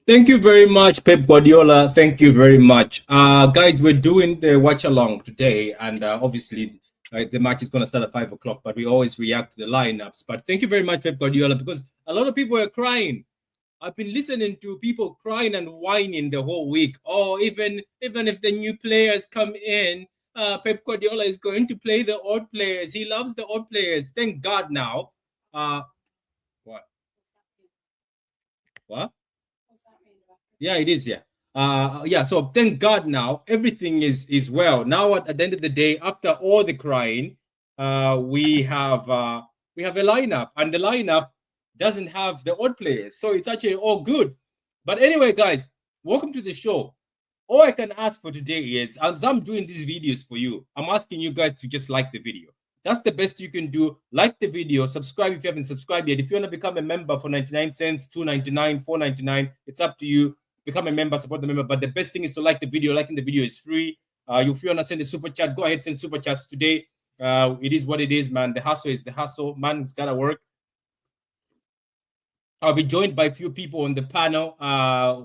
Thank you very much, Pep Guardiola. Thank you very much. Guys, we're doing the watch along today, and obviously the match is going to start at 5 o'clock, but we always react to the lineups. But thank you very much, Pep Guardiola, because a lot of people are crying. I've been listening to people crying and whining the whole week. Oh, even if the new players come in, Pep Guardiola is going to play the old players. He loves the old players. Thank God now. Uh, what? What? Yeah, it is. Yeah. Yeah. So thank God now everything is well. Now at the end of the day, after all the crying, we have a lineup, and the lineup doesn't have the odd players, so it's actually all good. But anyway, guys, welcome to the show. All I can ask for today is, as I'm doing these videos for you, I'm asking you guys to just like the video. That's the best you can do. Like the video, subscribe if you haven't subscribed yet. If you want to become a member for 99 cents, 2.99, 4.99, it's up to you. Become a member, support the member. But the best thing is to like the video. Liking the video is free. If you want to send a super chat, go ahead, send super chats today. It is what it is, man. The hustle is the hustle. Man, it's gotta work. I'll be joined by a few people on the panel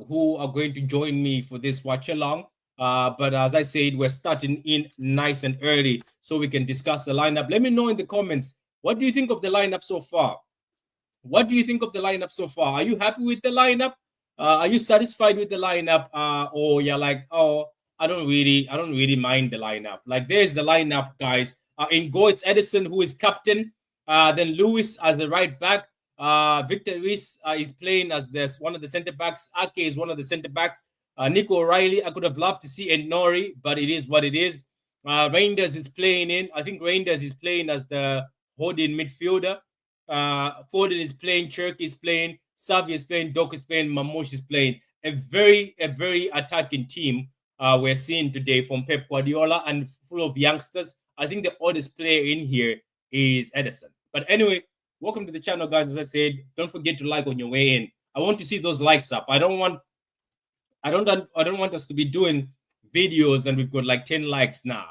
who are going to join me for this watch along. But as I said, we're starting in nice and early so we can discuss the lineup. Let me know in the comments, what do you think of the lineup so far? What do you think of the lineup so far? Are you happy with the lineup? Are you satisfied with the lineup? Or you're like, oh, I don't really mind the lineup. Like, there's the lineup, guys. In goal, it's Edison, who is captain. Then Lewis as the right back. Victor Reese is playing as one of the center backs. Ake is one of the center backs. Nico O'Reilly, I could have loved to see Nori, but it is what it is. Reinders is playing in. I think Reinders is playing as the holding midfielder. Foden is playing, Cherk is playing, Savi is playing, Doku is playing, Mamouche is playing. A very attacking team we're seeing today from Pep Guardiola, and full of youngsters. I think the oldest player in here is Edison. But anyway, welcome to the channel, guys. As I said, don't forget to like on your way in. I want to see those likes up. I don't want us to be doing videos and we've got like 10 likes. Nah.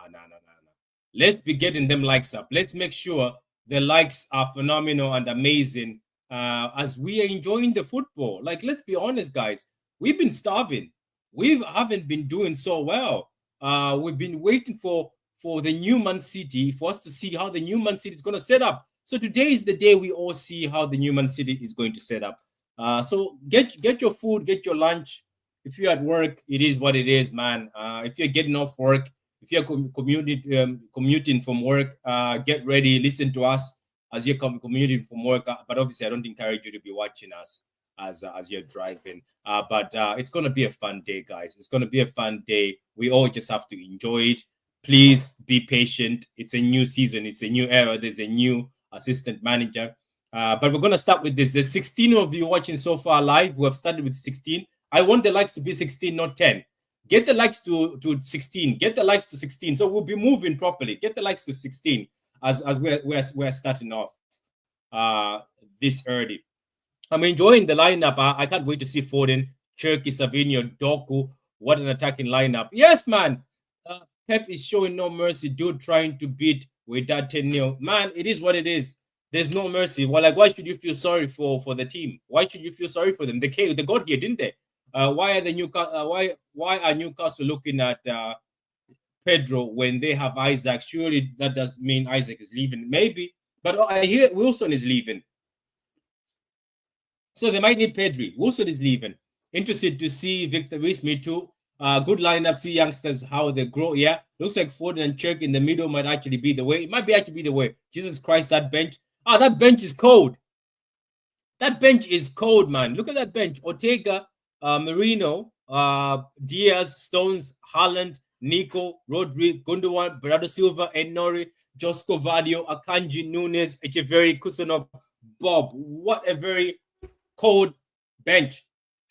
Let's be getting them likes up. Let's make sure the likes are phenomenal and amazing as we are enjoying the football. Like, let's be honest, guys. We've been starving. We haven't been doing so well. We've been waiting for the new Man City, for us to see how the new Man City is going to set up. So today is the day we all see how the new Man City is going to set up. So get your food, get your lunch. If you're at work, it is what it is, man. If you're getting off work, if you're commuting from work, get ready, listen to us as you're commuting from work. But obviously, I don't encourage you to be watching us as you're driving. But it's gonna be a fun day, guys. It's gonna be a fun day. We all just have to enjoy it. Please be patient. It's a new season. It's a new era. There's a new assistant manager. But we're gonna start with this. There's 16 of you watching so far live. We have started with 16. I want the likes to be 16, not 10. Get the likes to 16. Get the likes to 16. So we'll be moving properly. Get the likes to 16 as we're starting off this early. I'm enjoying the lineup. I can't wait to see Foden, Cherky, Savinho, Doku. What an attacking lineup. Yes, man. Pep is showing no mercy. Dude trying to beat Wydad 10-0. Man, it is what it is. There's no mercy. Well, like, why should you feel sorry for the team? Why should you feel sorry for them? They got here, didn't they? Why are Newcastle looking at Pedro when they have Isaac? Surely that does mean Isaac is leaving. Maybe, but I hear Wilson is leaving, so they might need Pedri. Wilson is leaving. Interested to see Victor Reese. Me too. Good lineup. See youngsters how they grow. Yeah, looks like Foden and Cherk in the middle might actually be the way. It might be actually be the way. Jesus Christ, that bench. That bench is cold. That bench is cold, man. Look at that bench. Ortega, Marino, Diaz, Stones, Haaland, Nico, Rodri, Gundogan, Bernardo Silva, Nori, Josko Vadio, Akanji, Nunes, Echeverri, Kusanov, Bob. What a very cold bench.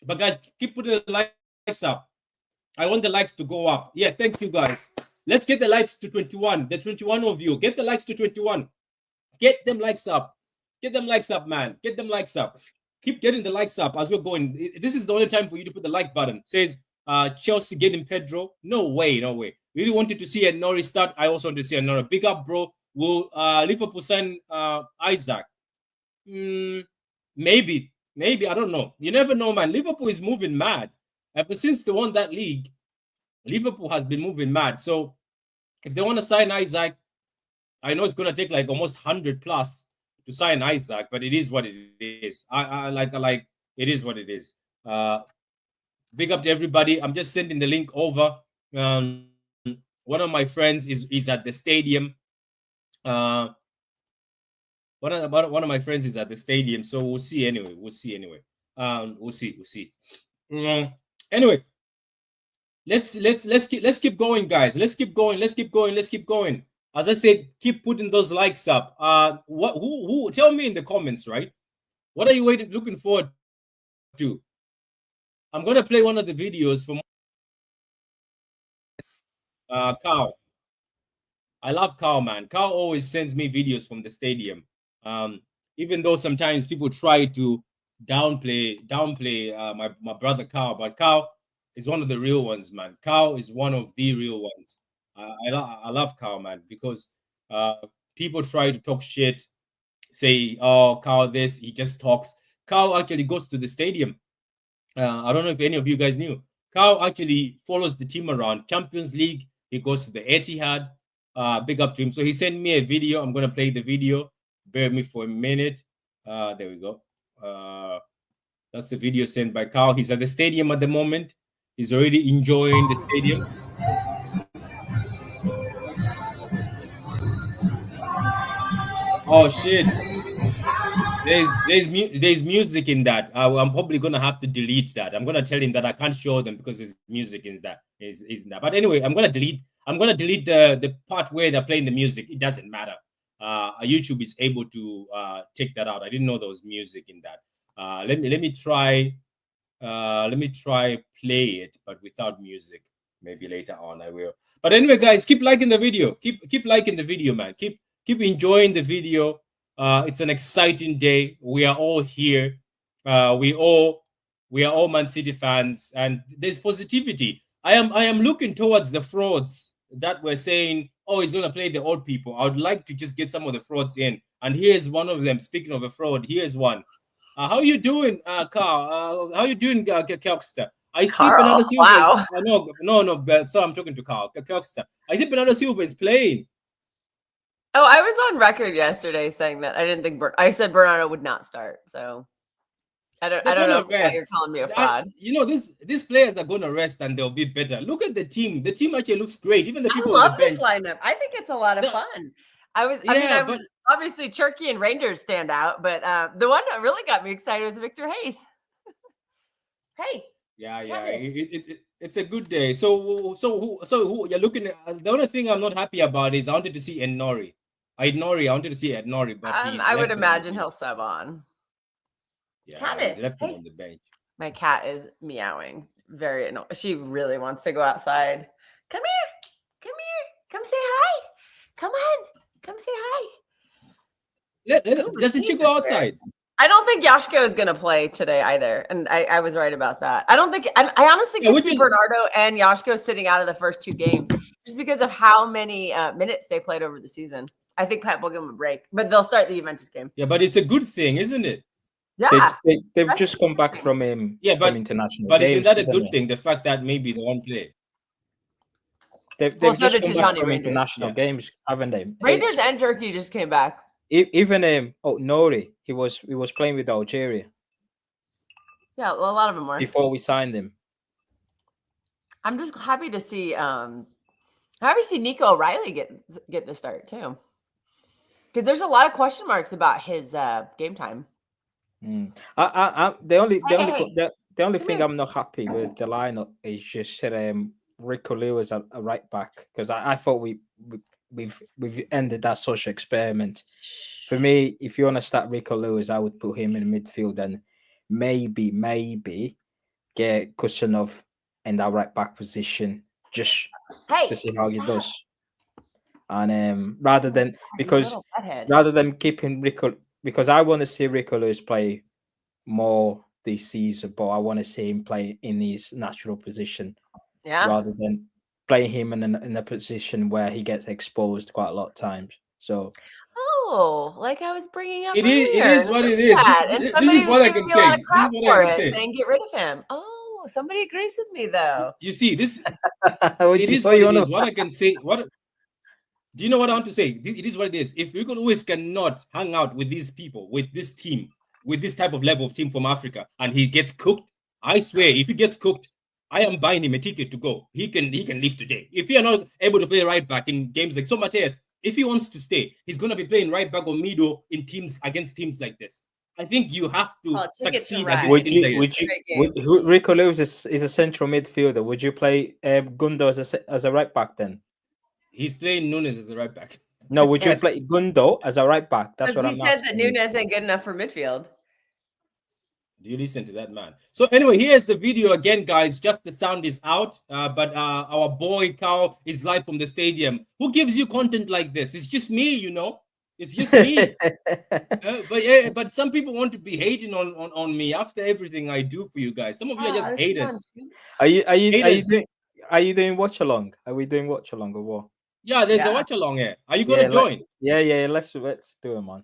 But guys, keep putting the likes up. I want the likes to go up. Yeah, thank you, guys. Let's get the likes to 21. The 21 of you. Get the likes to 21. Get them likes up. Get them likes up, man. Get them likes up. Keep getting the likes up as we're going. This is the only time for you to put the like button. It says Chelsea getting Pedro. No way. Really wanted to see a Norris start. I also want to see a Norris. Big up, bro. Will Liverpool sign Isaac? Maybe. Maybe, I don't know. You never know, man. Liverpool is moving mad. Ever since they won that league, Liverpool has been moving mad. So if they want to sign Isaac, I know it's gonna take like almost 100 plus to sign Isaac, but it is what it is. I like it is what it is. Big up to everybody. I'm just sending the link over. One of my friends is at the stadium. Uh, one of my friends is at the stadium, so we'll see anyway. We'll see anyway. We'll see. We'll see. Anyway, let's keep going, guys. Let's keep going. Let's keep going. Let's keep going. As I said, keep putting those likes up. What? Who? Tell me in the comments, right? What are you looking forward to? I'm gonna play one of the videos from Cow. I love Cow, man. Cow always sends me videos from the stadium. Um, Even though sometimes people try to downplay my brother Cow, but Cow is one of the real ones, man. Cow is one of the real ones. I love Cow, man, because uh, people try to talk shit, say, "Oh, Cow, this he just talks." Cow actually goes to the stadium. I don't know if any of you guys knew. Cow actually follows the team around. Champions League, he goes to the Etihad. Big up to him. So he sent me a video. I'm gonna play the video. Bear with me for a minute. There we go. That's the video sent by Cow. He's at the stadium at the moment. He's already enjoying the stadium. Oh shit! There's music in that. I'm probably gonna have to delete that. I'm gonna tell him that I can't show them because there's music in that. Is in that. But anyway, I'm gonna delete. I'm gonna delete the part where they're playing the music. It doesn't matter. YouTube is able to take that out. I didn't know there was music in that. Let me try. Let me try play it, but without music. Maybe later on I will. But anyway, guys, keep liking the video. Keep liking the video, man. Keep enjoying the video. It's an exciting day. We are all here. We are all Man City fans, and there's positivity. I am looking towards the frauds that were saying, "Oh, he's gonna play the old people." I would like to just get some of the frauds in, and here's one of them. Speaking of a fraud, here's one. How you doing, Carl? How you doing, Kelkster? I see Carl, Bernardo Silva. wow. No. So I'm talking to Carl, Kelkster. I see Bernardo Silva is playing. Oh, I was on record yesterday saying that I didn't think I said Bernardo would not start. So I don't know why you're calling me a fraud. These players are gonna rest and they'll be better. Look at the team. The team actually looks great. Even the people I on the love bench. this lineup. I think it's a lot of fun. I was obviously Turkey and Rangers stand out, but the one that really got me excited was Victor Hayes. Hey. Yeah. It's a good day. So who you're looking at? The only thing I'm not happy about is I wanted to see Ennori. I wanted to see Ennori, but I would imagine he'll sub on. Yeah, he's left him on the bench. My cat is meowing. Very annoying. She really wants to go outside. Come here. Come say hi. Come on. Come say hi. Doesn't she go outside? I don't think Yashko is going to play today either. And I was right about that. I don't think, I honestly could see Bernardo and Yashko sitting out of the first two games just because of how many minutes they played over the season. I think Pep will give them a break, but they'll start the Juventus game. Yeah, but it's a good thing, isn't it? Yeah. They've just come back from from international but games. Isn't that a good thing? The fact that maybe they won't play. They've just come back from international games, haven't they? Rangers and Turkey just came back. Even Nori, he was playing with Algeria. Yeah, a lot of them were before we signed him. I'm just happy to see Nico O'Reilly get the start too, because there's a lot of question marks about his game time. The only thing I'm not happy with the lineup is just Rico Lewis at right back, because I thought we've ended that social experiment. For me, if you want to start Rico Lewis, I would put him in midfield and maybe get Kusanov in that right back position just to see how he does. And rather than keeping Rico, because I want to see Rico Lewis play more this season, but I want to see him play in his natural position, rather than playing him in a position where he gets exposed quite a lot of times. So, like I was bringing up It earlier is in the what group it is. chat, and This somebody is was what I giving can me a lot say. of This crap is what I for can it, say. saying get rid of him. Oh, somebody agrees with me though. You see, this what it is what what you it wanna- is. What I can say. What do you know? What I want to say? It is what it is. If Rico Lewis cannot hang out with these people, with this team, with this type of level of team from Africa, and he gets cooked, I swear, if he gets cooked, I am buying him a ticket to go. He can leave today. If you are not able to play right back in games like so Mateus, if he wants to stay, he's gonna be playing right back or middle in teams against teams like this. I think you have to Ticket to succeed Ride. against teams like this. Rico Lewis is a central midfielder. Would you play Gundo as a right back then? He's playing Nunes as a right back. No, would you play Gundo as a right back? That's Because what he I'm said asking. that Nunes ain't good enough for midfield. Do you listen to that man? So anyway, here's the video again, guys. Just the sound is out, but our boy Carl is live from the stadium. Who gives you content like this? It's just me, you know. It's just me. But some people want to be hating on me after everything I do for you guys. Some of you are just haters. Are you Haters. doing watch along? Are we doing watch along or what? Yeah, there's a watch along here. Are you gonna join? Yeah. Let's do it, man.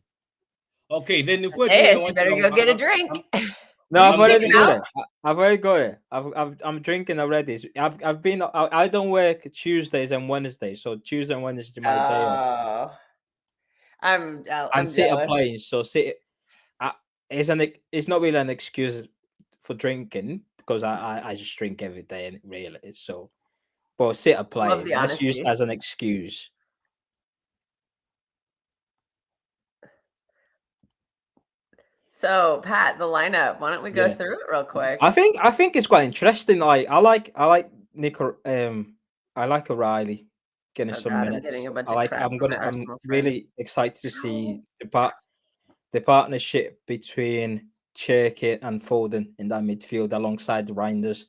Okay, then if we're Hey, doing a you watch better along, go get a drink. No, I've You already checking got out? it. I've already got it. I'm drinking already. I've been. I don't work Tuesdays and Wednesdays, so Tuesday and Wednesday is my day off. I'm City are jealous. playing, so City. It's not really an excuse for drinking because I just drink every day and really so. But City are playing. the Let's use it honesty. as an excuse. So, Pat, the lineup. Why don't we go through it real quick? I think it's quite interesting. Like I like Nick. I like O'Reilly getting some I'm minutes. getting a bunch I of like. crap I'm from my I'm Arsenal really excited to see the partnership between Cherky and Foden in that midfield alongside the Reinders,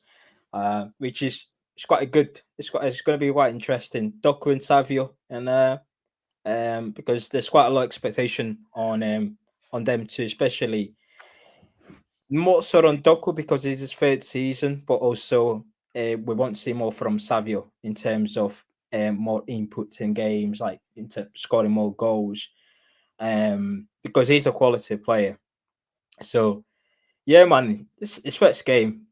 which is it's quite a good. It's going to be quite interesting. Doku and Savio, and because there's quite a lot of expectation on them too, especially more so on Doku because it's his third season, but also we want to see more from Savio in terms of more input in games, like into scoring more goals, because he's a quality player. So, yeah, man, it's first game.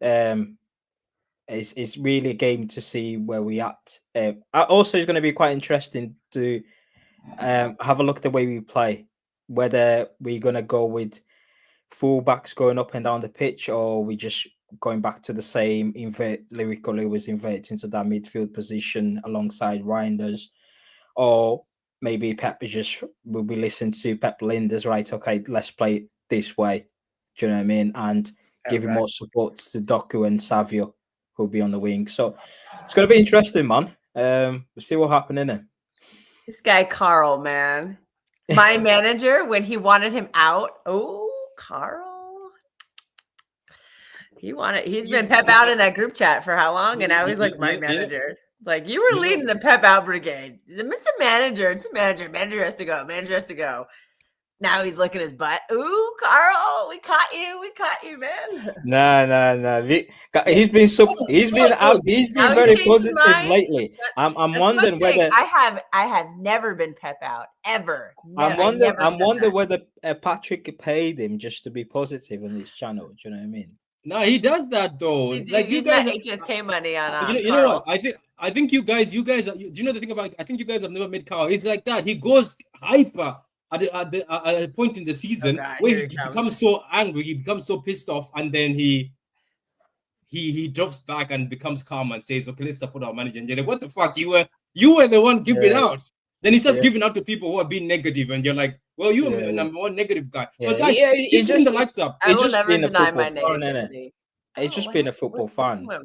It's really a game to see where we at. Also, it's going to be quite interesting to have a look at the way we play, whether we're going to go with fullbacks going up and down the pitch, or we just going back to the same Lyrical Lewis invert into that midfield position alongside Reinders, or maybe Pep just will be listening to Pep Linders, right? Okay, let's play it this way. Do you know what I mean? And giving more support to Doku and Savio, who'll be on the wing. So it's going to be interesting, man. We'll see what happens in it. This guy Carl, man, my manager when he wanted him out. Oh, Carl. He's been Pep out in that group chat for how long? And now he's like my manager. Like you were leading the Pep out brigade. It's a manager. It's a manager. Manager has to go. Manager has to go. Now he's licking his butt. Ooh, Carl, we caught you. We caught you, man. No. He's been very positive lately. I'm wondering whether I have never been Pep out ever. I'm wondering whether Patrick paid him just to be positive on his channel. Do you know what I mean? No, he does that though. He's like you guys, HSK money on. You know what? I think you guys. Do you know the thing about? I think you guys have never met Carl. It's like that. He goes hyper at a point in the season where he becomes so angry, he becomes so pissed off, and then he drops back and becomes calm and says, "Okay, let's support our manager." And you're like, "What the fuck? You were the one giving out." Then he starts giving out to people who are being negative, and you're like, "Well, you're the number one negative guy." But guys, keep putting the likes up. I will never deny my negativity. He's just being a football fan. What?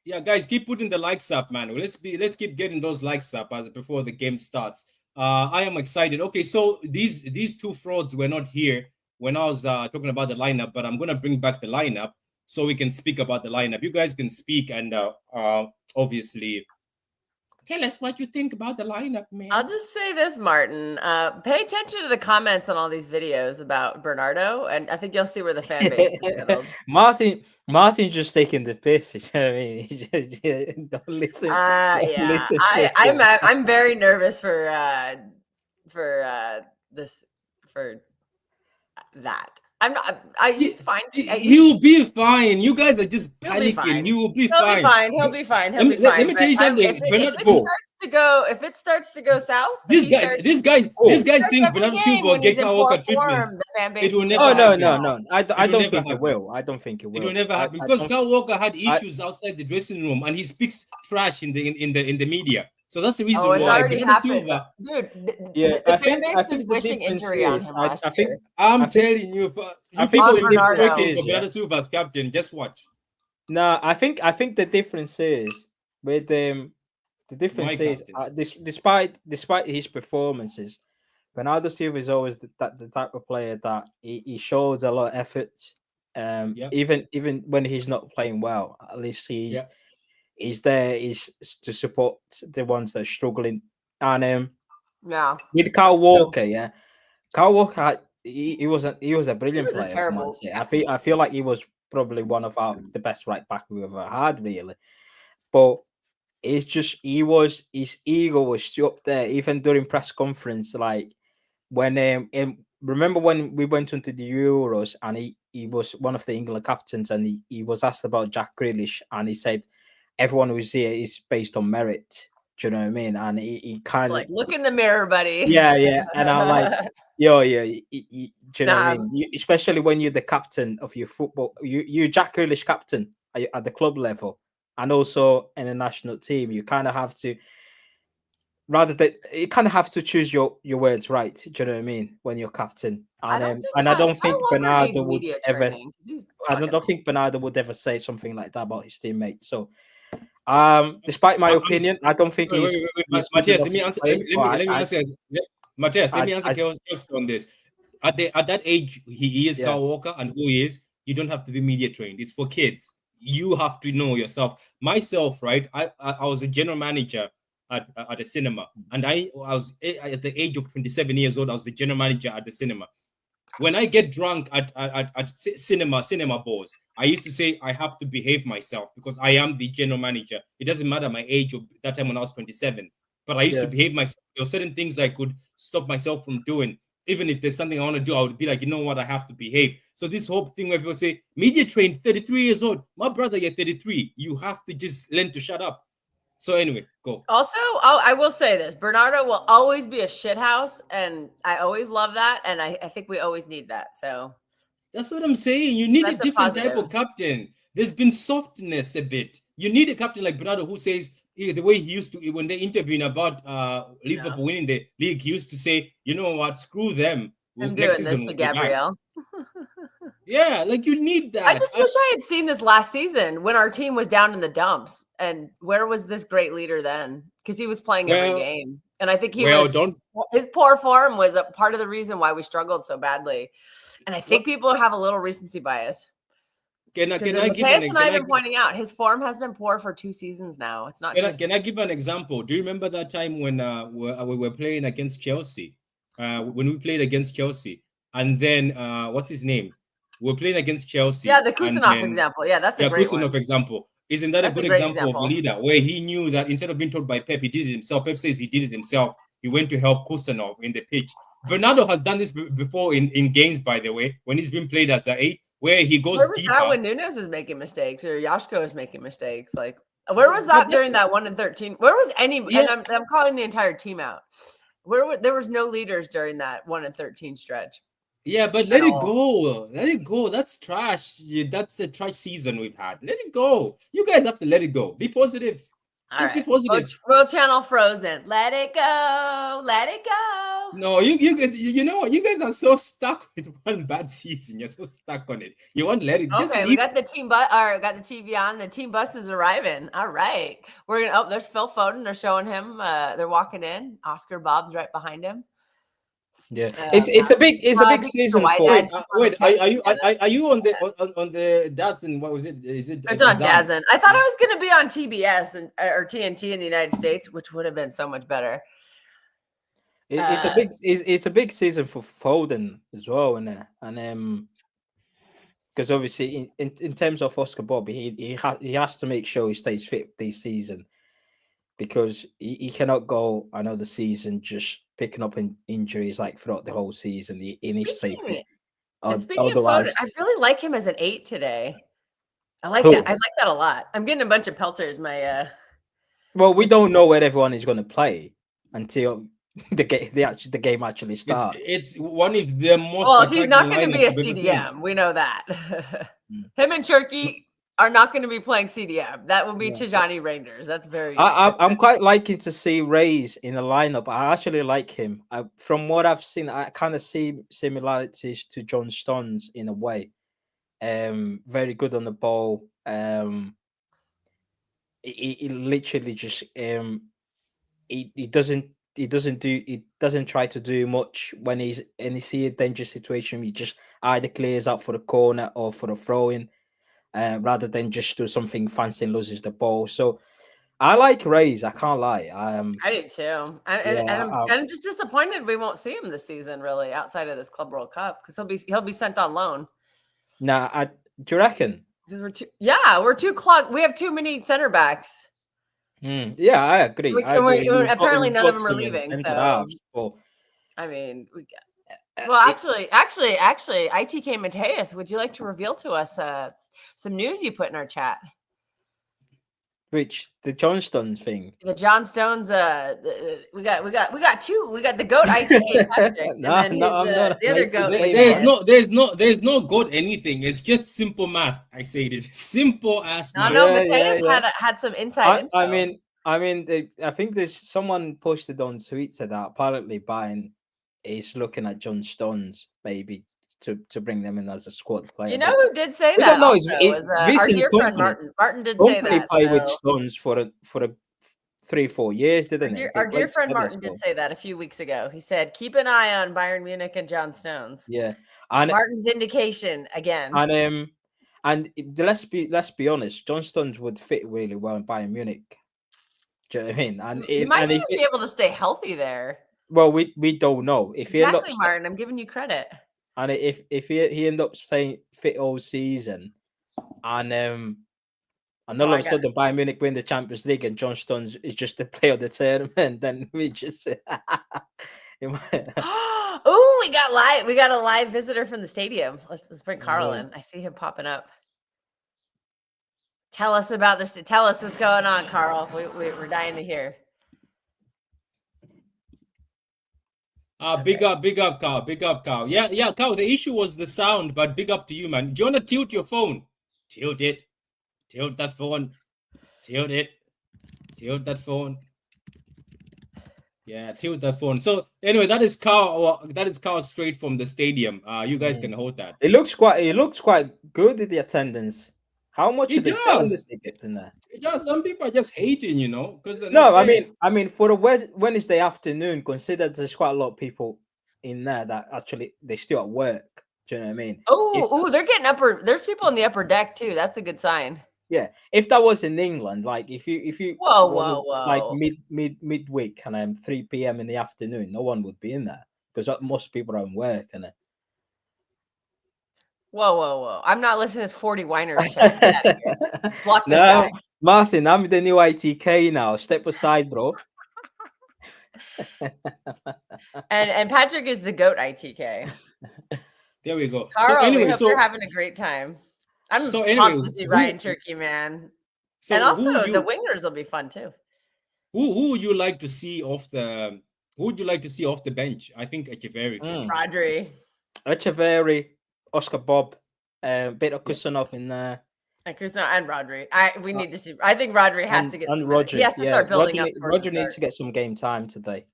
Yeah, guys, keep putting the likes up, man. Let's keep getting those likes up before the game starts. I am excited. Okay, so these two frauds were not here when I was talking about the lineup, but I'm gonna bring back the lineup so we can speak about the lineup. You guys can speak and obviously Tell us what you think about the lineup, man. I'll just say this, Martin. Pay attention to the comments on all these videos about Bernardo, and I think you'll see where the fan base is settled. Martin just taking the piss. You know what I mean? Don't listen. Yeah, listen to him. I'm very nervous for that. I'm not. He's fine. He'll be fine. You guys are just panicking. He will be fine. He'll be fine. Let me tell you something. If it starts to go south, these guys think Bernardo Silva will get Walker treatment. It will never happen. No. I don't think it will. I don't think it will. It will never happen because Kyle Walker had issues outside the dressing room, and he speaks trash in the media. So that's the reason why. Already happened. Dude, the fan base was wishing injury on him last year. I'm telling you, people will be working for Bernardo Silva as captain. Just watch. No, I think the difference is with the difference is despite his performances, Bernardo Silva is always the type of player that he shows a lot of effort. Even when he's not playing well, at least he's there to support the ones that are struggling. And with Kyle Walker, Kyle Walker he was a brilliant player. Terrible. I feel like he was probably one of the best right back we've ever had, really. But it's just his ego was still up there, even during press conference. Like when remember when we went into the Euros and he was one of the England captains, and he was asked about Jack Grealish, and he said everyone who's here is based on merit. Do you know what I mean? And he kind of look in the mirror, buddy. Yeah. And I'm like, do you know what I mean? Especially when you're the captain of your football, you Jack Grealish captain at the club level, and also in a national team, you kind of have to choose your words right. Do you know what I mean? When you're captain, and I don't think Bernardo would ever. I don't think Bernardo would ever say something like that about his teammates. So. Despite my opinion, I don't think he's Matthias, let me answer. Matthias, let me answer on this. At that age, he is Kyle Walker, and who he is. You don't have to be media trained. It's for kids. You have to know yourself. Myself, right? I was a general manager at a cinema, and I was at the age of 27 years old. I was the general manager at the cinema. When I get drunk at cinema balls, I used to say I have to behave myself because I am the general manager. It doesn't matter my age of that time when I was 27, but I used to behave myself. There were certain things I could stop myself from doing. Even if there's something I want to do, I would be like, you know what, I have to behave. So this whole thing where people say, media trained, 33 years old. My brother, you're 33. You have to just learn to shut up. So anyway, go. Also, I will say this. Bernardo will always be a shithouse, and I always love that, and I think we always need that. So that's what I'm saying. You need a different type of captain. There's been softness a bit. You need a captain like Bernardo who says the way he used to, when they're interviewing about Liverpool winning the league, he used to say, you know what, screw them. I'm doing this to Gabriel. Yeah, like you need that. I just wish I had seen this last season when our team was down in the dumps. And where was this great leader then? Because he was playing every game. And I think his poor form was a part of the reason why we struggled so badly. And I think people have a little recency bias. I've been pointing out his form has been poor for 2 seasons now. It's not. Can I give an example? Do you remember that time when we were playing against Chelsea? When we played against Chelsea, and then what's his name? We're playing against Chelsea. Yeah, the Kusanov example. Yeah, that's a great Kusanov example. Isn't that a good example of a leader where he knew that instead of being told by Pep, he did it himself? Pep says he did it himself. He went to help Kusanov in the pitch. Bernardo has done this before in games, by the way, when he's been played as an 8, where he goes deeper. Where was that when Nunes was making mistakes or Yashko was making mistakes? Like, where was that during that 1-13? Where was any? Yeah. And I'm calling the entire team out. There was no leaders during that 1-13 stretch. Yeah, but let it go. Let it go. That's trash. That's a trash season we've had. Let it go. You guys have to let it go. Be positive. Just be positive. World Channel frozen. Let it go. Let it go. No, you know what? You guys are so stuck with one bad season. You're so stuck on it. You want to let it. Okay, we got the team bus. Or got the TV on. The team bus is arriving. All right, we're gonna. Oh, there's Phil Foden. They're showing him. They're walking in. Oscar Bob's right behind him. Yeah, it's a big season for. Wait, are you on the Dazen? What was it? Is it? It's on Dazen. I thought I was going to be on TBS or TNT in the United States, which would have been so much better. It's a big season for Foden as well, and because obviously in terms of Oscar Bob, he has to make sure he stays fit this season, because he cannot go another season just picking up injuries like throughout the whole season. He needs to stay fit. And speaking of Foden, I really like him as an 8 today. I like that. I like that a lot. I'm getting a bunch of pelters. Well, we don't know where everyone is going to play until the game actually starts. It's one of the most. Well, he's not going to be a CDM. We know that. Him and Cherky are not going to be playing CDM. That will be Tijani Reinders. That's very. I'm quite liking to see Reyes in the lineup. I actually like him. From what I've seen, I kind of see similarities to John Stones in a way. Very good on the ball. He literally just he doesn't try to do much when he's in a dangerous situation. He just either clears out for the corner or for the throw in. Rather than just do something fancy and loses the ball. So I like Reyes. I can't lie. I do too. I'm just disappointed we won't see him this season, really, outside of this Club World Cup, because he'll be sent on loan. Nah, do you reckon? We're too clogged. We have too many center backs. Yeah, I agree. Apparently, none of them are leaving. So, I mean, actually, ITK Mateus, would you like to reveal to us some news you put in our chat? Which the John Stones thing? The John Stones. We got two. We got the goat ITK Patrick, and then the other goat. There's no goat anything. It's just simple math. I say it. Simple as math. No, Mateus had some inside info. I mean, I think there's someone posted on Twitter that apparently Bayern is looking at John Stones maybe to bring them in as a squad player. You know who did say that? Our dear friend Martin. Martin did say that. He played with Stones for a 3-4 years, didn't he? Our dear friend Martin did say that a few weeks ago. He said, "Keep an eye on Bayern Munich and John Stones." Yeah, and Martin's indication again. And let's be honest, John Stones would fit really well in Bayern Munich. Do you know what I mean? And he might even be able to stay healthy there. Well, we don't know if he exactly, Martin. I'm giving you credit. And if he ends up staying fit all season, and all of a sudden Bayern Munich win the Champions League and John Stones is just the player of the tournament, then we just. Oh, we got a live visitor from the stadium. Let's bring Carl in. I see him popping up. Tell us about this. Tell us what's going on, Carl. We're dying to hear. Big up, Carl. Yeah, Carl. The issue was the sound, but big up to you, man. Do you want to tilt your phone? Tilt it. Tilt that phone. Tilt it. Tilt that phone. Yeah, tilt that phone. So anyway, that is Carl. That is Carl straight from the stadium. You guys can hold that. It looks quite good at the attendance. How much it does? The tickets in there? It does. Some people are just hating, because I mean, for the Wednesday afternoon, consider there's quite a lot of people in there that actually they're still at work. Do you know what I mean? Oh, they're getting There's people in the upper deck too. That's a good sign. Yeah, if that was in England, like if you whoa, like midweek and 3 p.m. in the afternoon, no one would be in there because most people are in work and. Whoa. I'm not listening to 40 whiners. Block this guy. Martin, I'm the new ITK now. Step aside, bro. and Patrick is the GOAT ITK. There we go. Carl, we hope you're having a great time. I'm pumped to see Ryan Cherky, man. And also the wingers will be fun too. Who would you like to see off the bench? I think Echeverry. Rodri. Echeverry. Oscar Bob, bit of Kusanov in there. And Kusanov and Rodri. We need to see. I think Rodri has to get. And Rodri, he has to start building up. Rodri needs to get some game time today.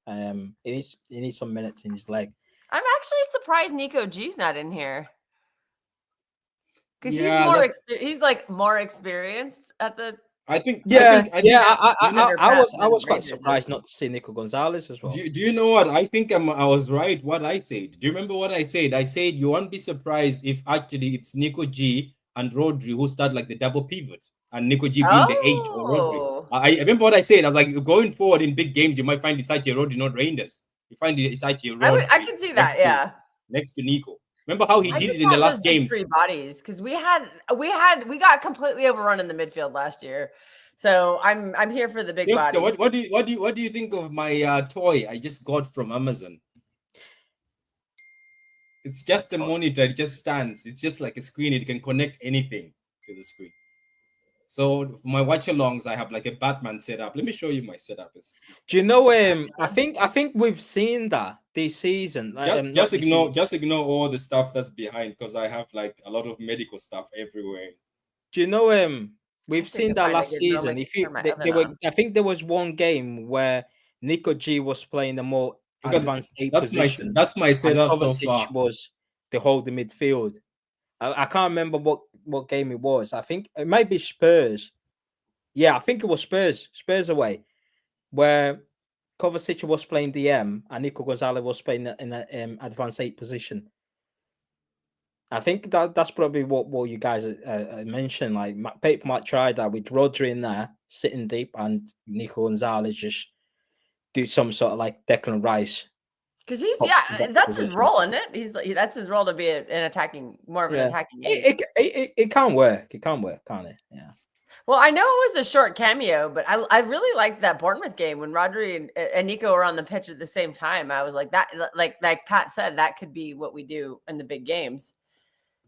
He needs some minutes in his leg. I'm actually surprised Nico G's not in here because he's more experienced at the I think. Yeah, I think. I was quite surprised not to see Nico Gonzalez as well. Do you know what? I think I was right. What I said. Do you remember what I said? I said you won't be surprised if actually it's Nico G and Rodri who start like the double pivot, and Nico G being the 8 or Rodri. I remember what I said. I was like, going forward in big games, you might find it's actually Rodri, not Reinders. You find it's actually Rodri. I can see that. Yeah. Next to Nico. Remember how he did it in the last games? Three bodies, because we got completely overrun in the midfield last year. So I'm here for the big Youngster, bodies. what do you think of my toy I just got from Amazon? It's just a monitor. It just stands. It's just like a screen. It can connect anything to the screen. So for my watch-alongs, I have like a Batman setup. Let me show you my setup. It's Do you know? I think we've seen that this season. Just ignore all the stuff that's behind, because I have like a lot of medical stuff everywhere. Do you know? We've seen that last season. I think there was one game where Nico G was playing the more advanced 8 position. That's my setup so far. Was the holding midfield. I can't remember what game it was. I think it might be Spurs. Yeah, I think it was Spurs. Spurs away, where Kovacic was playing DM and Nico Gonzalez was playing in an advanced 8 position. I think that's probably what you guys mentioned. Like Pep might try that with Rodri in there, sitting deep, and Nico Gonzalez just do some sort of like Declan Rice. Because that's his role, isn't it? That's his role to be an attacking, more of an attacking game. It can work. It can work, can't it? Yeah. Well, I know it was a short cameo, but I really liked that Bournemouth game when Rodri and Nico were on the pitch at the same time. I was like that, like Pat said, that could be what we do in the big games.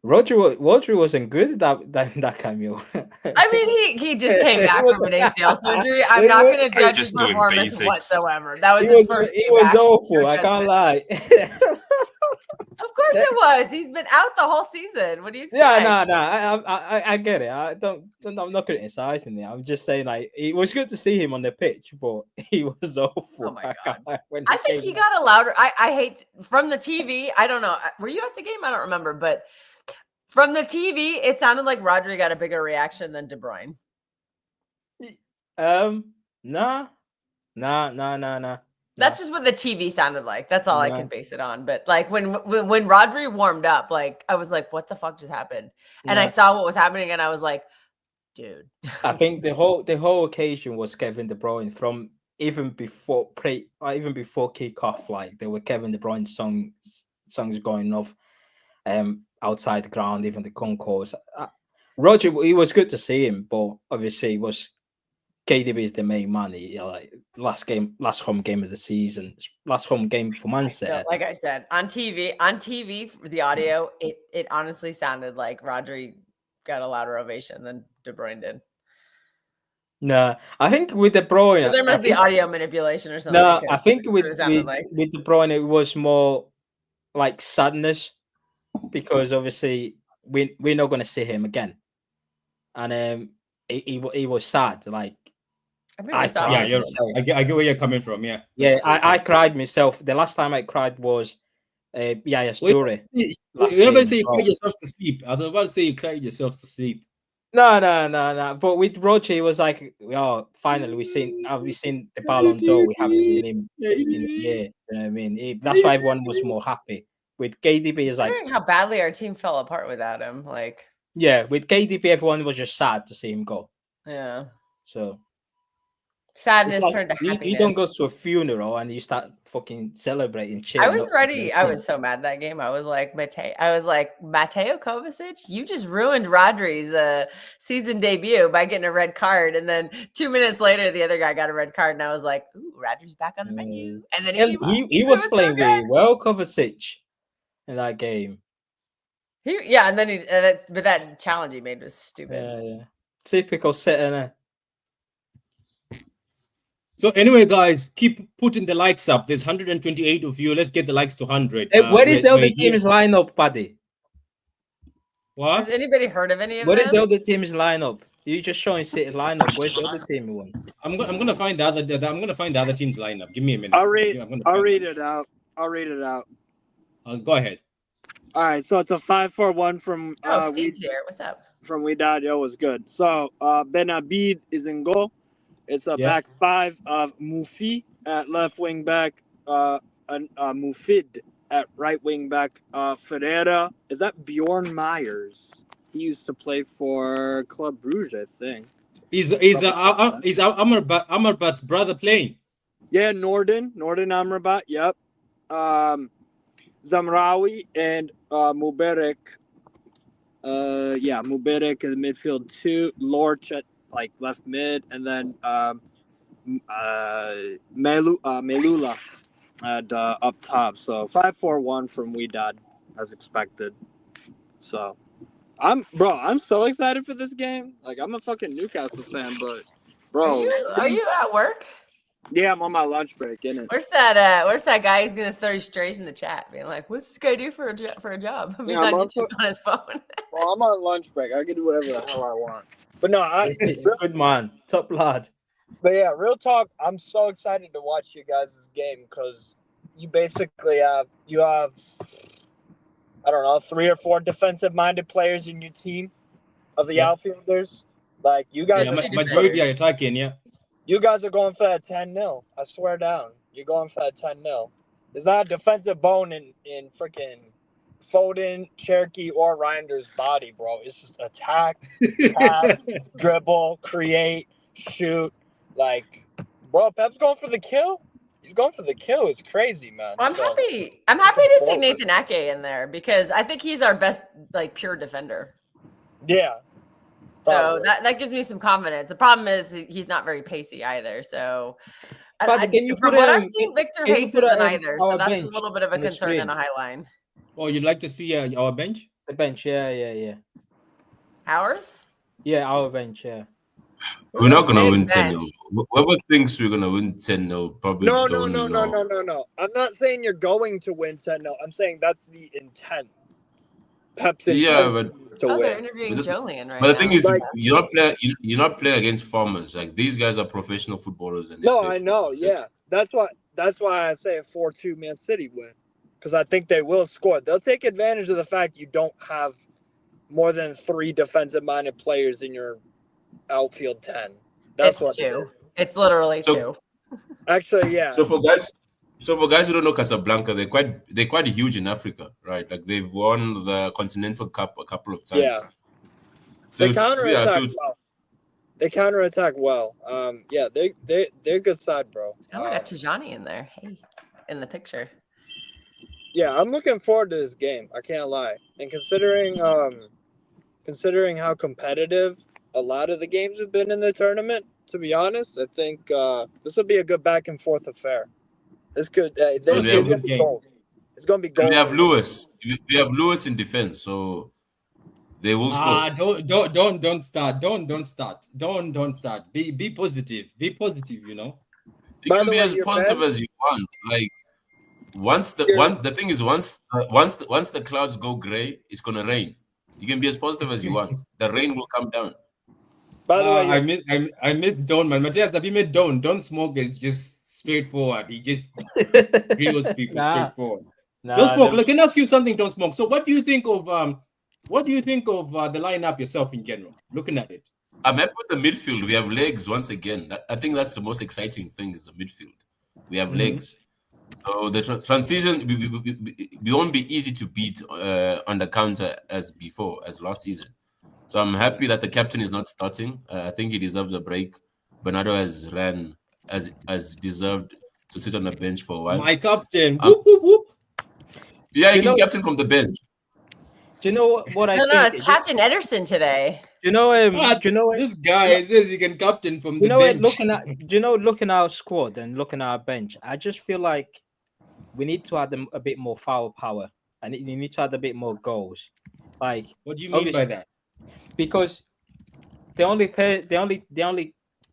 Rodri wasn't good at that cameo. I mean, he just came back from an ACL surgery. I'm not going to judge his performance whatsoever. That was his first game. It was awful. I can't lie. Of course it was. He's been out the whole season. What do you expect? Yeah, no. I get it. I'm not criticizing it. I'm just saying, like, it was good to see him on the pitch, but he was awful. Oh my God. I think he got a louder. I hate from the TV. I don't know. Were you at the game? I don't remember, but from the TV, it sounded like Rodri got a bigger reaction than De Bruyne. Nah. That's just what the TV sounded like. That's all I can base it on. But like when Rodri warmed up, like I was like, what the fuck just happened? And I saw what was happening and I was like, dude. I think the whole occasion was Kevin De Bruyne from even before kickoff. Like there were Kevin De Bruyne songs going off outside the ground, even the concourse. Roger, it was good to see him, but obviously it was KDB is the main man. Like last home game of the season, last home game for Man City. Like I said, on TV, for the audio, it honestly sounded like Rodri got a louder ovation than De Bruyne did. No, I think with De Bruyne, there must be audio manipulation or something. No, I think with De Bruyne, it was more like sadness because obviously we're not going to see him again, and he was sad. Like I get where you're coming from. Yeah, I cried myself. The last time I cried was story. You never say you cried yourself to sleep. I was about to say you cried yourself to sleep. No. But with Roger, it was like, oh, finally we've seen the Ballon d'Or. We haven't seen him in a year. You know what I mean? That's why everyone was more happy. With KDB, is like how badly our team fell apart without him. Like, yeah, with KDB, everyone was just sad to see him go. Yeah. So sadness turned to happiness. You don't go to a funeral and you start fucking celebrating. I was ready. I was so mad that game. I was like, Mateo Kovacic, you just ruined Rodri's season debut by getting a red card. And then 2 minutes later, the other guy got a red card. And I was like, ooh, Rodri's back on the menu. And then he was playing really well, Kovacic, in that game. And then but that challenge he made was stupid. Yeah. Typical City. So anyway, guys, keep putting the likes up. There's 128 of you. Let's get the likes to 100. Where is the other team's lineup, buddy? What? Has anybody heard of any of them? What is the other team's lineup? You just showing City lineup. Where's the other team one? I'm gonna find the other team's lineup. Give me a minute. I'll read it out. Go ahead. All right, so it's a 5-4-1 from Steve's here. What's up? From Wydad. Yo, was good. So Ben Abid is in goal. It's a back five of Mufi at left wing back, Mufid at right wing back, Ferreira. Is that Bjorn Myers? He used to play for Club Brugge, I think. Is Amrabat's brother playing? Yeah, Norden Amrabat. Yep. Zamraoui and Mubarak. Mubarak in the midfield 2. Lorch at like left mid, and then Melula at up top. So 5-4-1 from Wydad as expected. So I'm so excited for this game. Like, I'm a fucking Newcastle fan, but bro, Are you at work? Yeah, I'm on my lunch break, innit? Where's that guy? He's gonna throw you strays in the chat, being like, "What's this guy do for a job?" He's on YouTube on his phone. Well, I'm on lunch break. I can do whatever the hell I want. But no, good man, top lad. But yeah, real talk. I'm so excited to watch you guys' game because you basically have I don't know, 3 or 4 defensive-minded players in your team of the outfielders. Like, you guys, majority are attacking. Yeah. You guys are going for that 10-0. I swear down. You're going for that 10-0. There's not a defensive bone in freaking Foden, Cherokee, or Reinder's body, bro. It's just attack, pass, dribble, create, shoot. Like, bro, Pep's going for the kill. He's going for the kill. It's crazy, man. Well, I'm happy to see Nathan Ake in there because I think he's our best, like, pure defender. Yeah. So that gives me some confidence. The problem is he's not very pacey either. So from what I've seen, Victor Hayes isn't either. So that's a little bit of a concern in a high line. Oh, you'd like to see our bench? The bench, yeah. Ours? Yeah, our bench, yeah. We're not gonna win 10-0. Whoever thinks we're gonna win 10-0 probably No. I'm not saying you're going to win 10-0. I'm saying that's the intent. Pep's they're interviewing Jolien right now. But the thing is, like, you're not playing against farmers. Like, these guys are professional footballers. And I know. Yeah, that's why I say a 4-2 Man City win, because I think they will score. They'll take advantage of the fact you don't have more than 3 defensive-minded players in your outfield 10. That's it's 2. It's literally 2. Actually, yeah. So for guys who don't know Casablanca, they're quite huge in Africa, right? Like, they've won the Continental Cup a couple of times. Yeah. So they counterattack well. Yeah, they're good side, bro. Oh, we got Tijani in there. Hey, in the picture. Yeah, I'm looking forward to this game. I can't lie. And considering how competitive a lot of the games have been in the tournament, to be honest, I think this will be a good back and forth affair. It's good. It's going to be goals. It's going to be goals. We have Lewis. We have Lewis in defense, so they will score. Don't start. Don't start. Be positive. Be positive. You know. You can be as positive as you want. Like, once the clouds go gray, it's gonna rain. You can be as positive as you want. The rain will come down. By the way, I miss Don, man. Matthias, have you met Don? Don't smoke is just straightforward. He just grills people straightforward. Don't smoke. Let me ask you something. Don't smoke. So, what do you think of the lineup yourself in general? Looking at it, I'm happy with the midfield. We have legs once again. I think that's the most exciting thing is the midfield. We have legs. So the transition we won't be easy to beat on the counter as last season. So I'm happy that the captain is not starting. I think he deserves a break. Bernardo has ran as deserved to sit on the bench for a while. My captain. Whoop, whoop, whoop. Yeah, he can captain from the bench. Do you know what I think? No, it's Captain Ederson today. Do you know this guy says he can captain from the bench. Looking at our squad and looking at our bench, I just feel like we need to add a bit more foul power and you need to add a bit more goals. Like, what do you mean by that? Because the only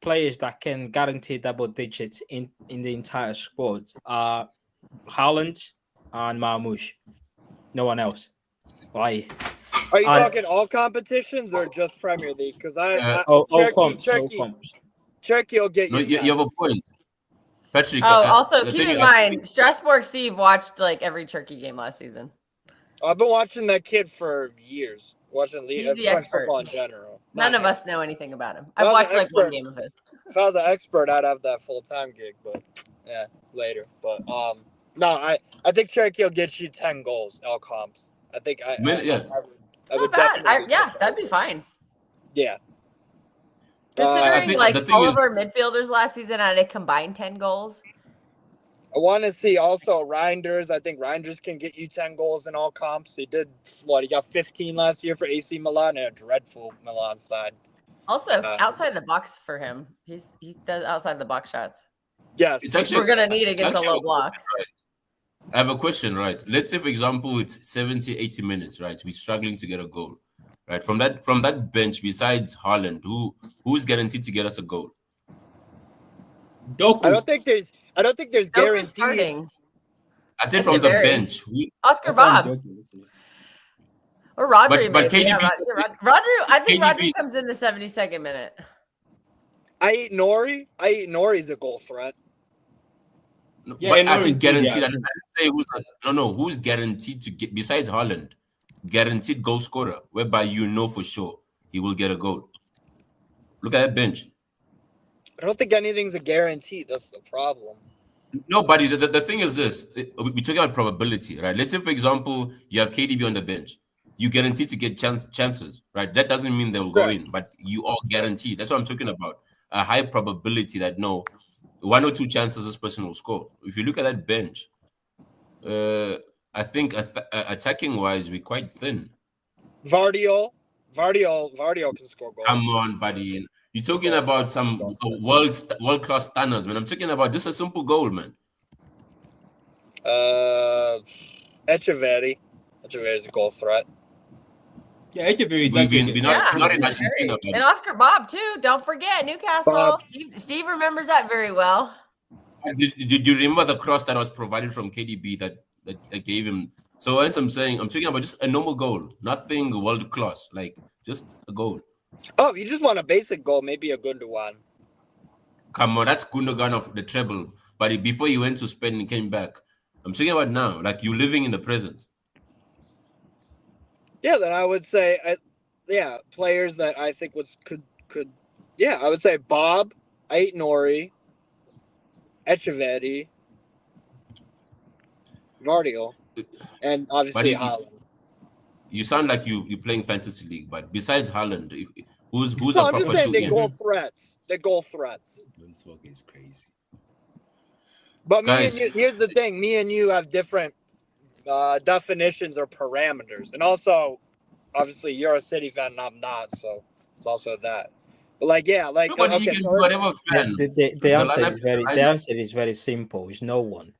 players that can guarantee double digits in the entire squad are Haaland and Marmoush. No one else. Why? Are you talking all competitions or just Premier League? Because Cherokee will get you. You have a point, Patrick. Also keep in mind, Strasbourg Steve watched like every Turkey game last season. I've been watching that kid for years. Watching He's the French expert. football in general. None Not of us know anything about him. Well, I've watched the like one expert- game of his. If I was an expert, I'd have that full-time gig, but yeah, later. But no, I think Cherokee will get you 10 goals, all comps. I think I Not would bad. definitely. That'd be fine. Yeah. Considering think like the thing all is- of our midfielders last season had a combined 10 goals. I want to see also Reinders. I think Reinders can get you 10 goals in all comps. He did what? He got 15 last year for AC Milan and a dreadful Milan side. Also, outside the box for him. He does outside the box shots. Yes. It's actually We're gonna need against a low block. I have a question, right? Let's say, for example, it's 70, 80 minutes, right? We're struggling to get a goal, right? From that bench, besides Haaland, who's guaranteed to get us a goal? Doku. I don't think there's Doku's guaranteed. starting. I said from the Echeverri. bench. Oscar That's not Bob. Doku. Or Rodri, But maybe. KDB Rodri, I think KDB Rodri comes in the 72nd minute. I eat Nori. Nori's a goal threat. Yeah, But and I Norwich said did, guaranteed. yeah, I didn't say who's guaranteed to get besides Haaland, guaranteed goal scorer, whereby you know for sure he will get a goal. Look at that bench. I don't think anything's a guarantee. That's the problem. No, buddy. The thing is this: we're talking about probability, right? Let's say, for example, you have KDB on the bench. You guaranteed to get chances, right? That doesn't mean they will go in, but you are guaranteed. That's what I'm talking about. A high probability that no, 1 or 2 chances this person will score. If you look at that bench, I think attacking wise, we're quite thin. Vardiol can score goals. Come on, buddy. You're talking about some world class stunners, man. I'm talking about just a simple goal, man. Echeverri. Echeverri's a goal threat. Yeah, Echeverri is We actually not in Argentina, buddy. And Oscar Bob, too. Don't forget, Newcastle. Bob. Steve remembers that very well. Did you remember the cross that was provided from KDB that gave him? So as I'm saying, I'm talking about just a normal goal, nothing world class, like just a goal. Oh, if you just want a basic goal, maybe a Gundogan. Come on, that's Gundogan of the treble. But before you went to Spain and came back, I'm talking about now, like you living in the present. Yeah, then I would say, players that I think could. Yeah, I would say Bob, Ait Nori, Echeverri, Vardiol, and obviously Haaland. You sound like you're playing fantasy league, but besides Haaland, who's No, a I'm proper just saying they're shooter? goal threats. They're goal threats. Gunsmoke is crazy. But Guys. here's the thing: me and you have different definitions or parameters, and also, obviously, you're a City fan and I'm not, so it's also that. But Nobody, you can do whatever fan. The answer lineup is very right. the answer is very simple. It's no one.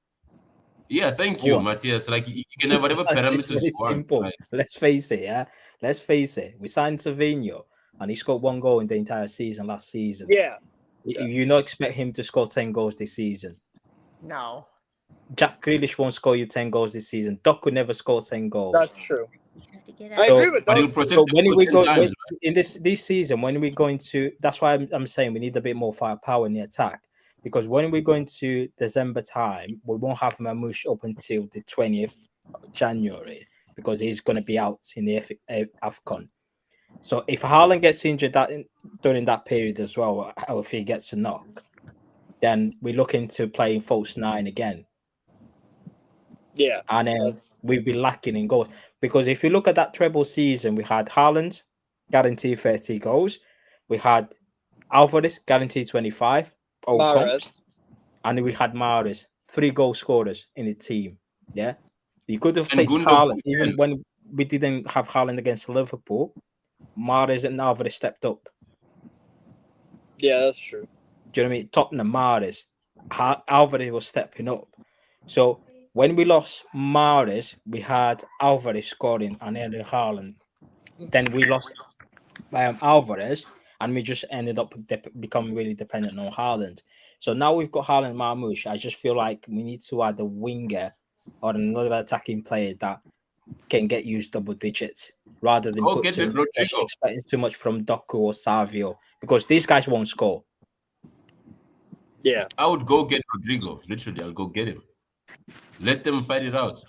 Yeah, thank you, What? Matthias. Like you can have whatever It's parameters very you want. simple. Like, Let's face it, yeah. Let's face it. We signed Savinho and he scored 1 goal in the entire season last season. Yeah. You not expect him to score 10 goals this season. No. Jack Grealish won't score you 10 goals this season. Doc could never score 10 goals. That's true. I So- agree with but he'll those. protect So the when goal we 10 go times, in this season, when we're going to, that's why I'm saying we need a bit more firepower in the attack, because when we're going to December time, we won't have Mamouche up until the 20th of January because he's going to be out in the AFCON. So if Haaland gets injured during that period as well, or if he gets a knock, then we're looking to play false 9 again. Yeah. And then we'll be lacking in goals. Because if you look at that treble season, we had Haaland, guaranteed 30 goals. We had Alvarez, guaranteed 25. Mahrez. And we had Mahrez, 3 goal scorers in the team. Yeah. You could have And taken Gundo Haaland, put even 10. when we didn't have Haaland against Liverpool. Mahrez and Alvarez stepped up. Yeah, that's true. Do you know what I mean? Tottenham, Mahrez. Alvarez was stepping up. So when we lost Mahrez, we had Alvarez scoring and Erling Haaland. Then we lost Alvarez, and we just ended up becoming really dependent on Haaland. So now we've got Haaland, Marmoush. I just feel like we need to add a winger or another attacking player that can get used double digits rather than expecting too much from Doku or Savio, because these guys won't score. Yeah. I would go get Rodrigo. Literally, I'll go get him. Let them fight it out.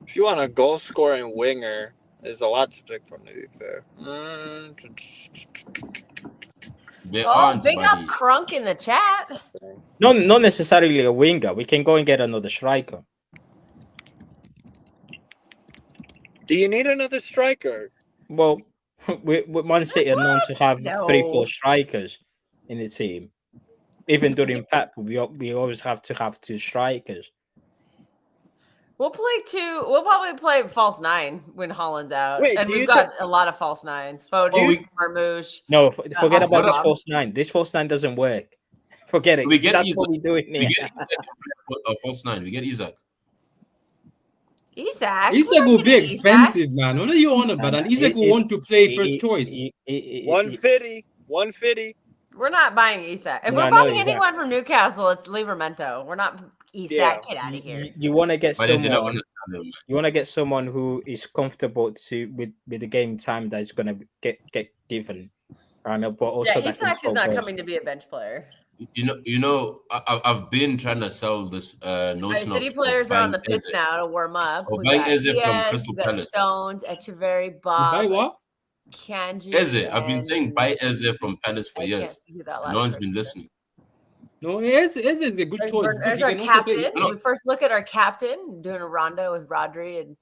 If you want a goal scoring winger, there's a lot to pick from. To be fair. There Oh, aren't, big up buddy. Crunk in the chat. Not necessarily a winger. We can go and get another striker. Do you need another striker? Well, Man City are known to have No. 3-4 strikers in the team. Even during Pep, we always have to have 2 strikers. We'll play 2. We'll probably play false 9 when Holland's out. Wait, and do we've you got a lot of false 9s. Foden, Marmouche. No, forget about this Oscar. false 9. This false 9 doesn't work. Forget it. We get That's Isaac. what we're doing We here. get a false 9. We get Isaac. Isak. Isak will be Isak. expensive, man. What are you on about? And Isak will want to play first choice. 150. 150. We're not buying Isak. If No, we're no, buying Isak. anyone from Newcastle, it's Livramento. We're not Isak. Yeah. Get out of here. You want to get But they didn't someone. understand him. You want to get someone who is comfortable with the game time that is going to get given. But also Yeah, that can Isak is score not goals. coming to be a bench player. I've been trying to sell this notion City of players are on the buying pitch Eze. now to warm up. Oh, We buying got Eze from Diaz, Crystal we got Palace. Stones, Echeverry, You Bob, buy what? Kanji. Eze. I've been saying and- buy Eze from Palace for I can't years. see who that last No one's person been is. listening. No, Eze is a good There's, choice because there's he our can also captain. play. When we first look at our captain, doing a rondo with Rodri, and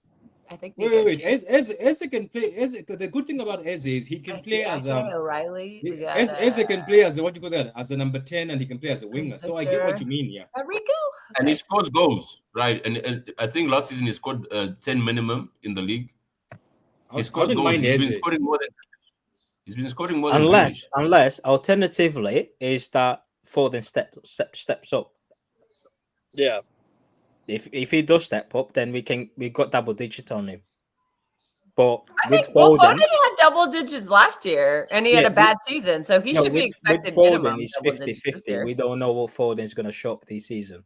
I think Wait. Eze can play. Eze, the good thing about Eze is he can play as O'Reilly. We got Eze can play as what you call that, as a number 10, and he can play as a winger. So I get what you mean. Yeah. Enrico. And he scores goals, right? And I think last season he scored 10 minimum in the league. I He scored wouldn't goals. mind He's been Eze. scoring more than. He's been scoring more than. Unless alternatively is that Foden steps up. Yeah. If he does step up, then we got double digit on him. But I with think Foden, Foden had double digits last year, and he had Yeah, a bad season, so he should be expected with minimum Foden, he's double digits this 50-50. year. We don't know what Foden's going to show up this season.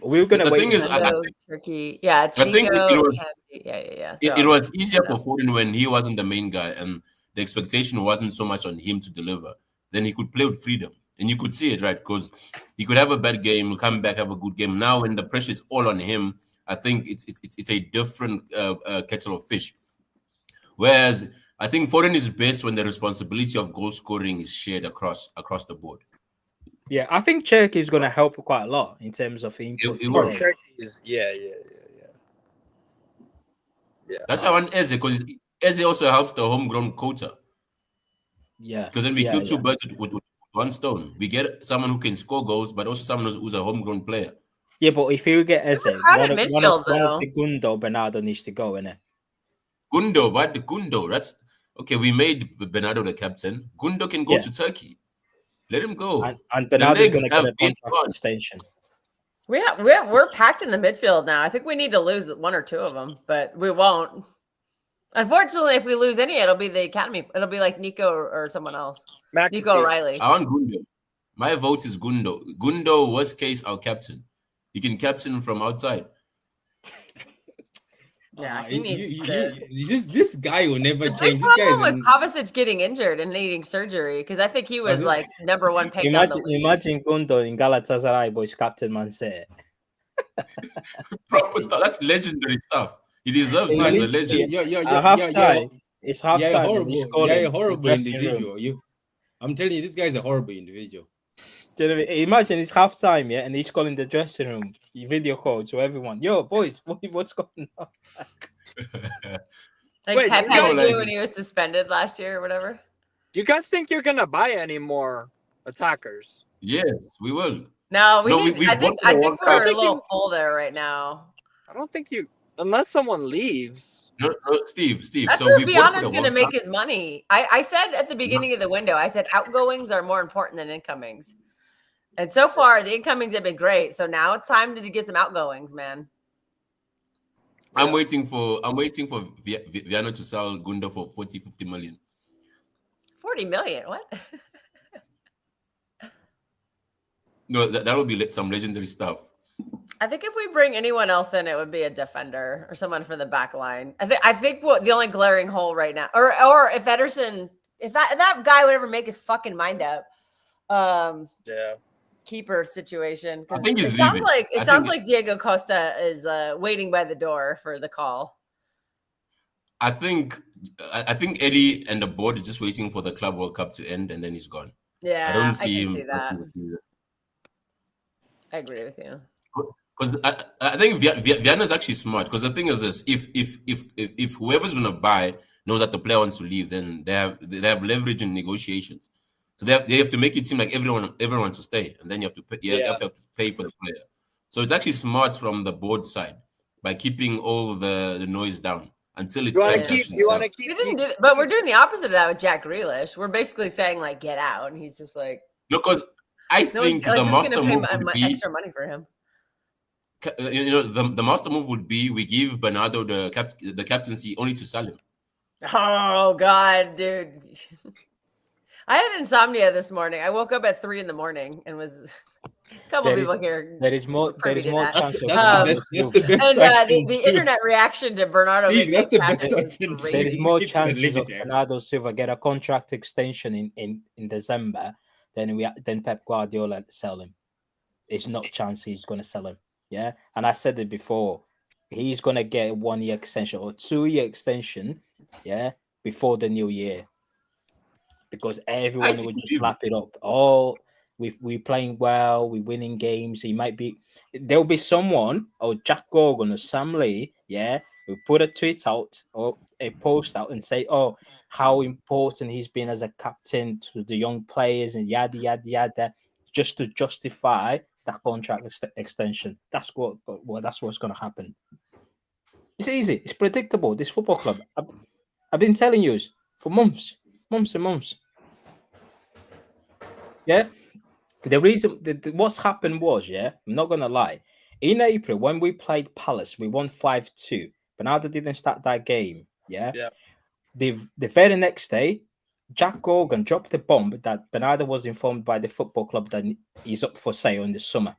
We're going to The wait. thing is, Turkey. Yeah, it's I think Nico. it was- Yeah. It was easier for Foden when he wasn't the main guy and the expectation wasn't so much on him to deliver. Then he could play with freedom. And you could see it, right? Because he could have a bad game, come back, have a good game. Now, when the pressure is all on him, I think it's a different kettle of fish. Whereas I think Foden is best when the responsibility of goal scoring is shared across the board. Yeah, I think Cherky is going to help quite a lot in terms of input. It will. Yeah. That's why I want Eze, because Eze also helps the homegrown quota. Yeah. Because then we kill two birds with one stone. We get someone who can score goals, but also someone who's a homegrown player. Yeah, but if you get Eze, one of midfield, the Gundo Bernardo needs to go, innit? Gundo, what the Gundo? That's okay. We made Bernardo the captain. Gundo can go to Turkey. Let him go. And Bernardo's going to get a been contract extension. We're packed in the midfield now. I think we need to lose one or two of them, but we won't. Unfortunately, if we lose any, it'll be the academy. It'll be like Nico or someone else. Nico O'Reilly. I want Gundo. My vote is Gundo. Gundo, worst case, our captain. He can captain from outside. Yeah, he needs this guy will never the change. big problem was Kovacic getting injured and needing surgery because I think he was like number one pick. Imagine Gundo in Galatasaray, boys, captain Man City. Proper stuff. That's legendary stuff. He deserves it as a legend. It's half time. You're a horrible individual. I'm telling you, this guy's a horrible individual. Do you know what I mean? Imagine it's half time, and he's calling the dressing room, video call to everyone. Yo, boys, what's going on? Like Pep had to do when he was suspended last year or whatever. Do you guys think you're gonna buy any more attackers? Yes, we will. No, I think we're a little full there right now. I don't think you, unless someone leaves. No, Steve. That's so where Viana's going to make his money. I said at the beginning of the window, I said outgoings are more important than incomings. And so far, the incomings have been great. So now it's time to get some outgoings, man. I'm waiting for Viana to sell Gundo for 40-50 million. 40 million? What? No, that would be some legendary stuff. I think if we bring anyone else in, it would be a defender or someone from the back line. I think what the only glaring hole right now, or if Ederson, if that guy would ever make his fucking mind up. Yeah. keeper situation. I think he's it sounds leaving. like I sounds think- like Diego Costa is waiting by the door for the call. I think Eddie and the board are just waiting for the Club World Cup to end, and then he's gone. Yeah, I don't see can him. see that. I agree with you. Because I think Vienna's actually smart. Because the thing is this: if whoever's going to buy knows that the player wants to leave, then they have leverage in negotiations. So they have to make it seem like everyone wants to stay, and then you have to pay, you have to pay for the player. So it's actually smart from the board side by keeping all the noise down until it's You want to keep? We didn't do, but we're doing the opposite of that with Jack Grealish. We're basically saying like, get out, and he's just like, no, because I think the master move would be extra money for him. The master move would be we give Bernardo the captaincy only to Salim. Oh God, dude. I had insomnia this morning. I woke up at 3 a.m. and was a couple people here. There is more chance of that's the best. And the internet reaction to Bernardo. Steve, that's the best I can do. There is more chances of Bernardo Silva get a contract extension in December than Pep Guardiola sell him. It's not a chance he's going to sell him. Yeah, and I said it before. He's going to get a 1-year extension or 2-year extension. Yeah, before the new year. Because everyone would just lap it up. Oh, we're playing well, we're winning games. There'll be someone, or Jack Gorgon or Sam Lee, yeah, who put a tweet out or a post out and say, oh, how important he's been as a captain to the young players and yada, yada, yada, just to justify that contract extension. That's what's going to happen. It's easy. It's predictable. This football club. I've been telling you for months and months. Yeah, the reason what's happened was, yeah, I'm not gonna lie. In April, when we played Palace, we won 5-2. Bernardo didn't start that game. Yeah. The very next day, Jack Gorgon dropped the bomb that Bernardo was informed by the football club that he's up for sale in the summer.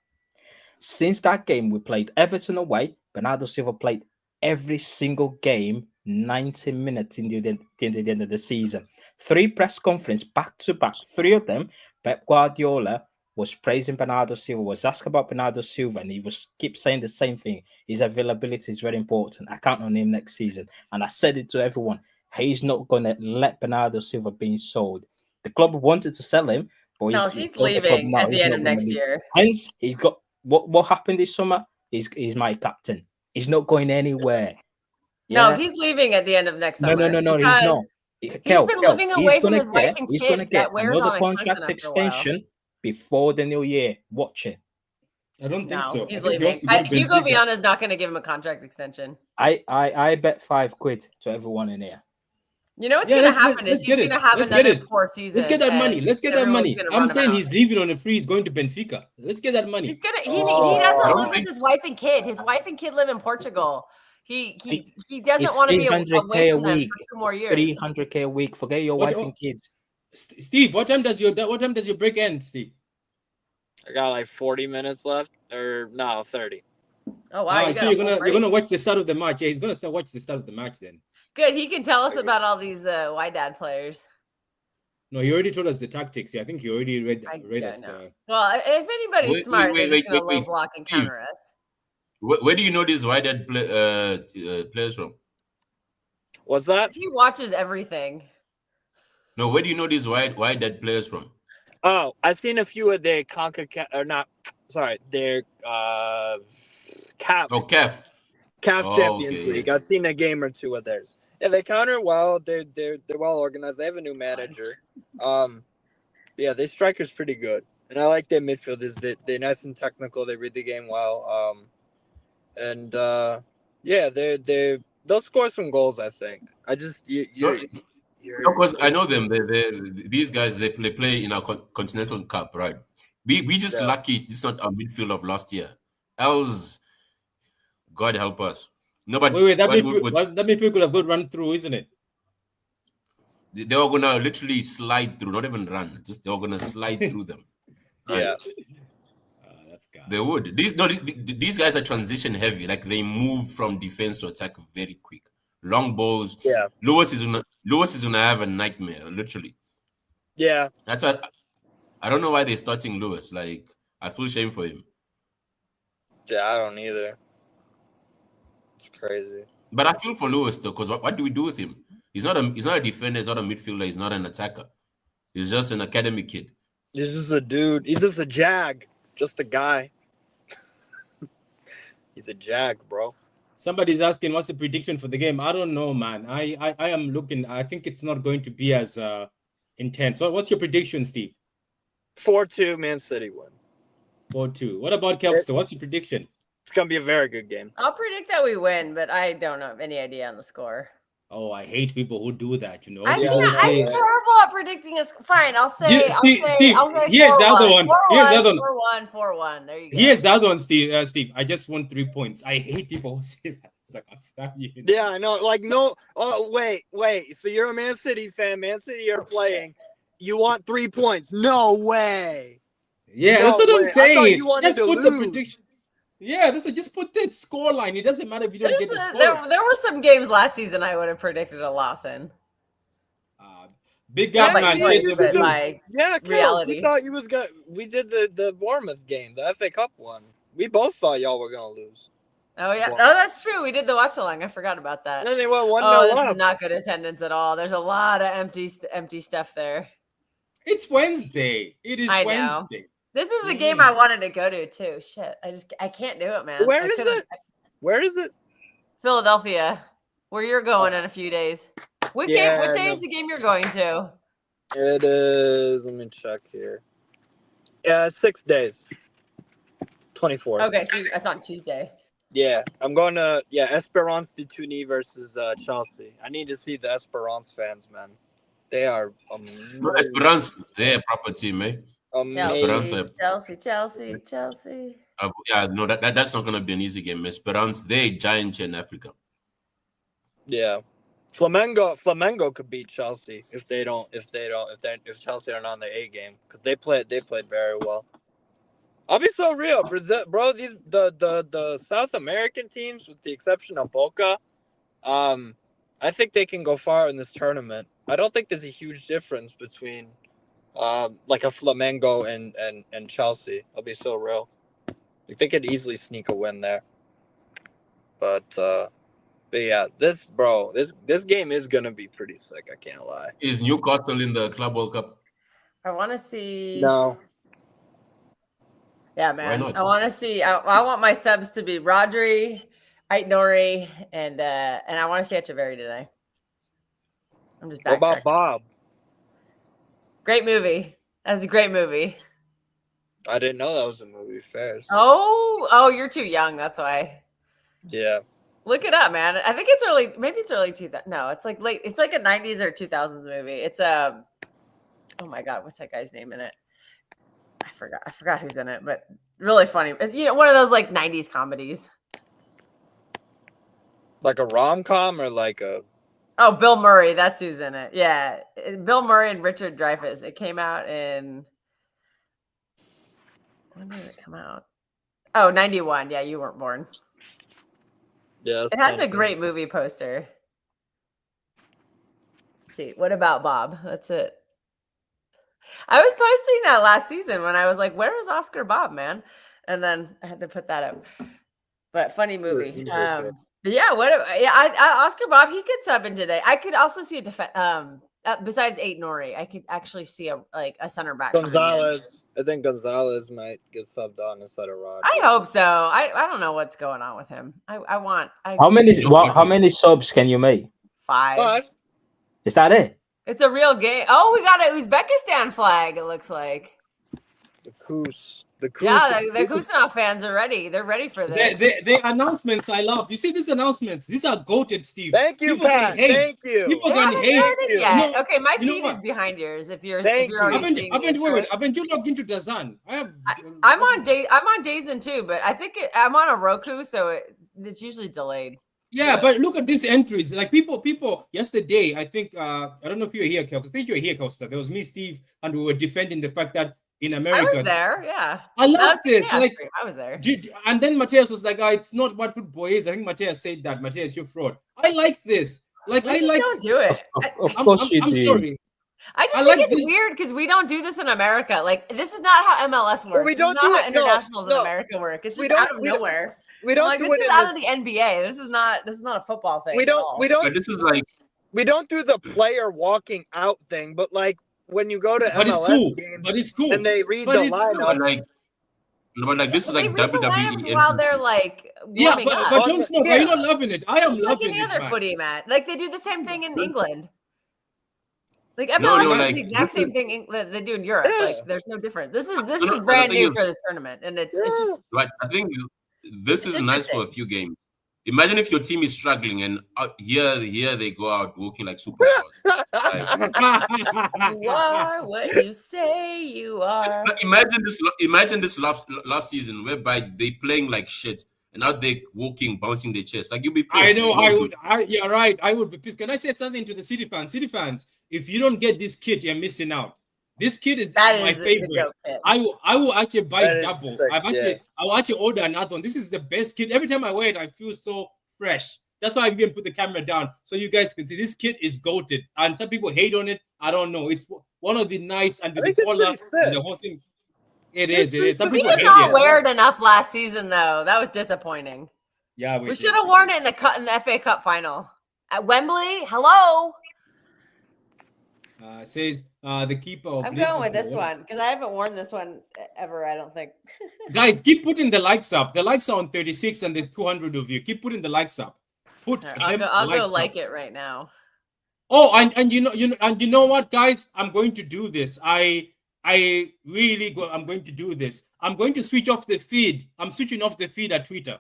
Since that game, we played Everton away. Bernardo Silva played every single game 90 minutes in the end of the season. 3 press conferences back to back. 3 of them, Pep Guardiola was praising Bernardo Silva, was asked about Bernardo Silva, and he keep saying the same thing. His availability is very important. I count on him next season. And I said it to everyone. He's not going to let Bernardo Silva be sold. The club wanted to sell him, but he's leaving at the end of next year. Hence, he's got what happened this summer. He's my captain. He's not going anywhere. Yeah? No, he's leaving at the end of next summer. No, he's not. He's been living away from his wife and kids. He's going to get another contract extension before the new year. Watch it. I don't think so. He's leaving. Hugo Viana is not going to give him a contract extension. I bet £5 to everyone in here. You know what's going to happen is he's going to have another 4 seasons. Let's get that money. Let's get that money. I'm saying he's leaving on a free. He's going to Benfica. Let's get that money. He doesn't live with his wife and kid. His wife and kid live in Portugal. He doesn't want to be away from them for 2 more years. 300K a week. Forget your wife and kids. Steve, what time does your break end, Steve? I got like 40 minutes left, or no, 30. Oh wow! So you're gonna watch the start of the match. Yeah, he's gonna watch the start of the match then. Good. He can tell us about all these Wydad players. No, he already told us the tactics. I think he already read us. Well, if anybody's smart, they're just gonna low block and counter us. Where do you know these Wydad players from? What's that? He watches everything. No, where do you know these Wydad players from? Oh, I've seen a few of their their CAF. Oh, CAF. CAF Champions League. I've seen a game or 2 of theirs. Yeah, they counter well. They're well organized. They have a new manager. Yeah, their striker's pretty good, and I like their midfielders. They're nice and technical. They read the game well. Yeah, they'll score some goals. I think. I just because I know them. These guys they play in our Continental Cup, right? We just lucky it's not our midfield of last year. Else, God help us. No, but wait, that midfield could have good run through, isn't it? They were gonna literally slide through, not even run. Just they were gonna slide through them. Yeah. That's good. They would. These guys are transition heavy. Like they move from defense to attack very quick. Long balls. Yeah. Lewis is gonna have a nightmare, literally. Yeah. That's why I don't know why they're starting Lewis. Like I feel shame for him. Yeah, I don't either. It's crazy. But I feel for Lewis though, because what do we do with him? He's not a defender, he's not a midfielder, he's not an attacker. He's just an academy kid. He's just a dude. He's just a jag. Just a guy. He's a jag, bro. Somebody's asking what's the prediction for the game. I don't know, man. I am looking. I think it's not going to be as intense. So what's your prediction, Steve? 4-2 Man City win. 4-2. What about Kelster? What's your prediction? It's gonna be a very good game. I'll predict that we win, but I don't have any idea on the score. Oh, I hate people who do that. You know, I'm People terrible say, at predicting a Fine, I'll say. Steve, I'll say here's the other 4-1. one. Here's the other one. 4-1. There you go. Here's the other one, Steve. Steve, I just won 3 points. I hate people who say that. It's like, I'll stab you. Yeah, I know. Like, no. Oh, wait. So you're a Man City fan. Man City are playing. You want 3 points? No way. Yeah, No that's what I'm way. I thought saying. you wanted Just to put the lose. prediction. Yeah, just put that score line. It doesn't matter if you don't get the score. There were some games last season I would have predicted a loss in. Big up, Yeah, man. yeah, Kids yeah, are good. Yeah, Kels, reality. we thought you was gonna. We did the Bournemouth game, the FA Cup one. We both thought y'all were gonna lose. Oh yeah, oh that's true. We did the Watchalong. I forgot about that. And then they went 1-0 Oh, this up. is not good attendance at all. There's a lot of empty stuff there. It's Wednesday. It is I know. Wednesday. This is the game I wanted to go to too. Shit, I can't do it, man. Where I is could've- it? Where is it? Philadelphia, where you're going in a few days. What Yeah, game? What day no. is the game you're going to? It is. Let me check here. 6 days. 24. Okay, so that's on Tuesday. Yeah, I'm going to Esperance de Tunis versus Chelsea. I need to see the Esperance fans, man. They are amazing. Esperance, they're a proper team, eh? Esperance. Chelsea. Yeah, no, that's not gonna be an easy game. Esperance, they're a giant here in Africa. Yeah, Flamengo could beat Chelsea if Chelsea are not on their A game because they played very well. I'll be so real, bro. These the South American teams, with the exception of Boca, I think they can go far in this tournament. I don't think there's a huge difference between like a Flamengo and Chelsea. I'll be so real. Like, they could easily sneak a win there. But yeah, this game is gonna be pretty sick. I can't lie. Is Newcastle in the Club World Cup? I want to see. No. Yeah, man. Why not? I want to see. I want my subs to be Rodri, Ait Nori, and I want to see Echeverry today. I'm just What about backtracking. Bob? Great movie. That's a great movie. I didn't know that was a movie. Fairs. Oh, you're too young. That's why. Yeah. Look it up, man. I think it's early. Maybe it's early 2000. No, it's like late. It's like a 90s or 2000s movie. It's oh my God, what's that guy's name in it? I forgot who's in it, but really funny. It's, one of those like 90s comedies. Like a rom-com or like a... Oh, Bill Murray. That's who's in it. Yeah. Bill Murray and Richard Dreyfuss. It came out in... When did it come out? Oh, 91. Yeah, you weren't born. Yeah. It has a great movie poster. Let's see, what about Bob? That's it. I was posting that last season when I was like, where is Oscar Bob, man? And then I had to put that up. But funny movie. He's But yeah, Oscar Bob, he could sub in today. I could also see a besides Ait Nori, I could actually see a center back. coming in. Gonzalez. I think Gonzalez might get subbed on instead of Rod. I hope so. I don't know what's going on with him. How many subs can you make? 5. But Is that it? It's a real game. Oh, we got an Uzbekistan flag, it looks like. the Kus. Yeah, the Kusanov fans are ready. They're ready for this. The announcements I love. You see these announcements? These are goated, Steve. Thank you, People Pat. can hate. Thank you. People They can haven't hate. started You yet. know- Okay, my you know feed what? is behind yours. If you're Thank already you. seeing Haven't the you logged into Dazan? I'm on Dazen too, but I think I'm on a Roku, so it's usually delayed. Yeah, but look at these entries. Like people yesterday, I think I don't know if you were here, Kelsey. I think you were here, Costa. There was me, Steve, and we were defending the fact that in I America. was there, yeah. I love That was the this. chaos Like, stream. I was there. and then Mateus was like, it's not what football is. I think Mateus said that. Mateus, you're fraud. I like this. Like, We I just like. don't do it. Of course you I'm do. sorry. I just I think like it's this. weird because we don't do this in America. Like, this is not how MLS works. we This don't is do not how it- no, internationals in no. America work. It's We just don't- out of we don't- nowhere. We I'm don't like, do this it is in out this. of the NBA. This is not a football thing. We at don't. all. We don't. But this is like, We don't do the player walking out thing. But like when you go to But it's MLS cool. games But it's cool. and they read But the it's cool. but lineup. like, but like this Well, is they like read the WWE. lineups while they're like Yeah, warming up. but don't smoke. Are you Yeah. not loving it? I It's am just like loving any it, other man. footy, Matt. Like they do the same thing in England. Like MLS No, does like, the exact this same is- thing that they do in Europe. Yeah. Like there's no difference. This is No, the brand thing new is- for this tournament, and it's Yeah. just Right. I think this It's is nice for a interesting. few games. Imagine if your team is struggling and here they go out walking like superstars. you are what you say you are. Now, imagine this last season whereby they playing like shit and out they walking, bouncing their chest. Like you'll be pissed. I know. You're not I good. would. Yeah, right. I would be pissed. Can I say something to the City fans? City fans, if you don't get this kit, you're missing out. This kit is That my is the favorite. goat kit. I will actually buy That is double. sick, I will actually order another one. This is the best kit. Every time I wear it, I feel so fresh. That's why I even put the camera down so you guys can see this kit is goated. And some people hate on it. I don't know. It's one of the nice and I the think it's color pretty sick. and the whole thing. It is. It is. Some We people did hate not it. wear it enough last season, though. That was disappointing. Yeah, We did. should have worn it in the FA Cup final at Wembley. Hello. Says the keeper of I'm going with this Liverpool. one because I haven't worn this one ever. I don't think. Guys, keep putting the likes up. The likes are on 36 and there's 200 of you. Keep putting the likes up. Put I'll them go likes like up. it right now. Oh, and you know what, guys? I'm going to do this. I'm going to do this. I'm going to switch off the feed. I'm switching off the feed at Twitter.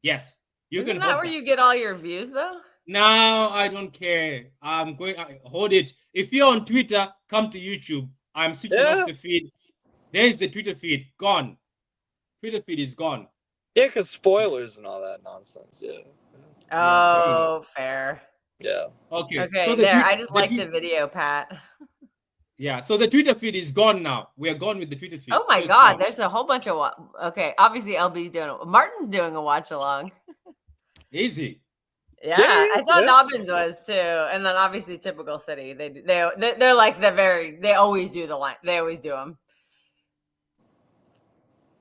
Yes. You Isn't can that hold where that. you get all your views, though? No, I don't care. Hold it. If you're on Twitter, come to YouTube. I'm switching off the feed. There's the Twitter feed. Gone. Twitter feed is gone. Yeah, because spoilers and all that nonsense. Yeah. Oh, fair. Yeah. Okay. Okay, So there. I just like the video, Pat. Yeah, so the Twitter feed is gone now. We are gone with the Twitter feed. Oh my So it's God, gone. there's a whole bunch of okay. Obviously, LB's doing it. Martin's doing a watch along. Easy. Yeah, Yeah, I saw yeah. Dobbins was too, and then obviously typical City. They're like they always do the line. They always do them.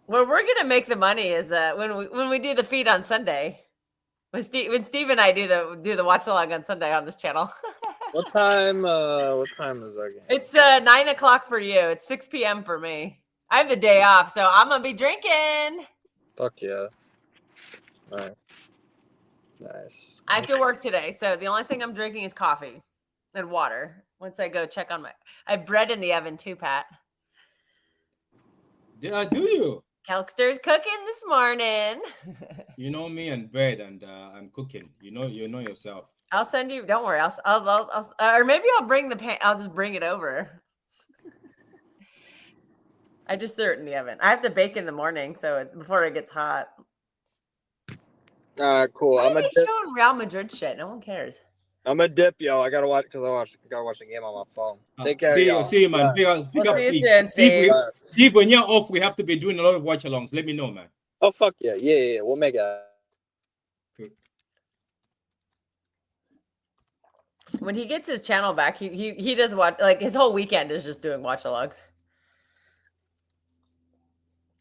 Where we're gonna make the money is when we do the feed on Sunday. When Steve and I do the watch along on Sunday on this channel. What time? What time is our game? It's 9 o'clock for you. It's 6 p.m. for me. I have the day off, so I'm gonna be drinking. Fuck yeah. Nice. Nice. I have to work today, so the only thing I'm drinking is coffee and water. Once I go check on I have bread in the oven too, Pat. Yeah, do you? Kelkster's cooking this morning. You know me and bread and I'm cooking. You know yourself. I'll send you. Don't worry. I'll or maybe I'll bring the pan. I'll just bring it over. I just threw it in the oven. I have to bake in the morning, so before it gets hot. Cool. Why I'm are a they dip. showing Real Madrid shit? No one cares. I'm a dip, yo. I gotta watch gotta watch the game on my phone. Take care. See y'all. you, man. Pick up We'll see you Steve. soon, Steve. Steve, when you're off, we have to be doing a lot of watch-alongs. Let me know, man. Oh fuck yeah. Yeah. We'll make it. Good. When he gets his channel back, he does watch, like his whole weekend is just doing watch-alongs.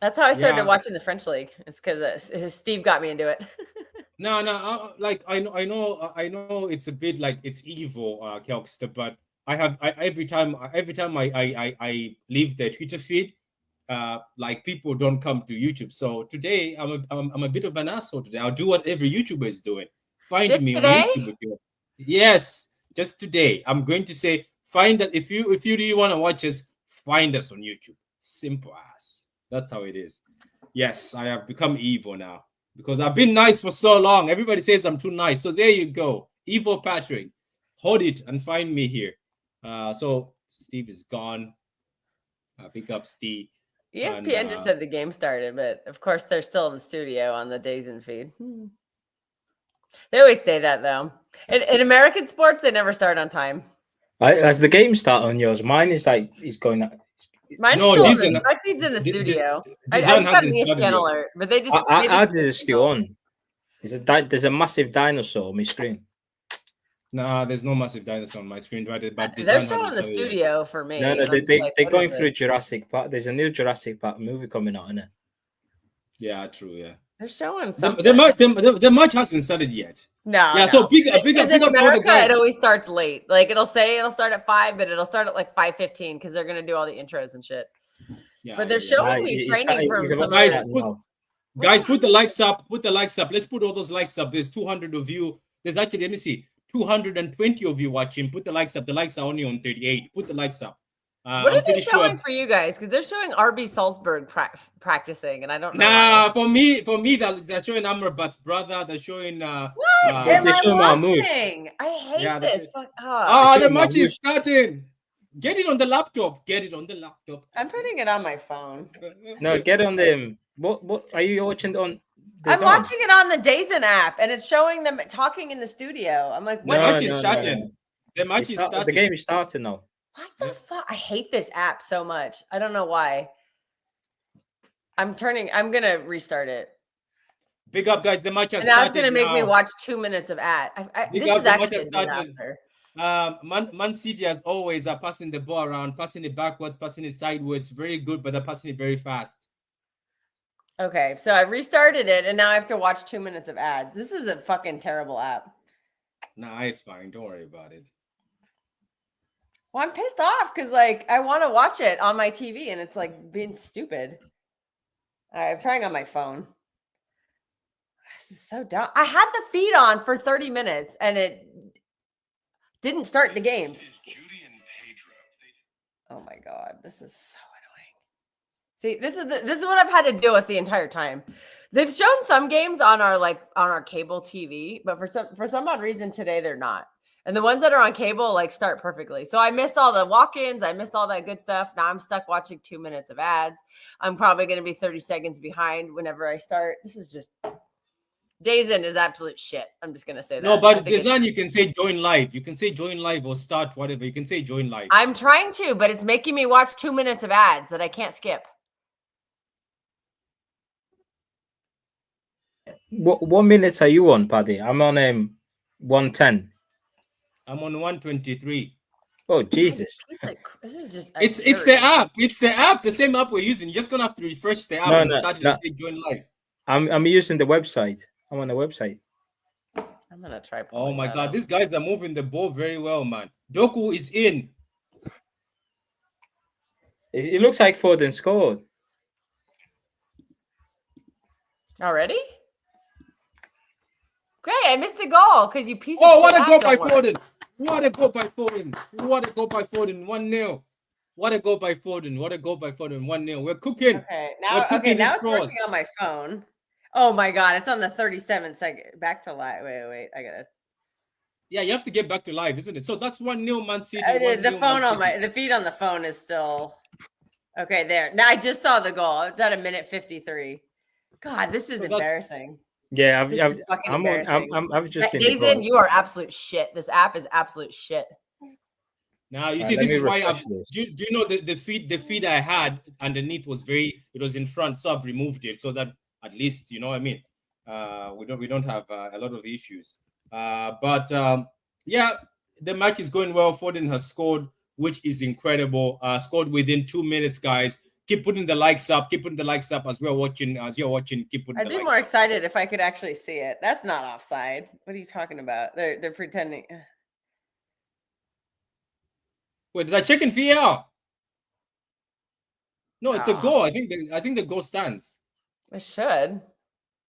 That's how I started Yeah. watching the French league. It's because Steve got me into it. No. Like I know. It's a bit like it's evil, Kelkster. But every time I leave the Twitter feed, like people don't come to YouTube. So today I'm a bit of an asshole today. I'll do what every YouTuber is doing. Find Just me today? on YouTube if you. Yes, just today. I'm going to say find that if you really want to watch us, find us on YouTube. Simple as. That's how it is. Yes, I have become evil now because I've been nice for so long. Everybody says I'm too nice. So there you go. Evil Patrick. Hold it and find me here. So Steve is gone. Pick up Steve. ESPN And, just said the game started, but of course they're still in the studio on the Dazen feed. They always say that though. In American sports, they never start on time. As the game start on yours, mine is like he's going. Mine's No, still Dazen- my feed's in the studio. I Dazen just got an hasn't started ESPN yet. alert, but they just Ours is still on. There's a massive dinosaur on my screen. Nah, there's no massive dinosaur on my screen, right? But They're design showing the hasn't started yet. studio for me. No, and I'm just like, they're what going is through this? Jurassic Park. There's a new Jurassic Park movie coming out, isn't it? Yeah, true. Yeah. They're showing The, something. the match hasn't started yet. No, Yeah, no. so big Because in up all the America, guys. it always starts late. Like it'll say it'll start at 5, but it'll start at like 5:15 because they're gonna do all the intros and shit. Yeah, But they're yeah. showing me training from some Guys, other- guys, put the likes up. Put the likes up. Let's put all those likes up. There's 200 of you. There's actually, let me see, 220 of you watching. Put the likes up. The likes are only on 38. Put the likes up. What are they showing for you guys? Because they're showing RB Salzburg practicing, and I don't know. Nah, for me, they're showing Amrabat's brother. They're showing. What am I watching? I hate this. The match is starting. Get it on the laptop. Get it on the laptop. I'm putting it on my phone. No, get on them. What are you watching on? I'm watching it on the Dazen app, and it's showing them talking in the studio. I'm like, what? The match is starting. The match is starting. The game is starting now. What the fuck? I hate this app so much. I don't know why. I'm gonna restart it. Big up, guys. The match has started. Now started. it's gonna make me watch 2 minutes of ad. This is actually a disaster. Man City, as always, are passing the ball around, passing it backwards, passing it sideways. Very good, but they're passing it very fast. Okay, so I restarted it, and now I have to watch 2 minutes of ads. This is a fucking terrible app. Nah, it's fine. Don't worry about it. Well, I'm pissed off because, like, I want to watch it on my TV, and it's, like, being stupid. All right, I'm trying on my phone. This is so dumb. I had the feed on for 30 minutes, and it didn't start the game. Oh, my God. This is so annoying. See, this is what I've had to deal with the entire time. They've shown some games on our cable TV, but for some odd reason today they're not. And the ones that are on cable like start perfectly. So I missed all the walk-ins. I missed all that good stuff. Now I'm stuck watching 2 minutes of ads. I'm probably going to be 30 seconds behind whenever I start. This is just Dazen is absolute shit. I'm just going to say that. No, but Design, you can say join live. You can say join live or start whatever. You can say join live. I'm trying to, but it's making me watch 2 minutes of ads that I can't skip. What minutes are you on, Paddy? I'm on 110. I'm on 123. Oh Jesus! This is just it's the app. It's the app. The same app we're using. You're just gonna have to refresh the app and start it and say join live. I'm using the website. I'm on the website. I'm gonna try. Oh my God, these guys are moving the ball very well, man. Doku is in. It looks like Foden scored already. Great, I missed a goal because you piece of shit. Oh, what a goal by Foden. What a goal by Foden. What a goal by Foden. 1-0. What a goal by Foden. What a goal by Foden. 1-0. We're cooking. Okay, now it's working on my phone. Oh my God, it's on the 37 second. Back to live. Wait. I gotta. Yeah, you have to get back to live, isn't it? So that's 1-0 Man City. The phone on the feed on the phone is still okay. There. Now I just saw the goal. It's at 1:53. God, this is embarrassing. Yeah, I've just seen Dazen, you are absolute shit. This app is absolute shit. Now you see, this is why do you know the feed I had underneath was it was in front, so I've removed it so that at least you know what I mean. We don't have a lot of issues. Yeah, the match is going well. Foden has scored, which is incredible. Scored within 2 minutes, guys. Keep putting the likes up. Keep putting the likes up as you're watching. Keep putting. I'd be more excited if I could actually see it. That's not offside. What are you talking about? They're pretending. Wait, did I check in VAR? No, it's a goal. I think the goal stands. It should.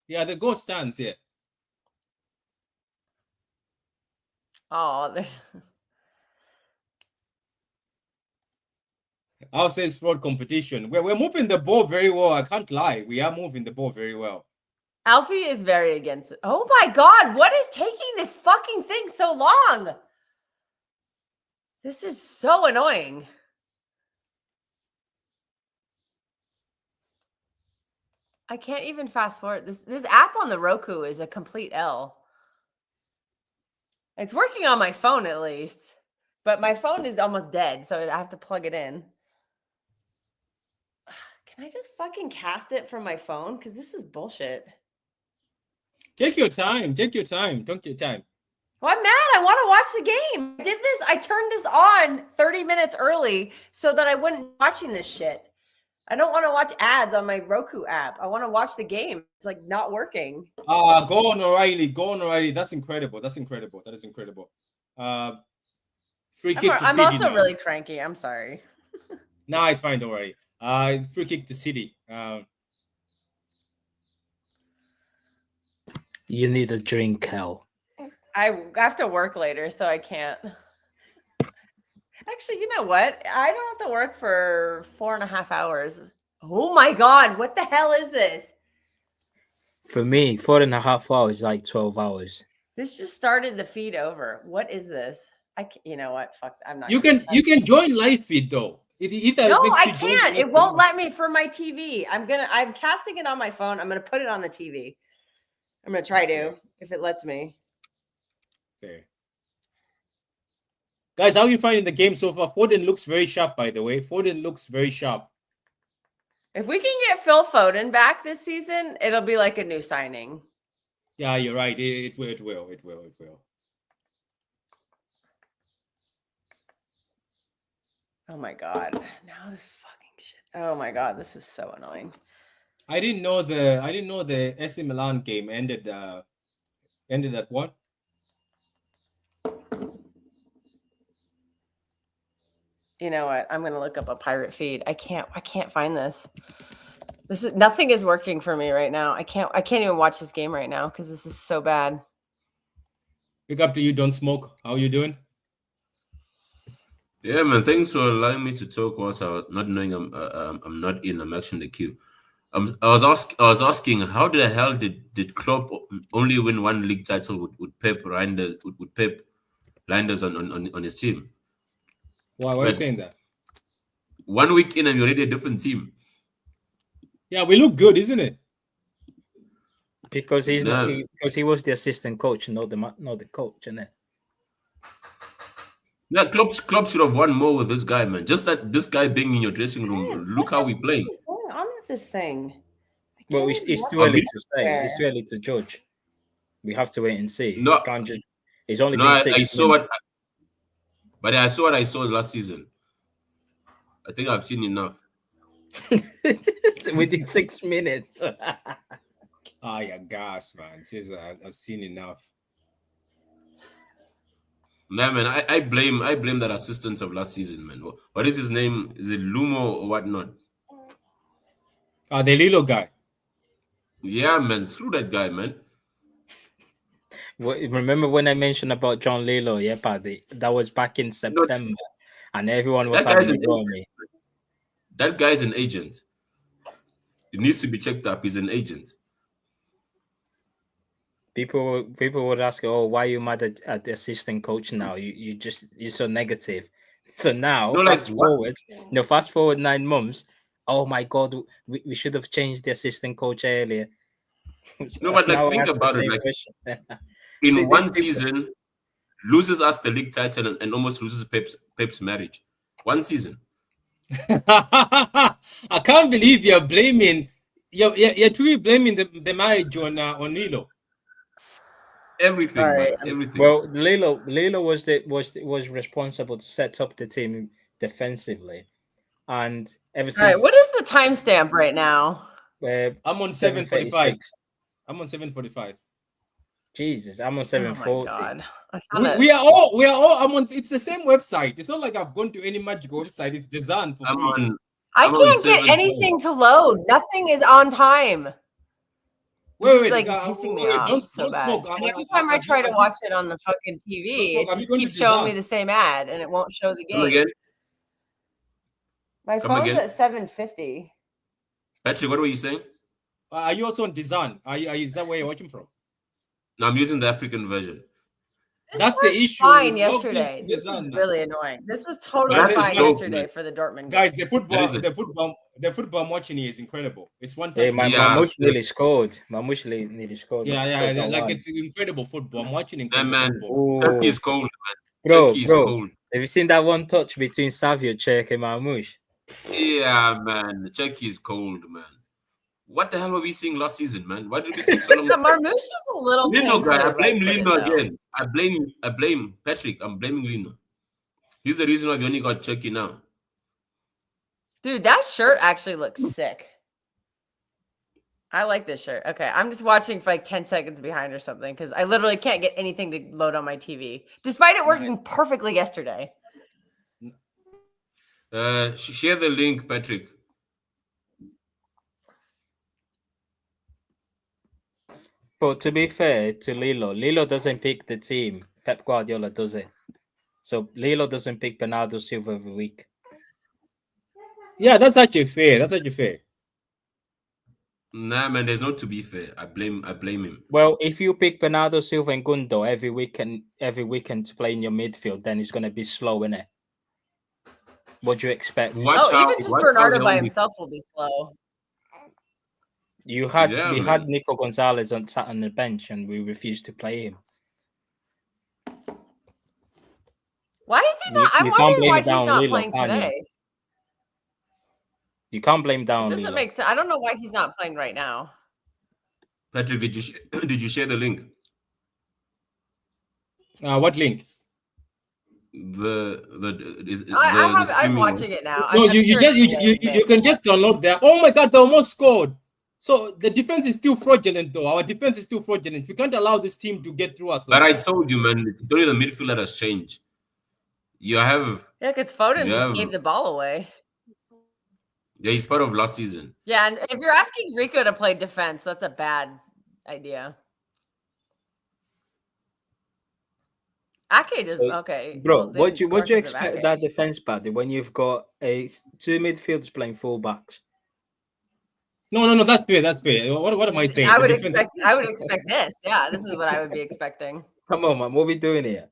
Yeah, the goal stands. Yeah. Oh. I'll say it's fraud competition. We're moving the ball very well. I can't lie. We are moving the ball very well. Alfie is very against it. Oh my God. What is taking this fucking thing so long? This is so annoying. I can't even fast forward. This app on the Roku is a complete L. It's working on my phone at least, but my phone is almost dead, so I have to plug it in. Can I just fucking cast it from my phone? Because this is bullshit. Take your time. Take your time. Take your time. Well, I'm mad. I want to watch the game. I turned this on 30 minutes early so that I wouldn't be watching this shit. I don't want to watch ads on my Roku app. I want to watch the game. It's like not working. Go on, O'Reilly. Go on, O'Reilly. That's incredible. That is incredible. Free kick to I'm City. also really cranky. I'm sorry. Nah, it's fine. Don't worry. Free kick to City. You need a drink, Hell. I have to work later, so I can't. Actually, you know what? I don't have to work for 4.5 hours. Oh my God. What the hell is this? For me, 4.5 hours is like 12 hours. This just started the feed over. What is this? You know what? Fuck. I'm not. You can join live feed though. No, I can't. It won't let me for my TV. I'm casting it on my phone. I'm gonna put it on the TV. I'm gonna try to if it lets me. Okay. Guys, how are you finding the game so far? Foden looks very sharp, by the way. Foden looks very sharp. If we can get Phil Foden back this season, it'll be like a new signing. Yeah, you're right. It will. Oh my God. Now this fucking shit. Oh my God, this is so annoying. I didn't know the AC Milan game ended at what? You know what? I'm gonna look up a pirate feed. I can't find this. Nothing is working for me right now. I can't even watch this game right now because this is so bad. Pick up to you, don't smoke. How are you doing? Yeah, man. Thanks for allowing me to talk. Whilst I was not knowing I'm not in. I'm actually in the queue. I was asking how the hell did Klopp only win one league title with Pep Reinders on his team? Why are you saying that? 1 week in and you're already a different team. Yeah, we look good, isn't it? Because because he was the assistant coach, not the coach, isn't it? Yeah, Klopp should have won more with this guy, man. Just that this guy being in your dressing room. Look how we play. What is going on with this thing? Well, it's too early to say. It's too early to judge. We have to wait and see. No, can't just. It's only been 6 I saw what. But I saw what I saw last season. I think I've seen enough. Within 6 minutes. Yeah, gas, man. Says I've seen enough. Nah, man, I blame that assistant of last season, man. What is his name? Is it Lumo or whatnot? The Lilo guy. Yeah, man. Screw that guy, man. Remember when I mentioned about John Lilo? Yeah, Paddy. That was back in September, and everyone was having a go at me. That guy's an agent. It needs to be checked up. He's an agent. People would ask, "Oh, why are you mad at the assistant coach now? You're so negative." So now, fast forward 9 months. Oh my God, we should have changed the assistant coach earlier. No, but like think about it. Like, in one season, loses us the league title and almost loses Pep's marriage. 1 season. I can't believe you're blaming. You're truly blaming the marriage on Lilo. Everything, right. Man, everything. Well, Lilo was responsible to set up the team defensively, and ever since. All right, what is the timestamp right now? I'm on 7:45. I'm on 7:45. Jesus, I'm on 7:40. Oh my We God. are all. I'm on. It's the same website. It's not like I've gone to any magical website. It's designed for free. I can't get anything to load. Nothing is on time. Wait, like pissing me off. Don't so smoke. Bad. And every time I try to watch it on the fucking TV, it just keeps showing me the same ad, and it won't show the game. My phone's at 750. Patrick, what were you saying? Are you also on Design? Is that where you're watching from? No, I'm using the African version. That's the issue. Fine yesterday. This is really annoying. This was totally fine yesterday for the Dortmund guys. The football I'm watching here is incredible. It's one time. Mamush nearly scored. Mamush nearly scored. Yeah. Like it's incredible football. I'm watching incredible football. Turkey is cold, man. Bro, Turkey is cold. Have you seen that one touch between Savio, Czech, and Mamush? Yeah, man. Turkey is cold, man. What the hell were we seeing last season, man? Why did we take so long? Marmoush is a little Lino guy, I painfully blame right-footed, Lino though. again. I blame Patrick. I'm blaming Lino. He's the reason why we only got Chucky now. Dude, that shirt actually looks sick. I like this shirt. Okay, I'm just watching for like 10 seconds behind or something because I literally can't get anything to load on my TV, despite it working perfectly yesterday. Share the link, Patrick. But to be fair to Lilo doesn't pick the team. Pep Guardiola does it. So Lilo doesn't pick Bernardo Silva every week. Yeah, that's actually fair. That's actually fair. Nah, man, there's no to be fair. I blame him. Well, if you pick Bernardo Silva and Gundo every weekend to play in your midfield, then it's going to be slow, innit? What do you expect? Watch Oh, how, even just watch Bernardo how by they'll be- himself will be slow. We had man. Nico Gonzalez sat on the bench and we refused to play him. Why is he not? I'm you can't wondering blame why it he's down not Lilo, playing can you? today. You can't blame It down doesn't Lilo. make sense. I don't know why he's not playing right now. Patrick, did you share the link? What link? I'm streaming watching it now. No, I'm you sure just it's you can just download that. Oh my God, they almost scored. So the defense is still fraudulent, though. Our defense is still fraudulent. We can't allow this team to get through us. But I Like that. told you, man, it's only the midfield that has changed. You have because Foden just gave the ball away. Yeah, he's part of last season. Yeah, and if you're asking Rico to play defense, that's a bad idea. Ake just okay, bro. well, What do you expect that defense, Paddy, when you've got two midfielders playing fullbacks? No, that's fair. That's fair. What am I saying? I would expect this. Yeah, this is what I would be expecting. Come on, man. What are we doing here?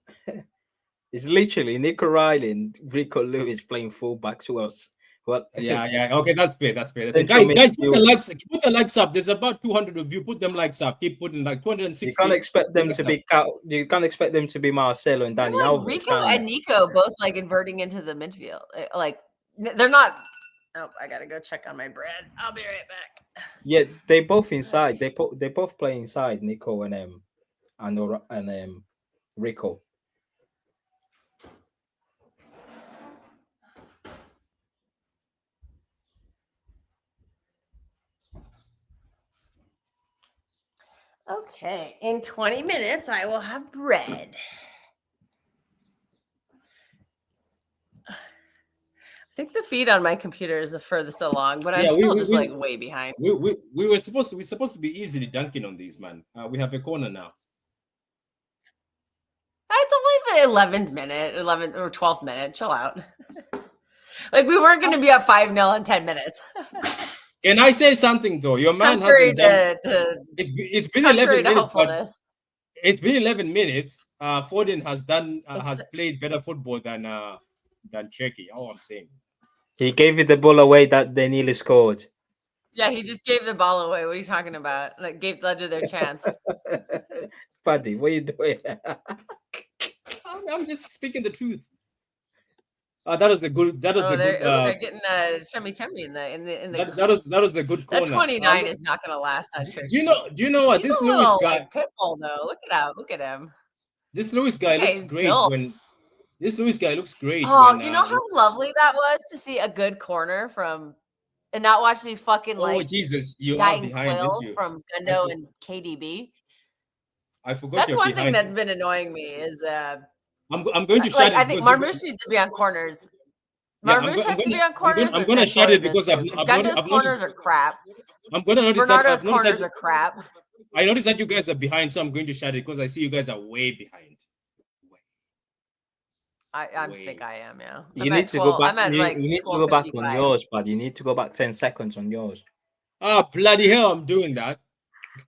It's literally Nico Riley and Rico Lewis playing fullbacks. Who else? Well, yeah. Okay, that's fair. That's fair. Central Guys, put midfield. the likes up. There's about 200 of you. Put them likes up. Keep putting like 260. You can't expect them to be You can't expect them to be Marcelo and Danny Alves. Rico and Nico both like inverting into the midfield. Like they're not. Oh, I gotta go check on my bread. I'll be right back. Yeah, they both inside. They both play inside. Nico and Rico. Okay, in 20 minutes, I will have bread. I think the feed on my computer is the furthest along, but I'm still just like way behind. We were supposed to be easily dunking on these, man. We have a corner now. It's only the 11th minute, 11th or 12th minute. Chill out. Like we weren't going to be up 5-0 in 10 minutes. Can I say something though? Your man hasn't done. It's been 11 minutes. But it's been 11 minutes. Foden has played better football than Cherky. All I'm saying. He gave you the ball away that they nearly scored. Yeah, he just gave the ball away. What are you talking about? Like gave Ledger their chance. Paddy, what are you doing? I'm just speaking the truth. That was a good. That was a good. They're getting Chemi in the. That was the good corner. That 29 is not going to last. Do you know what? He's This little, Lewis guy. Like, pitbull though. Look at him. This Lewis guy looks great when. This Lewis guy looks great. Oh, you know how lovely that was to see a good corner from, and not watch these fucking like. Jesus, you dying are behind quills from Gundo and KDB. I forgot. That's one thing that's been annoying me is. I'm going to shut it. I think Marmoush needs to be on corners. Marmoush has to be on corners. I'm going to shut it because Gundo's corners are crap. I'm going to notice Bernardo's corners are crap. I noticed that you guys are behind, so I'm going to shut it because I see you guys are way behind. I think I am, yeah. You need to go back. You need to go back on yours, but you need to go back 10 seconds on yours. Oh, bloody hell, I'm doing that.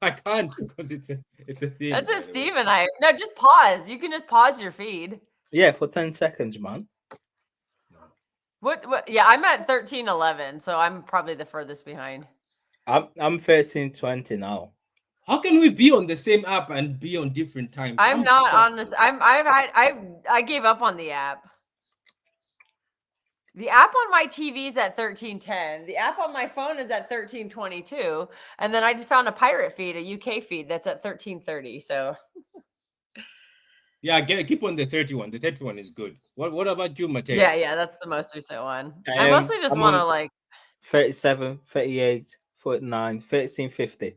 I can't because it's a thing. That's a Steve and I. No, just pause. You can just pause your feed. Yeah, for 10 seconds, man. What? Yeah, I'm at 13:11, so I'm probably the furthest behind. I'm 13:20 now. How can we be on the same app and be on different times? I'm not on this. I gave up on the app. The app on my TV is at 1310. The app on my phone is at 1322. And then I just found a pirate feed, a UK feed that's at 1330. So Yeah, keep on the 31. The 31 is good. What about you, Mateus? yeah, that's the most recent one. I mostly just want to like 37, 38, 49, 1350.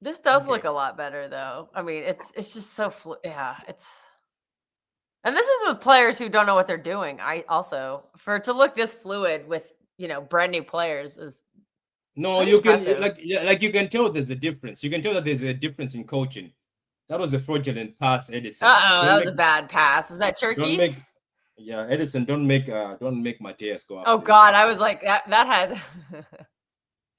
This does look a lot better though. I mean, it's just so and this is with players who don't know what they're doing. I also for it to look this fluid with brand new players is you impressive. can like you can tell there's a difference. You can tell that there's a difference in coaching. That was a fraudulent pass, Edison. That was a bad pass. Was that Turkey? Edison, don't make Mateus go up. Oh God, I was like that had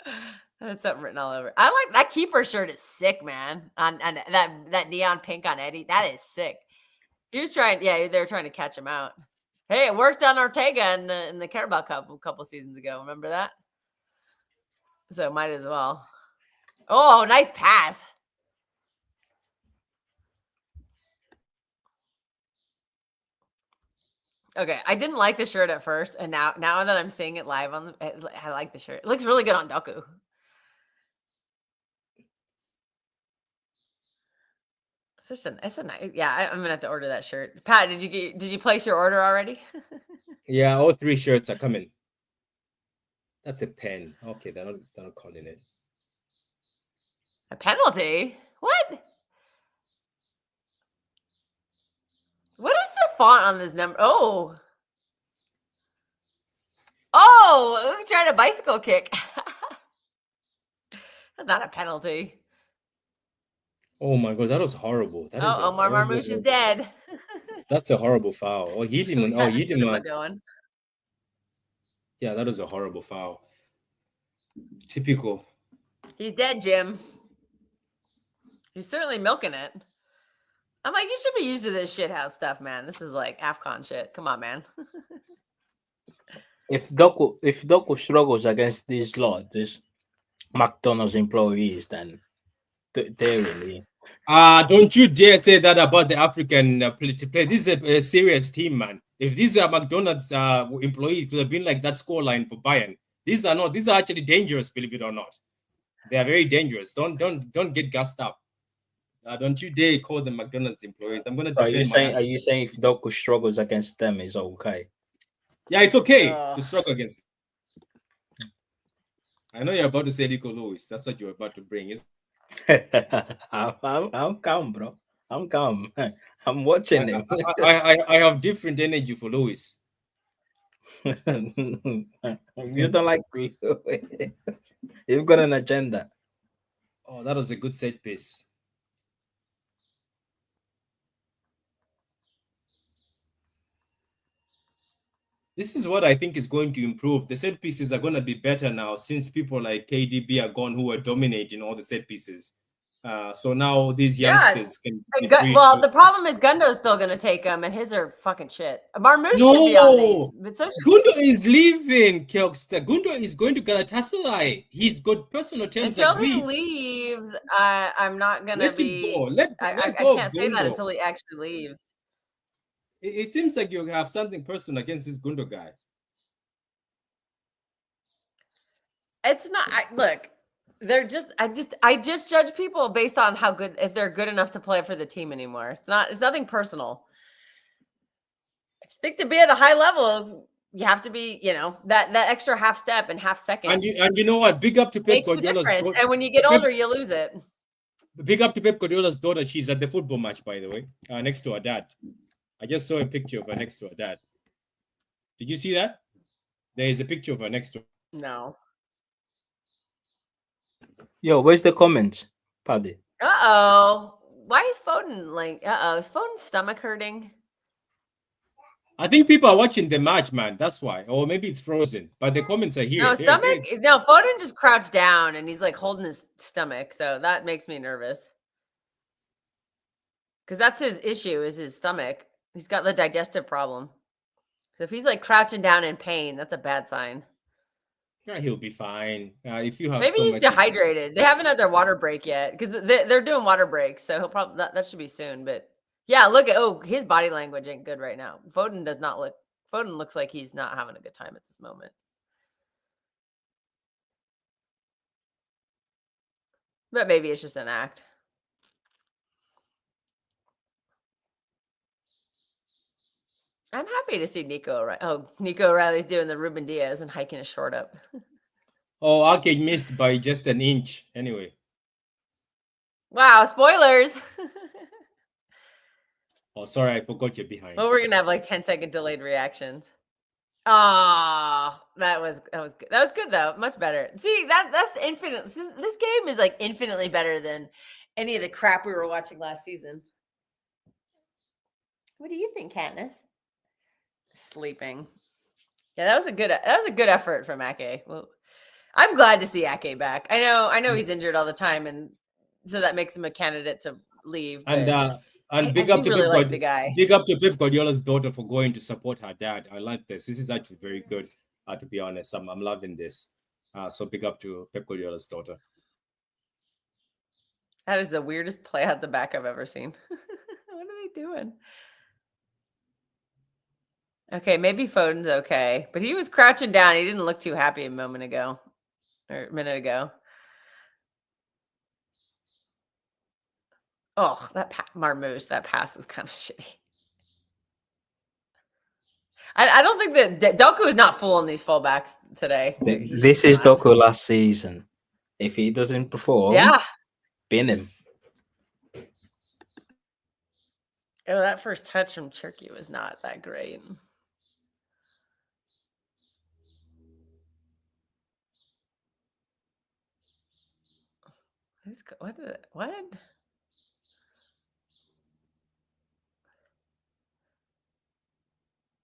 that had something written all over. I like that keeper shirt is sick, man. And that neon pink on Eddie, that is sick. He was trying, they were trying to catch him out. Hey, it worked on Ortega in the Carabao Cup a couple seasons ago. Remember that? So might as well. Oh, nice pass. Okay, I didn't like the shirt at first, and now that I'm seeing it live I like the shirt. It looks really good on Doku. It's a nice. Yeah, I'm gonna have to order that shirt. Pat, did you place your order already? Yeah, all 3 shirts are coming. That's a pen. Okay, they're not calling it a penalty. What? What is the font on this number? Oh, we tried a bicycle kick. That's not a penalty. Oh my God, that was horrible. That is Omar Marmoush is dead. That's a horrible foul. Oh, hit him. Oh, hit him. Yeah, that was a horrible foul. Typical. He's dead, Jim. He's certainly milking it. I'm like, you should be used to this shithouse stuff, man. This is like AFCON shit. Come on, man. If Doku struggles against these McDonald's employees, then they really. Don't you dare say that about the African play. This is a serious team, man. If these are McDonald's employees, could have been like that scoreline for Bayern. These are not. These are actually dangerous, believe it or not. They are very dangerous. Don't get gassed up. Don't you dare call them McDonald's employees. I'm gonna. Are you saying if Doku struggles against them, is okay? Yeah, it's okay to struggle against them. I know you're about to say Nico Lewis. That's what you're about to bring. I'm calm, bro. I'm calm. I'm watching him. I have different energy for Lewis. You don't like me. You've got an agenda. Oh, that was a good set piece. This is what I think is going to improve. The set pieces are going to be better now since people like KDB are gone who are dominating all the set pieces. So now these youngsters can be free. Well, the problem is Gundo's still going to take them, and his are fucking shit. Marmoush should be on these. But so Gundo is leaving, Kelkster. Gundo is going to Galatasaray. He's got personal terms until agreed. he leaves, I'm not going to be. I can't say that until he actually leaves. It seems like you have something personal against this Gundo guy. It's not. Look, they're just. I just judge people based on how good, if they're good enough to play for the team anymore. It's nothing personal. I just think to be at a high level, you have to be, that extra half step and half second. And you know what? Big up to Pep Guardiola's daughter. And when you get older, you lose it. Big up to Pep Guardiola's daughter. She's at the football match, by the way, next to her dad. I just saw a picture of her next to her dad. Did you see that? There is a picture of her next to her. No. Yo, where's the comment, Paddy? Uh-oh. Why is Foden is Foden's stomach hurting? I think people are watching the match, man. That's why. Or maybe it's frozen. But the comments are here. No, Foden just crouched down and he's like holding his stomach. So that makes me nervous. Because that's his issue, is his stomach. He's got the digestive problem. So if he's like crouching down in pain, that's a bad sign. Yeah, he'll be fine. If you have maybe he's dehydrated. They haven't had their water break yet because they're doing water breaks. So he'll probably that should be soon. But yeah, look at his body language ain't good right now. Foden does not look Foden looks like he's not having a good time at this moment. But maybe it's just an act. I'm happy to see Nico. Oh, Nico O'Reilly's doing the Ruben Diaz and hiking his short up. Oh, Ake missed by just an inch. Anyway. Wow, spoilers. Oh, sorry, I forgot you're behind. Well, we're gonna have like 10-second delayed reactions. Oh, that was good. That was good though. Much better. See, that's infinite. This game is like infinitely better than any of the crap we were watching last season. What do you think, Katniss? Sleeping. Yeah, that was a good effort from Ake. Well, I'm glad to see Ake back. I know he's injured all the time, and so that makes him a candidate to leave. And big up to really Pep like the guy. Big up to Pep Guardiola's daughter for going to support her dad. I like this. This is actually very good. To be honest, I'm loving this. So big up to Pep Guardiola's daughter. That is the weirdest play out the back I've ever seen. What are they doing? Okay, maybe Foden's okay, but he was crouching down. He didn't look too happy a minute ago. Oh, that Marmouche, that pass was kind of shitty. I don't think that Doku is not fooling these fullbacks today. This is Doku last season. If he doesn't perform, bin him. Oh, that first touch from Turkey was not that great. What?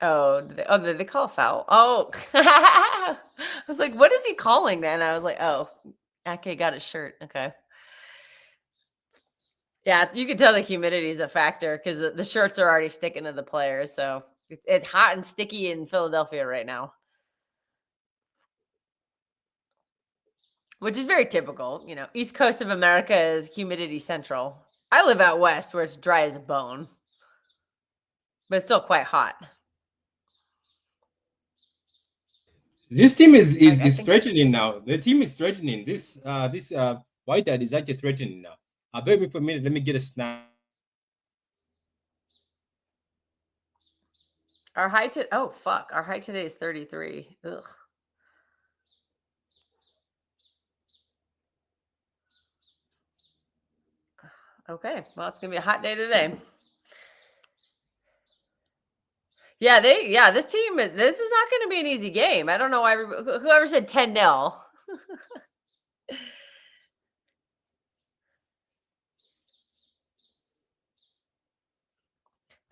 Oh, did they call a foul? Oh, I was like, what is he calling then? I was like, oh, Ake got his shirt. Okay. Yeah, you can tell the humidity is a factor because the shirts are already sticking to the players. So it's hot and sticky in Philadelphia right now, which is very typical. You know, East Coast of America is humidity central. I live out west where it's dry as a bone, but it's still quite hot. This team is threatening now. The team is threatening. This Wydad is actually threatening now. Bear with me for a minute. Let me get a snap. Our high Our high today is 33. Ugh. Okay, well, it's gonna be a hot day today. Yeah, this team, this is not going to be an easy game. I don't know why whoever said 10-0.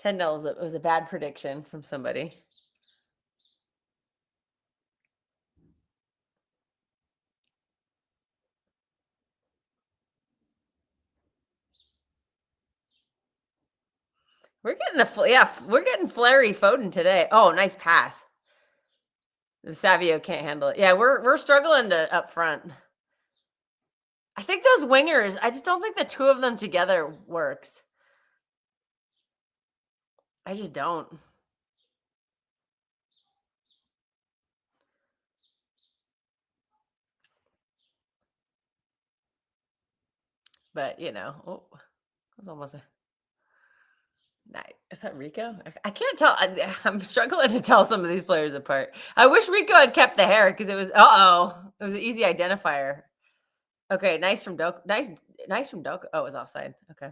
10-0 was a bad prediction from somebody. We're getting flary Foden today. Oh, nice pass. Savio can't handle it. Yeah, we're struggling to up front. I think those wingers, I just don't think the two of them together works. I just don't. But, you know, it was almost a nice. Is that Rico? I can't tell. I'm struggling to tell some of these players apart. I wish Rico had kept the hair because it was, it was an easy identifier. Okay, nice from Doku. Nice from Doku. Oh, it was offside. Okay.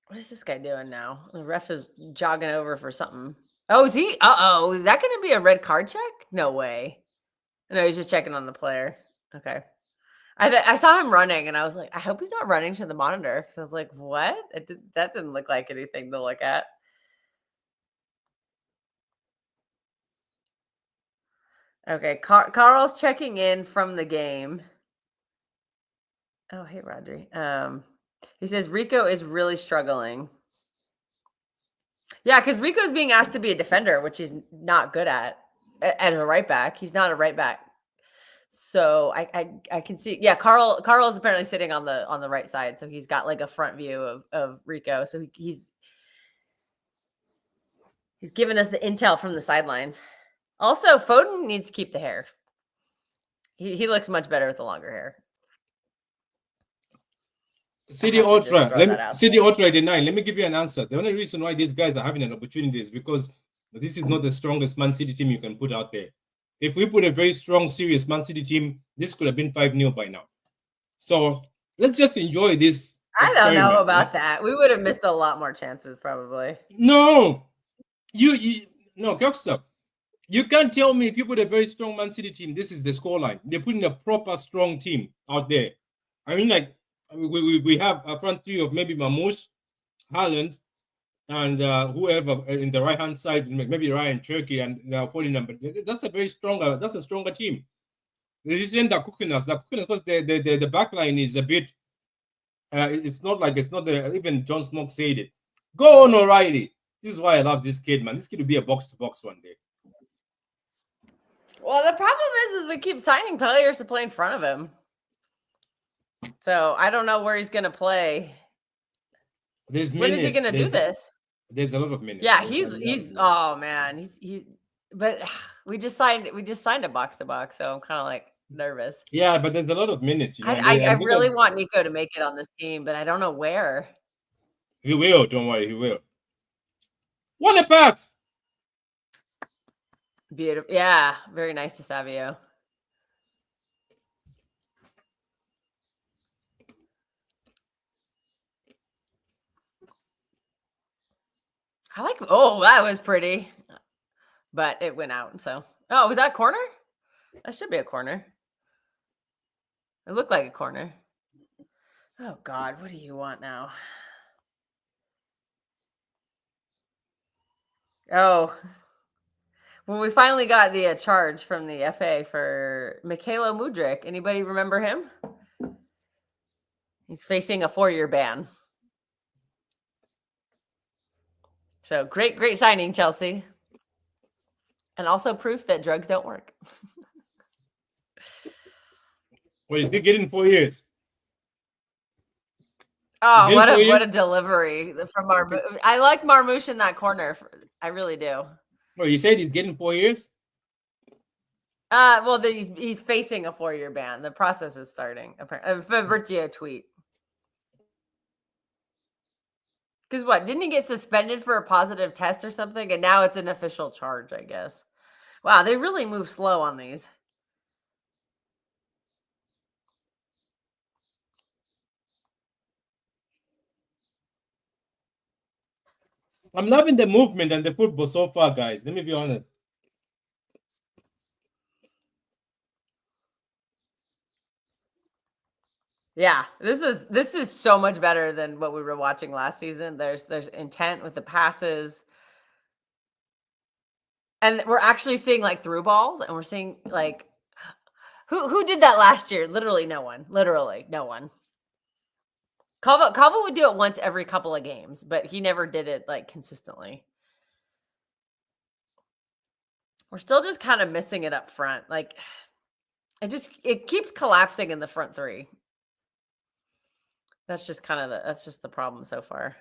What is this guy doing now? The ref is jogging over for something. Oh, is he? Is that going to be a red card check? No way. No, he's just checking on the player. Okay. I saw him running, and I was like, I hope he's not running to the monitor because I was like, what? That didn't look like anything to look at. Okay, Carl's checking in from the game. Oh, hey, Rodri. He says Rico is really struggling. Yeah, because Rico's being asked to be a defender, which he's not good at as a right back. He's not a right back. So I can see. Yeah, Carl is apparently sitting on the right side, so he's got like a front view of Rico. So he's giving us the intel from the sidelines. Also, Foden needs to keep the hair. He looks much better with the longer hair. City Ultra, City Ultra 89. Let me give you an answer. The only reason why these guys are having an opportunity is because this is not the strongest Man City team you can put out there. If we put a very strong, serious Man City team, this could have been 5-0 by now. So let's just enjoy this. I don't know about that. We would have missed a lot more chances, probably. No, no, Kirkstop. You can't tell me if you put a very strong Man City team, this is the scoreline. They're putting a proper strong team out there. I mean, like, we have a front three of maybe Mamouche, Haaland, and whoever in the right-hand side, maybe Ryan Cherky and Ferdinand. But that's a very stronger. That's a stronger team. This isn't that cooking us. Because the back line is a bit. It's not the even John Smoke said it. Go on, O'Reilly. This is why I love this kid, man. This kid will be a box-to-box one day. Well, the problem is we keep signing players to play in front of him. So I don't know where he's going to play. There's when is he going to do this? There's a lot of minutes. Yeah, he's oh man, but we just signed a box to box, so I'm kind of like nervous. Yeah, but there's a lot of minutes. You know? I really want Nico to make it on this team, but I don't know where. He will. Don't worry, he will. What a pass! Beautiful. Yeah, very nice to Savio. That was pretty, but it went out. So, was that a corner? That should be a corner. It looked like a corner. Oh God, what do you want now? Oh, well, we finally got the charge from the FA for Mykhailo Mudryk. Anybody remember him? He's facing a 4-year ban. So great signing, Chelsea. And also proof that drugs don't work. Well, he's been getting 4 years. Oh, what a delivery from Marmouche. I like Marmouche in that corner. I really do. Well, you said he's getting 4 years? Well, he's facing a 4-year ban. The process is starting. A Fabrizio tweet. Because what? Didn't he get suspended for a positive test or something? And now it's an official charge, I guess. Wow, they really move slow on these. I'm loving the movement and the football so far, guys. Let me be honest. Yeah, this is so much better than what we were watching last season. There's intent with the passes. And we're actually seeing like through balls, and we're seeing like who did that last year? Literally no one. Literally no one. Calvo would do it once every couple of games, but he never did it like consistently. We're still just kind of missing it up front. Like it keeps collapsing in the front three. That's just the problem so far.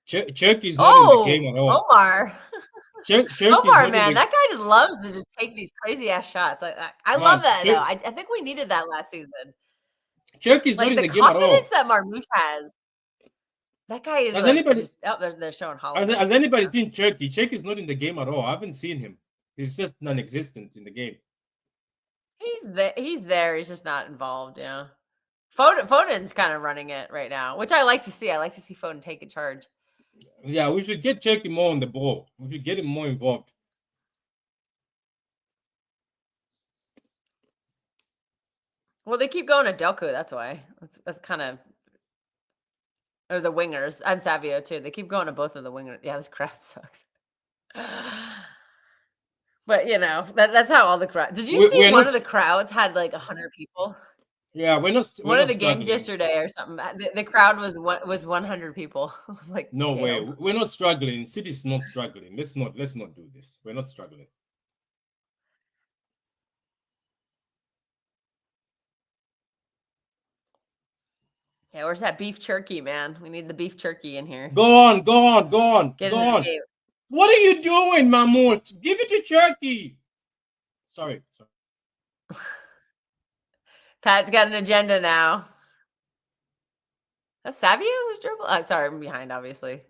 Cherky's not in the game at all. Omar. Omar, man, that guy just loves to just take these crazy ass shots. I love that though. I think we needed that last season. Cherky's not in the game at all. The confidence that Marmouche has. That guy is. They're showing Holland. Has anybody seen Cherky? Cherky's not in the game at all. I haven't seen him. He's just non-existent in the game. He's there. He's just not involved. Yeah. Foden's kind of running it right now, which I like to see. I like to see Foden take a charge. Yeah, we should get Cherky more on the ball. We should get him more involved. Well, they keep going to Delco. That's why. That's kind of, or the wingers and Savio too. They keep going to both of the wingers. Yeah, this crowd sucks. But that's how all the crowd. Did you see one of the crowds had like 100 people? Yeah, we're not. One of the games yesterday or something. The crowd was 100 people. I was like, no way. We're not struggling. City's not struggling. Let's not do this. We're not struggling. Yeah, where's that beef jerky, man? We need the beef jerky in here. Go on. Get Go in the on. game. What are you doing, Mahmoud? Give it to Cherky. Sorry. Pat's got an agenda now. That's Savio who's dribble. Sorry, I'm behind, obviously.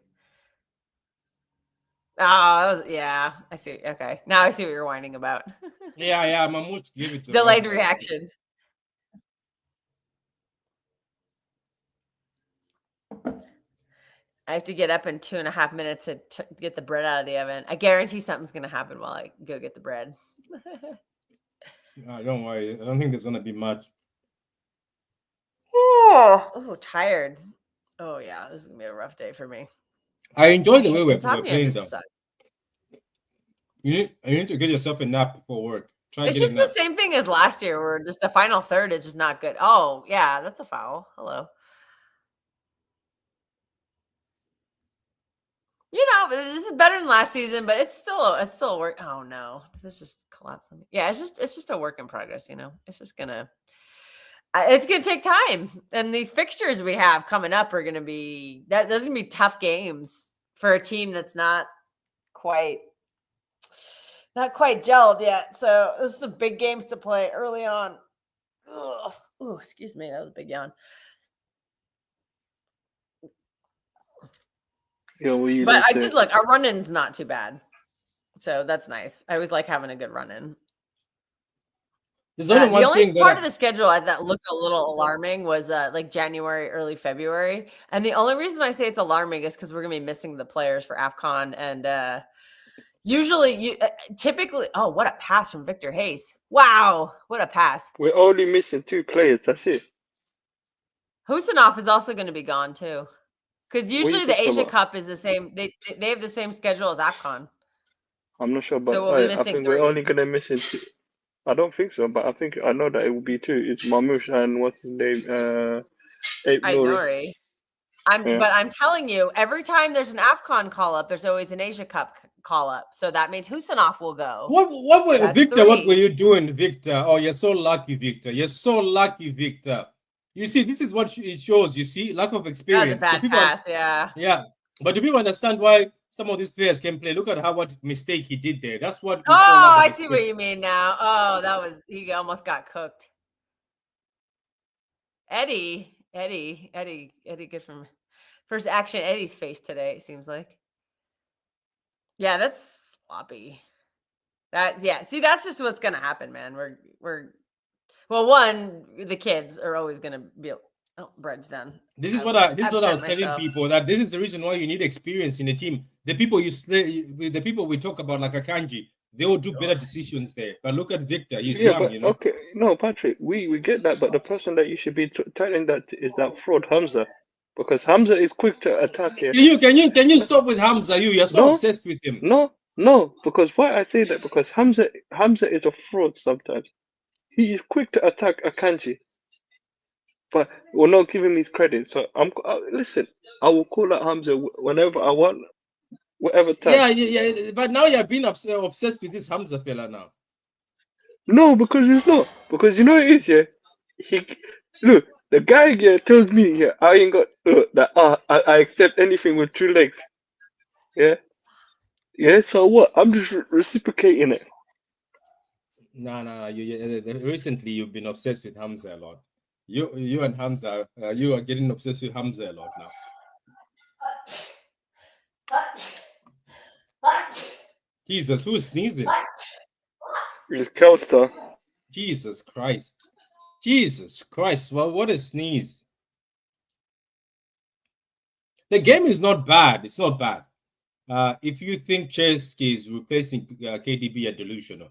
Oh, yeah. I see. Okay, now I see what you're whining about. Yeah. Mahmoud, give it to Delayed him. reactions. I have to get up in 2.5 minutes to get the bread out of the oven. I guarantee something's going to happen while I go get the bread. Don't worry. I don't think there's going to be much. Oh, tired. Oh, yeah. This is going to be a rough day for me. I enjoy the way we're Insomnia playing, just though. sucks. You need to get yourself a nap before work. It's just the same thing as last year, where just the final third is just not good. Oh, yeah, that's a foul. Hello. You know, this is better than last season, but it's still a work. Oh no, this just collapsed on me. Yeah, it's just a work in progress. You know, it's gonna take time, and these fixtures we have coming up are gonna be those are gonna be tough games for a team that's not quite gelled yet. So this is some big games to play early on. Ugh. Ooh, excuse me, that was a big yawn. Yeah, but I did look. Our run-in's not too bad, so that's nice. I always like having a good run-in. There's only one the only thing part of the schedule that looked a little alarming was like January, early February, and the only reason I say it's alarming is because we're gonna be missing the players for AFCON, and usually, typically, oh, what a pass from Victor Hayes! Wow, what a pass! We're only missing 2 players. That's it. Husanov is also going to be gone too. Because usually the Asia about? Cup is the same. They have the same schedule as AFCON. I'm not sure, but So we'll be I missing think 3. we're only gonna miss it. I don't think so, but I know that it will be 2. It's Mamouche and what's his name? Ape Nouri. Nori. But I'm telling you, every time there's an AFCON call up, there's always an Asia Cup call up. So that means Husanov will go. What were That's Victor? 3. What were you doing, Victor? Oh, you're so lucky, Victor. You're so lucky, Victor. You see, this is what it shows. You see, lack of experience. That was a bad pass, yeah. Yeah, but do people understand why some of these players can play? Look at what mistake he did there. That's what. Oh, I see what you mean now. Oh, he almost got cooked. Eddie, good from first action. Eddie's face today, it seems like. Yeah, that's sloppy. See, that's just what's gonna happen, man. We're one, the kids are always gonna be. Oh, bread's done. This is what I was telling people, that this is the reason why you need experience in a team. The people the people we talk about like Akanji, they will do better decisions there. But look at Victor, he's young, but, you know. Okay, no, Patrick, we get that, but the person that you should be telling that is that fraud Hamza, because Hamza is quick to attack. Yeah? Can you stop with Hamza? You're so obsessed with him. No, because why I say that, because Hamza is a fraud sometimes. He is quick to attack Akanji, but we're not giving him his credit. So listen, I will call out Hamza whenever I want, whatever time. Yeah. But now you're being obsessed with this Hamza fella now. No, because it's not. Because you know what it is, yeah. Look, the guy here tells me, yeah, I ain't got that. I accept anything with 2 legs. Yeah. Yeah. So what? I'm just reciprocating it. No. Recently, you've been obsessed with Hamza a lot. You and Hamza, you are getting obsessed with Hamza a lot now. Jesus, who's sneezing? It's Kelstar. Jesus Christ. Well, what a sneeze. The game is not bad. It's not bad. If you think Chesky is replacing KDB, are delusional.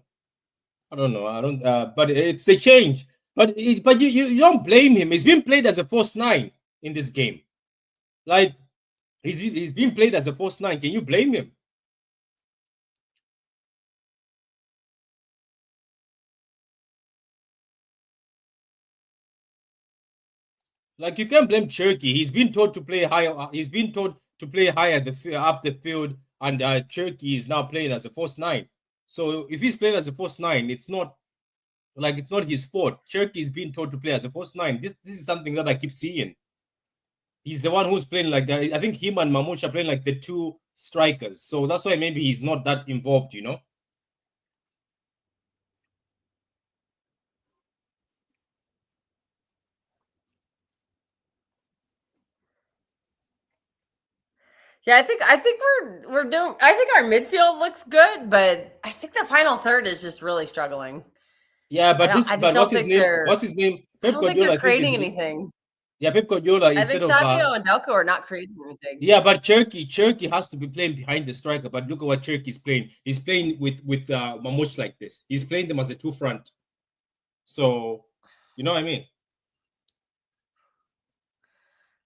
I don't know. But it's a change. But you don't blame him. He's been played as a false 9 in this game. Like, he's been played as a false 9. Can you blame him? Like, you can't blame Cherky. He's been told to play higher. He's been told to play higher up the field, and Cherky is now playing as a false 9. So if he's playing as a false 9, it's not his fault. Cherky is being told to play as a false 9. This is something that I keep seeing. He's the one who's playing like that. I think him and Mamouche are playing like the two strikers. So that's why maybe he's not that involved, you know? Yeah, I think we're doing. I think our midfield looks good, but I think the final third is just really struggling. Yeah, but what's his name? What's his name? Pep Guardiola. Creating anything. Yeah, Pep Guardiola I think Savio and Delco are not creating anything. Yeah, but Cherky has to be playing behind the striker. But look at what Cherky's playing. He's playing with Mamouche like this. He's playing them as a two front. So, you know what I mean?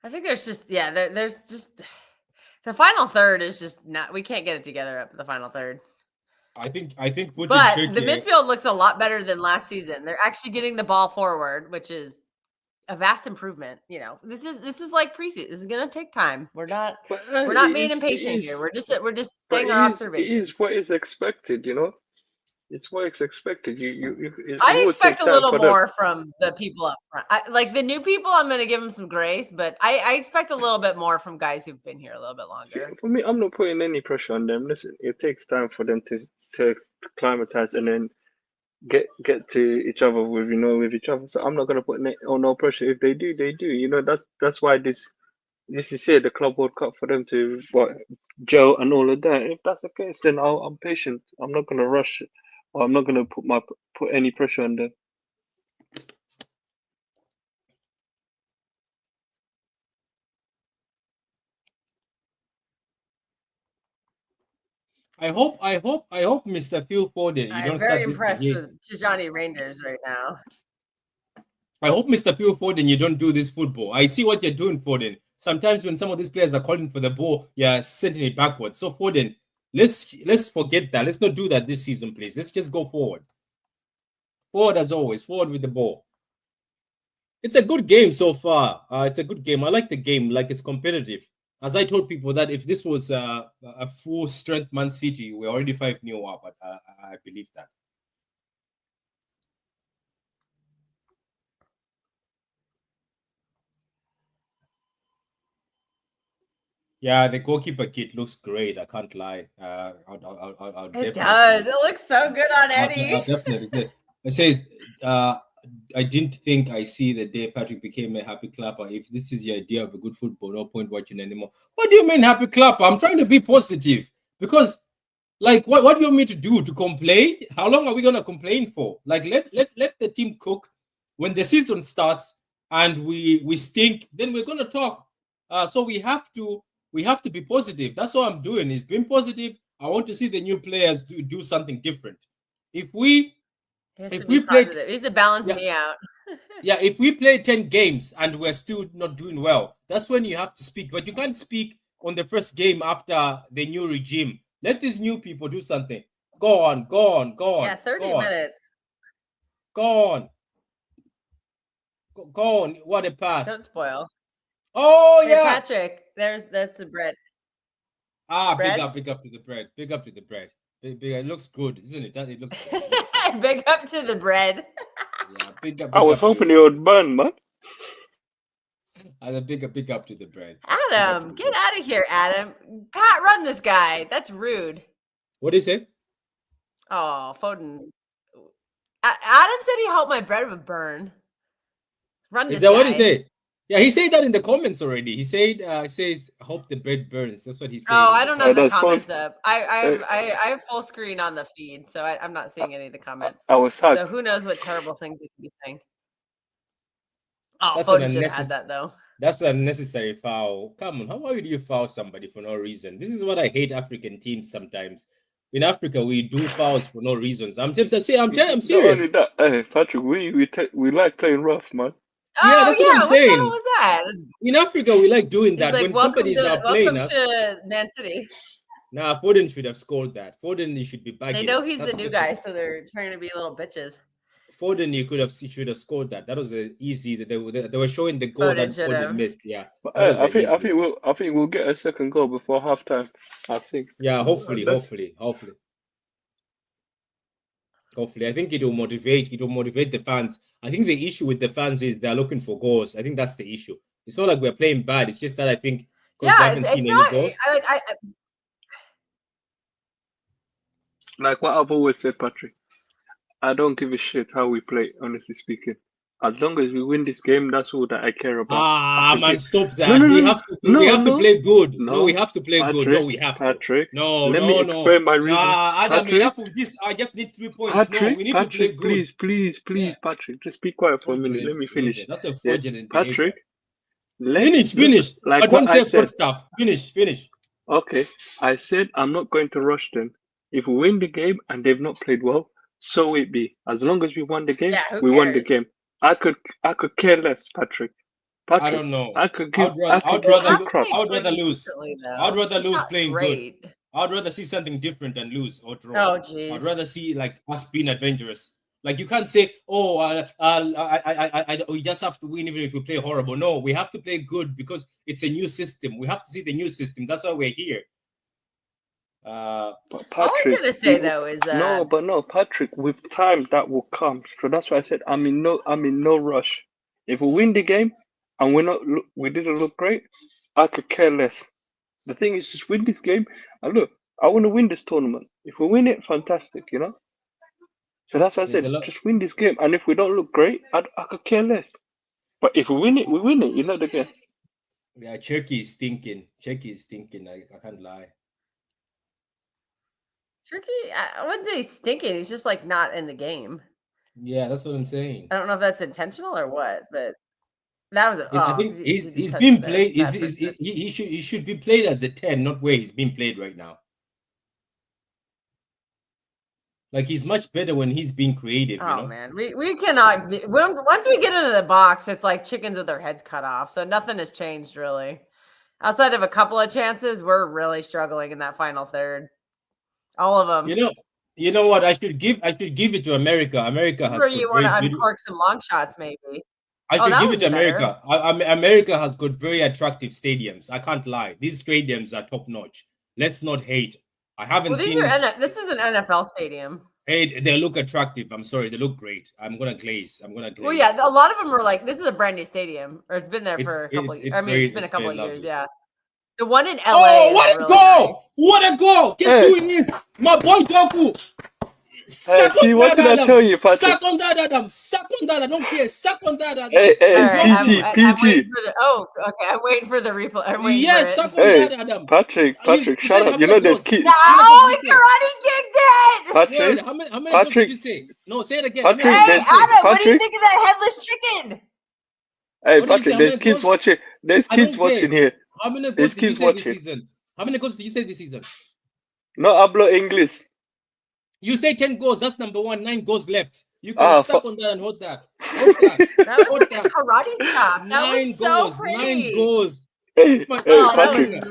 I think there's just there's just the final third is just not. We can't get it together up at the final third. I think but the midfield looks a lot better than last season. They're actually getting the ball forward, which is a vast improvement. You know, this is like preseason. This is gonna take time. We're not being impatient here. We're just saying our observations. It is what is expected, you know. It's what is expected. I expect a little more from the people up front. Like the new people, I'm going to give them some grace, but I expect a little bit more from guys who've been here a little bit longer. For me, I'm not putting any pressure on them. Listen, it takes time for them to acclimatize and then get to each other with each other. So I'm not going to put no pressure. If they do, they do. You know, that's why this is here, the Club World Cup, for them to gel and all of that. If that's the case, then I'm patient. I'm not going to rush it. Or I'm not going to put any pressure on them. I hope Mr. Phil Foden, you don't start this. I'm very impressed with Tijani Rangers right now. I hope Mr. Phil Foden, you don't do this football. I see what you're doing, Foden. Sometimes when some of these players are calling for the ball, you're sending it backwards. So Foden, let's forget that. Let's not do that this season, please. Let's just go forward. Forward as always. Forward with the ball. It's a good game so far. It's a good game. I like the game. Like, it's competitive. As I told people that if this was a full strength Man City, we're already 5-0 up. But I believe that. Yeah, the goalkeeper kit looks great. I can't lie. It does. It looks so good on Eddie. I'll definitely say. It says, I didn't think I see the day Patrick became a happy clapper. If this is your idea of a good football, no point watching anymore. What do you mean happy clapper? I'm trying to be positive because, like, what do you want me to do? To complain? How long are we gonna complain for? Like, let the team cook. When the season starts and we stink, then we're gonna talk. So we have to be positive. That's what I'm doing. Is being positive. I want to see the new players do something different. If we play, he needs to balance me out. Yeah, if we play 10 games and we're still not doing well, that's when you have to speak. But you can't speak on the first game after the new regime. Let these new people do something. Go on. Yeah, 30 minutes. Go on. What a pass. Don't spoil. Oh, hey, yeah. Patrick, that's the bread. Bread? Big up to the bread. Big up to the bread. It looks good, isn't it? It looks good. Big up to the bread. Yeah, big up. I was hoping you would burn, man. And a big up to the bread. Adam, get out of here, Adam. Pat, run this guy. That's rude. What is it? Oh, Foden. Adam said he hoped my bread would burn. Run this guy. Is that what he said? Yeah, he said that in the comments already. He said, says, hope the bread burns. That's what he said. Oh, I don't have the comments up. I have full screen on the feed, so I'm not seeing any of the comments. I was hacked. So who knows what terrible things he could be saying. Oh, Foden should have had that, though. That's a necessary foul. Come on, how would you foul somebody for no reason? This is what I hate African teams sometimes. In Africa, we do fouls for no reasons. I'm serious. Not only that, hey, Patrick, we like playing rough, man. Yeah, that's what I'm saying. What the hell was that? In Africa, we like doing that. Like, when somebody's playing us. Welcome to Man City. Nah, Foden should have scored that. Foden, should be back. They know he's the new guy, so they're trying to be little bitches. Foden, should have scored that. That was easy. They were showing the goal that Foden missed. Yeah, I think we'll get a second goal before halftime. I think. Yeah, hopefully. I think it will motivate the fans. I think the issue with the fans is they're looking for goals. I think that's the issue. It's not like we're playing bad. It's just that I think because Yeah, they haven't seen any goals. Like what I've always said, Patrick, I don't give a shit how we play, honestly speaking. As long as we win this game, that's all that I care about. Man, stop that. No, We have to play good. No, we have to play good. No, we have to. Patrick, No, let me explain my reason. Adam, Patrick, enough of this. I just need 3 points. Patrick, No, we need to play good. please, Yeah. Patrick, just be quiet for a minute. Let me finish. Behavior. That's a fraudulent behavior. Patrick, finish. Like but don't what I say fraud said. stuff. Finish. Okay, I said I'm not going to rush them. If we win the game and they've not played well, so it be. As long as we won the game, we won the game. I could care less, Patrick. I don't know. I could I'd rather lose. I'd rather lose playing great. good. I'd rather see something different than lose or draw. Oh, jeez. I'd rather see like us being adventurous. Like you can't say, we just have to win even if we play horrible. No, we have to play good because it's a new system. We have to see the new system. That's why we're here. But Patrick, all I'm gonna say though is no, Patrick. With time, that will come. So that's why I said I'm in no rush. If we win the game and we didn't look great, I could care less. The thing is, just win this game. And look, I want to win this tournament. If we win it, fantastic, you know. So that's why I said, just win this game. And if we don't look great, I could care less. But if we win it, we win it. You know the game. Yeah, Turkey is stinking. I can't lie. Turkey, I wouldn't say he's stinking. He's just like not in the game. Yeah, that's what I'm saying. I don't know if that's intentional or what, but that was. I think he's being played. He should be played as a 10, not where he's being played right now. Like he's much better when he's being creative. Oh, you know? Man, we cannot. Once we get into the box, it's like chickens with their heads cut off. So nothing has changed really. Outside of a couple of chances, we're really struggling in that final third. All of them. You know what? I should give it to America. America has where you want to uncork some long shots, maybe. I should give it to America. America has got very attractive stadiums. I can't lie. These stadiums are top notch. Let's not hate. I haven't seen. This is an NFL stadium. Hey, they look attractive. I'm sorry, they look great. I'm gonna glaze. Well, yeah, a lot of them are like, this is a brand new stadium, or it's been there for a couple. It's been a couple of years. Yeah. The one in LA. Oh, what a goal! Nice. What a goal! Guess who it is? My boy Doku. See, what did I tell you, Patrick? Suck on that, Adam. Suck on that. I don't care. Suck on that, Adam. Hey, PG. I'm waiting for the replay. Yes, suck on that, Adam. Patrick, shut up. You know there's kids. No, he karate kicked it. Patrick, how many goals did you say? No, say it again. Patrick, hey, Adam, what do you think of that headless chicken? Hey, Patrick, there's kids watching. There's kids watching here. How many goals did you say this season? How many goals did you say this season? No hablo English. You say 10 goals. That's number 1. 9 goals left. You can suck on that and hold that. That was like a karate chop. 9 goals. 9 goals. Hey, Patrick.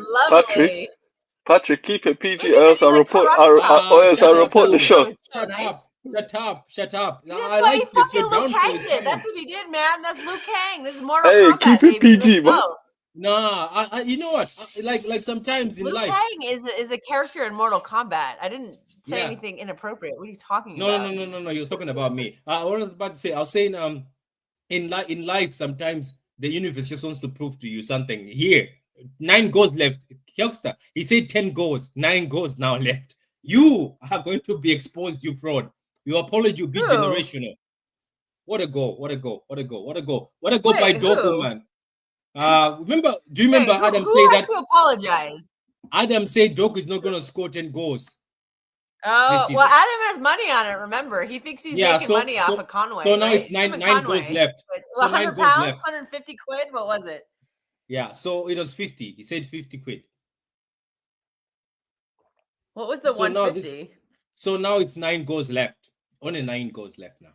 Patrick, keep it PG, or else I'll report. I'll report the show. Shut up. I like this. You're down for this. That's what he did, man. That's Liu Kang. This is Mortal Kombat. Keep it PG, man. Nah, you know what? Like sometimes in life, Liu Kang is a character in Mortal Kombat. I didn't say anything inappropriate. What are you talking about? No. You're talking about me. What I was about to say, I was saying, in life, sometimes the universe just wants to prove to you something. Here, 9 goals left. Youngster, he said 10 goals. 9 goals now left. You are going to be exposed, you fraud. Your apology will be generational. What a goal by Doku, man. Do you remember Adam saying that? To apologize? Adam said Doku is not going to score 10 goals. Oh, well, Adam has money on it, remember. He thinks he's making money off of Conway. So now it's 9 goals left. So 100 pounds, 150 quid? What was it? Yeah, so it was 50. He said 50 quid. What was the 150? So now it's 9 goals left. Only 9 goals left now.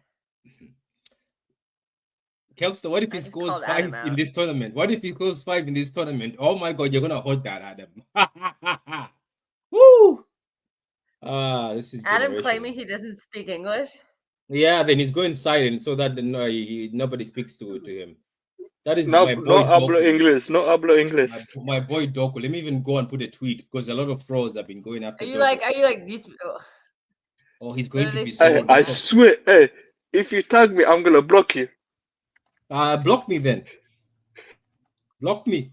Kelster, what if he scores 5 in this tournament? What if he scores 5 in this tournament? Oh my God, you're gonna hold that, Adam. Woo! This is Adam claiming he doesn't speak English. Yeah, then he's going silent so that nobody speaks to him. That is no, my boy. No hablo English. No hablo English. My boy Doku. Let me even go and put a tweet because a lot of frauds have been going after. Are you like? Oh, he's going to be so. I swear, hey, if you tag me, I'm gonna block you. Block me then. Block me.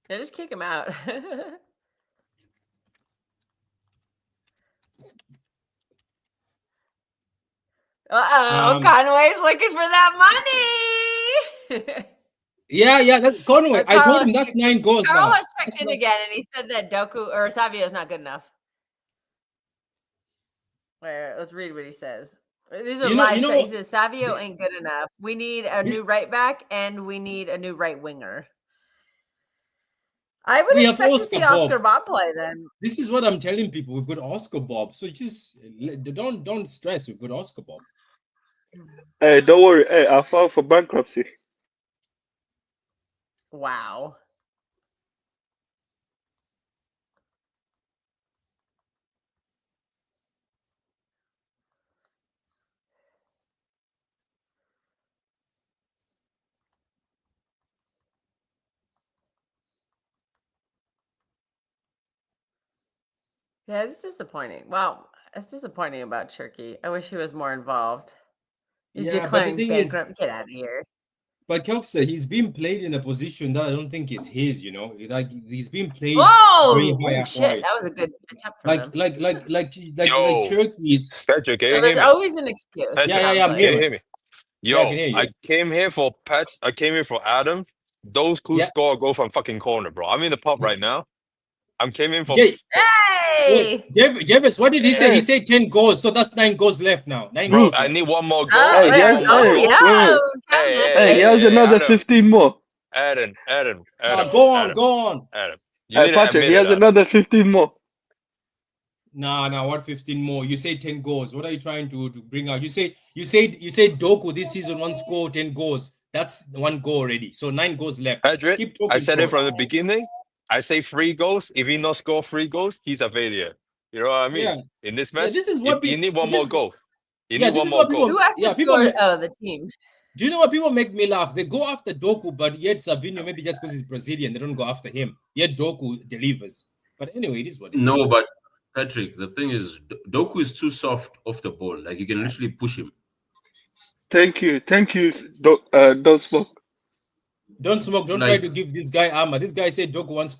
Yeah, just kick him out. Conway's looking for that money. Yeah, Conway. I told him that's 9 goals now. Carlos checked in again, and he said that Doku or Savio is not good enough. Wait, let's read what he says. These are live. He says Savio ain't good enough. We need a new right back, and we need a new right winger. I would expect to see Oscar Bob play then. This is what I'm telling people. We've got Oscar Bob, so just don't stress. We've got Oscar Bob. Hey, don't worry. Hey, I filed for bankruptcy. Wow. Yeah, it's disappointing. Well, it's disappointing about Turkey. I wish he was more involved. He's declaring bankrupt. Get out of here. But Kelkster, he's being played in a position that I don't think is his. Like he's being played. Oh shit! That was a good attempt from him. Like Turkey's. Patrick, can you hear there's me? always an excuse. Yeah. Can you hear me? Yo, I can hear you. I came here for I came here for Adam. Those who score go from fucking corner, bro. I'm in the pub right now. I'm came in for. Hey, Jevis, what did he say? He said 10 goals, so that's 9 goals left now. 9 goals. I need one more goal. Hey, here's another 15 more. Adam. Go on. Adam. Hey, Patrick, here's another 15 more. No, what 15 more? You say 10 goals. What are you trying to bring out? You said Doku this season 1 score 10 goals. That's 1 goal already. So 9 goals left. Patrick, I said it from the beginning. I say 3 goals. If he not score 3 goals, he's a failure. You know what I mean? Yeah. In this match, this is what you need one more goal. You need one more goal. Who has to score? The team. Do you know what people make me laugh? They go after Doku, but yet Savinho, maybe just because he's Brazilian, they don't go after him. Yet Doku delivers. But anyway, it is what it is. No, but Patrick, the thing is, Doku is too soft off the ball. Like you can literally push him. Thank you, Don't Smoke. Don't smoke. Don't try to give this guy armor. This guy said Doku won't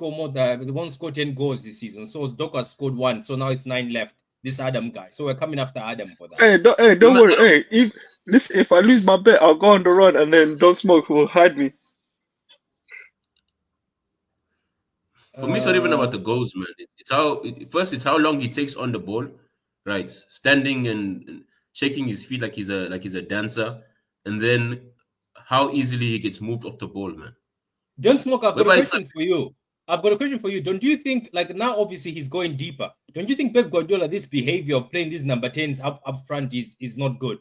score 10 goals this season. So Doku has scored 1. So now it's 9 left. This Adam guy. So we're coming after Adam for that. Hey, don't worry. Hey, if I lose my bet, I'll go on the run, and then Don't Smoke will hide me. For me, it's not even about the goals, man. It's how long he takes on the ball, right? Standing and shaking his feet like he's a dancer, and then how easily he gets moved off the ball, man. Don't Smoke, I've got a question for you. Don't you think, like now, obviously he's going deeper. Don't you think Pep Guardiola, this behavior of playing these number 10s up front is not good?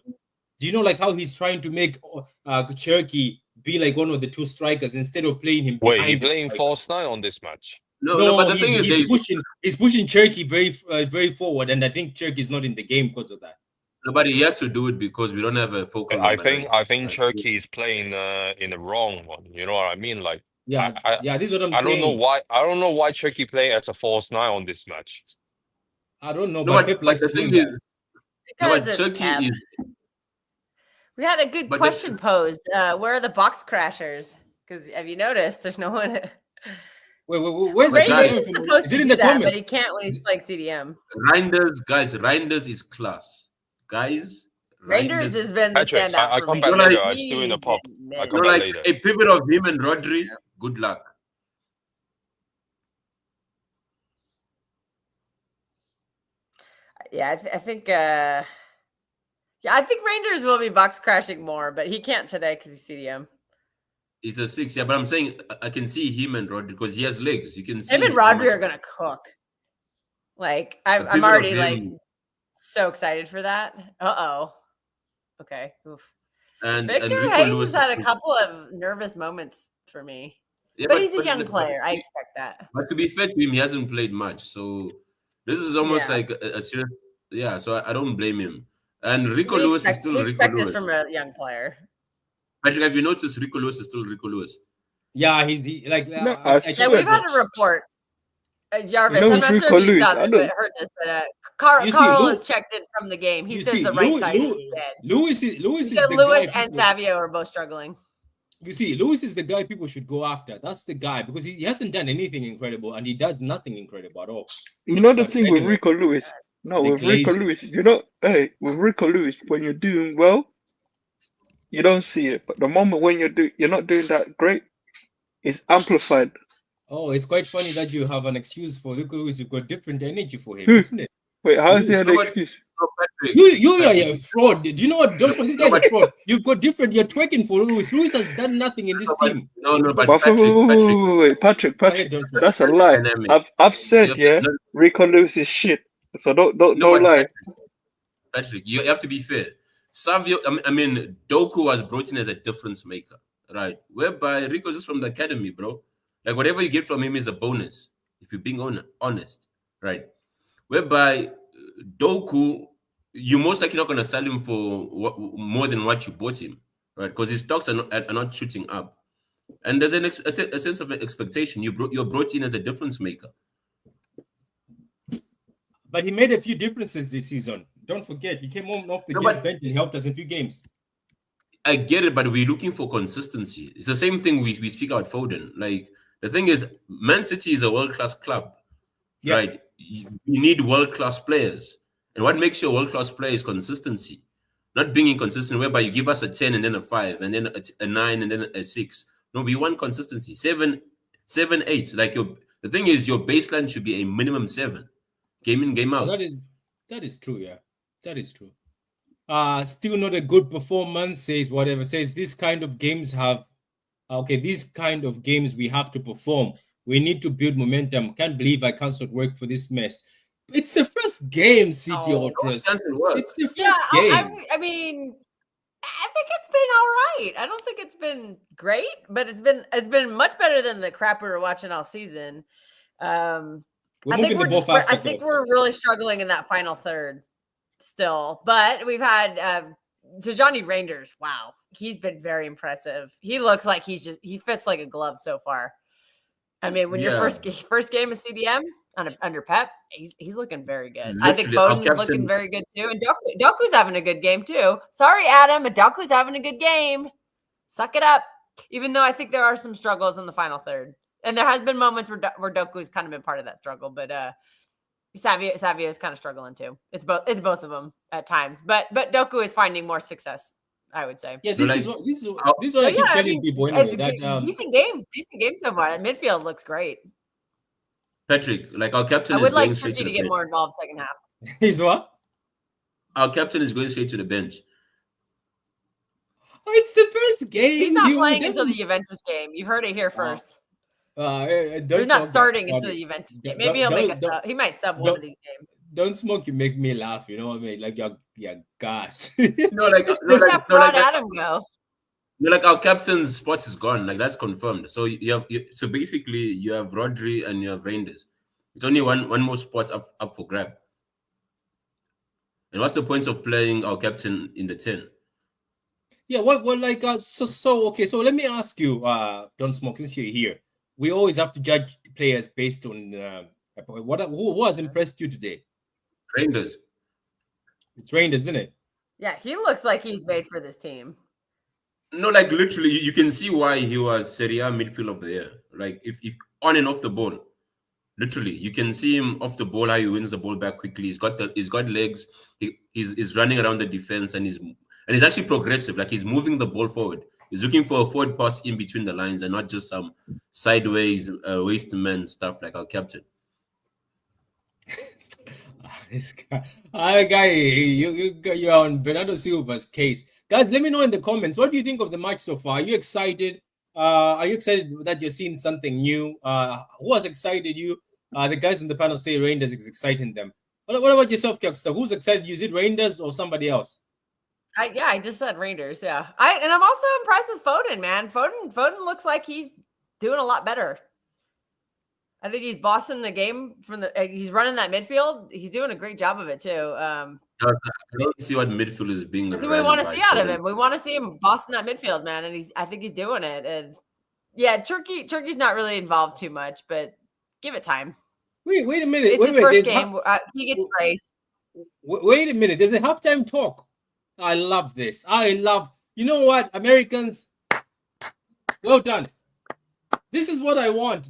Do you know like how he's trying to make Cherky be like one of the 2 strikers instead of playing him? Wait, he's playing false 9 on this match? No, but the thing is, he's pushing Cherky very forward, and I think Cherky is not in the game because of that. Nobody has to do it because we don't have a focal. I think Cherky is playing in the wrong one. You know what I mean? Like this is what I'm saying. I don't know why Cherky playing as a false 9 on this match. I don't know, but Pep likes the doing thing that. is, Cherky is. We had a good question posed. Where are the box crashers? Because have you noticed there's no one? Wait, where's the guy? Is it in the comments? But he can't when he's playing CDM. Reinders is class. Guys, Reinders has been the standout. I come back later. I'm still in the pub. I come back later. A pivot of him and Rodri. Good luck. Yeah, I think. I think Reinders will be box crashing more, but he can't today because he's CDM. He's a 6, but I'm saying I can see him and Rodri because he has legs. You can see him and Rodri are gonna cook. Like I'm already like so excited for that. Okay. Oof. And Victor Hayes has had a couple of nervous moments for me. Yeah, but he's a young player. I expect that. But to be fair to him, he hasn't played much. So this is almost like a serious. Yeah, so I don't blame him. And Rico Lewis is still Rico Lewis. Expect this from a young player. Patrick, have you noticed Rico Lewis is still Rico Lewis? Yeah, he like. We've had a report. Jarvis, You know I'm not it's sure if you Rico saw Lewis. I this, know. but heard this, but Carl You see, has checked in from the game. He says the right side is dead. Lewis He is said the Lewis guy. and Savio are both struggling. You see, Lewis is the guy people should go after. That's the guy because he hasn't done anything incredible and he does nothing incredible at all. You know the But thing with anyway, Rico Lewis? No, the with Rico Glaze. Lewis, you know, hey, with Rico Lewis, when you're doing well, you don't see it. But the moment when you're not doing that great, it's amplified. Oh, it's quite funny that you have an excuse for Rico Lewis. You've got different energy for him, Hmm. isn't it? Wait, how is You. he an excuse? No, Patrick. You are Patrick, a fraud. Do you know what, Johnson? This no, guy's a but fraud. You've got different. You're twerking for Lewis. Lewis has done nothing in this team. but But Patrick, Patrick, Go ahead, Johnson. that's a lie. dynamic. I've said, You have yeah, to- Rico Lewis is shit. So don't but lie. Patrick, you have to be fair. Savio, I mean, Doku was brought in as a difference maker, right? Whereby Rico's just from the academy, bro. Like whatever you get from him is a bonus, if you're being honest, right? Whereby Doku, you're most likely not going to sell him for more than what you bought him, right? Because his stocks are not shooting up, and there's a sense of expectation. You're brought in as a difference maker. But he made a few differences this season. Don't forget, he came on off the bench and helped us in a few games. I get it, but we're looking for consistency. It's the same thing we speak about Foden. Like the thing is, Man City is a world-class club, right? You need world-class players. And what makes you a world-class player is consistency. Not being inconsistent, whereby you give us a 10 and then a 5, and then a 9 and then a 6. No, we want consistency. 7, 8. Like the thing is, your baseline should be a minimum 7. Game in, game out. That is true, yeah. That is true. Still not a good performance, says whatever. Says this kind of games these kind of games we have to perform. We need to build momentum. Can't believe I cancelled work for this mess. It's the first game, City Ultras. It's the first game. I mean, I think it's been all right. I don't think it's been great, but it's been much better than the crap we were watching all season. I think we're really struggling in that final third still, but we've had Tijani Reinders. Wow, he's been very impressive. He looks like he fits like a glove so far. I mean, when your first game of CDM under Pep, he's looking very good. I think Foden's looking very good too, and Doku's having a good game too. Sorry, Adam, but Doku's having a good game. Suck it up. Even though I think there are some struggles in the final third, and there has been moments where Doku's kind of been part of that struggle, but Savio is kind of struggling too. It's both of them at times, but Doku is finding more success, I would say. Yeah, this is what I keep telling people anyway. Decent game so far. That midfield looks great. Patrick, like our captain, I would like Turkey to get more involved second half. He's what? Our captain is going straight to the bench. Oh, it's the first game. He's not playing until the Juventus game. You've heard it here first. He's not starting until the Juventus game. Maybe he'll make a sub. He might sub one of these games. Don't smoke. You make me laugh. You know what I mean? Like your gas. Adam go. Like our captain's spot is gone. Like that's confirmed. So so basically you have Rodri and you have Reinders. It's only one more spot up for grab. And what's the point of playing our captain in the 10? Yeah. Okay. So let me ask you, Don't Smoke, since you're here. We always have to judge players based on who has impressed you today? Reinders. It's Reinders, isn't it? Yeah, he looks like he's made for this team. No, like literally, you can see why he was Serie A midfield of the year. Like if on and off the ball, literally, you can see him off the ball how he wins the ball back quickly. He's got legs. He's running around the defense and he's actually progressive. Like he's moving the ball forward. He's looking for a forward pass in between the lines and not just some sideways waste man stuff like our captain. This guy, you're on Bernardo Silva's case. Guys, let me know in the comments. What do you think of the match so far? Are you excited? Are you excited that you're seeing something new? Who has excited you? The guys on the panel say Reinders is exciting them. What about yourself, Kekster? Who's excited you? Is it Reinders or somebody else? I just said Reinders. Yeah, I'm also impressed with Foden, man. Foden looks like he's doing a lot better. I think he's bossing the game he's running that midfield. He's doing a great job of it too. I don't see what midfield is being. That's what we want to see out of him. We want to see him bossing that midfield, man, and I think he's doing it. And yeah, Turkey's not really involved too much, but give it time. Wait a minute. It's his first game. He gets grace. Wait a minute. There's a halftime talk. I love this. You know what, Americans? Well done. This is what I want.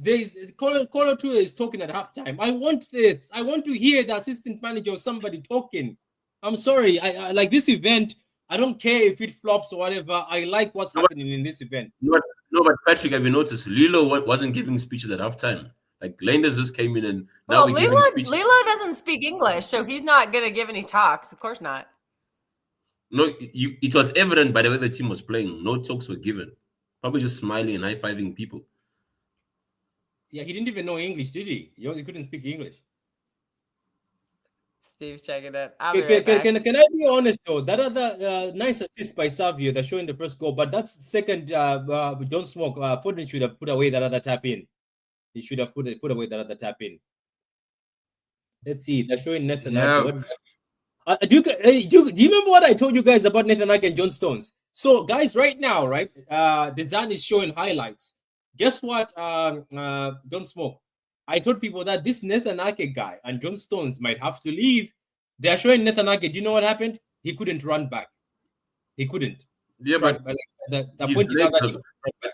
Colo 2 is talking at halftime. I want this. I want to hear the assistant manager or somebody talking. I'm sorry. I like this event. I don't care if it flops or whatever. I like what's happening in this event. No, but Patrick, have you noticed Lilo wasn't giving speeches at halftime? Like Landers just came in and now Lilo doesn't speak English, so he's not gonna give any talks. Of course not. No, it was evident by the way the team was playing. No talks were given. Probably just smiling and high-fiving people. Yeah, he didn't even know English, did he? He couldn't speak English. Steve's checking it. Can I be honest though? That other nice assist by Savio that showing the first goal, but that's the second. Don't smoke. Foden should have put away that other tap in. He should have put away that other tap in. Let's see. They're showing Nathan. Yeah. Do you remember what I told you guys about Nathan Ake and John Stones? So, guys, right now, right, the Zan is showing highlights. Guess what? Don't smoke. I told people that this Nathan Ake guy and John Stones might have to leave. They are showing Nathan Ake. Do you know what happened? He couldn't run back. He couldn't. Yeah, but the pointing out that he couldn't run back.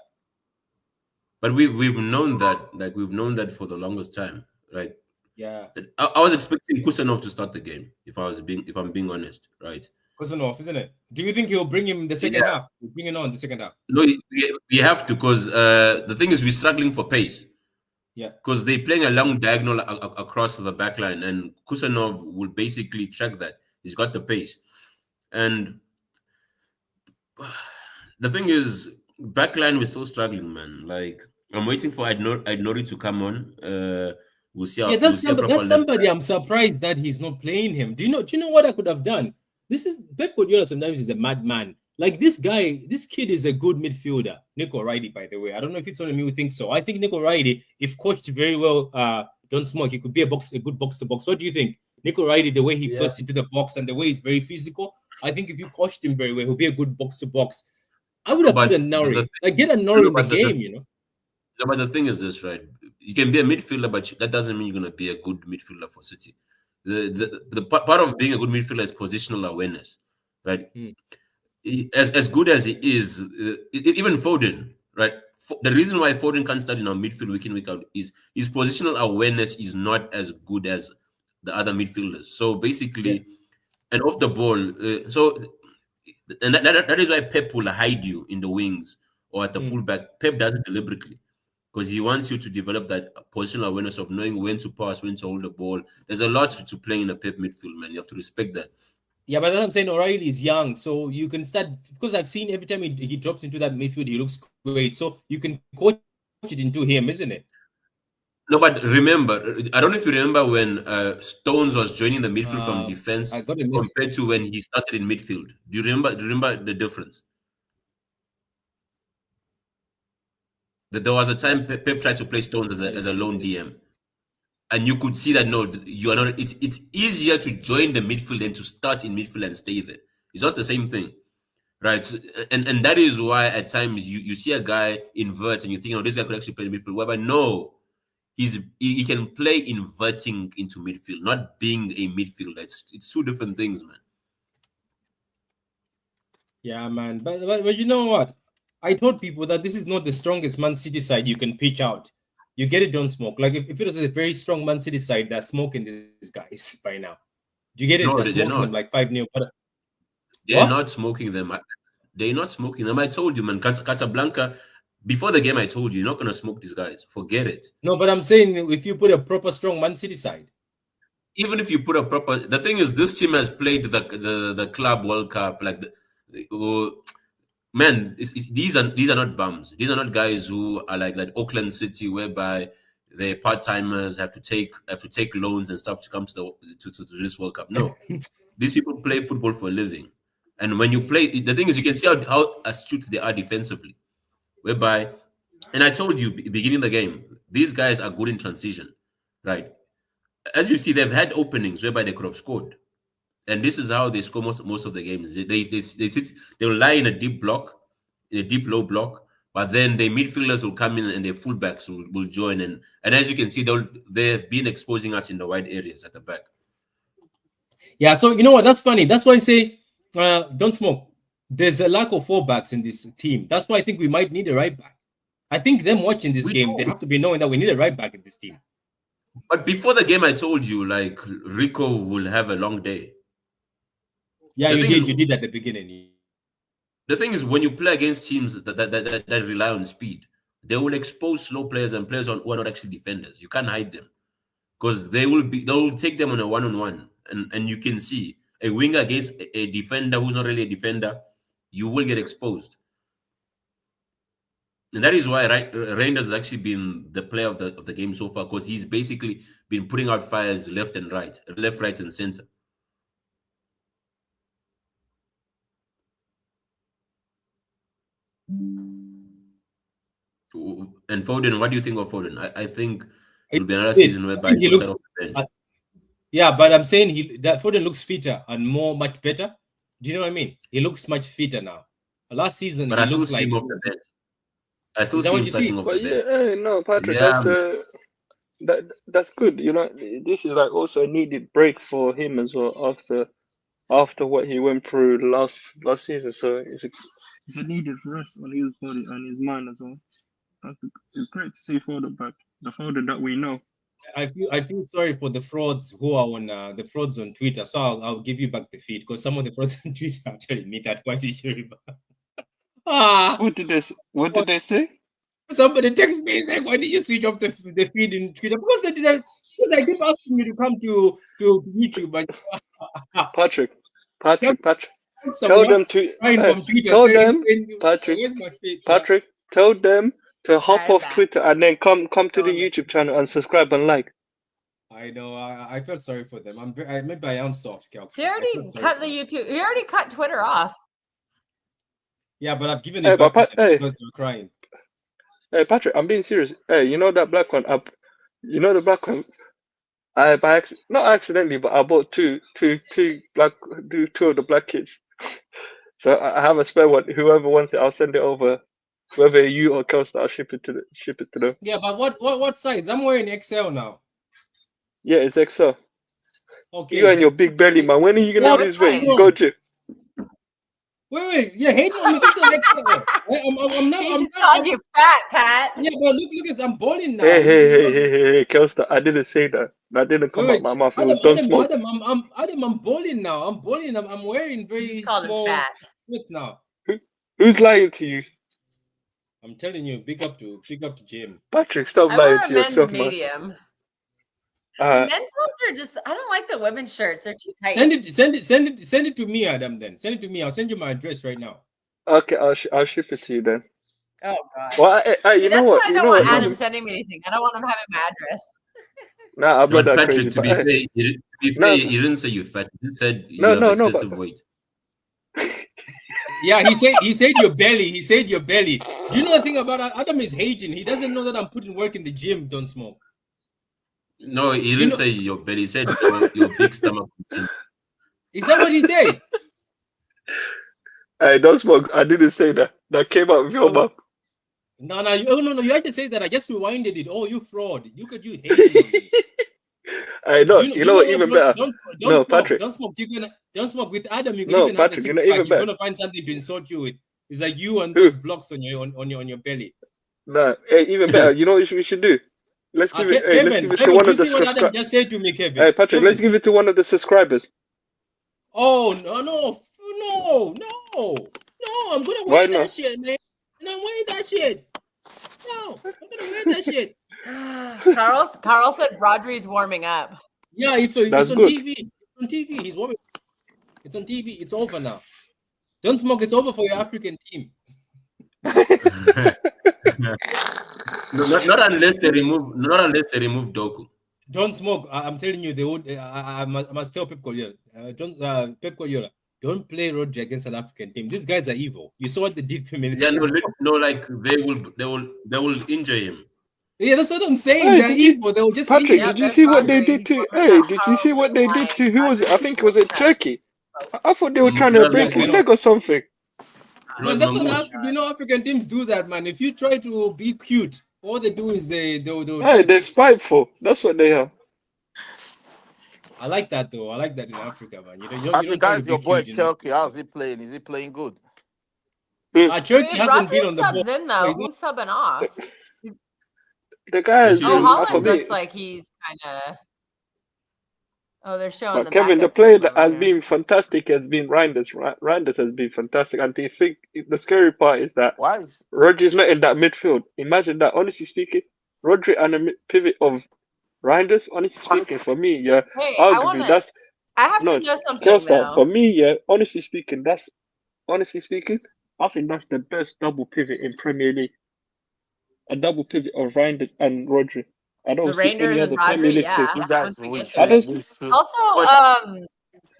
But we've known that, like we've known that for the longest time, right? Yeah. I was expecting Kusanov to start the game, if I'm being honest, right? Kusanov, isn't it? Do you think he'll bring him the second half? Bring him on the second half? No, you have to, because the thing is we're struggling for pace. Yeah. Because they're playing a long diagonal across the back line, and Kusanov will basically track that. He's got the pace. And the thing is, backline we're still struggling, man. Like, I'm waiting for Aït-Nouri to come on. We'll see. Yeah, that's somebody. I'm surprised that he's not playing him. Do you know what I could have done? This is Pep Guardiola. Sometimes he's a madman. Like this kid is a good midfielder. Nico O'Reilly, by the way. I don't know if it's only me who thinks so. I think Nico O'Reilly, if coached very well, don't smoke, he could be a good box to box. What do you think? Nico O'Reilly, the way he puts into the box and the way he's very physical, I think if you coached him very well, he'll be a good box to box. I would have put a Nuri. Like get a Nuri in the game, you know. No, but the thing is this, right? You can be a midfielder, but that doesn't mean you're gonna be a good midfielder for City. The part of being a good midfielder is positional awareness, right? As good as he is, even Foden, right? The reason why Foden can't start in our midfield week in, week out is his positional awareness is not as good as the other midfielders. So basically, and off the ball, and that is why Pep will hide you in the wings or at the fullback. Pep does it deliberately because he wants you to develop that positional awareness of knowing when to pass, when to hold the ball. There's a lot to playing in a Pep midfield, man. You have to respect that. Yeah, but I'm saying O'Reilly is young, so you can start, because I've seen every time he drops into that midfield, he looks great. So you can coach it into him, isn't it? No, but remember, I don't know if you remember when Stones was joining the midfield from defense compared to when he started in midfield. Do you remember the difference? That there was a time Pep tried to play Stones as a lone DM. And you could see that you are not. It's easier to join the midfield than to start in midfield and stay there. It's not the same thing, right? So, and that is why at times you see a guy invert and you think, this guy could actually play in midfield. Whereby no, he can play inverting into midfield, not being a midfielder. It's two different things, man. Yeah, man. But you know what? I told people that this is not the strongest Man City side you can pitch out. You get it, don't smoke. Like if it was a very strong Man City side, they're smoking these guys by now. Do you get it? No, they're smoking them like 5-0. They're not smoking them. They're not smoking them. I told you, man. Casablanca, before the game, I told you, you're not going to smoke these guys. Forget it. No, but I'm saying if you put a proper strong Man City side. Even if you put a proper... The thing is, this team has played the Club World Cup. Like, man, these are not bums. These are not guys who are like Auckland City, whereby the part-timers have to take loans and stuff to come to this World Cup. No, these people play football for a living, and when you play, the thing is, you can see how astute they are defensively. Whereby, and I told you beginning the game, these guys are good in transition, right? As you see, they've had openings whereby they could have scored. And this is how they score most of the games. They will lie in a deep block, in a deep low block, But then the midfielders will come in and the fullbacks will join. And as you can see, they've been exposing us in the wide areas at the back. Yeah, so you know what? That's funny. That's why I say, don't smoke. There's a lack of fullbacks in this team. That's why I think we might need a right back. I think them watching this game, they have to be knowing that we need a right back in this team. But before the game, I told you, like, Rico will have a long day. Yeah, you did at the beginning. The thing is, when you play against teams that rely on speed, they will expose slow players and players who are not actually defenders. You can't hide them because they will take them on a one-on-one, and you can see a winger against a defender who's not really a defender, you will get exposed. And that is why Reinders has actually been the player of the game so far, because he's basically been putting out fires left, right, and center. And Foden, what do you think of Foden? I think it'll be another season whereby he looks. Yeah, but I'm saying that Foden looks fitter and much better. Do you know what I mean? He looks much fitter now. Last season, but he looked like. I still see him starting off the bench. Yeah, no, Patrick, that's good. You know, this is like also a needed break for him as well after what he went through last season. So it's a needed rest on his body and his mind as well. It's great to see Foden back, the Foden that we know. I feel sorry for the frauds who are on the frauds on Twitter. So I'll give you back the feed because some of the frauds on Twitter are telling me that why did you What did they say? Somebody text me saying, "Why did you switch off the feed in Twitter?" Because I keep asking you to come to YouTube. But Patrick, tell them to Patrick, tell them to hop off Twitter and then come to the YouTube channel and subscribe and like. I know. I felt sorry for them. Maybe I am soft, Kelks. You already cut the YouTube. You already cut Twitter off. Yeah, but I've given it back to them because they're crying. Hey, Patrick, I'm being serious. Hey, you know that black one? You know the black one? Not accidentally, but I bought two of the black kids. So I have a spare one. Whoever wants it, I'll send it over. Whether you or Kelsey, I'll ship it to them. Yeah, but what size? I'm wearing XL now. Yeah, it's XL. Okay. You and your big belly, man. When are you gonna lose weight? Go gym. Wait, yeah, hate on me. This is XL. I'm not. He just called you fat, Pat. Yeah, but look, I'm balling now. Hey, Kelsey, I didn't say that. That didn't come out my mouth. Adam, I'm balling now. I'm balling. I'm wearing very small clothes now. Who's lying to you? I'm telling you, big up to Jim. Patrick, stop lying to yourself, man. Medium. Men's ones are just. I don't like the women's shirts. They're too tight. Send it to me, Adam. Then send it to me. I'll send you my address right now. Okay, I'll ship it to you then. Oh God. Well, you know what? I don't want Adam sending me anything. I don't want him having my address. Nah, I'm not that Patrick, crazy. To be fair, he didn't say you're fat. He said you have excessive weight. Yeah, he said your belly. He said your belly. Do you know the thing about Adam is hating? He doesn't know that I'm putting work in the gym. Don't smoke. No, he didn't say your belly. He said your big stomach. Is that what he said? Hey, don't smoke. I didn't say that. That came out of your mouth. No. You had to say that. I just rewinded it. Oh, you fraud. You hating on me. I know. You know what? Even better. Don't no, smoke. Patrick. Don't smoke. Don't smoke with Adam. You can no, even Patrick. have You know, even He's better. gonna find something to insult you with. It's like you and those blocks on your belly. Nah, hey, even better. You know what we should do? Let's give it. Kevin, let's give it to one of the what Adam just said to me, Kevin. Hey, Patrick. Kevin. Let's give it to one of the subscribers. Oh no! I'm gonna wear that shit, man. And I'm wearing that shit. No, I'm gonna wear that shit. Carl said Rodri's warming up. Yeah, it's on TV. It's on TV. He's warming. It's on TV. It's over now. Don't smoke. It's over for your African team. Not unless they remove Doku. Don't smoke. I'm telling you, they would. I must tell Pep Guardiola. Pep Guardiola. Don't play Rodri against an African team. These guys are evil. You saw what they did 2 minutes ago. Like they will injure him. Yeah, that's what I'm saying. Hey, They're evil. They will just. Patrick, did you see what they did to? Hey, did you see what they did to? Who was it? I think it was Turkey. I thought they were trying to break his leg or something. It Man, was that's what Mamouche. African teams do that, man. If you try to be cute, all they do is they'll try Hey, to they're make. spiteful. That's what they are. I like that though. I like that in Africa, man. You Actually, don't try to guys, be your boy cute in Kelky, Africa. how's he playing? Is he playing good? Mm. Cherky Wait, hasn't been Rodri on the ball. subs in No, though. he's not. Who's subbing off? The guy Yes, has you Oh, been, do. for Holland me, looks like he's kind of. Oh, they're showing but the Kevin, the backup player team that over has here. been fantastic has been Reinders. Reinders has been fantastic. And I think the scary part is that Why? Rodri's not in that midfield. Imagine that. Honestly speaking, Rodri and a pivot of Reinders. Honestly speaking, for me, yeah, Hey, arguably that's I have no to know something Chelsea. though. For me, yeah, honestly speaking, I think that's the best double pivot in Premier League. A double pivot of Reinders and Rodri. I The don't see any Rangers and other Premier Rodri, League team. yeah. You guys, Once we we get I to should, it. don't. we should. Also,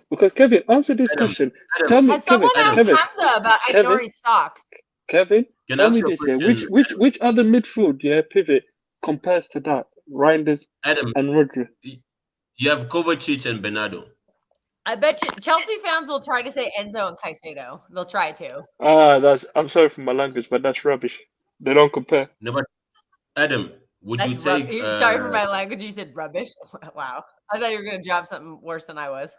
But because Kevin, answer this Adam, question. Adam, Tell me, has someone Adam, asked Kevin, Hamza about Kevin, Aït-Nouri's stocks? Kevin. can I Tell ask me you a this, yeah. Which question? which other midfield, yeah, pivot compares to that? Reinders Adam, and Rodri. you have Kovacic and Bernardo. I bet you Chelsea fans will try to say Enzo and Caicedo. They'll try to. I'm sorry for my language, but that's rubbish. They don't compare. No, but Adam, would That's you take? Sorry for my language. You said rubbish. Wow. I thought you were gonna drop something worse than I was.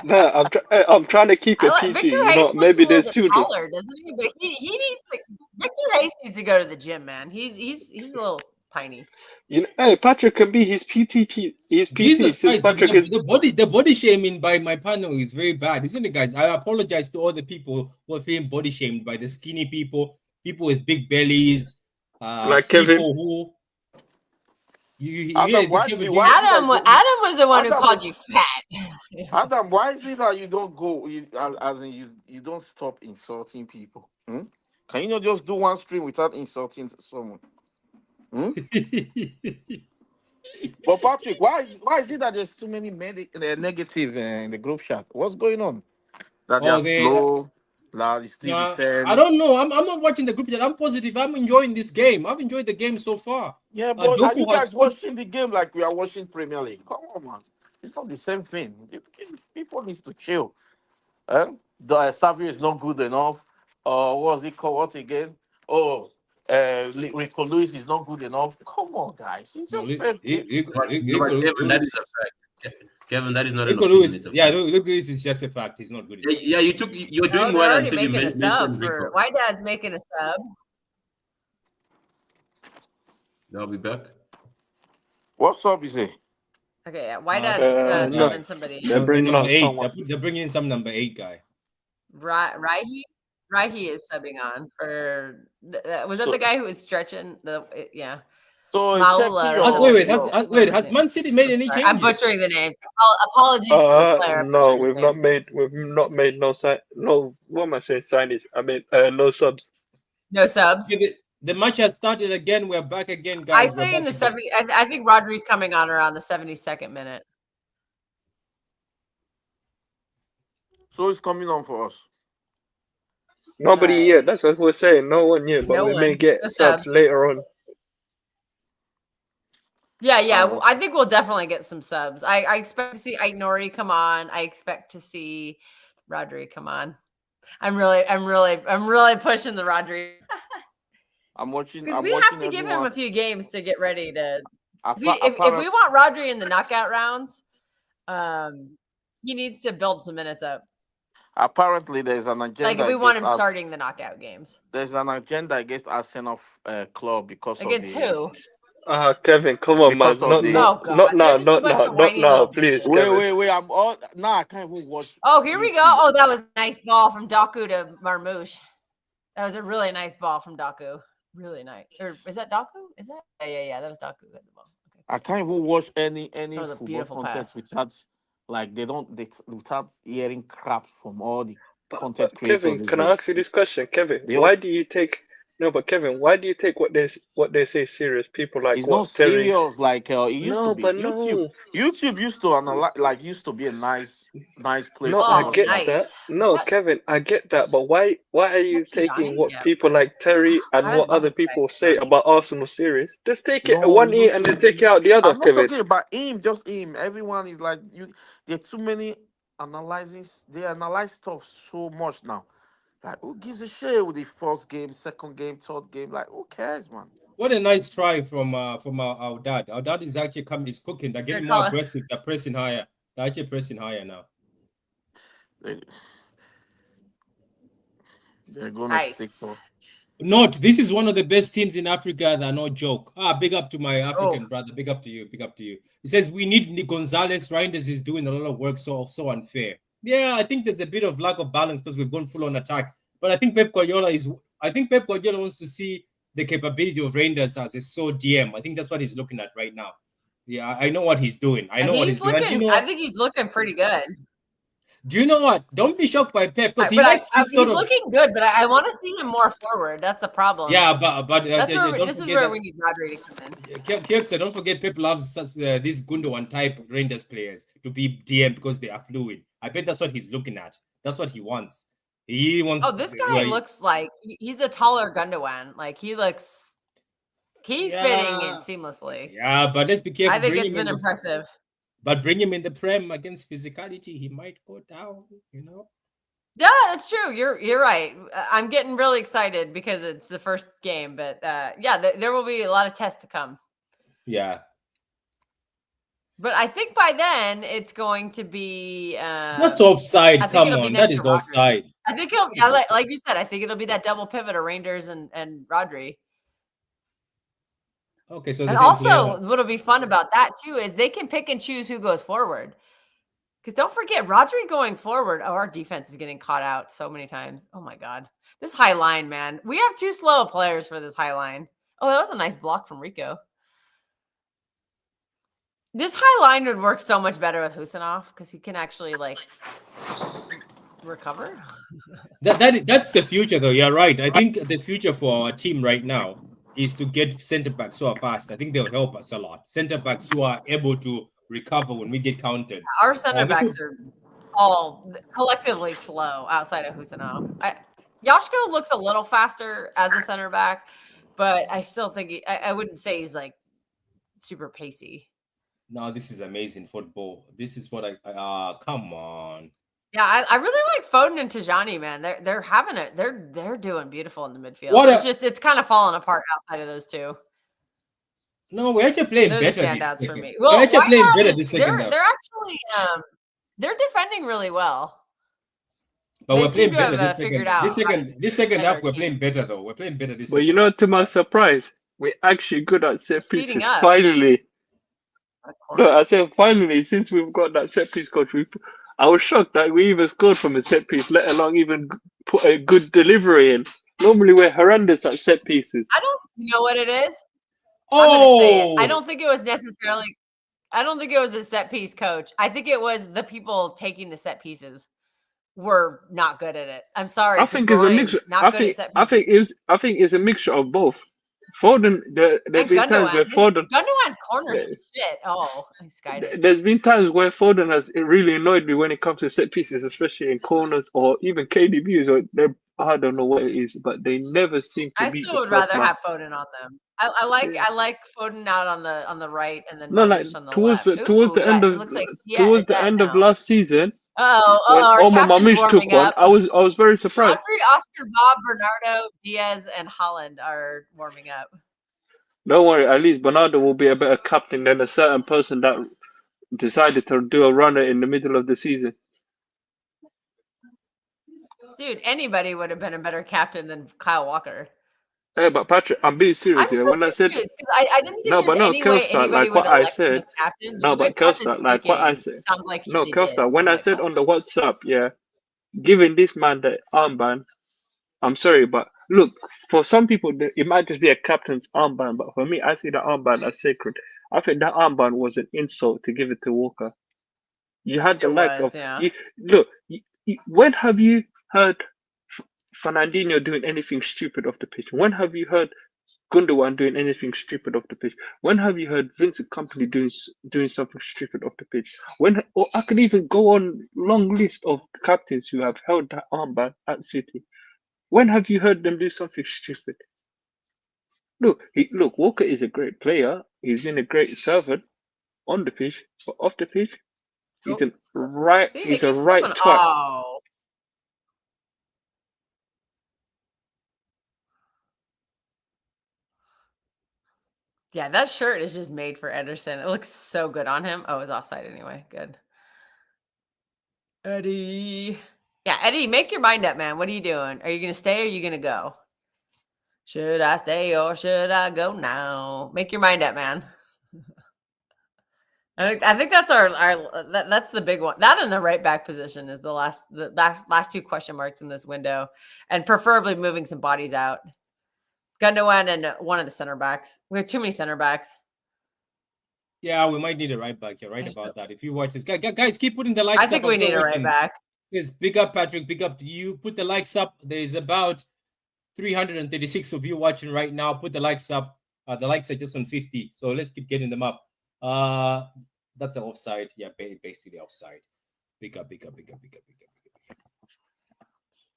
No, I'm trying to keep it PG. Victor You Hayes know, looks a maybe little there's bit children. taller, doesn't he? But he needs to. Victor Hayes needs to go to the gym, man. He's a little tiny. You know, hey, Patrick can be his PT. His PT Jesus since Christ, Patrick is. the body shaming by my panel is very bad, isn't it, guys? I apologize to all the people who are feeling body shamed by the skinny people with big bellies, Like Kevin. people who Adam, Adam was the one who called you fat. Adam, why is it that you don't go? As in, you don't stop insulting people. Hmm? Can you not just do one stream without insulting someone? Hmm? But Patrick, why is it that there's too many negative in the group chat? What's going on? That they are slow. That is still the same. I don't know. I'm not watching the group chat. I'm positive. I'm enjoying this game. I've enjoyed the game so far. Yeah, but are you guys watching the game like we are watching Premier League? Come on, man. It's not the same thing. People need to chill. The Savio is not good enough. What's it called? What again? Oh, Rico Lewis is not good enough. Come on, guys. It's just Kevin, that is a fact. Kevin, that is not an Lewis. opinion. Yeah, Lewis is just a fact. He's not good enough. Yeah, you're doing they're well already until you making a sub mention for Rico. Wydad's making a sub. I'll be back. What's up, you say? Okay, yeah. Wydad's no. subbing somebody. They're bringing number on 8. someone. They're bringing in some number 8 guy. Rahi is subbing on for. Was that the guy who was stretching? Yeah. So wait. Has Man City made any changes? I'm butchering the names. Apologies to the player. No, we've not made no sign. No, what am I saying? Signings. I mean, no subs. No subs. The match has started again. We're back again, guys. I say in the 70. I think Rodri's coming on around the 72nd minute. So it's coming on for us. Nobody yet. That's what we're saying. No one yet, but we may get subs later on. Yeah. I think we'll definitely get some subs. I expect to see Aït-Nouri come on. I expect to see Rodri come on. I'm really pushing the Rodri. I'm watching. Because we have to give him a few games to get ready to. If we want Rodri in the knockout rounds, he needs to build some minutes up. Apparently, there's an agenda. Like if we want him starting the knockout games. There's an agenda against Arsenal club because against of the, who? Kevin, come on, man. Not now, please. Wait. I'm all I can't even watch. Oh, here we go. Oh, that was a nice ball from Doku to Marmouche. That was a really nice ball from Doku. Really nice. Or is that Doku? Is that? Yeah. That was Doku at the ball. Okay. I can't even watch any football content without without hearing crap from all the content creators. Kevin, can I ask you this question, Kevin? Why do you take what they say serious? People like it's not Terry. serious like it used to be. But YouTube used to analyze used to be a nice place. No, I get that. No, Kevin, I get that. But why are you taking what people like Terry and what other people say about Arsenal serious? Just take it one ear and then take it out the other, I'm not Kevin. talking about him, just him. Everyone is like you. There are too many analyzing. They analyze stuff so much now. Like, who gives a shit with the first game, second game, third game? Like, who cares, man? What a nice try from our dad. Our dad is actually coming. He's cooking. They're getting more aggressive. They're pressing higher. They're actually pressing higher now. They're gonna Nice. take for. Note, this is one of the best teams in Africa. They're no joke. Big up to my African brother. Big up to you. Big up to you. He says we need Nick Gonzalez. Reinders is doing a lot of work, so unfair. Yeah, I think there's a bit of lack of balance because we've gone full on attack. But I think Pep Guardiola wants to see the capability of Reinders as a DM. I think that's what he's looking at right now. Yeah, I know what he's doing. I know what he's doing. I think he's looking pretty good. Do you know what? Don't be shocked by Pep because he likes this sort of. He's looking good, but I want to see him more forward. That's the problem. Yeah, but this is where we need Rodri to come in. Kirk, don't forget Pep loves these Gundogan type Rangers players to be DM because they are fluid. I bet that's what he's looking at. That's what he wants. He wants. Oh, this guy looks like he's the taller Gundogan. Like he's fitting in seamlessly. Yeah, but let's be careful. I think it's been impressive. But bring him in the Prem against physicality, he might go down, you know? Yeah, that's true. You're right. I'm getting really excited because it's the first game. But there will be a lot of tests to come. Yeah. But I think by then it's going to be... That's offside. Come on, that is offside. I think like you said, I think it'll be that double pivot of Reinders and Rodri. Okay, so and also what'll be fun about that too is they can pick and choose who goes forward. Because don't forget, Rodri going forward. Oh, our defense is getting caught out so many times. Oh my God, this high line, man. We have too slow players for this high line. Oh, that was a nice block from Rico. This high line would work so much better with Husanov because he can actually recover. That's the future, though. You're right. I think the future for our team right now is to get center backs who are fast. I think they'll help us a lot. Center backs who are able to recover when we get counted. Our center backs are all collectively slow outside of Husanov. Yashko looks a little faster as a center back, but I still think I wouldn't say he's like super pacey. No, this is amazing football. This is what come on. Yeah, I really like Foden and Tijani, man. They're having it. They're doing beautiful in the midfield. It's kind of falling apart outside of those two. No, we're actually playing better this second. For me. Well, we're actually playing better this second. They're actually they're defending really well. But we're playing better this second. This second half, we're playing better though. We're playing better this. But you know, to my surprise, we're actually good at set pieces. Finally. No, I said finally, since we've got that set piece coach, I was shocked that we even scored from a set piece, let alone even put a good delivery in. Normally, we're horrendous at set pieces. You know what it is? I'm gonna say it. I don't think it was necessarily. I don't think it was a set piece coach. I think it was the people taking the set pieces were not good at it. I'm sorry. I think it's a mixture. I think it's a mixture of both. Foden, there's been times where Gundogan's corners and shit. Oh, there's been times where Foden has really annoyed me when it comes to set pieces, especially in corners or even KDBs. Or I don't know what it is, but they never seem to. I still would rather have Foden on them. I like Foden out on the right and then on the towards left. The end of last season. When Omar Mamish took one, I was very surprised. Oscar, Bob, Bernardo, Diaz, and Holland are warming up. Don't worry, at least Bernardo will be a better captain than a certain person that decided to do a runner in the middle of the season. Dude, anybody would have been a better captain than Kyle Walker. Hey, but Patrick, I'm being serious here. When I said I didn't think Kelstar, like what I said. No, but Kelstar, like what I said. No, Kelstar, when I said on the WhatsApp, giving this man the armband, I'm sorry, but look, for some people, it might just be a captain's armband, but for me, I see the armband as sacred. I think that armband was an insult to give it to Walker. You had the when have you heard Fernandinho doing anything stupid off the pitch? When have you heard Gundogan doing anything stupid off the pitch? When have you heard Vincent Kompany doing something stupid off the pitch? Or I can even go on long list of captains who have held that armband at City. When have you heard them do something stupid? Look, Walker is a great player. He's in a great servant on the pitch, but off the pitch, he's a right twat. Yeah, that shirt is just made for Ederson. It looks so good on him. Oh, it's offside anyway. Good. Eddie. Yeah, Eddie, make your mind up, man. What are you doing? Are you going to stay or are you going to go? Should I stay or should I go now? Make your mind up, man. I think that's that's the big one. That and the right back position is the last two question marks in this window, and preferably moving some bodies out. Gundogan and one of the center backs. We have too many center backs. Yeah, we might need a right back. You're right about that. If you watch this, guys, keep putting the likes up. I think we need a right back. Says big up, Patrick. Big up to you. Put the likes up. There's about 336 of you watching right now. Put the likes up. The likes are just on 50, so let's keep getting them up. That's an offside. Yeah, basically offside. Big up.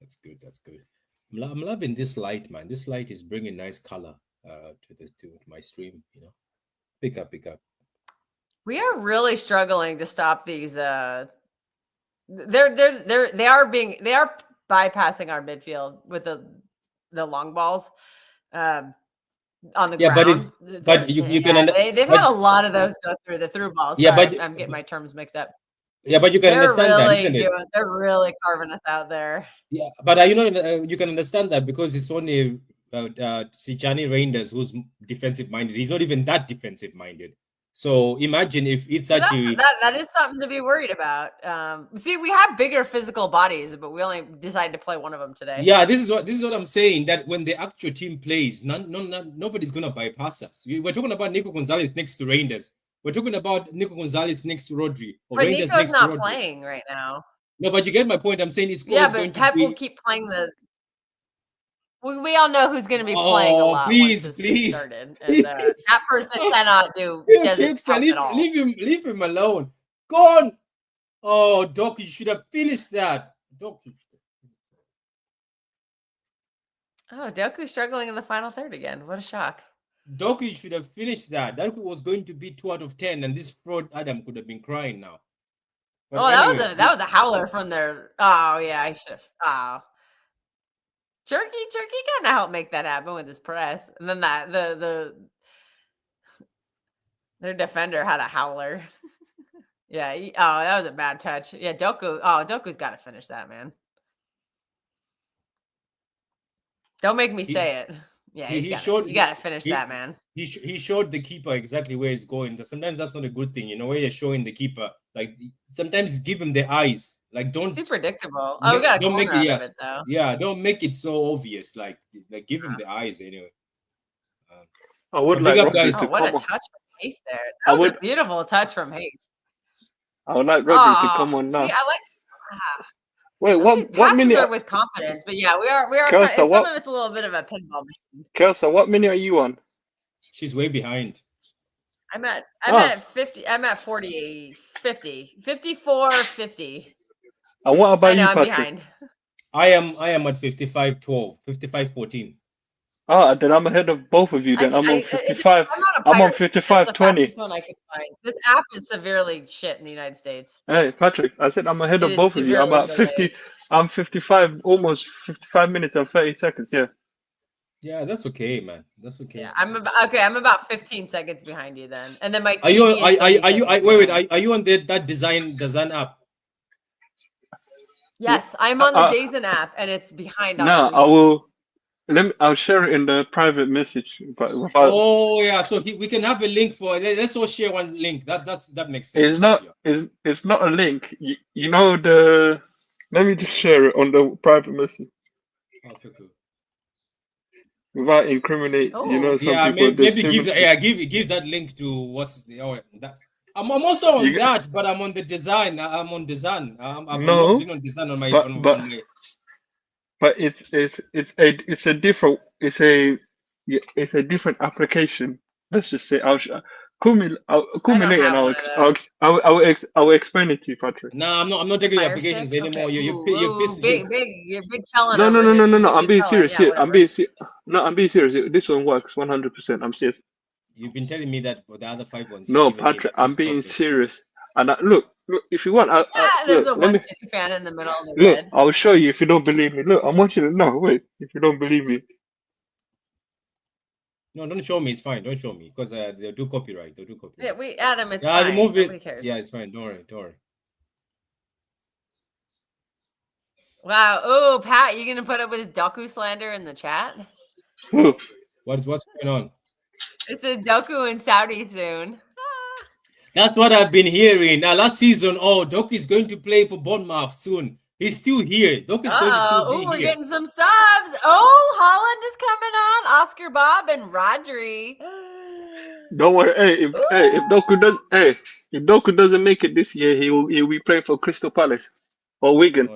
That's good. That's good. I'm loving this light, man. This light is bringing nice color to my stream. You know, big up. We are really struggling to stop these. They are bypassing our midfield with the long balls. On the ground. But you can. They've had a lot of those go through the through balls. Yeah, Sorry, I'm getting my terms mixed up. Yeah, but you can understand really that, isn't it? They're really carving us out there. Yeah, but you can understand that because it's only Tijani Reinders who's defensive minded. He's not even that defensive minded. So imagine if it's that is something to be worried about. See, we have bigger physical bodies, but we only decided to play one of them today. Yeah, this is what I'm saying. That when the actual team plays, nobody's gonna bypass us. We're talking about Nico Gonzalez next to Reinders. We're talking about Nico Gonzalez next to Rodri. But Nico's not playing right now. No, but you get my point. I'm saying it's but Pep will keep playing the. We all know who's going to be playing a lot. Please. Started. And, that person cannot do. Leave him alone. Go on. Oh, Doc, you should have finished that. Doku's struggling in the final third again. What a shock. Doku should have finished that. That was going to be 2 out of 10, and this fraud Adam could have been crying now. But anyway, that was a howler from there. Oh yeah, I should have. Oh, Turkey kind of helped make that happen with his press, and then their defender had a howler. Yeah. That was a bad touch. Yeah, Doku. Oh, Doku's got to finish that, man. Don't make me say it. Yeah, you got to finish that, man. He showed the keeper exactly where he's going. Sometimes that's not a good thing, you know, where you're showing the keeper. Like, sometimes give him the eyes. Like, don't. Too predictable. We got a corner out of it, though. Yeah, don't make it so obvious. Like give him the eyes anyway. I would like Rodri to what a touch from Hayes there. That was a beautiful touch from Hayes. I would like Rodri to come on now. See, I like. Wait, what minute? Are with confidence, but yeah, we are. Kelsa, some of it's a little bit of a pinball machine. Kelsa, what minute are you on? She's way behind. I'm at 50. I'm at 40, 50, 54, 50. And what about you, I'm Patrick? behind. I am at 55-12, 55-14. Then I'm ahead of both of you. Then I'm on 55. I'm on 55-20. This app is severely shit in the United States. Hey, Patrick, I said I'm ahead of both of you. I'm at 50. I'm 55, almost 55 minutes and 30 seconds. Yeah. Yeah, that's okay, man. That's okay. Yeah, I'm about 15 seconds behind you then, and then my. Are you on that design app? Yes, I'm on the Dazen app, and it's behind. No, I will. I'll share it in the private message. But oh yeah, so we can have a link for. Let's all share one link. That makes sense. It's not a link. You know the. Let me just share it on the private message. Okay, cool. Without incriminating, some people. Maybe give that link to that. I'm also on that, but I'm on the design. I'm on design. I'm not on design on my. But it's a different application. Let's just say call me later and I'll explain it to you, Patrick. No, I'm not taking your applications anymore. Okay. You're big felon. No. I'm being serious. I'm being serious. This one works 100%. I'm serious. You've been telling me that for the other 5 ones. No, Patrick, I'm being serious. And look, if you want, there's a one City fan in the middle of the look, I'll show you if you don't believe me. Look, I want you to know. Wait, if you don't believe me. No, don't show me. It's fine. Don't show me because they'll do copyright. They'll do copyright. Yeah, Adam, it's Yeah, fine. remove Nobody it. cares. Yeah, it's fine. Don't worry. Don't worry. Wow. Oh, Pat, you gonna put up with his Doku slander in the chat? What's going on? It's a Doku in Saudi soon. That's what I've been hearing. Last season, Doku is going to play for Bournemouth soon. He's still here. Doku is going to still be we're here. getting some subs. Oh, Holland is coming on. Oscar Bob and Rodri. Don't worry. If Doku doesn't make it this year, he'll be playing for Crystal Palace or Wigan.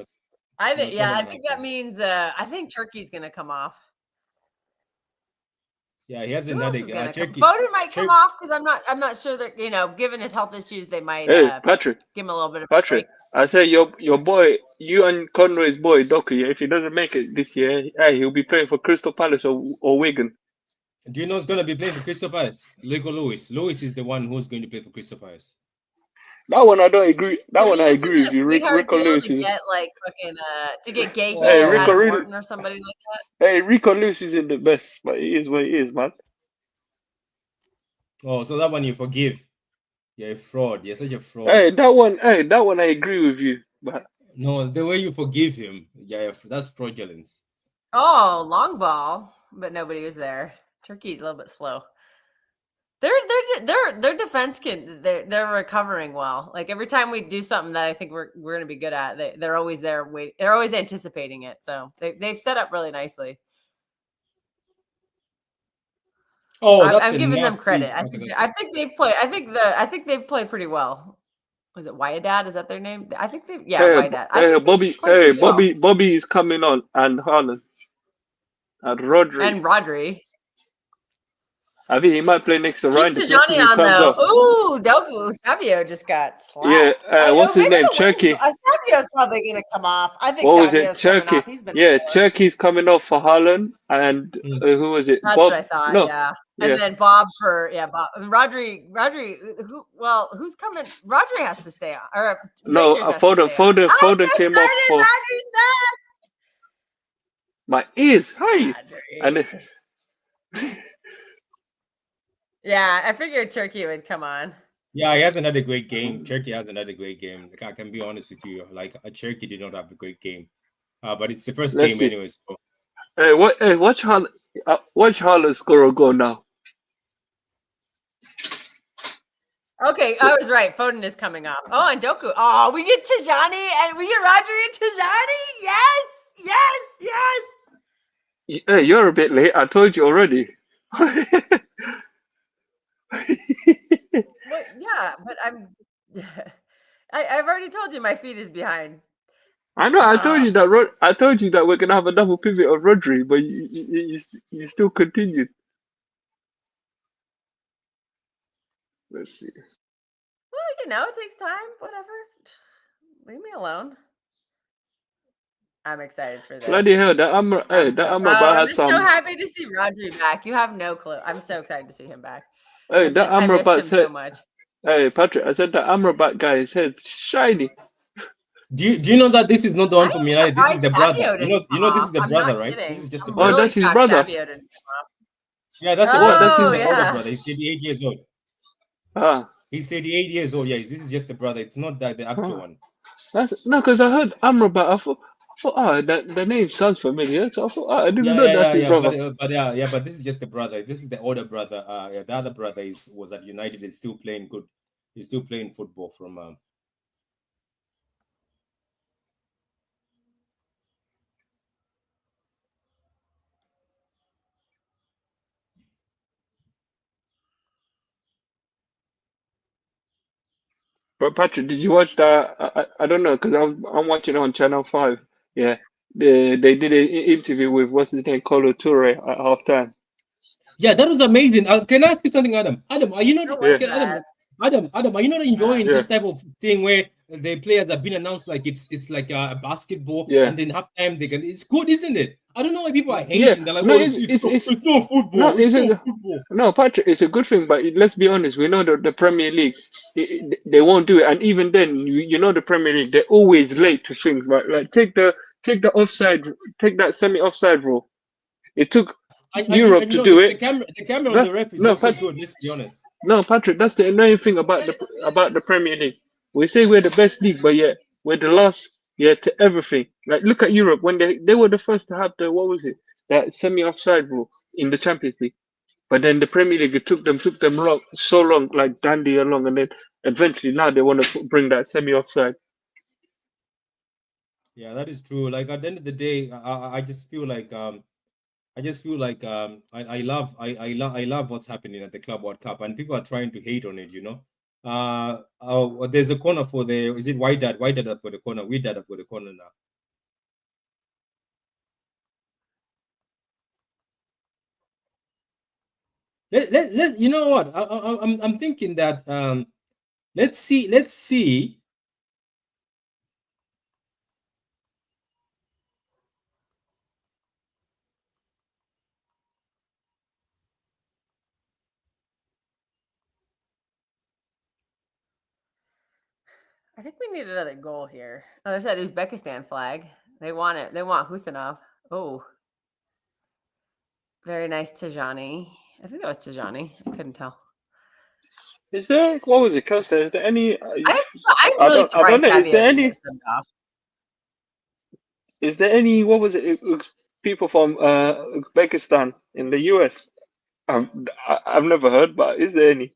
I think that means I think Turkey's gonna come off. Yeah, he hasn't had a Turkey. Foden might come off because I'm not sure that given his health issues, they might Patrick, give him a little bit of Patrick. I say your boy, you and Conroy's boy Doku. If he doesn't make it this year, he'll be playing for Crystal Palace or Wigan. Do you know who's going to be playing for Crystal Palace? Lego Lewis. Lewis is the one who's going to play for Crystal Palace. That one I don't agree. That one I agree with you. Rico Lewis to get to get Gay or Adam Morton or somebody like that. Hey, Rico Lewis isn't the best, but he is what he is, man. Oh, so that one you forgive. You're a fraud. You're such a fraud. Hey, that one I agree with you. But no, the way you forgive him, that's fraudulence. Oh, long ball, but nobody was there. Turkey a little bit slow. Their defense they're recovering well. Like every time we do something that I think we're going to be good at, they're always there. They're always anticipating it. So they've set up really nicely. Oh, I'm giving them credit. I think they play. I think they've played pretty well. Was it Wydad? Is that their name? I think they. Yeah, Wydad. Bobby is coming on, and Haaland, and Rodri. I think he might play next to Ryan. Keep Tijani on though. Ooh, Doku Savio just got slapped. Yeah, what's his name? Cherky. Savio's probably going to come off. I think Savio's coming off. He's been Cherky's coming off for Haaland, and who was it? That's Bob? What I thought. No. Yeah. And then Bob for Bob. Rodri. Who's coming? Rodri has to stay on. Or no, Foden came off for. Rodri's back. My ears, hi. And yeah, I figured Turkey would come on. Yeah, he hasn't had a great game. Turkey hasn't had a great game. Like, I can be honest with you. Like, Turkey did not have a great game. But it's the first game anyway. So. Watch Haaland score a goal now. Okay, I was right. Foden is coming off. Oh, and Doku. Oh, we get Tijani and we get Rodri and Tijani. Yes. Hey, you're a bit late. I told you already. Well, yeah, but I've already told you my feet is behind. I know. I told you that we're gonna have a double pivot of Rodri, but you still continued. Let's see. Well, it takes time. Whatever. Leave me alone. I'm excited for this. Bloody hell, I'm just so happy to see Rodri back. You have no clue. I'm so excited to see him back. Hey, I missed him so much. Hey, Patrick, I said that Amrabat guy, his head's shiny. Do you know that this is not the one from United? This is the brother. You know this is the brother, right? Kidding. This is just the brother. Oh, that's his brother. Yeah, that's the one. That's his older brother. He's 38 years old. He's 38 years old. Yeah, this is just the brother. It's not the actual one. Because I heard Amrabat. I thought, the name sounds familiar. So I thought, I didn't know that's his brother. But this is just the brother. This is the older brother. The other brother was at United. He's still playing good. He's still playing football from. But Patrick, did you watch that? I don't know because I'm watching it on Channel 5. Yeah, they did an interview with what's his name, Kolo Toure at halftime. Yeah, that was amazing. Can I ask you something, Adam? Adam, are you not? Adam, are you not enjoying this type of thing where the players have been announced like it's like a basketball, and then halftime they can? It's good, isn't it? I don't know why people are hating. They're like, it's not football. No, Patrick, it's a good thing. But let's be honest, we know the Premier League, they won't do it. And even then, you know the Premier League, they're always late to things. Right? Like take the offside, take that semi-offside rule. It took Europe to do it. The camera on the ref is also good. Let's be honest. No, Patrick, that's the annoying thing about the Premier League. We say we're the best league, but yet we're the last to everything. Like look at Europe when they were the first to have the what was it, that semi-offside rule in the Champions League. But then the Premier League it took them so long, like dandy along, and then eventually now they want to bring that semi-offside. Yeah, that is true. Like at the end of the day, I just feel like I love what's happening at the Club World Cup, and people are trying to hate on it. There's a corner for is it Wydad? Wydad up for the corner. Wydad up for the corner now. You know what? I'm thinking that let's see. I think we need another goal here. Oh, there's that Uzbekistan flag. They want it. They want Husanov. Oh, very nice, Tijani. I think that was Tijani. I couldn't tell. Is there what was it, Costa? Is there any? I'm really surprised. Is there any? Is there any? What was it? People from Uzbekistan in the US? I've never heard, but is there any?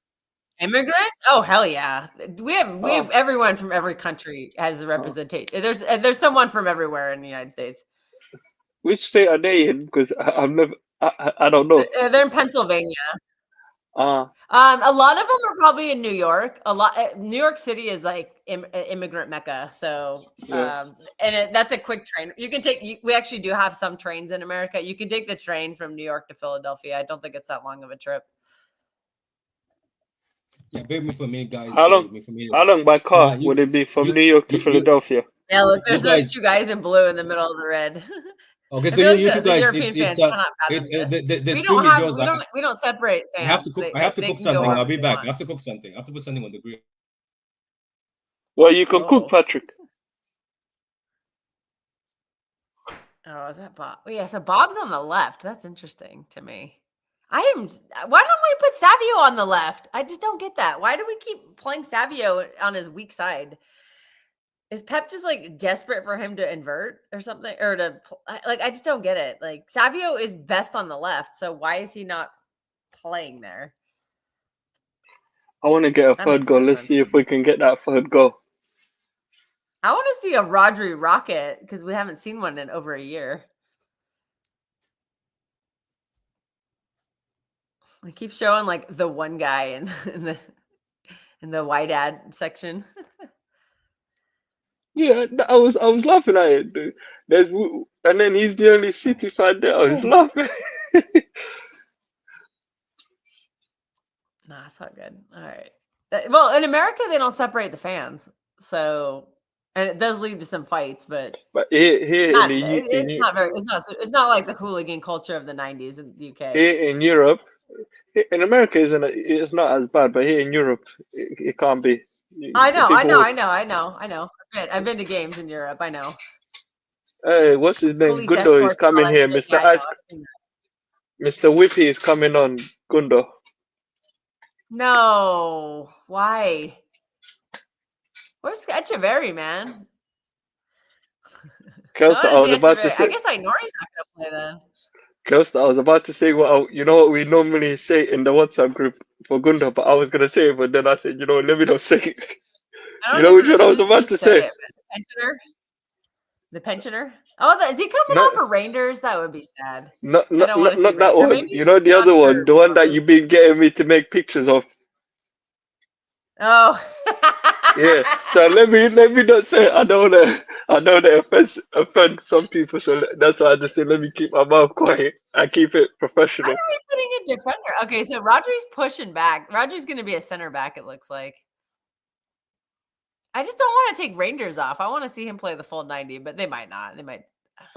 Immigrants? Oh hell yeah! We have everyone from every country has a representation. There's someone from everywhere in the United States. Which state are they in? Because I've never. I don't know. They're in Pennsylvania. A lot of them are probably in New York. New York City is like immigrant mecca. So, that's a quick train. You can take. We actually do have some trains in America. You can take the train from New York to Philadelphia. I don't think it's that long of a trip. Yeah, bear with me for a minute, guys. How long by car would it be from New York to Philadelphia? Yeah, look, there's those two guys in blue in the middle of the red. Okay, so you two guys, the stream is yours. We don't separate fans. I have to cook. I have to cook something. I'll be back. I have to cook something. I have to put something on the grill. Well, you can cook, Patrick. Oh, is that Bob? Oh, yeah, so Bob's on the left. That's interesting to me. Why don't we put Savio on the left? I just don't get that. Why do we keep playing Savio on his weak side? Is Pep just like desperate for him to invert or something, or to like? I just don't get it. Like Savio is best on the left, so why is he not playing there? I want to get a third goal. Let's see if we can get that third goal. I want to see a Rodri rocket because we haven't seen one in over a year. I keep showing like the one guy in the Wydad section. Yeah, I was laughing at it. Dude. And then he's the only City fan there. I was laughing. Nah, it's not good. All right. Well, in America they don't separate the fans, so and it does lead to some fights. But here it's not like the hooligan culture of the '90s in the UK. Here in Europe. In America, it's not as bad, but here in Europe, it can't be. I know. I've been to games in Europe. I know. Hey, what's his name? Gundo is coming here. Mr. Whippy is coming on. Gundo. No, why? Where's Echeverry, man? Costa, I was about to say. I guess Nori's not gonna play then. Costa, I was about to say what we normally say in the WhatsApp group for Gundo, but I was gonna say it, but then I said, let me not say it. You know which one I was about to say? The pensioner? Oh, is he coming off for Rangers? That would be sad. Not that one. You know the other one, the one that you've been getting me to make pictures of. Oh. Yeah. So let me not say. I know that offend some people, so that's why I just say let me keep my mouth quiet. I keep it professional. Why are we putting a defender? Okay, so Rodri's pushing back. Rodri's going to be a center back. It looks like. I just don't want to take Rangers off. I want to see him play the full 90, but they might not. They might.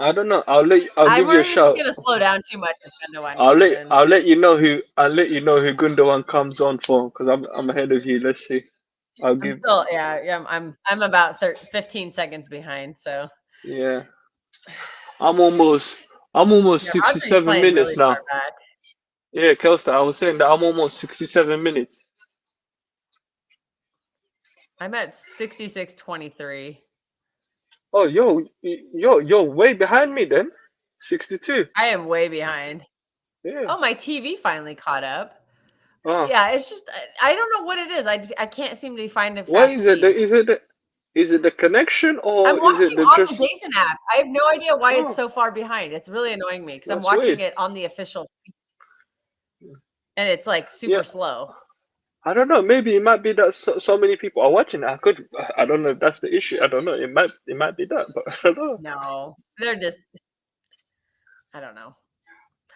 I don't know. I'll give you a shout. I'm going to slow down too much. I'll let you know who Gundogan comes on for because I'm ahead of you. Let's see. I'm about 15 seconds behind. So yeah, I'm almost I'm almost Yeah, Rodri's 67 playing minutes really now. far back. Yeah, Kelstar, I was saying that I'm almost 67 minutes. I'm at 66:23. Oh, you're way behind me then. 62. I am way behind. Yeah. Oh, my TV finally caught up. Oh. Yeah, it's just I don't know what it is. I can't seem to find a What fast is it? feed. Is it the connection I'm or is it watching the on just? the Jason app. I have no idea why it's Oh, so far behind. It's really annoying me because I'm that's watching weird. it on the official feed, and it's like super Yeah. slow. I don't know. Maybe it might be that so many people are watching. I don't know if that's the issue. I don't know. It might be that, but I don't know. No, they're just. I don't know.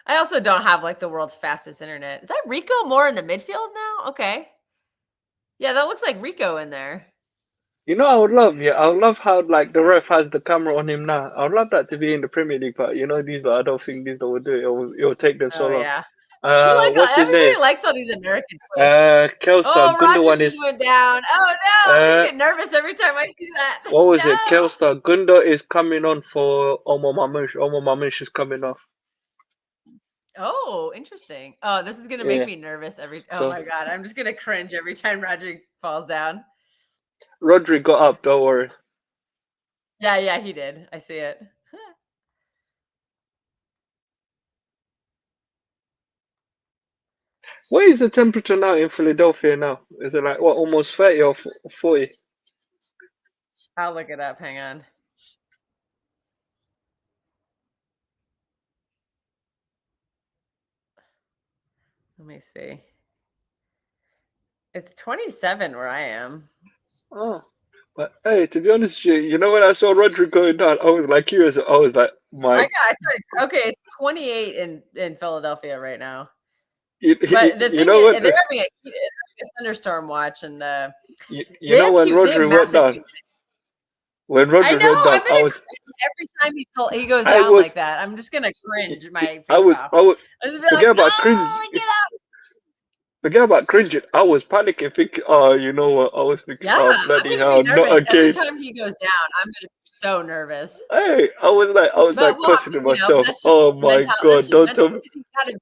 I also don't have like the world's fastest internet. Is that Rico more in the midfield now? Okay. Yeah, that looks like Rico in there. You know, I would love how like the ref has the camera on him now. I would love that to be in the Premier League, but you know, I don't think these will do it. It'll take them so Oh long. yeah. You like What's his name? everybody likes all these American twists. Kelstar Oh, Roger Gundogan just is. went down. Oh no, I'm gonna Uh, get nervous every time I see that. what was it? No. Kelstar Gundo is coming on for Omar Mamush. Omar Mamush is coming off. Oh, interesting. Oh, this is gonna make me nervous oh So my god, I'm just gonna cringe every time Roger falls down. Rodri got up. Don't worry. Yeah, he did. I see it. What is the temperature now in Philadelphia now? Is it like what, almost 30 or 40? I'll look it up. Hang on. Let me see. It's 27 where I am. Oh, but hey, to be honest with you, you know when I saw Rodri going down, I was like curious. I was like, Okay, it's 28 in Philadelphia right now. But the thing is, they're having a thunderstorm watch, and you know when Rodri went down. When Rodri went down, I was every time he goes down like that, I'm just gonna cringe my face off. I was forget about cringe. Get up. Forget about cringing. I was panicking, thinking, "Oh, you know what?" I was thinking, Yeah, "Oh, bloody hell, not again!" Every time he goes down, I'm gonna be so nervous. Hey, I was like questioning myself. Oh my god, don't tell me. He's got a severe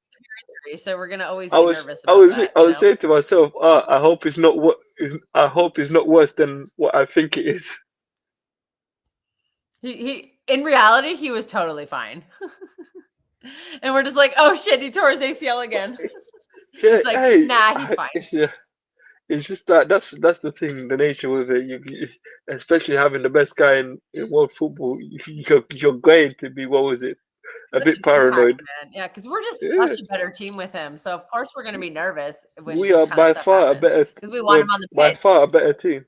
injury, so we're gonna always be nervous about that. I was saying to myself, I hope it's not I hope it's not worse than what I think it is. He in reality, he was totally fine. And we're just like, oh shit, he tore his ACL again. Yeah, it's like, nah, he's fine. It's just that's the thing, the nature with it. You especially having the best guy in world football, you're going to be, what was it, a bit paranoid. Yeah, because we're just such a better team with him. So of course we're going to be nervous when we are by far a better, because we want him on the pitch. By far a better team.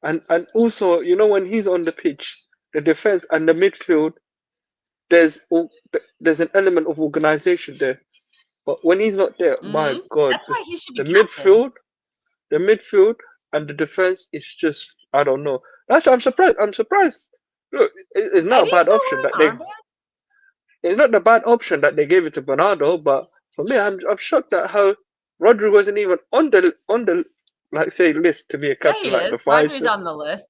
And also, you know, when he's on the pitch, the defense and the midfield, there's an element of organization there. But when he's not there, my God, that's why he should be the midfield and the defense is just, I don't know. I'm surprised. Look, it's not a bad option that it's not the bad option that they gave it to Bernardo, but for me, I'm shocked at how Rodri wasn't even on the like say list to be a captain. Yeah, he is. Rodri's on the list.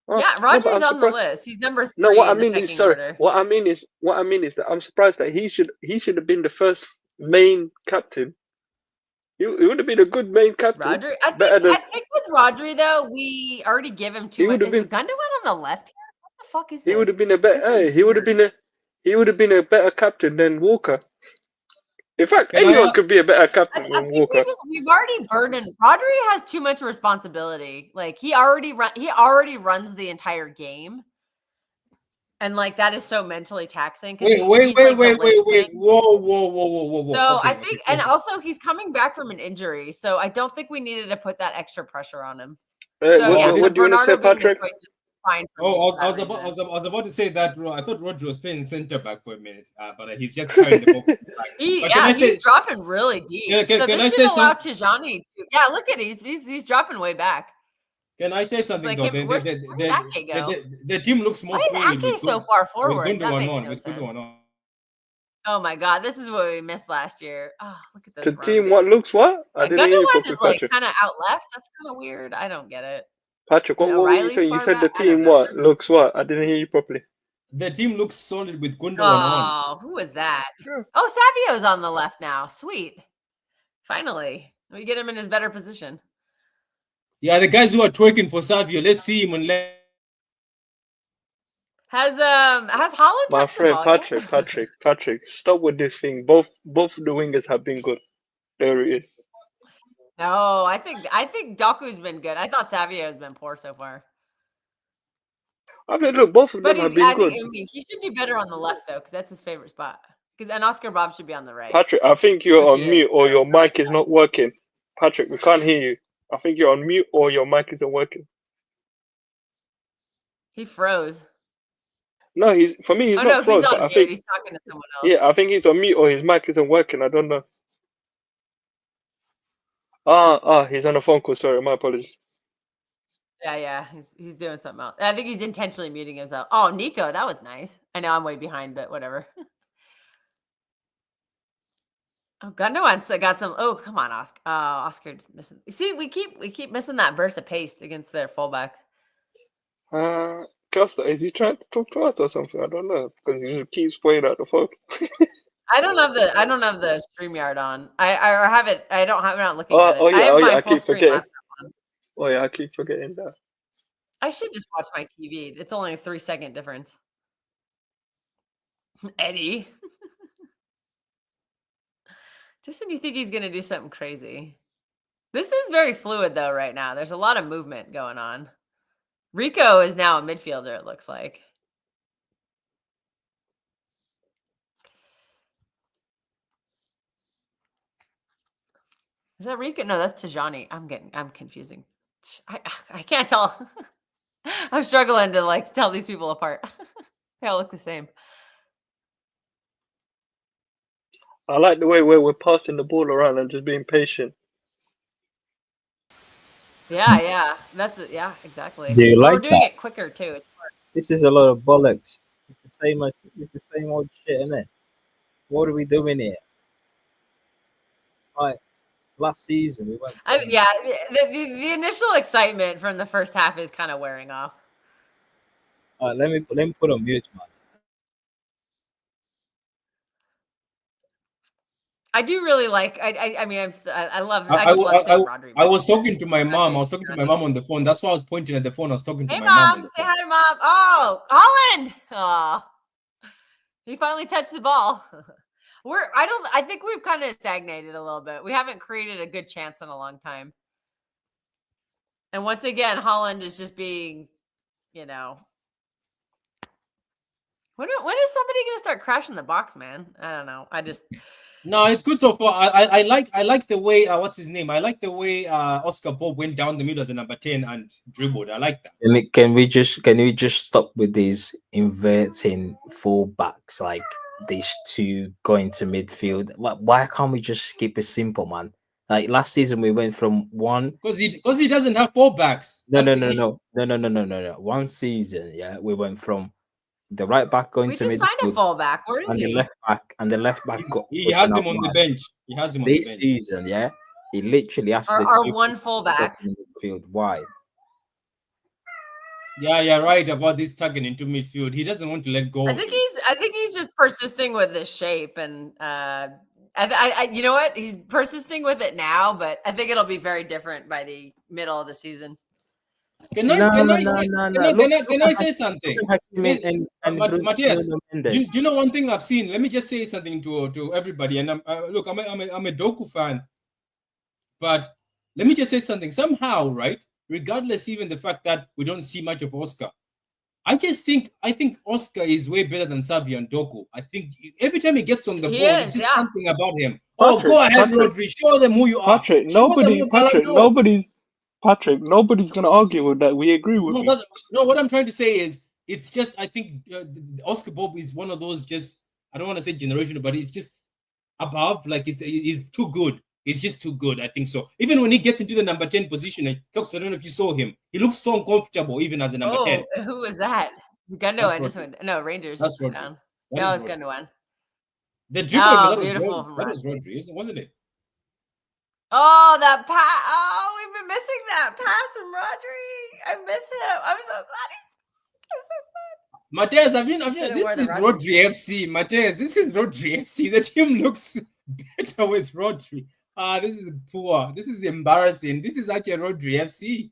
Yeah, Rodri's on the list. He's number 3. No, what I mean is, sorry. What I mean is that I'm surprised that he should have been the first main captain. He would have been a good main captain. Rodri, I think with Rodri though, we already give him too much. Is Gundogan on the left here? What the fuck is this? He would have been a better. He would have been a better captain than Walker. In fact, anyone could be a better captain than Walker. We've already burdened. Rodri has too much responsibility. Like he already runs the entire game. And like that is so mentally taxing. Wait! Whoa! So I think, and also he's coming back from an injury, so I don't think we needed to put that extra pressure on him. What do you want to say, Patrick? Fine. I was about to say that, bro. I thought Rodri was playing center back for a minute, but he's just carrying the ball. He's dropping really deep. Yeah, can I say something? Tijani to, yeah, look at he's dropping way back. Can I say something though? The team looks more fluid. Why is Ake so far forward? That makes no sense. Oh my god, this is what we missed last year. Oh, look at this. The team looks what? I didn't hear you properly, is like kind of out left. That's kind of weird. I don't get it. Patrick, what were you saying? You said the team looks what? I didn't hear you properly. The team looks solid with Gundogan on. Oh, who was that? Yeah. Oh, Savio's on the left now. Sweet. Finally, we get him in his better position. Yeah, the guys who are twerking for Savio. Let's see him on left. Has Holland My touched the friend ball Patrick, stop with this thing. Both the wingers have been good. There it is. No, I think Doku's been good. I thought Savio has been poor so far. I mean, look, both of But them have been good. he should do better on the left though, because that's his favorite spot. And Oscar Bob should be on the right. Patrick, I think you're Which on he mute is. or your mic is not working. Patrick, we can't hear you. I think you're on mute or your mic isn't working. He froze. No, he's not froze. He's on But I mute. think He's talking to someone else. yeah, I think he's on mute or his mic isn't working. I don't know. He's on a phone call. Sorry, my apologies. Yeah, he's doing something else. I think he's intentionally muting himself. Oh, Nico, that was nice. I know I'm way behind, but whatever. Oh, Gundogan's got some. Oh, come on, Oscar. Oh, Oscar's missing. See, we keep missing that burst of pace against their fullbacks. Costa, is he trying to talk to us or something? I don't know because he just keeps playing out the phone. I don't have the StreamYard on. I have it. I'm not looking at it. Yeah, I have my I full keep screen forgetting. laptop on. Oh yeah, I keep forgetting that. I should just watch my TV. It's only a 3-second difference. Eddie. Just when you think he's gonna do something crazy. This is very fluid though right now. There's a lot of movement going on. Rico is now a midfielder, it looks like. Is that Rico? No, that's Tajani. I'm confusing. I can't tell. I'm struggling to tell these people apart. They all look the same. I like the way where we're passing the ball around and just being patient. Yeah. That's it. Yeah, exactly. Do you But like we're doing that? it quicker too. It's smart. This is a lot of bollocks. It's the same old shit, isn't it? What are we doing here? Like last season, we went. Yeah, the initial excitement from the first half is kind of wearing off. Let me put on mute, man. I do really like. I mean, I love. I I, just love seeing I, Rodri. I was talking to my mom. I was talking to my mom on the phone. That's why I was pointing at the phone. I was talking to Hey, my mom. mom. Say hi to mom. Oh, Holland. Oh, he finally touched the ball. I think we've kind of stagnated a little bit. We haven't created a good chance in a long time. And once again, Holland is just being, when is somebody going to start crashing the box, man? I don't know. No, it's good so far. I like the way what's his name? I like the way Oscar Bob went down the middle as a number 10 and dribbled. I like that. Can we just stop with these inverting fullbacks, like these two going to midfield? Why can't we just keep it simple, man? Like last season, we went from one because he doesn't have fullbacks. No. One season, yeah, we went from the right back going to midfield. We just signed a fullback. Where is he? The left back he has him on the bench. He has him on the bench. This season, yeah, he literally has our one fullback in midfield. Why? Yeah, you're right about this tugging into midfield. He doesn't want to let go. I think he's just persisting with this shape, and you know what? He's persisting with it now, but I think it'll be very different by the middle of the season. Can I say something? Matthias, do you know one thing I've seen? Let me just say something to everybody. And I'm a Doku fan, but let me just say something. Somehow, right? Regardless, even the fact that we don't see much of Oscar, I think Oscar is way better than Savio and Doku. I think every time he gets on the ball, there's just something about him. Patrick, go ahead, Rodri. Show them who you are. Patrick, nobody's gonna argue with that. We agree with you. No, what I'm trying to say is, it's just I think Oscar Bob is one of those just I don't want to say generational, but he's just above. Like he's too good. He's just too good. I think so. Even when he gets into the number 10 position, I don't know if you saw him. He looks so uncomfortable even as a number 10. Who was that? Gundogan just went. No, Rangers just went down. No, it's Gundogan. The dribble beautiful that was Rodri, wasn't it? Oh, that pass! Oh, we've been missing that pass from Rodri. I miss him. I'm so glad Mateus, Should've this wore the is Rodri. Rodri FC. Mateus, this is Rodri FC. The team looks better with Rodri. This is poor. This is embarrassing. This is actually Rodri FC.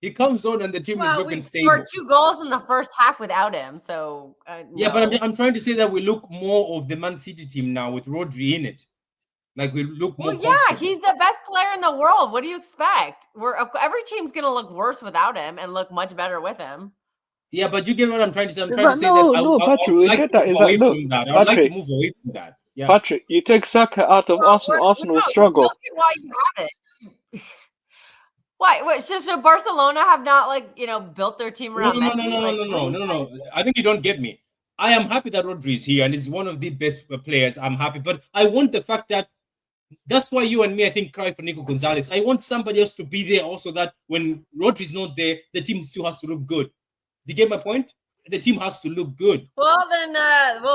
He comes on and the team is Well, looking we stable. scored 2 goals in the first half without him. So Yeah, no. but I'm trying to say that we look more of the Man City team now with Rodri in it. Like we look more. Well, yeah, he's the best player in the world. What do you expect? Every team's gonna look worse without him and look much better with him. Yeah, but you get what I'm trying to say. I'm It's trying like, to say no, that no, I Patrick, would we like get to that. move It's away like, no, from that. I would like to Patrick, move away from that. Yeah. Patrick, you take Saka out of Arsenal will struggle. Look at why you have it. Why? So Barcelona have not built their team around Messi? No. I think you don't get me. I am happy that Rodri is here and is one of the best players. I'm happy, but I want the fact that that's why you and me, I think, cry for Nico Gonzalez. I want somebody else to be there also, that when Rodri's not there, the team still has to look good. Do you get my point? The team has to look good. Well, then,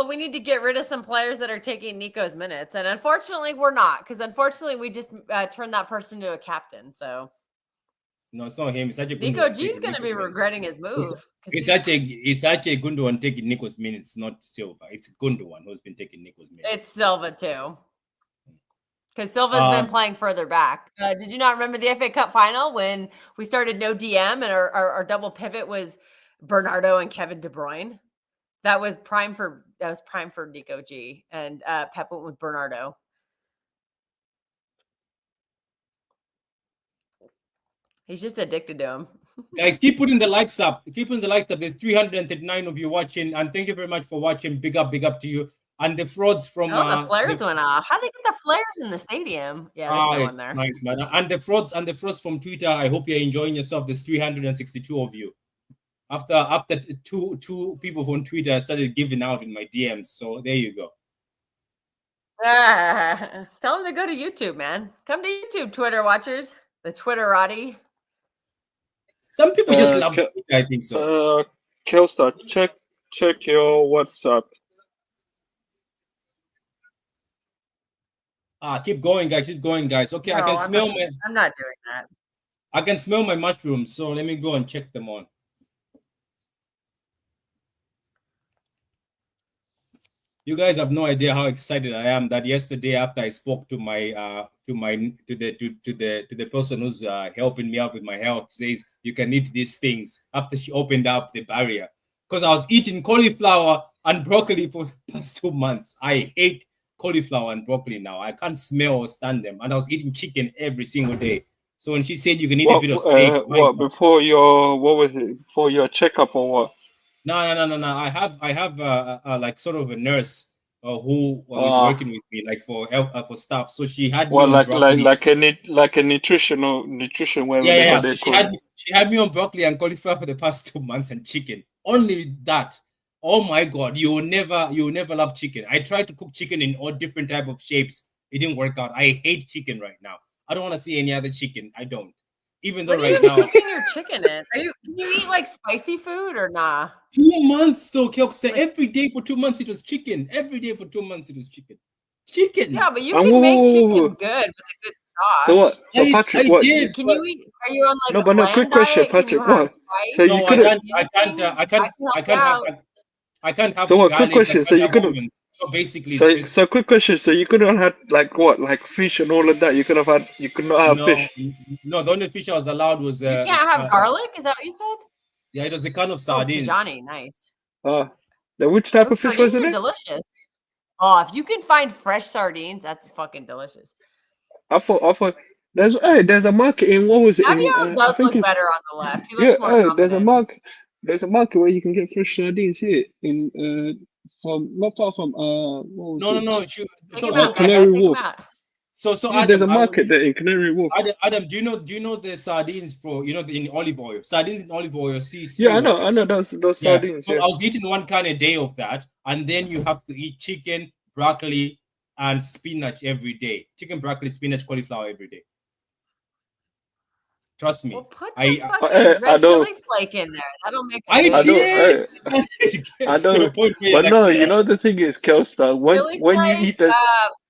we need to get rid of some players that are taking Nico's minutes. And unfortunately, we're not, because unfortunately, we just turned that person to a captain. So no, it's not him. It's actually Nico G's going to be regretting his move. It's actually Gundogan taking Nico's minutes, not Silva. It's Gundogan who's been taking Nico's minutes. It's Silva too. Because Silva's been playing further back. Did you not remember the FA Cup final when we started no DM and our double pivot was Bernardo and Kevin De Bruyne? That was prime for Nico G, and Pep went with Bernardo. He's just addicted to him. Guys, keep putting the likes up. Keep putting the likes up. There's 339 of you watching, and thank you very much for watching. Big up to you. And the frauds from the flares went off. How they get the flares in the stadium? Yeah, there's no one there. Nice, man. And the frauds from Twitter. I hope you're enjoying yourself. There's 362 of you. After two people from Twitter started giving out in my DMs. So there you go. Tell them to go to YouTube, man. Come to YouTube, Twitter watchers. The Twitterati. Some people just love Twitter, I think so. Kelstar, check your WhatsApp. Keep going, guys. Okay, No, I can smell I'm not doing that. I can smell my mushrooms, so let me go and check them on. You guys have no idea how excited I am that yesterday, after I spoke to the person who's helping me out with my health, says you can eat these things, after she opened up the barrier, because I was eating cauliflower and broccoli for the past 2 months. I hate cauliflower and broccoli now. I can't smell or stand them, and I was eating chicken every single day. So when she said you can eat a bit of steak, before your checkup or what? No. I have like sort of a nurse who is working with me, like for staff. So she had me on broccoli. like a nutrition where So she had me on broccoli and cauliflower for the past 2 months and chicken. Only that. Oh my God, you will never love chicken. I tried to cook chicken in all different type of shapes. It didn't work out. I hate chicken right now. I don't want to see any other chicken. I don't. Even though right now, cooking your chicken in? Can you eat like spicy food or nah? 2 months though, Kelk. Every day for 2 months it was chicken. Every day for 2 months it was chicken. Yeah, but you can make chicken good with a good sauce. So what? So Patrick, what? Can you eat? Are you on like no? a But no, quick question, diet? Patrick. What? So no, I can't have. So what? Quick question. So you couldn't. So basically, so quick question. So you couldn't have had like fish and all of that. You could not have fish. No, the only fish I was allowed was. You can't have garlic. Is that what you said? Yeah, it was a kind of sardines. Johnny, nice. Which type of fish was it? Delicious. Oh, if you can find fresh sardines, that's fucking delicious. I thought there's a market in what was it? Fabio does look better on the left. He looks more confident. There's a market where you can get fresh sardines here in from not far from Canary Wharf. So Adam, there's a market there in Canary Wharf. Adam, do you know the sardines for in olive oil? Sardines in olive oil. I know those sardines. So I was eating one kind of day of that, and then you have to eat chicken, broccoli, and spinach every day. Chicken, broccoli, spinach, cauliflower every day. Trust me. Well, put some fucking red chili flake in there. That'll make it I did. I know. But no, you know the thing is, Kelstar, when you eat the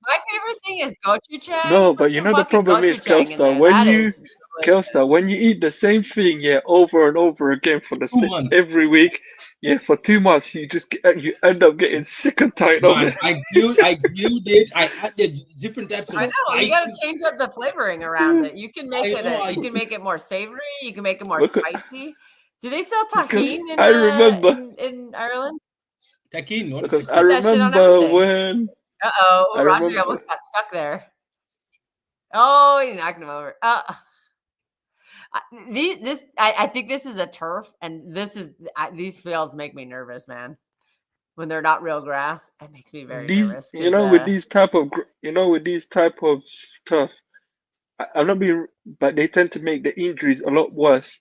My favorite thing is gochujang. No, but you know the Fucking problem is, gochujang in Kelstar, there. when That you is delicious. Kelstar, when you eat the same thing, yeah, over and over again for the 2 months. every week, yeah, for 2 months, you end up getting sick and tired of Man, it. I grilled it. I added different types of I know you got to spices. change up the flavoring around it. You can make I it. know. You can make it more savory. You can make it more Because, spicy. Do they sell because tahine I remember, in Ireland? Takin, what is because takin? Put that shit on everything. I Rodri remember, almost got stuck there. Oh, he knocked him over. I think this is a turf, and these fields make me nervous, man. When they're not real grass, it makes me very nervous. with these type of, with these type of stuff, I'm not being, but they tend to make the injuries a lot worse.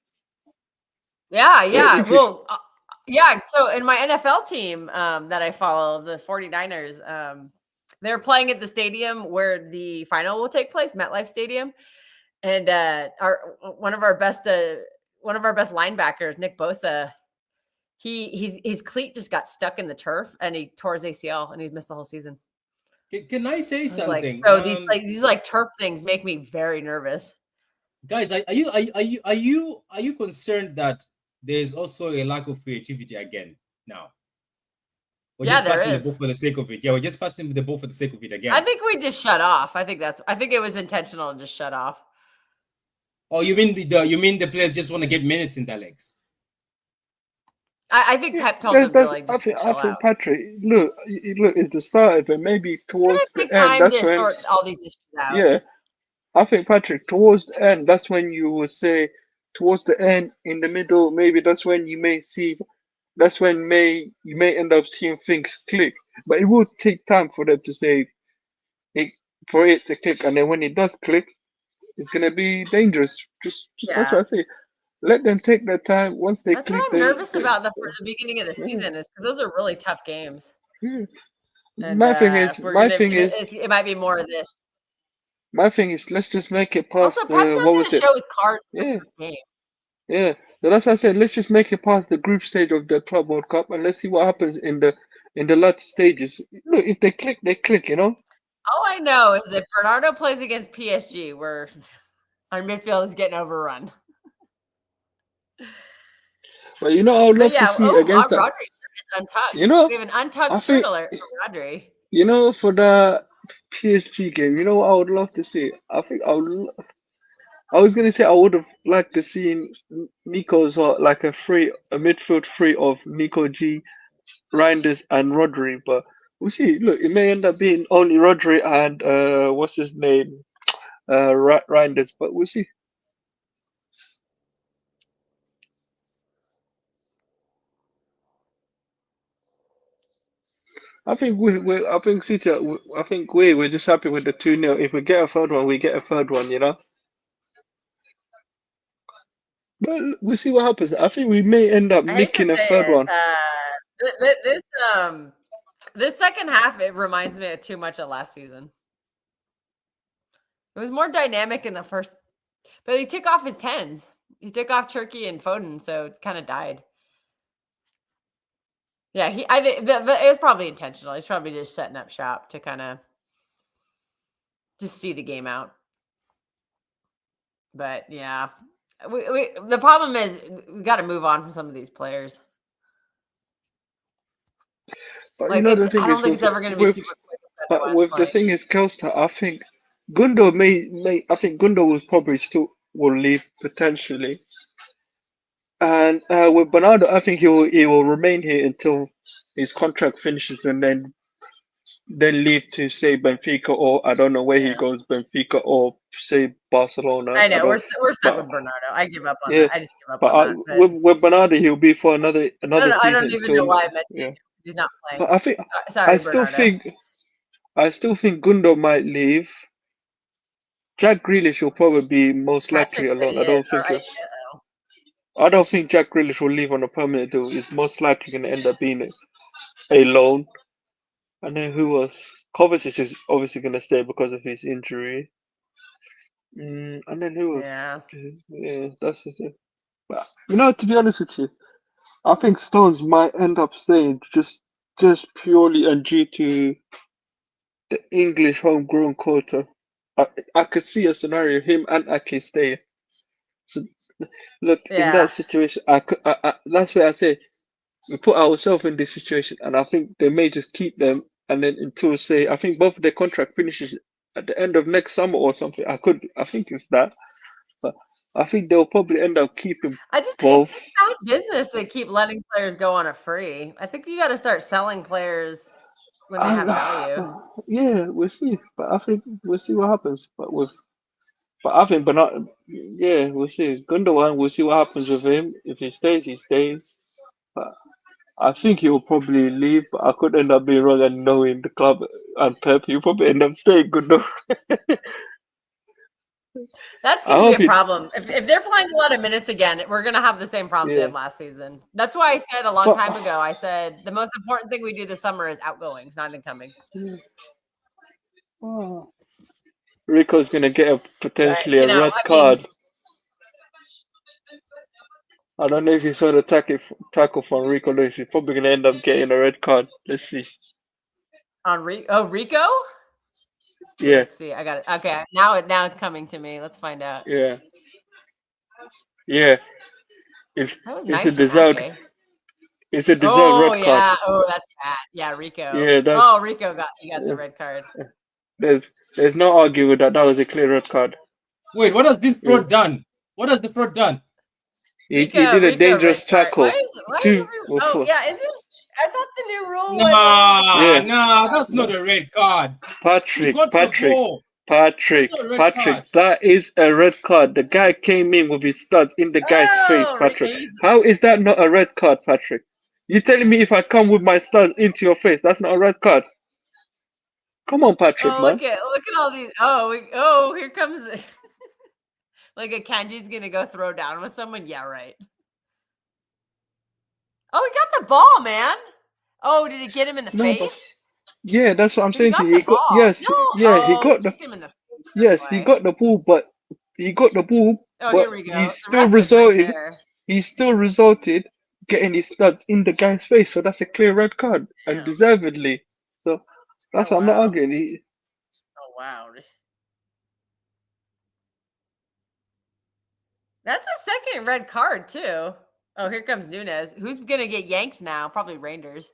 So yeah. if you, Well, yeah. So in my NFL team that I follow, the 49ers, they're playing at the stadium where the final will take place, MetLife Stadium, and one of our best linebackers, Nick Bosa, his cleat just got stuck in the turf and he tore his ACL and he missed the whole season. Can I say I was like, something? so these turf things make me very nervous. Guys, are you concerned that there's also a lack of creativity again now? We're Yeah, just there passing the is. ball for the sake of it. Yeah, we're just passing the ball for the sake of it again. I think we just shut off. I think it was intentional to just shut off. Oh, you mean the players just want to get minutes in their legs? I think Pep told them to like just chill out. Patrick, look, it's the start of it. Maybe It's towards gonna take the end, time that's to when, sort all these issues out. yeah, I think Patrick, towards the end, that's when you will say, towards the end, in the middle, maybe that's when you may see, that's when you may end up seeing things click. But it will take time for them to say, for it to click, and then when it does click, it's gonna be dangerous. Just that's what I say. Let them take their time. Once they That's click, what I'm nervous about for the beginning of the season is because those are really tough games. Yeah. And My thing is, it might be more of this. My thing is, let's just make it past Also, Pep's not what going was to it? show his cards for Yeah, the game. yeah. So that's why I said let's just make it past the group stage of the Club World Cup, and let's see what happens in the latter stages. Look, if they click, they click. All I know is if Bernardo plays against PSG, where our midfield is getting overrun. But I would love to see against that. Rodri's shirt is untouched. We have an untouched shirt alert for Rodri. For the PSG game, what I would love to see? I think I was gonna say I would have liked to see Nico's like a midfield free of Nico G, Reinders, and Rodri, but we'll see. Look, it may end up being only Rodri and what's his name, Reinders, but we'll see. I think I think City. I think we're just happy with the 2-0. If we get a third one, we get a third one. But we'll see what happens. I think we may end up I hate to nicking a say third one. This second half, it reminds me of too much of last season. It was more dynamic in the first, but he took off his 10s. He took off Turkey and Foden, so it's kind of died. Yeah, I think it was probably intentional. He's probably just setting up shop to kind of just see the game out. But yeah, the problem is we got to move on from some of these players. But I don't think it's ever going to be super quick. But with the thing is, Kelstar, I think Gundo I think Gundo will leave potentially. And with Bernardo, I think he will remain here until his contract finishes and then leave to say Benfica, or I don't know where he goes, Benfica or say Barcelona. I know we're stuck with Bernardo. I give up on that. I just give up on that. With Bernardo, he'll be for another season. I don't even know why I mentioned it. He's not playing. But I think I still think Gundo might leave. Jack Grealish will probably be most likely alone. I don't think Jack Grealish will leave on a permanent deal. He's most likely going to end up being a loan. And then who else? Kovacic is obviously going to stay because of his injury. And then who else? Yeah, that's just it. But, to be honest with you, I think Stones might end up staying just purely and due to the English homegrown quota. I could see a scenario him and Ake stay. So look, in that situation, that's why I say we put ourselves in this situation, and I think they may just keep them, and then until say I think both of their contract finishes at the end of next summer or something. I think it's that, but I think they'll probably end up keeping both. It's just bad business to keep letting players go on a free. I think you got to start selling players when they have value. Yeah, we'll see, but I think we'll see what happens. Yeah, we'll see. Gundogan, we'll see what happens with him. If he stays, he stays. But I think he'll probably leave, but I could end up being wrong and knowing the club and Pep. He'll probably end up staying. Gundogan. That's going to be a problem. If they're playing a lot of minutes again, we're going to have the same problem we had last season. That's why I said a long time ago, I said the most important thing we do this summer is outgoings, not incomings. Oh. Rico's going to get potentially a red card. I don't know if you saw the tackle from Rico Lewis. He's probably going to end up getting a red card. Let's see. On Rico? Yeah. Let's see. I got it. Okay. Now it's coming to me. Let's find out. Yeah. Yeah. It's a deserved red card. Oh, that's bad. Yeah, Rico. Yeah, Rico got the red card. There's no arguing with that. That was a clear red card. Wait, what has this pro done? What has the pro done? He did a dangerous tackle. Is it? I thought the new rule was. Nah, that's not a red card. Patrick, that is a red card. The guy came in with his studs in the guy's face, Patrick. Jesus. How is that not a red card, Patrick? You telling me if I come with my studs into your face, that's not a red card? Come on, Patrick, man. Look at all these. Oh, here comes. Like a Kanji's gonna go throw down with someone. Yeah, right. Oh, he got the ball, man. Oh, did he get him in the face? Yeah, that's what I'm saying to you. He got the him in the face. Yes, he got the ball, but here we go. He still resulted getting his studs in the guy's face, so that's a clear red card and deservedly. So that's what I'm not arguing. Oh wow. That's a second red card too. Oh, here comes Nunes. Who's gonna get yanked now? Probably Rangers.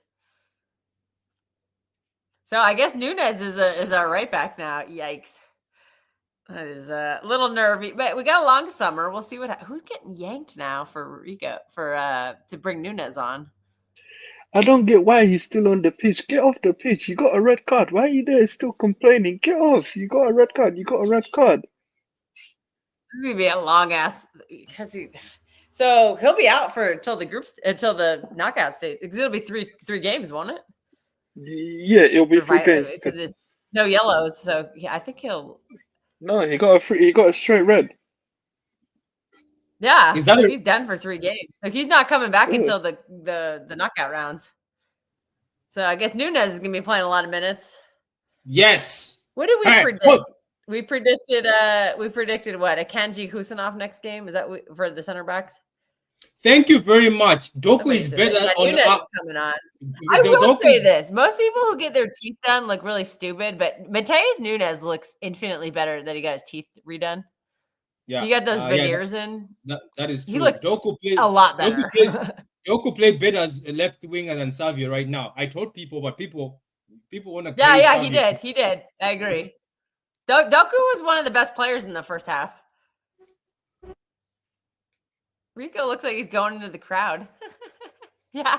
So I guess Nunes is our right back now. Yikes. That is a little nervy, but we got a long summer. We'll see who's getting yanked now for Rico to bring Nunes on. I don't get why he's still on the pitch. Get off the pitch. You got a red card. Why are you there still complaining? Get off. You got a red card. It's gonna be a long ass so he'll be out until the knockout stage because it'll be three games, won't it? Yeah, it'll be 3 games because there's no yellows. So yeah, I think he'll. No, he got a straight red. Yeah, he's done for 3 games, so he's not coming back until the knockout rounds. So I guess Nunes is gonna be playing a lot of minutes. Yes. What did we predict? Look. We predicted what? A Kanji Husanov next game? Is that for the center backs? Thank you very much. Doku is better Nunes is coming on. I will say this. Most people who get their teeth done look really stupid, but Mateus Nunes looks infinitely better that he got his teeth redone. Yeah. He got those veneers in. That is true. He looks a lot better. Doku played better as a left winger than Savio right now. I told people, but people want to Yeah, he did. I agree. Doku was one of the best players in the first half. Rico looks like he's going into the crowd. Yeah.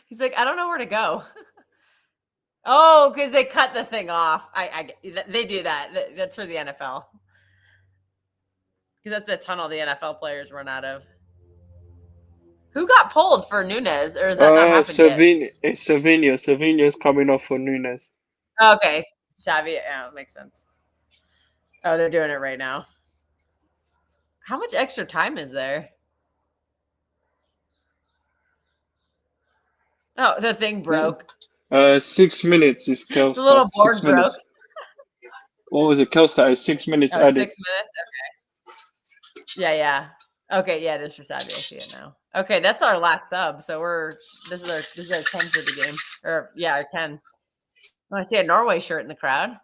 He's like, I don't know where to go. Oh, because they cut the thing off. They do that. That's for the NFL. Because that's the tunnel the NFL players run out of. Who got pulled for Nunes? Or is that not happened yet? It's Savinho. Savinho's coming off for Nunes. Okay. Xavi, yeah, makes sense. Oh, they're doing it right now. How much extra time is there? Oh, the thing broke. 6 minutes is Kelstar. The little board broke. What was it? Kelstar is 6 minutes added. 6 minutes? Okay. Yeah. Okay, yeah, it is for Saturday. I see it now. Okay, that's our last sub. So this is our 10 for the game. Or yeah, our 10. Oh, I see a Norway shirt in the crowd.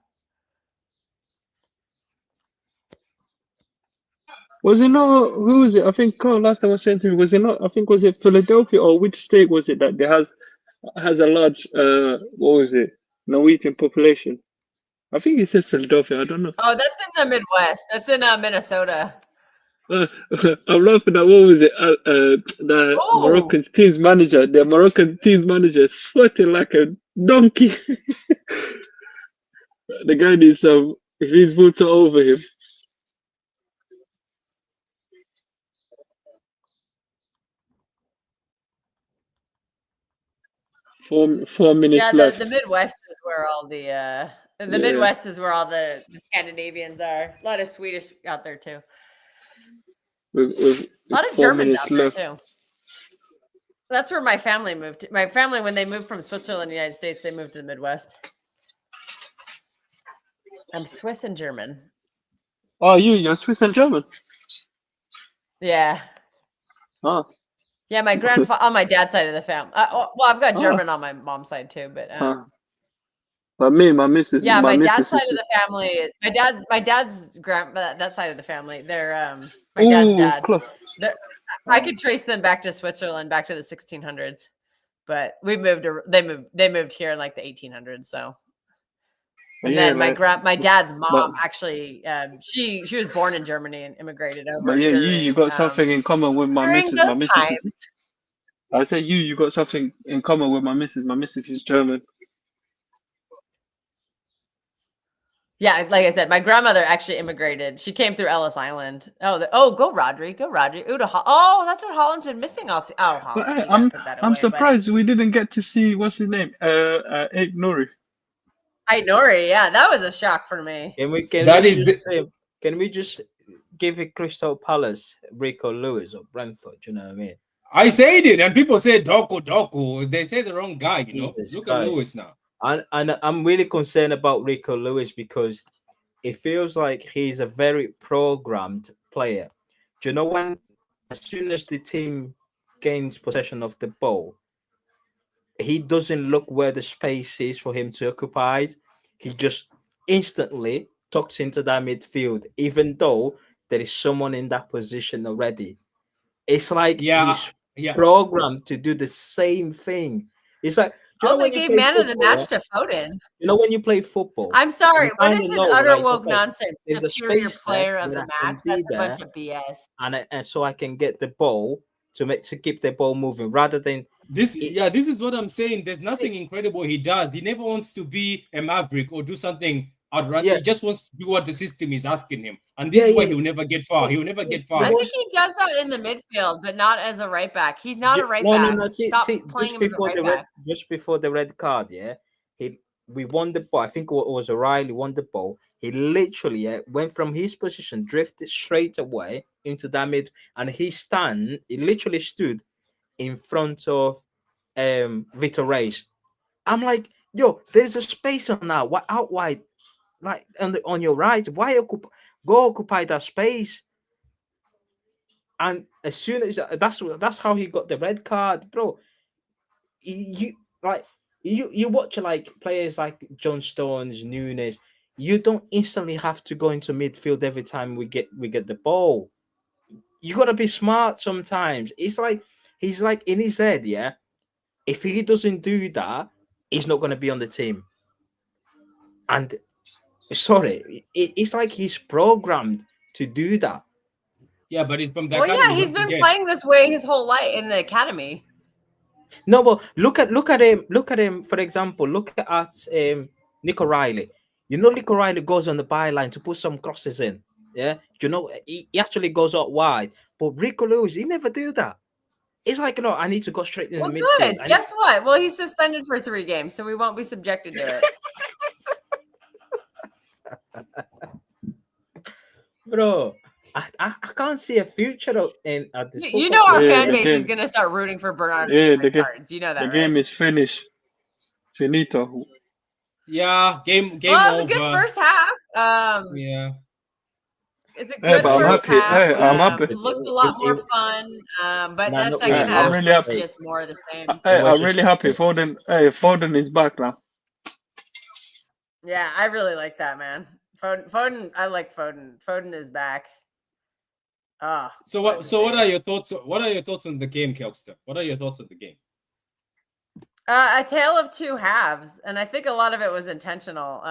Was it not? Who was it? I think last time I was saying to me, was it not? I think was it Philadelphia or which state was it that has a large what was it? Norwegian population. I think he said Philadelphia. I don't know. Oh, that's in the Midwest. That's in Minnesota. I'm laughing at what was it? The Moroccan team's manager. The Moroccan team's manager is sweating like a donkey. The guy needs if he's water over him. 4 minutes left. The Midwest is where all the Midwest is where all the Scandinavians are. A lot of Swedish out there too. With a lot of Germans out there too. That's where my family moved. My family, when they moved from Switzerland to the United States, they moved to the Midwest. I'm Swiss and German. Oh, you're Swiss and German? Yeah. Oh. Yeah, my grandfather on my dad's side of the family. Well, I've got German on my mom's side too, but. But me, my missus. Yeah, my dad's side of the family. My dad's that side of the family. They're my dad's dad. I could trace them back to Switzerland, back to the 1600s, but they moved here in like the 1800s. So, and then my dad's mom actually, she was born in Germany and immigrated over. But yeah, you got something in common with my missus. My missus. I said you got something in common with my missus. My missus is German. Yeah, like I said, my grandmother actually immigrated. She came through Ellis Island. Go Rodri, go Rodri. That's what Holland's been missing. Holland. I'm surprised we didn't get to see what's his name, Aid Nori. Nori, yeah, that was a shock for me. Can we just give it Crystal Palace, Rico Lewis or Brentford? You know what I mean? I said it, and people say Doku. They say the wrong guy. Look at Lewis now. And I'm really concerned about Rico Lewis because it feels like he's a very programmed player. Do you know when, as soon as the team gains possession of the ball, he doesn't look where the space is for him to occupy. He just instantly tucks into that midfield, even though there is someone in that position already. It's like he's programmed to do the same thing. It's like, they gave man of the match to Foden. You know when you play football? I'm sorry. What is this utter woke nonsense? Superior player of the match. That's a bunch of BS. And so I can get the ball to keep the ball moving rather than this. This is what I'm saying. There's nothing incredible he does. He never wants to be a maverick or do something outright. He just wants to do what the system is asking him, and this is why he'll never get far. He'll never get far. I think he does that in the midfield, but not as a right back. He's not a right back. No. Stop playing him as a right back. Just before the red card, we won the ball. I think it was O'Reilly won the ball. He literally went from his position, drifted straight away into that mid, and he literally stood in front of Vitor Reis. I'm like, yo, there's a space on that. What out wide? Like on your right, why go occupy that space? And as soon as that's how he got the red card, bro. You watch like players like John Stones, Nunes. You don't instantly have to go into midfield every time we get the ball. You gotta be smart sometimes. It's like he's like in his head, yeah. If he doesn't do that, he's not gonna be on the team. And sorry, it's like he's programmed to do that. Yeah, but he's from that. Well, yeah, he's been playing this way his whole life in the academy. No, but look at him. Look at him. For example, look at Nick O'Reilly. You know, Nick O'Reilly goes on the byline to put some crosses in. Yeah, you know, he actually goes out wide. But Rico Lewis, he never do that. It's like, no, I need to go straight in the midfield. Good. Guess what? Well, he's suspended for 3 games, so we won't be subjected to it. Bro, I can't see a future in at this. You know, our fan base is gonna start rooting for Bernard. Yeah, cards. You know that. The game is finished. Finito. Yeah, game well, over. It's a good first half. Yeah. It's a good first half. I'm happy. It looked a lot more fun, but that second half was just more of the same. I'm really happy. Foden is back now. Yeah, I really like that, man. Foden, I like Foden. Foden is back. Oh, So what are your thoughts? What are your thoughts on the game, Kelster? What are your thoughts on the game? A tale of two halves, and I think a lot of it was intentional.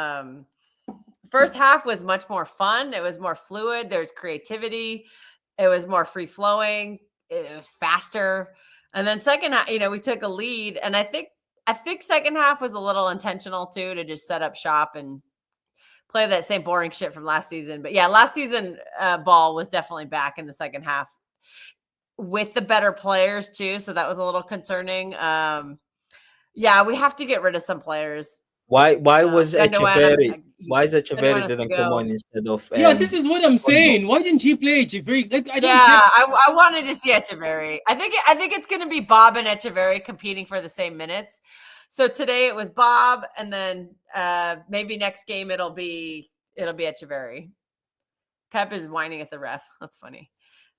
First half was much more fun. It was more fluid. There's creativity. It was more free flowing. It was faster. And then second half, we took a lead, and I think second half was a little intentional too, to just set up shop and play that same boring shit from last season. But yeah, last season ball was definitely back in the second half with the better players too. So that was a little concerning. Yeah, we have to get rid of some players. Why was Gundogan, why is Echeverri Gundogan has to didn't come go. on instead of Yeah, this is what I'm saying. Why didn't he play Echeverri? Like, I don't get. I wanted to see Echeverri. I think it's going to be Bob and Echeverri competing for the same minutes. So today it was Bob, and then maybe next game it'll be Echeverri. Pep is whining at the ref. That's funny.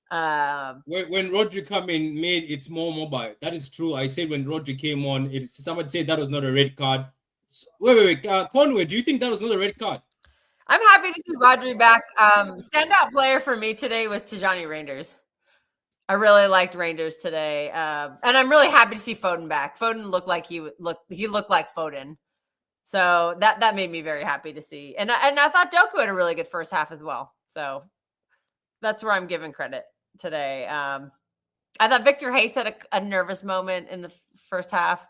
When Rodri come in, made it's more mobile. That is true. I said when Rodri came on, somebody said that was not a red card. Wait. Conway, do you think that was not a red card? I'm happy to see Rodri back. Standout player for me today was Tijani Reinders. I really liked Reinders today, and I'm really happy to see Foden back. Foden looked like he looked like Foden, so that made me very happy to see. And I thought Doku had a really good first half as well. So that's where I'm giving credit today. I thought Victor Hayes had a nervous moment in the first half,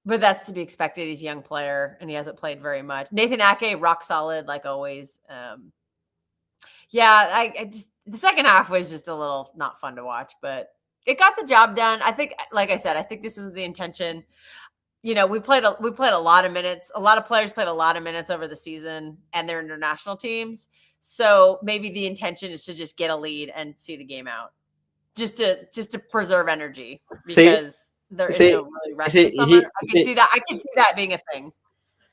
but that's to be expected. He's a young player and he hasn't played very much. Nathan Ake, rock solid like always. Yeah, I just the second half was just a little not fun to watch, but it got the job done. I think, like I said, I think this was the intention. We played a lot of minutes. A lot of players played a lot of minutes over the season and their international teams. So maybe the intention is to just get a lead and see the game out, just to preserve energy because there is no really rest of the summer. I can see that. I can see that being a thing.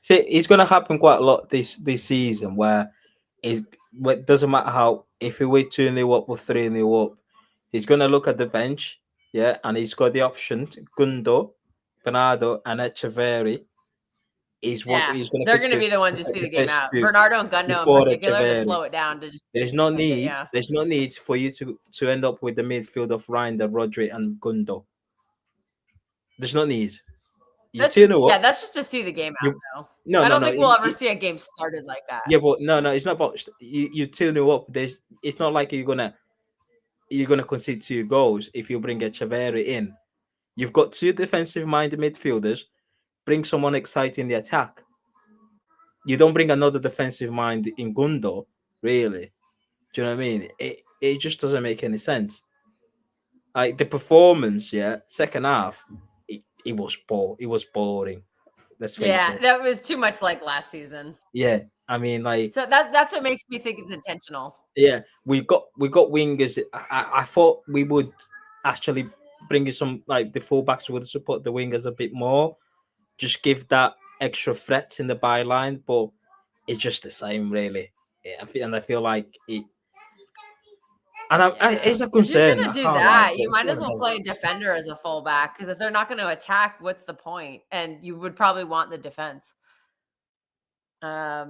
See, it's going to happen quite a lot this season where it doesn't matter how, if we're 2-0 up or 3-0 up, he's going to look at the bench, yeah, and he's got the option Gundo, Bernardo, and Echeverri. He's going to. They're going to be the ones who see the game out. Bernardo and Gundo in particular to slow it down. There's no need. There's no need for you to end up with the midfield of Reinders, Rodri, and Gundo. There's no need. That's just to see the game out, though. No, I don't think we'll ever see a game started like that. Yeah, but no, it's not about you 2-0 up. It's not like you're gonna concede 2 goals if you bring Echeverri in. You've got 2 defensive-minded midfielders. Bring someone exciting in the attack. You don't bring another defensive mind in Gundo, really. Do you know what I mean? It just doesn't make any sense. Like the performance, second half, it was boring. Let's face it. That was too much like last season. Yeah, I mean, like, so that's what makes me think it's intentional. Yeah, we got wingers. I thought we would actually bring in some, like, the fullbacks would support the wingers a bit more, just give that extra threat in the byline, but it's just the same, really. Yeah, I feel like it. And it's a concern. If you're gonna do that, you might as well play a defender as a fullback, because if they're not going to attack, what's the point? And you would probably want the defense. I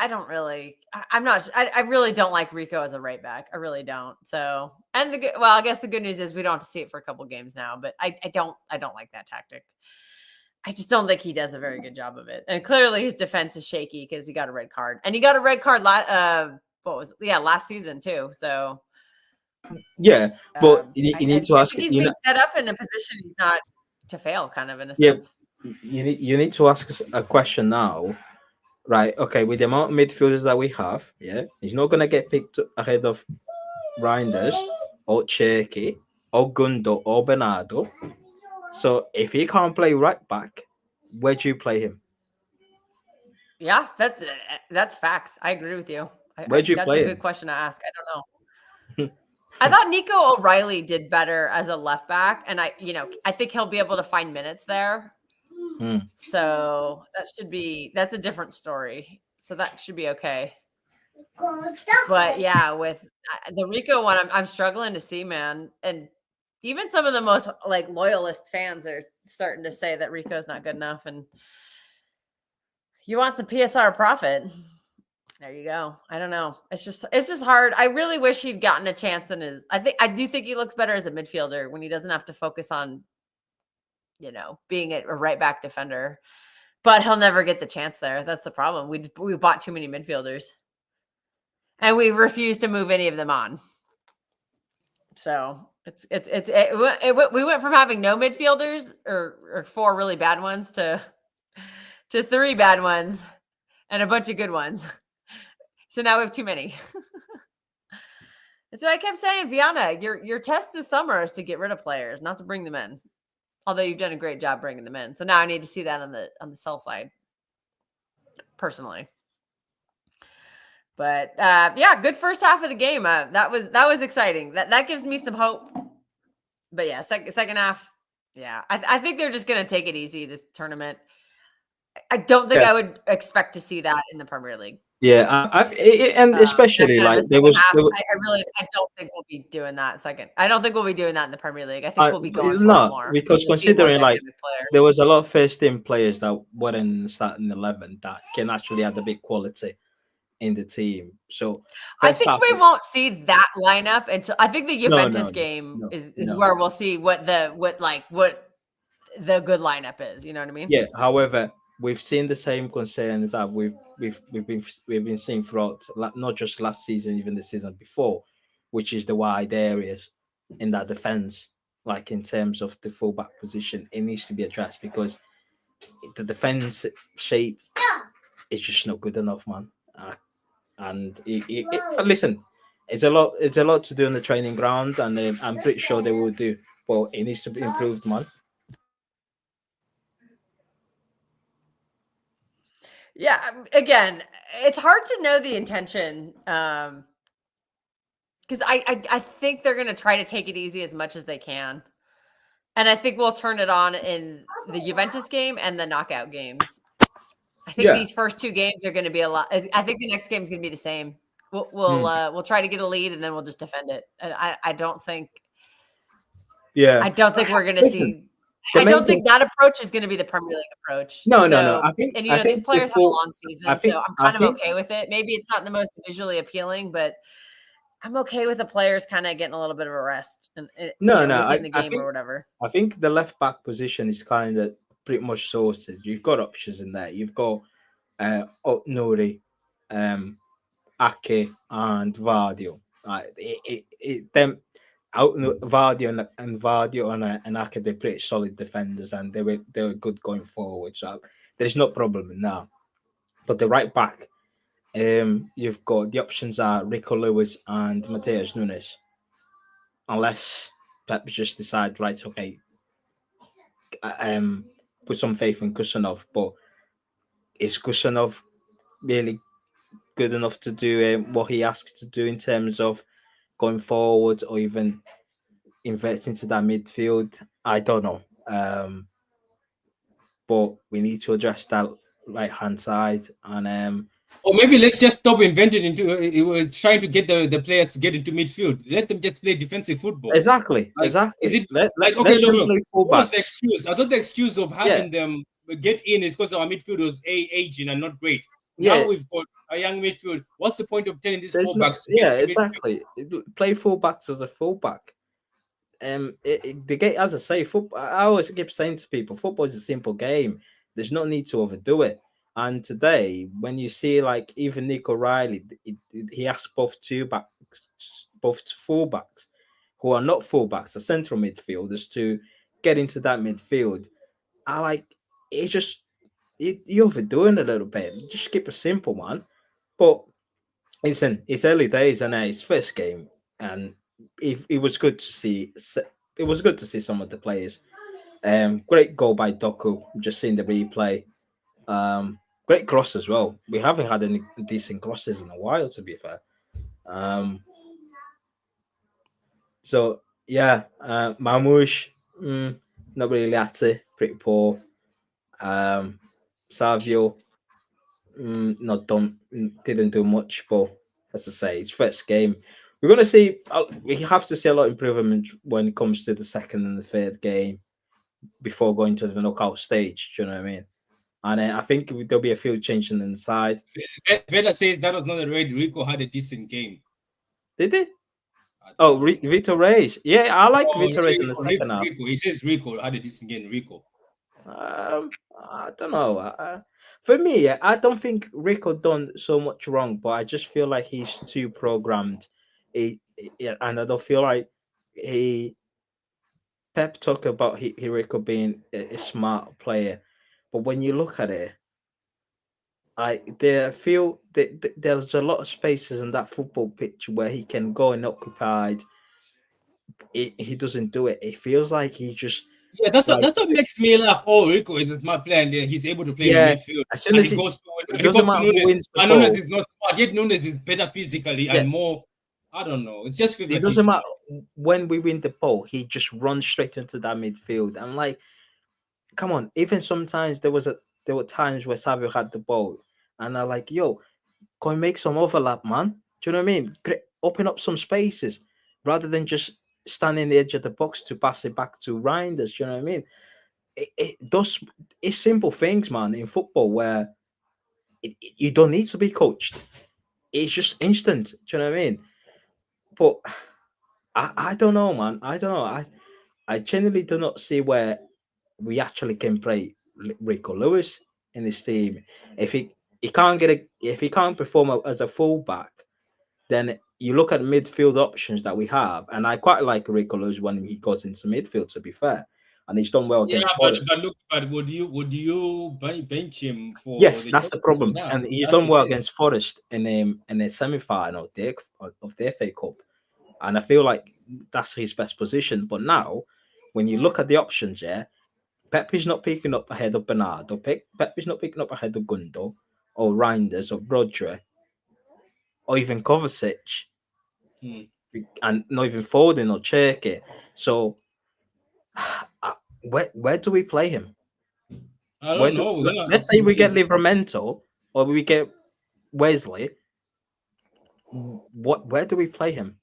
don't really. I really don't like Rico as a right back. I really don't. So, and I guess the good news is we don't have to see it for a couple games now. But I don't like that tactic. I just don't think he does a very good job of it. And clearly his defense is shaky because he got a red card, and he got a red card last season too. So. Yeah, but you need to ask. He's being set up in a position he's not to fail, kind of in a sense. You need to ask us a question now, right? Okay, with the amount of midfielders that we have, he's not gonna get picked ahead of Reinders or Cherky or Gundo or Bernardo. So if he can't play right back, where do you play him? Yeah, that's facts. I agree with you. Where do you play him? That's a good question to ask. I don't know. I thought Nico O'Reilly did better as a left back, and I think he'll be able to find minutes there. So that's a different story. So that should be okay. But yeah, with the Rico one, I'm struggling to see, man. And even some of the most loyalist fans are starting to say that Rico's not good enough. And You want some PSR profit? There you go. I don't know. It's just hard. I really wish he'd gotten a chance in his. I do think he looks better as a midfielder when he doesn't have to focus on, being a right back defender. But he'll never get the chance there. That's the problem. We bought too many midfielders, and we refuse to move any of them on. So we went from having no midfielders or 4 really bad ones to 3 bad ones and a bunch of good ones. So now we have too many. That's what I kept saying, Viana. Your test this summer is to get rid of players, not to bring them in. Although you've done a great job bringing them in. So now I need to see that on the sell side, personally. But yeah, good first half of the game. That was exciting. That gives me some hope. But yeah, second half. Yeah, I think they're just gonna take it easy this tournament. I don't think I would expect to see that in the Premier League. Yeah, and especially like I don't think we'll be doing that second. I don't think we'll be doing that in the Premier League. I think we'll be going for it more because considering like there was a lot of first team players that weren't starting 11 that can actually add a bit quality in the team. So I think we won't see that lineup until I think the Juventus game is where we'll see what the good lineup is. You know what I mean? Yeah. However, we've seen the same concerns that we've been seeing throughout, not just last season, even the season before, which is the wide areas in that defense. Like in terms of the fullback position, it needs to be addressed because the defense shape is just not good enough, man. And listen, it's a lot to do on the training ground, and I'm pretty sure they will do. But it needs to be improved, man. Yeah, again, it's hard to know the intention because I think they're going to try to take it easy as much as they can. And I think we'll turn it on in the Juventus game and the knockout games. I think these first 2 games are going to be a lot. I think the next game is going to be the same. We'll try to get a lead and then we'll just defend it. And I don't think. Yeah, I don't think we're going to see. I don't think that approach is going to be the Premier League approach. No. I think these players have a long season, so I'm kind of okay with it. Maybe it's not the most visually appealing, but I'm okay with the players kind of getting a little bit of a rest and within the game or whatever. I think the left back position is kind of pretty much sorted. You've got options in there. You've got Nuri, Ake, and Vardio. Vardio and Ake, they're pretty solid defenders, and they were good going forward. So there's no problem now. But the right back, you've got the options are Rico Lewis and Mateus Nunes. Unless Pep just decide, right, okay, put some faith in Kusanov, but is Kusanov really good enough to do what he asked to do in terms of going forward or even invest into that midfield? I don't know. But we need to address that right hand side and or maybe let's just stop inventing into trying to get the players to get into midfield. Let them just play defensive football. Exactly. Is it look, what was the excuse? I thought the excuse of having them get in is because our midfield was aging and not great. Now we've got a young midfield. What's the point of telling these fullbacks? Exactly. Play fullbacks as a fullback. The game, as I say, football. I always keep saying to people, football is a simple game. There's no need to overdo it. And today, when you see like even Nico Riley, he asked both fullbacks who are not fullbacks, the central midfielders, to get into that midfield. I like it's just you're overdoing a little bit. Just keep it simple, man. But listen, it's early days and it's first game, and it was good to see. It was good to see some of the players. Great goal by Doku. Just seeing the replay. Great cross as well. We haven't had any decent crosses in a while, to be fair. So yeah, Mamouche, not really at it. Pretty poor. Savio, not done. Didn't do much, but as I say, it's first game. We're gonna see. We have to see a lot of improvement when it comes to the second and the third game before going to the knockout stage. Do you know what I mean? And I think there'll be a few changes inside. Veda says that was not a raid. Rico had a decent game. Did he? Oh, Vitor Reis. Yeah, I like Vitor Reis in the second half. Rico. He says Rico had a decent game. Rico. I don't know. For me, I don't think Rico done so much wrong, but I just feel like he's too programmed. And I don't feel like Pep talked about Rico being a smart player, but when you look at it, feel that there's a lot of spaces in that football pitch where he can go unoccupied. He doesn't do it. It feels like he just that's what makes me laugh. Oh, Rico is a smart player, and then he's able to play in the midfield. As soon as he goes to Nunes, and Nunes is not smart. Yet Nunes is better physically and more. I don't know. It's just it doesn't matter when we win the ball. He just runs straight into that midfield. I'm like, come on. Even sometimes there were times where Savio had the ball, and I'm like, yo, go and make some overlap, man. Do you know what I mean? Open up some spaces rather than just standing the edge of the box to pass it back to Reinders. You know what I mean? It's simple things, man, in football where you don't need to be coached. It's just instant. Do you know what I mean? But I don't know, man. I don't know. I genuinely do not see where we actually can play Rico Lewis in this team. If he can't perform as a fullback, then you look at midfield options that we have, and I quite like Rico Lewis when he goes into midfield, to be fair, and he's done well against Forest. But would you bench him for? Yes, that's the problem, and he's done well against Forest in a semi-final of the FA Cup, and I feel like that's his best position. But now, when you look at the options, Pep is not picking up ahead of Bernardo. Pep is not picking up ahead of Gundo or Reinders or Rodri or even Kovacic, and not even Foden or Cherky. So, where do we play him? I don't know. Let's say we get Livramento or we get Wesley. Where do we play him?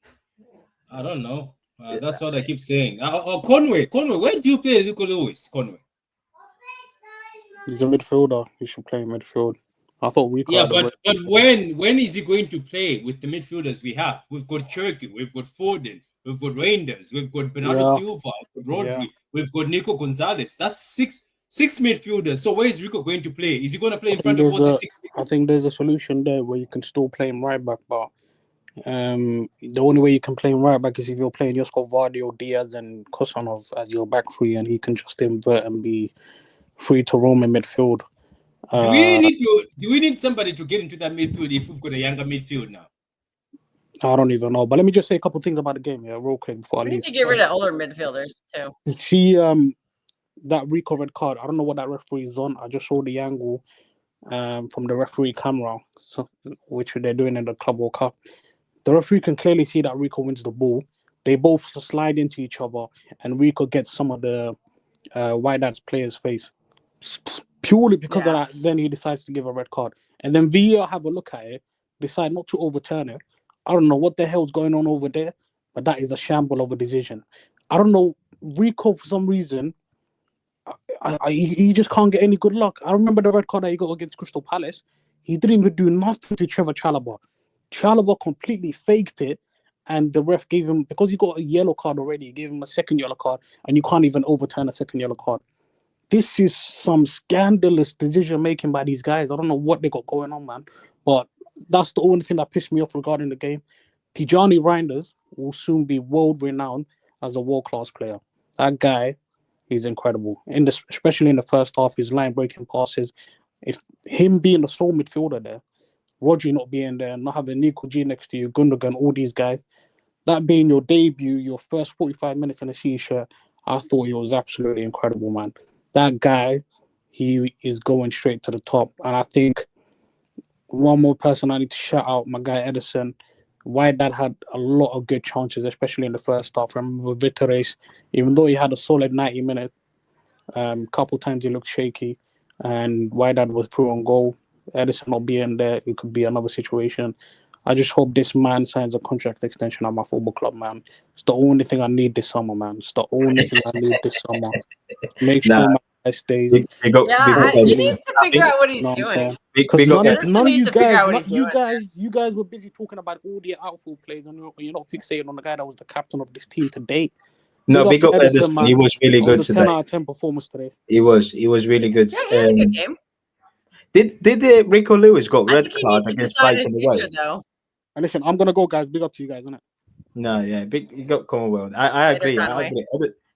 I don't know. That's what I keep saying. Conway, where do you play Rico Lewis? Conway. He's a midfielder. He should play midfield. I thought Rico. Yeah, but when is he going to play with the midfielders we have? We've got Cherky, we've got Foden, we've got Reinders, we've got Bernardo Silva, we've got Rodri, we've got Nico Gonzalez. That's six midfielders. So where is Rico going to play? Is he going to play in front of all the six? I think there's a solution there where you can still play him right back, but the only way you can play him right back is if you're playing Josko Vardio, Diaz, and Kosanov as your back three, and he can just invert and be free to roam in midfield. Do we need somebody to get into that midfield if we've got a younger midfield now? I don't even know. But let me just say a couple of things about the game, real quick before I leave. We need to get rid of older midfielders too. See, that Rico red card. I don't know what that referee is on. I just saw the angle from the referee camera, which they're doing in the Club World Cup. The referee can clearly see that Rico wins the ball. They both slide into each other, and Rico gets some of the Wydad's player's face. Purely because of that, then he decides to give a red card. And then VAR have a look at it, decide not to overturn it. I don't know what the hell's going on over there, but that is a shamble of a decision. I don't know. Rico, for some reason, he just can't get any good luck. I remember the red card that he got against Crystal Palace. He didn't even do nothing to Trevor Chalobah. Chalobah completely faked it, and the ref gave him, because he got a yellow card already, he gave him a second yellow card, and you can't even overturn a second yellow card. This is some scandalous decision making by these guys. I don't know what they got going on, man. But that's the only thing that pissed me off regarding the game. Tijani Reinders will soon be world renowned as a world class player. That guy, he's incredible. Especially in the first half, his line breaking passes. If him being the sole midfielder there, Rodri not being there, not having Nico G next to you, Gundogan, all these guys, that being your debut, your first 45 minutes in a C shirt, I thought he was absolutely incredible, man. That guy, he is going straight to the top. And I think one more person I need to shout out, my guy Edison. Wydad had a lot of good chances, especially in the first half. I remember Vitor Reis, even though he had a solid 90 minutes, couple times he looked shaky, and Wydad was through on goal. Edison not being there, it could be another situation. I just hope this man signs a contract extension at my football club, man. It's the only thing I need this summer, man. It's the only thing I need this summer. Make sure stays. Big up, Yeah, big up he Edison. needs to figure out what he's You know what I'm doing. saying? Big Because up none Edison. of needs you to figure guys, out what he's doing. you guys were busy talking about all the outfield players, and you're not fixating on the guy that was the captain of this team today. No, big up Edison. man. He was really That good was a today. 10 out of 10 performance today. He was really good. Yeah, he had a good game. Did Rico Lewis got I red think he card needs to against decide Brighton his away? future, though. And listen, I'm gonna go, guys. Big up to you guys, innit? No, yeah, you got Commonwealth. I Later, agree. Conway.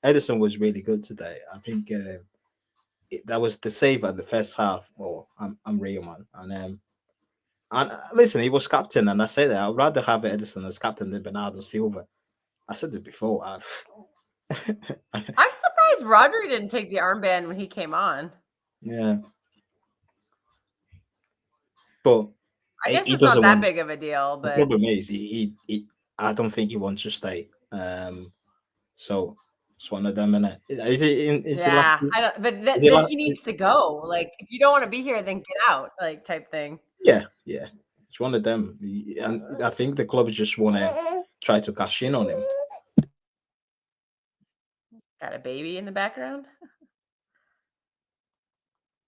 Edison was really good today. I think that was the save at the first half. Oh, I'm real, man. And listen, he was captain, and I said that I'd rather have Edison as captain than Bernardo Silva. I said this before. I'm surprised Rodri didn't take the armband when he came on. Yeah, but I guess he it's not doesn't that want- big of a deal, the but problem is he I don't think he wants to stay. So it's one of them, innit? Is it in? Is it yeah, last? I don't. But is it then last- he needs to go. Like, if you don't want to be here, then get out. Like, type thing. Yeah. It's one of them, and I think the club just want to try to cash in on him. Got a baby in the background.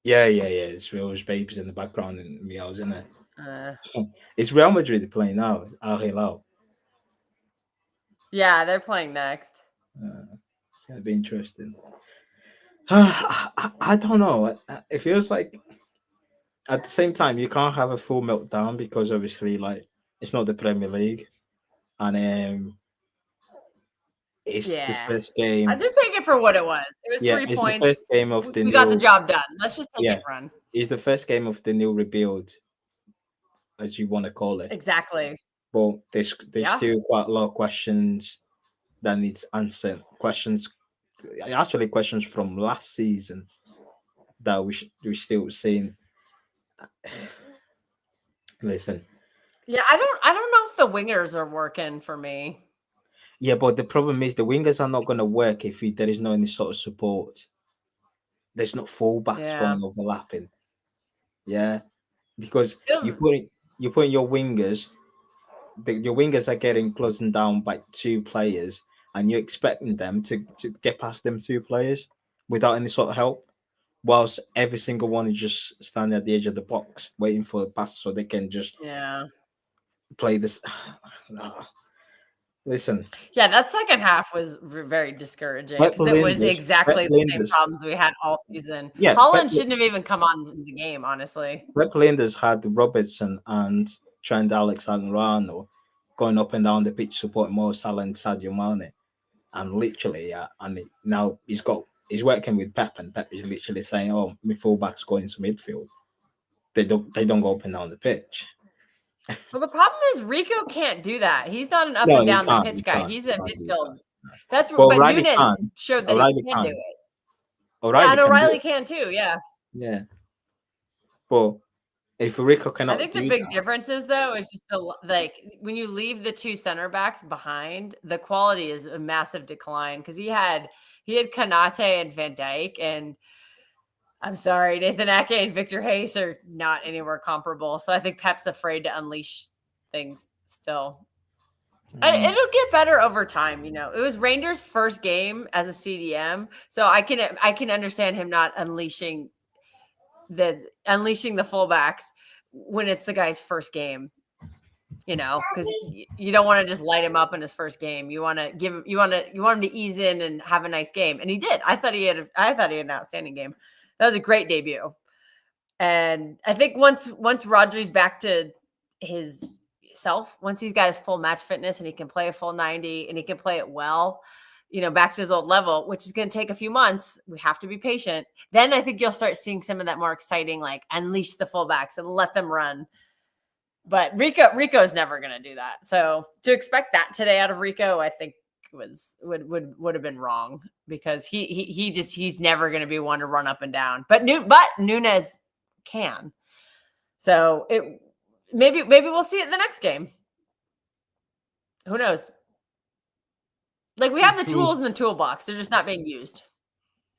Yeah. It's Real babes in the background and meows, isn't it? Uh, It's Real Madrid playing now. Al Hilal. yeah, they're playing next. It's gonna be interesting. I don't know. It feels like at the same time you can't have a full meltdown because obviously, like, it's not the Premier League, and it's the Yeah. first game. I just take it for what it was. It was 3 it's points. the first game of the We got the new. job done. Let's just take Yeah. it and run. It's the first game of the new rebuild, as you want to call it. Exactly. But there's Yeah. still quite a lot of questions that needs answered. Questions from last season that we're still seeing. Listen, Yeah, I don't know if the wingers are working for me. yeah, but the problem is the wingers are not going to work if there is no any sort of support. There's not fullbacks Yeah. going overlapping. Yeah, because It'll- you put your wingers. Your wingers are getting closed down by two players, and you're expecting them to get past them two players without any sort of help, whilst every single one is just standing at the edge of the box waiting for the pass so they can just play this. Listen. Yeah, that second half was very discouraging Pep because it was Linders- exactly Pep the same Linders- problems we had all season. Yeah, Holland Pep- shouldn't have even come on in the game, honestly. Pep Linders had Robertson and Trent Alexander-Arnold going up and down the pitch supporting Mo Salah and Sadio Mane, and literally, now he's working with Pep, and Pep is literally saying, "Oh, my fullbacks go into midfield. They don't go up and down the pitch." Well, the problem is Rico can't do that. He's not an up No, and he down the can't, pitch he guy. can't, He's he a can't do midfield. that. That's Well, but O'Reilly Nunes can. showed that O'Reilly he can do can. it. O'Reilly Yeah, and can do O'Reilly it. can too. Yeah. Yeah, but if Rico cannot, I think the do big that, difference is though is just when you leave the two center backs behind, the quality is a massive decline because he had Konate and Van Dijk, and I'm sorry, Nathan Ake and Victor Hayes are not anywhere comparable. So I think Pep's afraid to unleash things still. It'll get better over time. You know, it was Rangers' first game as a CDM, so I can understand him not unleashing the fullbacks when it's the guy's first game. You know, because you don't want to just light him up in his first game. You want him to ease in and have a nice game, and he did. I thought he had an outstanding game. That was a great debut. And I think once Rodri's back to his self, once he's got his full match fitness and he can play a full 90 and he can play it well, you know, back to his old level, which is going to take a few months. We have to be patient. Then I think you'll start seeing some of that more exciting, like unleash the fullbacks and let them run. But Rico is never going to do that. So to expect that today out of Rico, I think would have been wrong because he's never going to be one to run up and down. But Nunes can. So maybe we'll see it in the next game. Who knows? Like we have the tools in the toolbox. They're just not being used.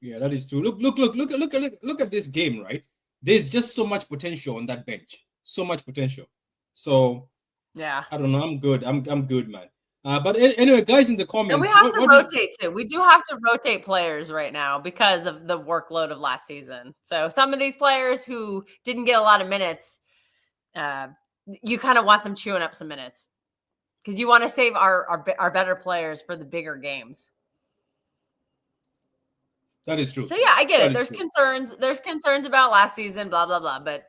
Yeah, that is true. Look at this game, right? There's just so much potential on that bench. So much potential. So yeah, I don't know. I'm good. I'm good, man. But anyway, guys, in the comments, and we have to rotate too. We do have to rotate players right now because of the workload of last season. So some of these players who didn't get a lot of minutes, you kind of want them chewing up some minutes because you want to save our better players for the bigger games. That is true. So yeah, I get it. There's concerns. There's concerns about last season, blah blah blah. But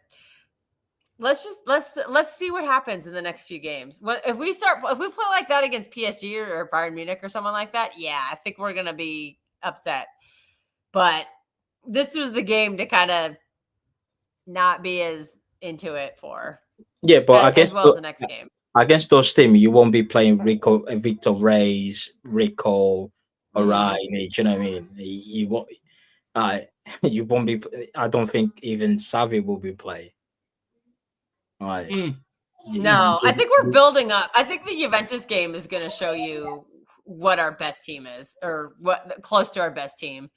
let's see what happens in the next few games. If we play like that against PSG or Bayern Munich or someone like that, yeah, I think we're gonna be upset. But this was the game to kind of not be as into it for. Yeah, but as well as the next game against those teams, you won't be playing Rico, Victor Reyes, Rico, O'Reilly. Do you know what I mean? You won't. You won't be. I don't think even Xavi will be playing. Right. No, I think we're building up. I think the Juventus game is going to show you what our best team is, or what close to our best team.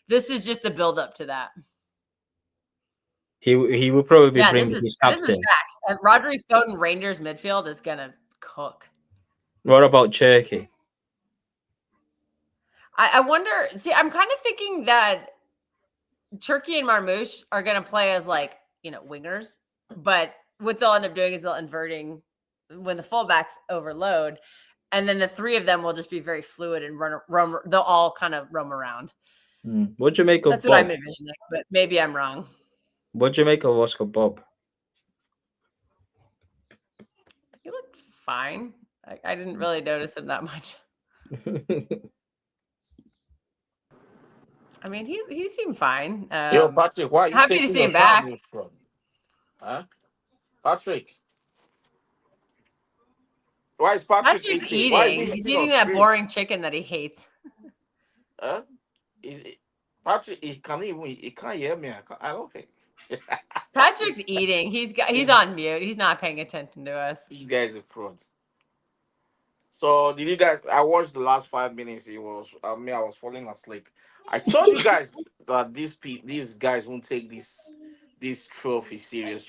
This is just the build up to that. He will probably bring his captain. This is facts. And Rodri Foden Rangers midfield is going to cook. What about Turkey? I wonder. See, I'm kind of thinking that Turkey and Marmoush are going to play as wingers, but what they'll end up doing is they'll inverting when the fullbacks overload, and then the three of them will just be very fluid and run. They'll all kind of roam around. What'd you make of That's what I'm envisioning, but maybe I'm wrong. What'd you make of Oscar Bob? He looked fine. I didn't really notice him that much. I mean, he seemed fine. Yo, Patrick, why are you happy to see him back? Huh? Patrick. Why is Patrick eating? He's eating that boring chicken that he hates. Huh? Patrick, he can't hear me. I don't think. Patrick's eating. He's on mute. He's not paying attention to us. These guys are frauds. So did you guys? I watched the last 5 minutes. I was falling asleep. I told you guys that these guys won't take this trophy serious.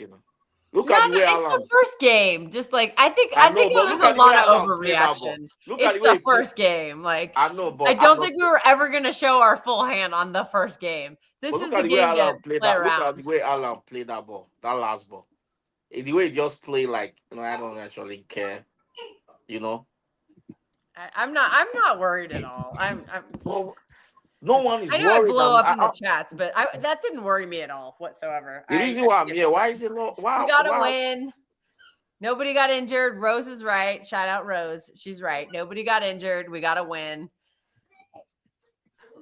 Look at the way it's the first game. Just I think there's a lot of overreaction. It's the first game. I know, but I don't think we were ever going to show our full hand on the first game. This is the game to play around. Look at the way Alan played that ball, that last ball. The way he just played I don't actually care. I'm not worried at all. No one is worried. I know I blow up in the chats, but that didn't worry me at all whatsoever. The reason why I'm here, why is it low? Wow, we gotta win. Nobody got injured. Rose is right. Shout out Rose. She's right. Nobody got injured. We gotta win.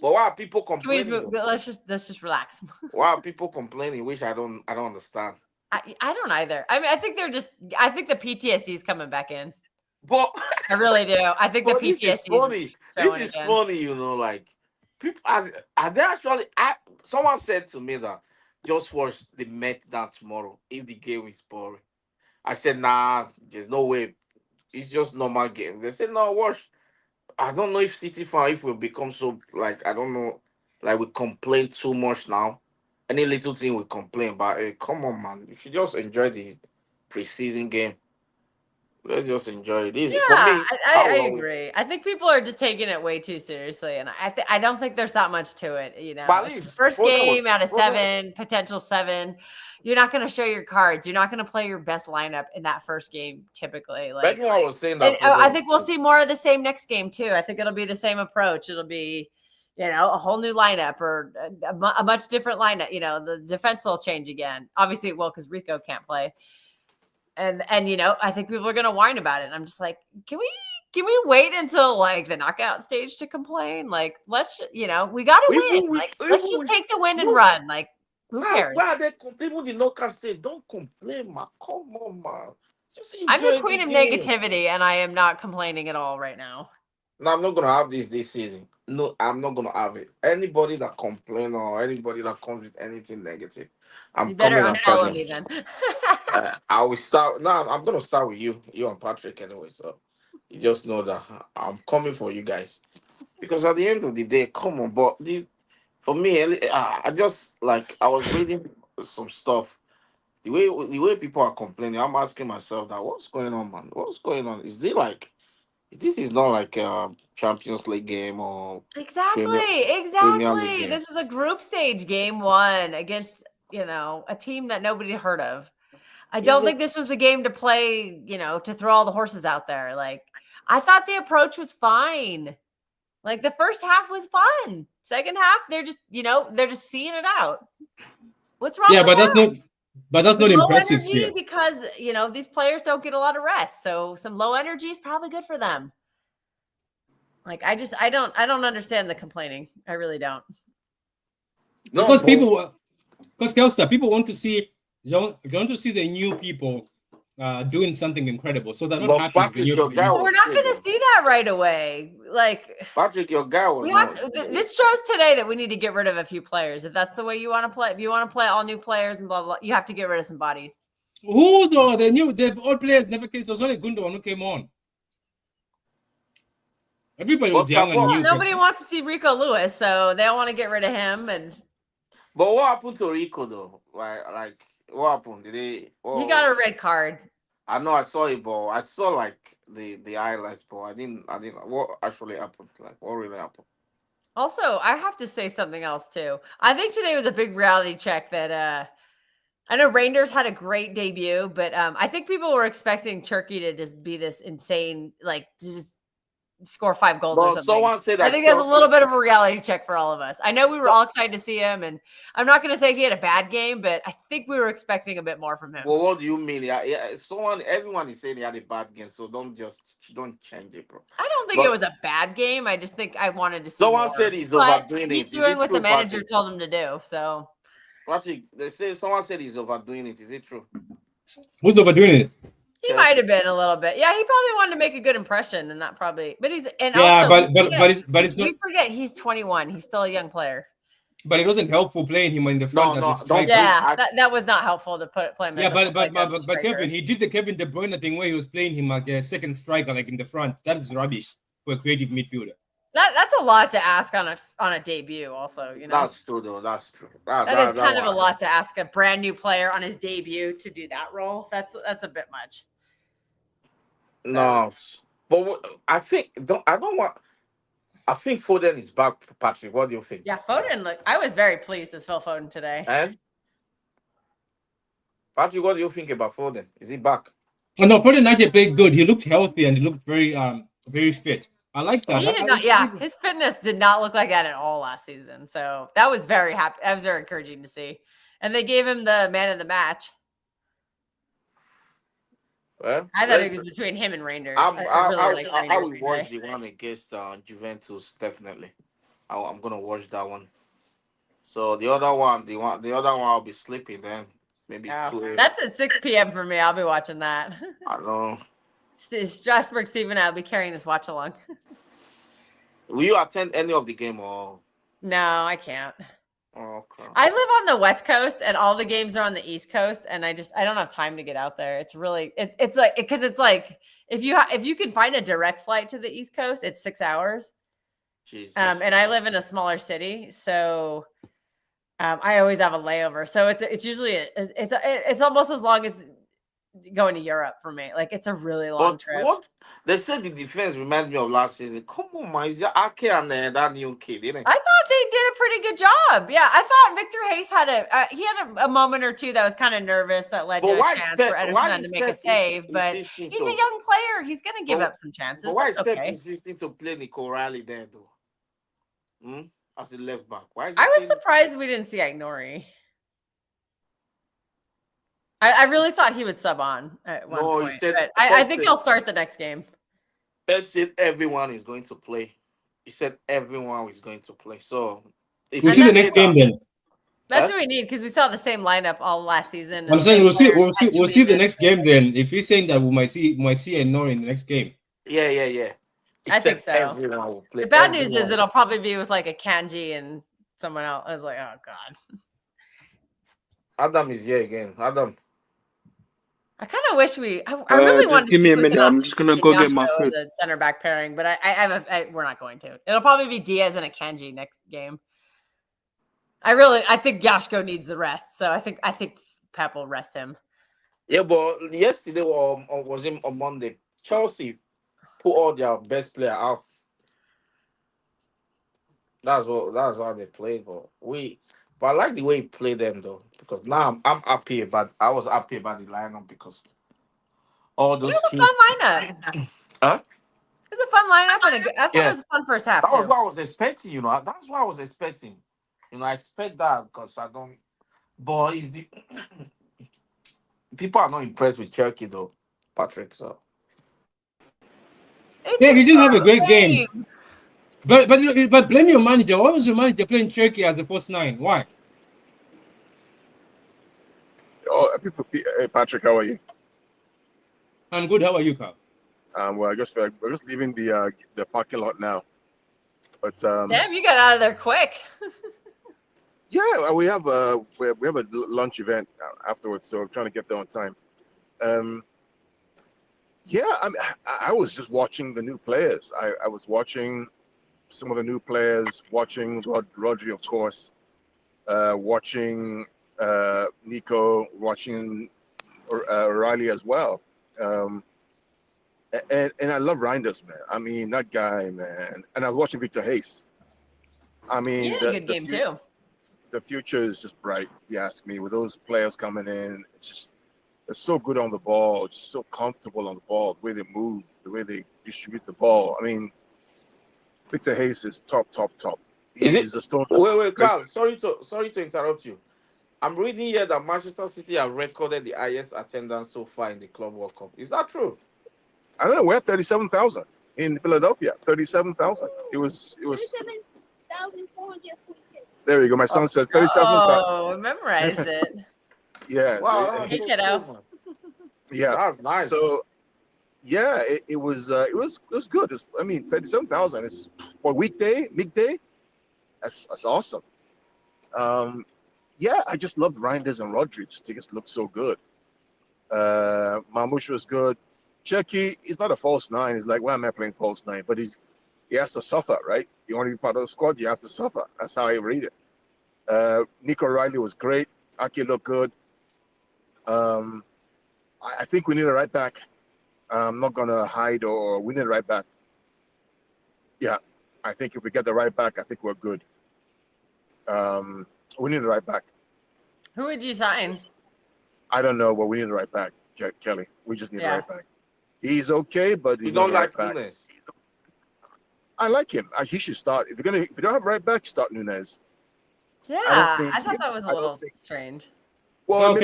But why are people complaining? Let's just relax. Why are people complaining? Which I don't understand. I don't either. I mean, I think the PTSD is coming back in. But I really do. I think the PTSD is funny. This is funny, people are they actually? Someone said to me that just watch the Met down tomorrow if the game is boring. I said, nah, there's no way. It's just normal game. They said, no, watch. I don't know if City fan, if we become so I don't know, we complain too much now. Any little thing we complain, but hey, come on, man. You should just enjoy the preseason game. Let's just enjoy it. Yeah, for me, I agree. I think people are just taking it way too seriously, and I don't think there's that much to it. But at least, first game out of 7, potential 7. You're not going to show your cards. You're not going to play your best lineup in that first game. Typically, I was saying that. I think we'll see more of the same next game too. I think it'll be the same approach. It'll be, a whole new lineup or a much different lineup. The defense will change again. Obviously, it will because Rico can't play. And I think people are gonna whine about it. And I'm just like, can we wait until the knockout stage to complain? Let's we gotta win. Let's just take the win and run. Who cares? People in the knockout stage don't complain, man. Come on, man. I'm the queen of negativity, and I am not complaining at all right now. No, I'm not gonna have this season. No, I'm not gonna have it. Anybody that complain or anybody that comes with anything negative, you better unfollow me then. I will start. No, I'm gonna start with you and Patrick anyway. So you just know that I'm coming for you guys because at the end of the day, come on. But for me, I just I was reading some stuff. The way people are complaining, I'm asking myself that what's going on, man? What's going on? Is it This is not like a Champions League game or Premier Exactly. League This is a games. group stage game 1 against, a team that nobody heard of. I Is don't it? think this was the game to play, to throw all the horses out there. Like, I thought the approach was fine. Like, the first half was fun. Second half, they're just seeing it out. What's wrong Yeah, with that? but that's With not low impressive energy still. because, these players don't get a lot of rest. So some low energy is probably good for them. Like, I don't understand the complaining. I really don't. No, Because but Kelsey, people want to see you want to see the new people doing something incredible. So they're not happy with the Patrick, new your guy But people. we're was not shit going to though. see that right away. Like, Patrick, your guy was we not. have this shows today that we need to get rid of a few players. If that's the way you want to play, if you want to play all new players and blah blah, you have to get rid of some bodies. Who though? The old players never came. It was only Gundogan who came on. Everybody was young and Well, new. nobody wants to see Rico Lewis, so they all want to get rid of him. And But what happened to Rico though? Like what happened? Did they? he Oh, got a red card. I know I saw it, but I saw like the highlights, but I didn't. What actually happened? Like what really happened? Also, I have to say something else too. I think today was a big reality check that I know Rangers had a great debut, but I think people were expecting Turkey to just be this insane, like just score 5 goals or But something. someone said I that think that's a Chelsea. little bit of a reality check for all of us. I know we were So- all excited to see him, and I'm not going to say he had a bad game, but I think we were expecting a bit more from him. Well, what do you mean? Yeah, everyone is saying he had a bad game, so don't change it, bro. I don't think But it was a bad game. I just think I wanted to see someone more. said he's But overdoing he's it. Is doing it what true, the manager Patrick? told him to do. So Patrick, they say someone said he's overdoing it. Is it true? Who's overdoing it? he might have been a little bit. Yeah, he probably wanted to make a good impression, and that probably. But he's and Yeah, also but it's not. we forget he's 21. He's still a young player. But it wasn't helpful playing him in the front as a don't striker. Yeah, that was not helpful to play him. Yeah, as but striker. Kevin, he did the Kevin De Bruyne thing where he was playing him like a second striker, like in the front. That is rubbish for a creative midfielder. That's a lot to ask on a debut. Also, That's true though. That's true. That is kind of a lot to ask a brand new player on his debut to do that role. That's a bit much. So. No, but I think I think Foden is back, Patrick. What do you think? Yeah, Foden. Look, I was very pleased with Phil Foden today. And Patrick, what do you think about Foden? Is he back? Oh, no, Foden actually played good. He looked healthy and he looked very fit. I like that. He did not. Yeah, his fitness did not look like that at all last season. So that was very happy. That was very encouraging to see. And they gave him the man of the match. Well, I thought it was between him and Reinders. I will watch the one against Juventus definitely. I'm gonna watch that one. So the other one I'll be sleeping then. Maybe 2 That's at 6 p.m. for me. I'll be watching that. I don't know. Strasbourg Steven, I'll be carrying this watch along. Will you attend any of the game or? No, I can't. Okay. I live on the West Coast, and all the games are on the East Coast, and I don't have time to get out there. It's really it's like because it's like if you can find a direct flight to the East Coast, it's 6 hours. Jesus. And I live in a smaller city, so I always have a layover. So it's usually it's almost as long as going to Europe for me. Like it's a really long trip. What they said the defense reminds me of last season. Come on, man, it's Ake and that new kid, didn't it? I thought they did a pretty good job. Yeah, I thought Victor Hayes had a moment or two that was kind of nervous that led to a chance for Ederson to make a save. But he's a young player. He's going to give up some chances. But why is Pep okay. insisting to play Nico Riley there, though? As a left back. Why is I was surprised we didn't see Aïnouri. I really thought he would sub on at one point. He said, but I think he'll start the next game. Pep said everyone is going to play. He said everyone is going to play. So we'll see the next game then. That's what we need because we saw the same lineup all last season. I'm saying we'll see the next game then. If he's saying that we might see Aïnouri in the next game. Yeah. I think so. The bad news is it'll probably be with like a Kanji and someone else. I was like, oh god. Adam is here again. Adam. I kind of wish I really wanted to give me a minute. I'm just gonna go get my food. As a center back pairing, but we're not going to. It'll probably be Diaz and a Kanji next game. I think Yashko needs the rest, so I think Pep will rest him. Yeah, but yesterday was him on Monday. Chelsea put all their best player out. That's how they played. But I like the way he played them though, because now I'm happy about. I was happy about the lineup because all It those was a keys. fun lineup. Huh? It was a fun lineup, and I thought Yeah. it was a fun first half That was too. what I was expecting. That's what I was expecting. I expect that because I don't. But it's the people are not impressed with Cherokee though, Patrick. So It's Yeah, he his didn't have a first great game. game. But blame your manager. Why was your manager playing Cherokee as a first 9? Why? Oh, people, hey, Patrick, how are you? I'm good. How are you, Carl? Well, we're just leaving the parking lot now. But Damn, you got out of there quick. yeah, we have a lunch event afterwards, so I'm trying to get there on time. Yeah, I was just watching the new players. I was watching some of the new players, watching Rodri, of course, watching Nico, watching O'Reilly as well. And I love Reinders, man. I mean, that guy, man. And I was watching Victor Hayes. I mean, He had a good game too. The future is just bright, if you ask me. With those players coming in, they're so good on the ball, just so comfortable on the ball, the way they move, the way they distribute the ball. I mean, Victor Hayes is top. He's a stone. Wait, Carl. Sorry to interrupt you. I'm reading here that Manchester City have recorded the highest attendance so far in the Club World Cup. Is that true? I don't know. We're at 37,000 in Philadelphia. 37,000. It was 37,446. There you go. My son says 37,000. Oh, memorized it. Yeah. Wow, Hey, kiddo. Yeah. That's nice. So, yeah, it was good. 37,000 is for midday. That's awesome. Yeah, I just loved Reinders and Rodri. They just looked so good. Marmoush was good. Cherokee, he's not a false 9. He's like, why am I playing false 9? But he has to suffer, right? You want to be part of the squad, you have to suffer. That's how I read it. Nico Riley was great. Aki looked good. I think we need a right back. I'm not going to hide, or we need a right back. Yeah, I think if we get the right back, I think we're good. We need a right back. Who would you sign? I don't know, but we need a right back, Kelly. We just need a right back. He's okay, but he's not like right back. Nunes. I like him. He should start. If you don't have right back, start Nunes. Yeah, I thought that was a little strange. Well,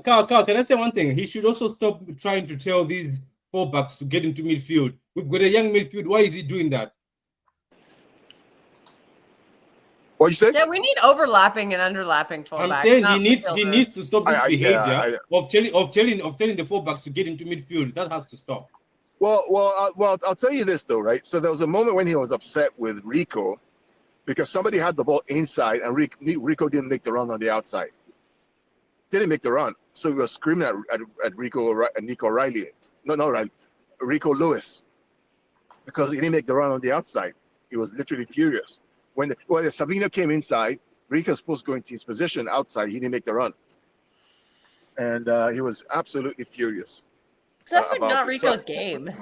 Carl, can I say one thing? He should also stop trying to tell these fullbacks to get into midfield. We've got a young midfield. Why is he doing that? What'd you say? Yeah, we need overlapping and underlapping fullbacks. I'm saying he needs to stop this behavior of telling the fullbacks to get into midfield. That has to stop. Well, I'll tell you this though, right? So there was a moment when he was upset with Rico because somebody had the ball inside and Rico didn't make the run on the outside. Didn't make the run, so we were screaming at Rico and Nico Riley. Rico Lewis, because he didn't make the run on the outside. He was literally furious. When Savino came inside, Rico was supposed to go into his position outside. He didn't make the run, and he was absolutely furious. So that's like not Rico's game.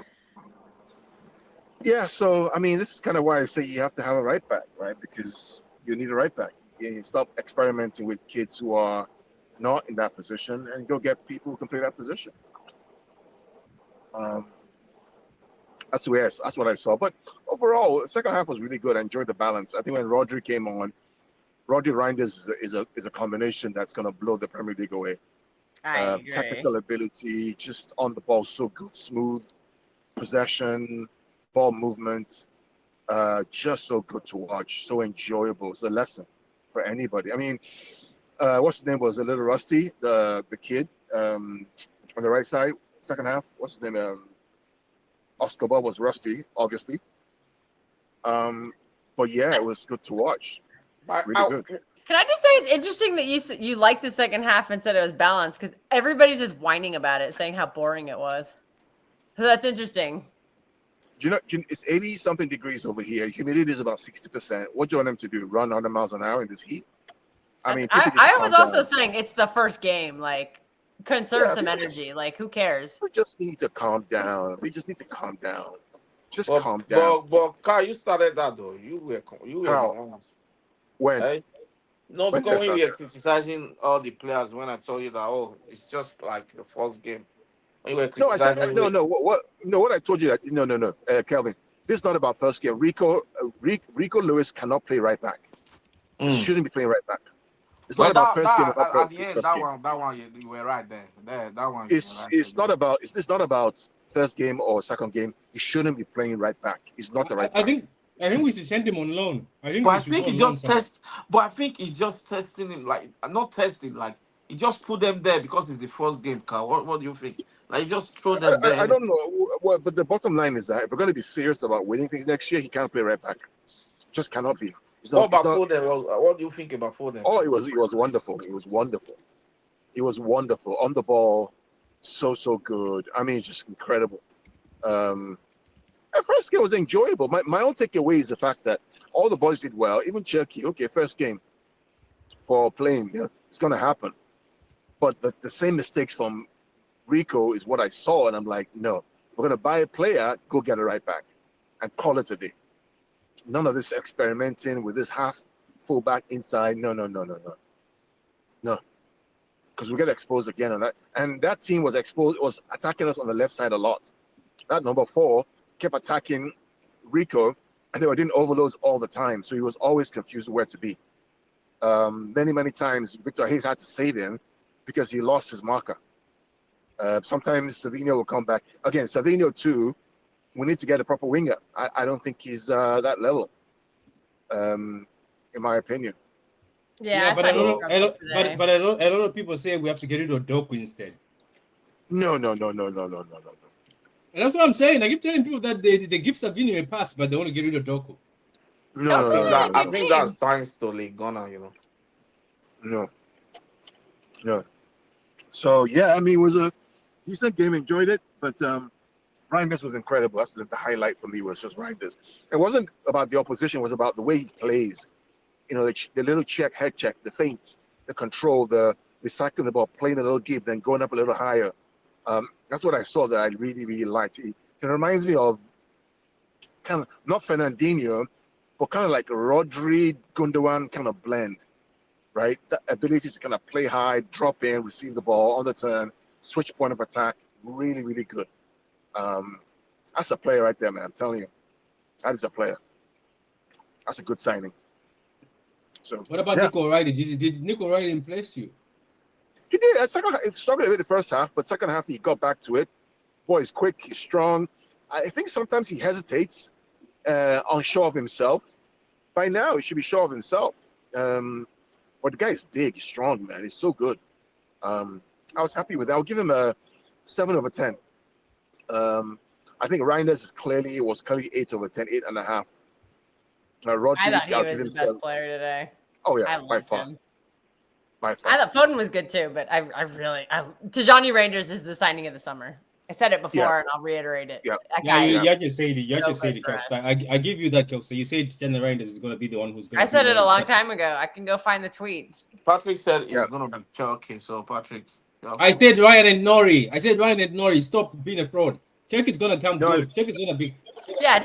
Yeah, so I mean, this is kind of why I say you have to have a right back, right? Because you need a right back. You stop experimenting with kids who are not in that position and go get people who can play that position. That's what I saw. But overall, the second half was really good. I enjoyed the balance. I think when Rodri came on, Rodri Reinders is a combination that's going to blow the Premier League away. I agree. Technical ability, just on the ball, so good, smooth possession, ball movement, just so good to watch, so enjoyable. It's a lesson for anybody. I mean, what's his name was a little rusty, the kid on the right side, second half. What's his name? Escobar was rusty, obviously. But yeah, it was good to watch. Really good. Can I just say it's interesting that you liked the second half and said it was balanced because everybody's just whining about it, saying how boring it was. So that's interesting. You know, it's 80-something degrees over here. Humidity is about 60%. What do you want them to do? Run 100 miles an hour in this heat? I mean, I was also saying it's the first game. Like, conserve Yeah, some we energy. Like, who cares? just need to calm down. We just need to calm down. Just But calm down. Kai, you started that though. You were the How? ones. When? Right? No, When did I because when start you were that? criticizing all the players, when I told you that, oh, it's just like the first game. When you were No, I said criticizing no, me, no. What I told you that no, Kelvin. This is not about first game. Rico Lewis cannot play right back. He mm. shouldn't be playing right back. It's not But about first game or not at the end, first game. that one, you were right there. That one, you were right. It's not about first game or second game. He shouldn't be playing right back. He's not the right I back. think we should send him on loan. I think But he I should go think on he loan just somewhere. But I think he's just testing him, like not testing, like he just put them there because it's the first game. Carl, what do you think? Like, just throw them there. I don't know. Well, but the bottom line is that if we're going to be serious about winning things next year, he can't play right back. Just cannot be. What about Foden? What do you think about Foden? Oh, it was wonderful. It was wonderful. It was wonderful on the ball. So good. I mean, just incredible. At first game was enjoyable. My own takeaway is the fact that all the boys did well. Even Cherky. Okay, first game for playing. It's going to happen. But the same mistakes from Rico is what I saw, and I'm like, no. If we're going to buy a player, go get a right back and call it a day. None of this experimenting with this half fullback inside. No. Because we get exposed again on that. And that team was exposed, was attacking us on the left side a lot. That number 4 kept attacking Rico, and they were doing overloads all the time. So he was always confused where to be. Many times, Victor Hayes had to save him because he lost his marker. Sometimes Savinho will come back. Again, Savinho too, we need to get a proper winger. I don't think he's that level, in my opinion. Yeah, but a lot of people say we have to get rid of Doku instead. No. And that's what I'm saying. I keep telling people that they give Savinho a pass, but they want to get rid of Doku. No. I think that's thanks to Ligona, No. So yeah, I mean, it was a decent game. Enjoyed it, but Reinders was incredible. That's the highlight for me, was just Reinders. It wasn't about the opposition; it was about the way he plays. The little head check, the feints, the control, the recycling the ball, playing a little deep, then going up a little higher. That's what I saw that I really liked. It reminds me of kind of not Fernandinho, but kind of like a Rodri Gundogan kind of blend, right? The ability to kind of play high, drop in, receive the ball on the turn, switch point of attack, really good. That's a player right there, man. I'm telling you, that is a player. That's a good signing. So, what about Nico Riley? Did Nico Riley impress you? He did. He struggled a bit the first half, but second half he got back to it. Boy, he's quick, he's strong. I think sometimes he hesitates, unsure of himself. By now, he should be sure of himself. But the guy is big, he's strong, man. He's so good. I was happy with that. I'll give him a 7 over 10. I think Reinders was clearly 8 over 10, 8.5. Rodri, I thought he was the best player today. Oh yeah, by far. By far. I thought Foden was good too, but Tijani Rangers is the signing of the summer. I said it before, and I'll reiterate it. Yeah, you just say it, Kelsey. I give you that, Kelsey. You said Tijani Rangers is going to be the one who's going to. I said it a long time ago. I can go find the tweet. Patrick said it's going to be Turkey. So Patrick, I said Ryan and Nori. Stop being a fraud. Turkey's going to come good. Turkey's going to be. Yeah,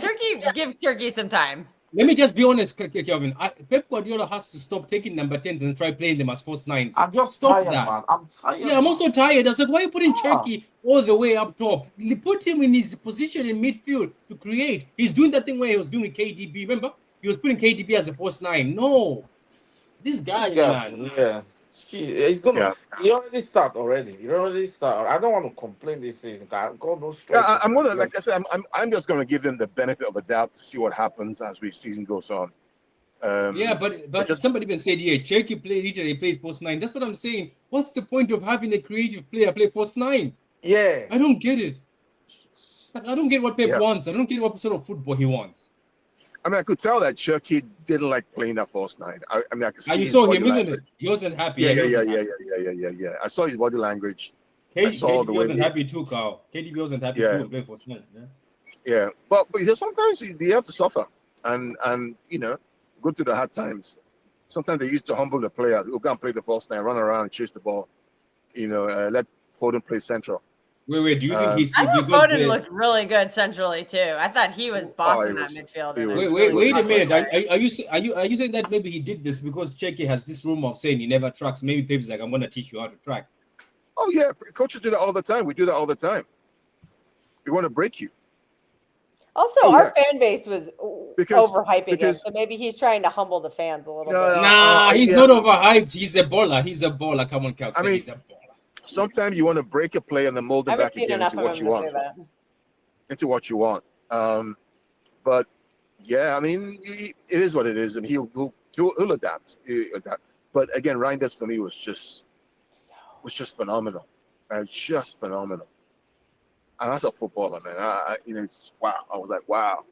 give Turkey some time. Let me just be honest, Kelvin. Pep Guardiola has to stop taking number 10s and try playing them as false 9s. I'm just stop tired, that. Man. I'm tired. Yeah, I'm also tired. I said, why are you putting Cherky all the way up top? Put him in his position in midfield to create. He's doing that thing where he was doing with KDB. Remember? He was putting KDB as a false 9. No. This guy, man. Yeah. He's gonna. He already start already. I don't want to complain this season. God knows. Yeah, I'm gonna, like I said, I'm just gonna give them the benefit of a doubt to see what happens as the season goes on. But somebody even said, yeah, Cherky played false 9. That's what I'm saying. What's the point of having a creative player play false 9? Yeah, I don't get it. I don't get what Pep wants. I don't get what sort of football he wants. I mean, I could tell that Cherky didn't like playing that false 9. I mean, I could see. You saw him, isn't it? He wasn't happy. Yeah. I saw his body language. KDB wasn't happy too, Carl. KDB wasn't happy too playing false 9. Yeah, but sometimes you have to suffer and go through the hard times. Sometimes they used to humble the players. Who go and play the false 9, run around and chase the ball. Let Foden plays central. Wait. Do you think he's I thought because Foden looked really good centrally too. I thought he was bossing that midfield. Wait a minute. Are you saying that maybe he did this because Cheki has this rumor of saying he never tracks? Maybe Pep's like, I'm gonna teach you how to track. Oh yeah, coaches do that all the time. We do that all the time. We want to break you. Also, our fan base was overhyping him, so maybe he's trying to humble the fans a little bit. Nah, he's not overhyped. He's a baller. Come on, Cal. I mean, he's a baller. Sometimes you want to break a play and then mold it back again into what you want. Into what you want. But yeah, I mean, it is what it is, and he'll adapt. But again, Reinders for me was just phenomenal. Just phenomenal. And that's a footballer, man. It's wow. I was like, wow.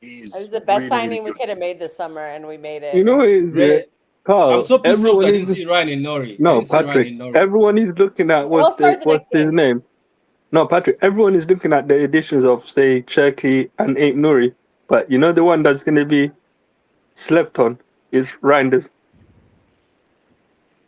It was the best signing we could have made this summer, and we made it. You know, Carl, I'm so pissed off I didn't see Ryan in Nori. No, Patrick. Everyone is looking at what's his name. No, Patrick. Everyone is looking at the additions of say Cherky and Ape Nuri, but you know the one that's going to be slept on is Reinders.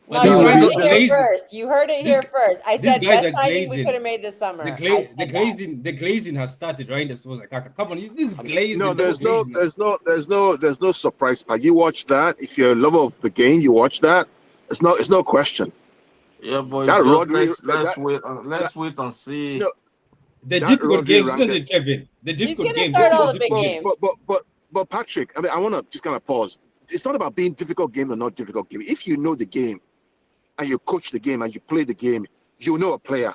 No, you heard it here first. You heard it here first. I said best signing we could have made this summer. The glazing has started, right? This was like, come on, this glazing. No, there's no surprise pack. You watch that. If you're a lover of the game, you watch that. It's no question. Yeah, boy. Let's wait and see. The difficult games, isn't it, Kevin? The difficult games. Start all the big games. But Patrick, I mean, I want to just kind of pause. It's not about being difficult game or not difficult game. If you know the game, and you coach the game and you play the game, you know a player.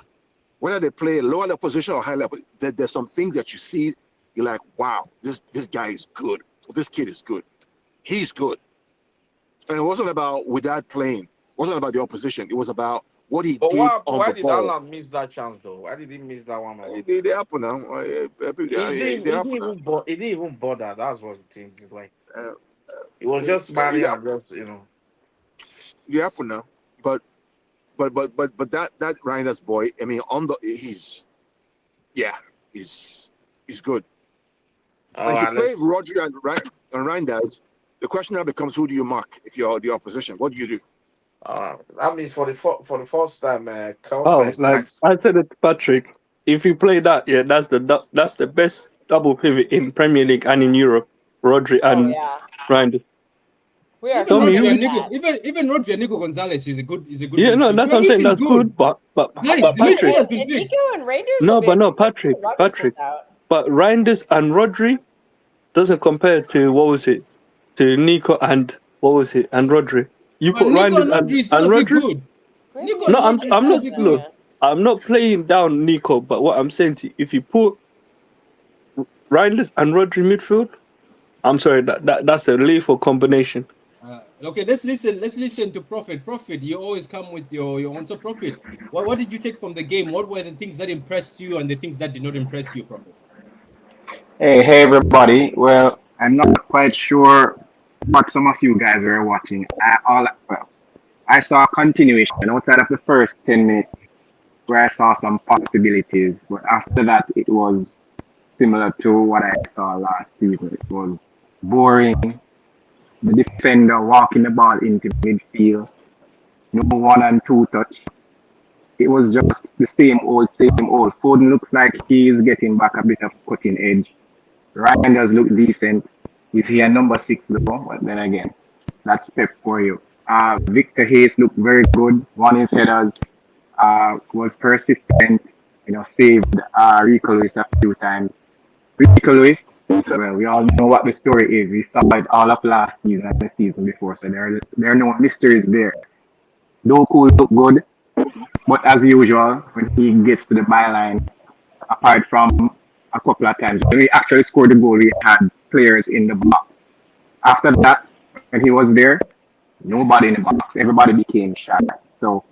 Whether they play lower level position or high level, there's some things that you see, you're like, wow, this guy is good. This kid is good. He's good. And it wasn't about Wydad playing. It wasn't about the opposition. It was about what he did on the ball. Why did Alan miss that chance, though? Why did he miss that one? They happen now. He didn't even bother. That's what the thing is like. It was just Barry and just, It happen now. But that Reinders boy, I mean, he's good. If you play Rodri and Reinders, the question now becomes, who do you mark if you're the opposition? What do you do? That means for the first time, I said it to Patrick. If you play that, that's the best double pivot in Premier League and in Europe. Rodri and Reinders. We are even Rodri and Nico Gonzalez is a good. Yeah, no, that's what I'm saying. That's good, but Patrick. And Nico and Rangers. No, Patrick. But Reinders and Rodri doesn't compare to to Nico and and Rodri. You put Reinders and Rodri. No, I'm not. Look, I'm not playing down Nico, but what I'm saying to you, if you put Reinders and Rodri midfield, I'm sorry, that's a lethal combination. Okay, let's listen to Prophet. Prophet, you always come with your answer. Prophet, what did you take from the game? What were the things that impressed you and the things that did not impress you, Prophet? Hey everybody. Well, I'm not quite sure what some of you guys were watching. I saw a continuation outside of the first 10 minutes where I saw some possibilities, but after that it was similar to what I saw last season. It was boring. The defender walking the ball into midfield, no 1 and 2 touch. It was just the same old. Foden looks like he is getting back a bit of cutting edge. Ryan does look decent. Is he a number 6 though? But then again, that's Pep for you. Victor Hayes looked very good. Won his headers. Was persistent. Saved Rico Lewis a few times. Rico Lewis, well, we all know what the story is. We saw it all up last season and the season before, so there are no mysteries there. Doku looked good, but as usual, when he gets to the byline, apart from a couple of times, when we actually scored the goal, we had players in the box. After that, when he was there, nobody in the box. Everybody became shy. So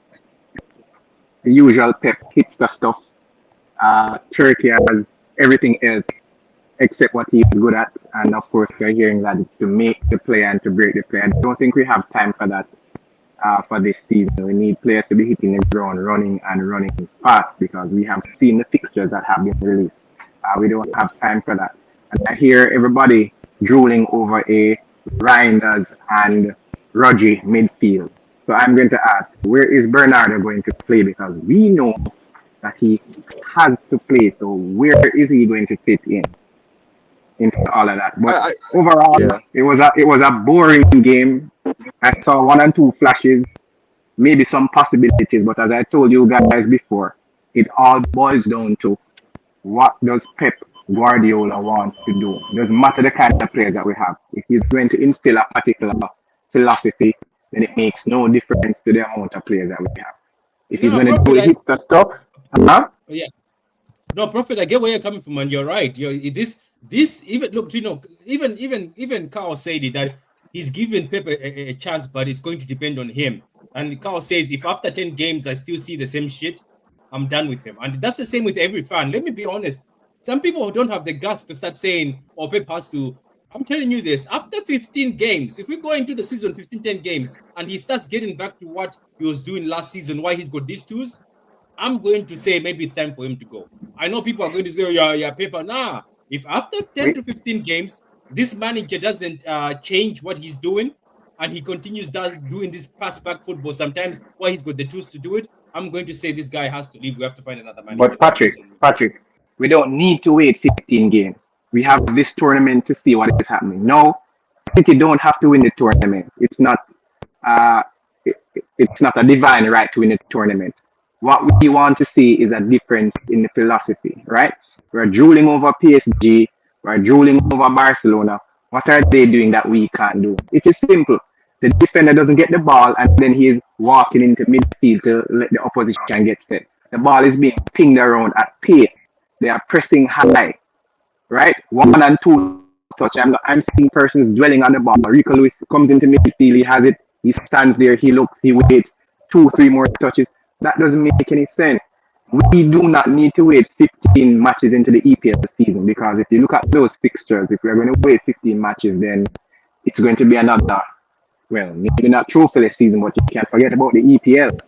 the usual Pep hits the stuff. Turkey has everything else except what he is good at, and of course we're hearing that it's to make the play and to break the play. I don't think we have time for that for this season. We need players to be hitting the ground, running fast, because we have seen the fixtures that have been released. We don't have time for that. And I hear everybody drooling over a Reinders and Rodri midfield. So I'm going to ask, where is Bernardo going to play? Because we know that he has to play. So where is he going to fit in into all of that? But overall, yeah. it was a boring game. I saw one and two flashes, maybe some possibilities, but as I told you guys before, it all boils down to what does Pep Guardiola want to do. It doesn't matter the kind of players that we have. If he's going to instill a particular philosophy, then it makes no difference to the amount of players that we have. If he's No, going to do Prophet, hipster stuff, yeah. No, Prophet, I get where you're coming from, and you're right. This even look, even Carl said it that he's given Pep a chance, but it's going to depend on him. And Carl says, if after 10 games I still see the same shit, I'm done with him. And that's the same with every fan. Let me be honest. Some people don't have the guts to start saying, oh, Pep has to. I'm telling you this, after 15 games, if we go into the season 15, 10 games, and he starts getting back to what he was doing last season, why he's got these twos, I'm going to say maybe it's time for him to go. I know people are going to say, oh, yeah, Pepper. Nah, if after 10 to 15 games, this manager doesn't change what he's doing and he continues doing this pass back football, sometimes why he's got the tools to do it, I'm going to say this guy has to leave. We have to find another manager. but Patrick, we don't need to wait 15 games. We have this tournament to see what is happening. No, City don't have to win the tournament. Uh, it's not a divine right to win the tournament. What we want to see is a difference in the philosophy, right? We're drooling over PSG, we're drooling over Barcelona. What are they doing that we can't do? It is simple. The defender doesn't get the ball and then he's walking into midfield to let the opposition get set. The ball is being pinged around at pace. They are pressing high, right? 1 and 2 touch. I'm seeing persons dwelling on the ball. Rico Lewis comes into midfield, he has it, he stands there, he looks, he waits 2-3 more touches. That doesn't make any sense. We do not need to wait 15 matches into the EPL season, because if you look at those fixtures, if we're going to wait 15 matches, then it's going to be another, well, maybe not trophyless season, but you can't forget about the EPL.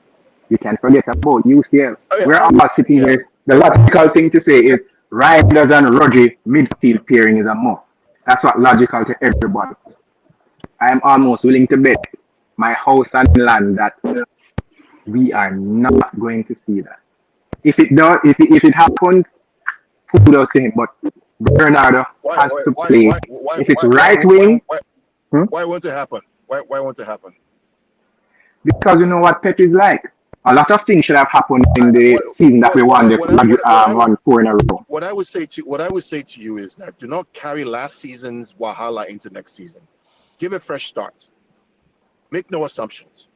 You can't forget about UCL. We're all sitting here. The logical thing to say is Reinders and Rodri midfield pairing is a must. That's what logical to everybody. I am almost willing to bet my house and land that we are not going to see that. If it does, if it happens, kudos to him. But Bernardo has to play. If it's right wing, why won't it happen? Why won't it happen? Because you know what Pep is like. A lot of things should have happened in the season that we won won 4 in a row. What I would say to you is that do not carry last season's Wahala into next season. Give a fresh start. Make no assumptions.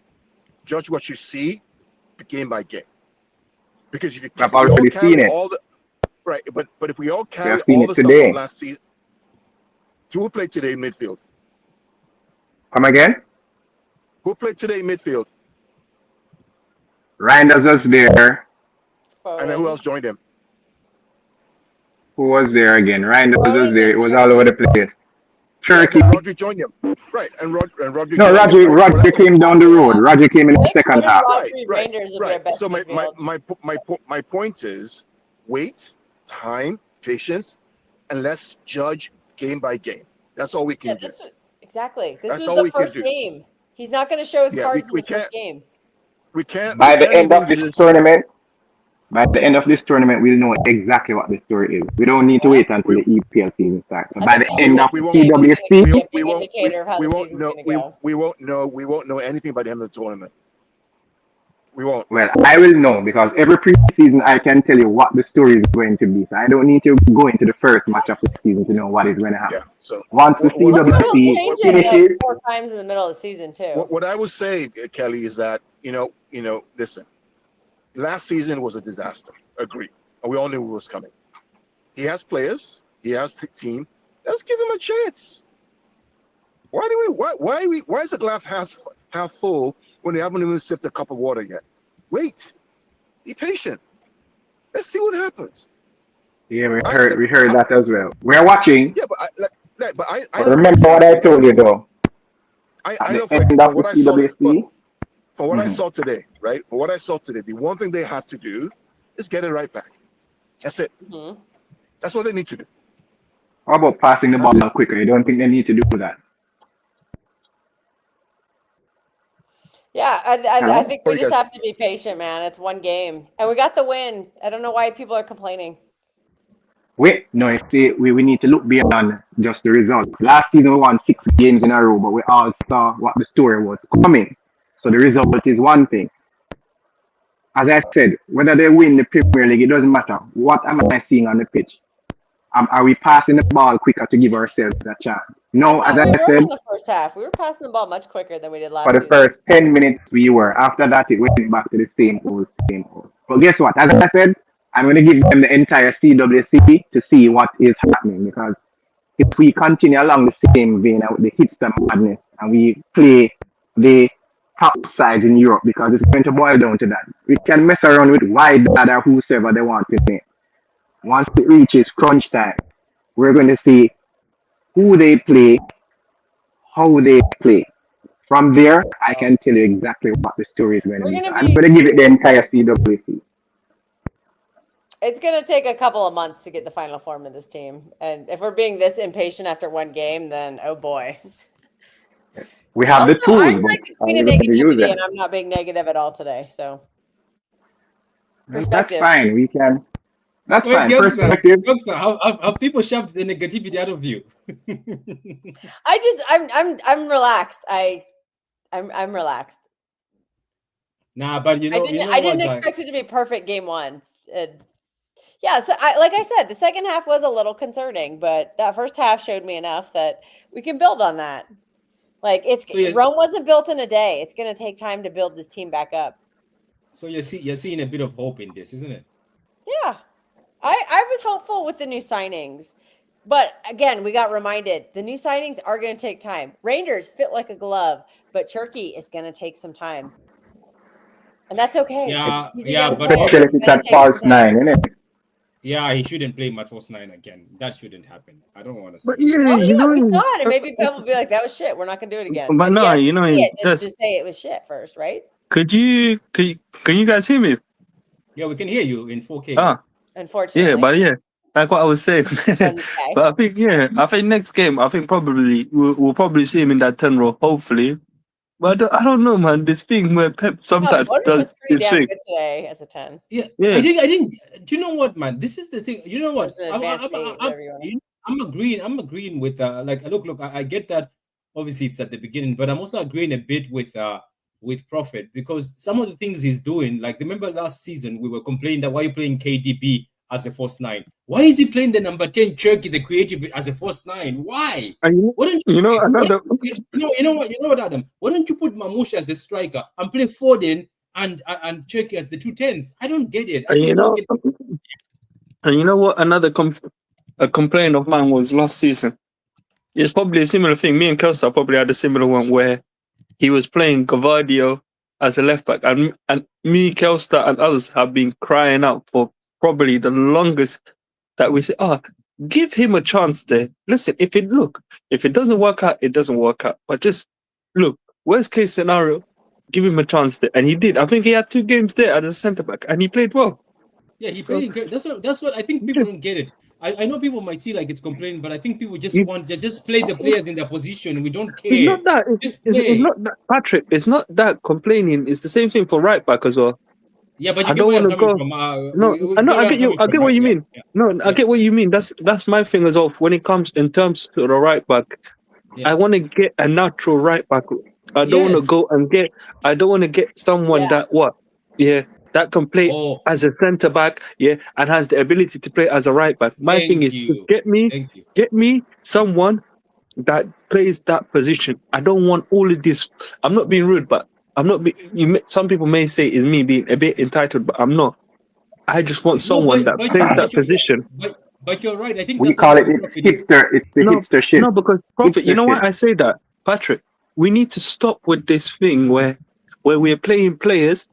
Judge what you see, game by game. Because if you I've already seen it. All the right, but if we all carry all the stuff from last season, who played today in midfield? Come again? Who played today in midfield? Reinders was there. And then who else joined him? Who was there again? Reinders was there. It was all over the place. Turkey. Yeah, Rodri joined him. Right, and Rodri. No, Rodri came down the road. Rodri came in the second half. Right. So my point is, wait, time, patience, and let's judge game by game. That's all we can do. Exactly. This was the first game. He's not going to show his cards in the first game. We can't. By the end of this tournament, we'll know exactly what the story is. We don't need to wait until the EPL season starts. So by the end of CWC, we won't know anything by the end of the tournament. We won't. Well, I will know, because every preseason I can tell you what the story is going to be. So I don't need to go into the first match of the season to know what is going to happen. Yeah. So once the CWC finishes, 4 times in the middle of the season too. What I would say, Kelly, is that listen. Last season was a disaster. Agree. And we all knew it was coming. He has players. He has team. Let's give him a chance. Why is the glass half full when they haven't even sipped a cup of water yet? Wait. Be patient. Let's see what happens. Yeah, we heard that as well. We're watching. Yeah, but I remember what I told you though. I know for what I saw today, right? For what I saw today, the one thing they have to do is get it right back. That's it. Mm-hmm. That's what they need to do. How about passing the ball quicker? You don't think they need to do that? Yeah, I Hello? think we just have to be patient, man. It's one game, and we got the win. I don't know why people are complaining. Wait, no, you see, we need to look beyond just the results. Last season we won 6 games in a row, but we all saw what the story was coming. So the result is one thing. As I said, whether they win the Premier League, it doesn't matter. What am I seeing on the pitch? Are we passing the ball quicker to give ourselves a chance? No, as I We were said, in the first half. We were passing the ball much quicker than we did last for the season. first 10 minutes we were. After that, it went back to the same old, same old. But guess what? As I said, I'm going to give them the entire CWC to see what is happening, because if we continue along the same vein with the hipster madness and we play the top sides in Europe, because it's going to boil down to that. We can mess around with Wydad or whosoever they want to play. Once it reaches crunch time, we're going to see who they play, how they play. From there, I can tell you exactly what the story is going to be. So I'm going to give it the entire CWC. It's going to take a couple of months to get the final form of this team. And if we're being this impatient after one game, then oh boy. We have also, the tools, I'm but like the are queen we of going to use negativity, them? and I'm not being negative at all today. So, That's perspective. fine. We can. That's Wait, fine. Youngster, Perspective. how people shoved the negativity out of you? I'm relaxed. I'm relaxed. Nah, but you know, I didn't expect it to be perfect game one. Yeah, so like I said, the second half was a little concerning, but that first half showed me enough that we can build on that. Like Rome wasn't built in a day. It's going to take time to build this team back up. So you're seeing a bit of hope in this, isn't it? Yeah, I was hopeful with the new signings, but again, we got reminded the new signings are going to take time. Rangers fit like a glove, but Turkey is going to take some time, and that's okay. Yeah, He's a yeah, young but player. Especially if it's at false 9, isn't it? Yeah, he shouldn't play my false 9 again. That shouldn't happen. I don't want to see. But yeah, we saw it, and maybe people will be like, "That was shit. We're not going to do it again." But And no, he has to see it that's to say it was shit first, right? Can you guys hear me? Yeah, we can hear you in 4K. Ah, unfortunately. yeah, but yeah, like what I was saying. But I think next game, I think probably we'll probably see him in that 10 role, hopefully. But I don't know, man. This thing where Pep sometimes does was pretty this damn thing. good today as a 10. Yeah. I didn't. Do you know what, man? This is the thing. You know what? I'm agreeing with like look. I get that. Obviously, it's at the beginning, but I'm also agreeing a bit with Prophet, because some of the things he's doing. Like, remember last season we were complaining that why are you playing KDB as a false 9? Why is he playing the number 10 Cherky, the creative, as a false 9? Why? Why don't you know what, Adam? Why don't you put Mamouche as the striker and play Foden and Cherky as the 2 10s? I don't get it. I just don't get it. And you know what? Another complaint of mine was last season. It's probably a similar thing. Me and Kelsa probably had a similar one where he was playing Gavardio as a left back, and me, Kelsa, and others have been crying out for probably the longest that we say, give him a chance there. Listen, if it doesn't work out, it doesn't work out. But just look, worst case scenario, give him a chance there. And he did. I think he had 2 games there as a centre back, and he played well. Yeah, he played great. That's what I think people don't get it. I know people might see like it's complaining, but I think people just want to just play the players in their position. We don't care. It's not that. It's not that, Patrick. It's not that complaining. It's the same thing for right back as well. Yeah, but you get where I'm coming from. I get what you mean. I get what you mean. That's my thing as well. When it comes in terms to the right back, I want to get a natural right back. I don't want to go and get. I don't want to get someone that that can play as a centre back, and has the ability to play as a right back. My thing is to get me someone that plays that position. I don't want all of this. I'm not being rude, but I'm not. Some people may say it's me being a bit entitled, but I'm not. I just want someone that plays that position. But you're right. I think we call it hipster. It's the hipster shit. No, because Prophet, you know why I say that, Patrick? We need to stop with this thing where we're playing players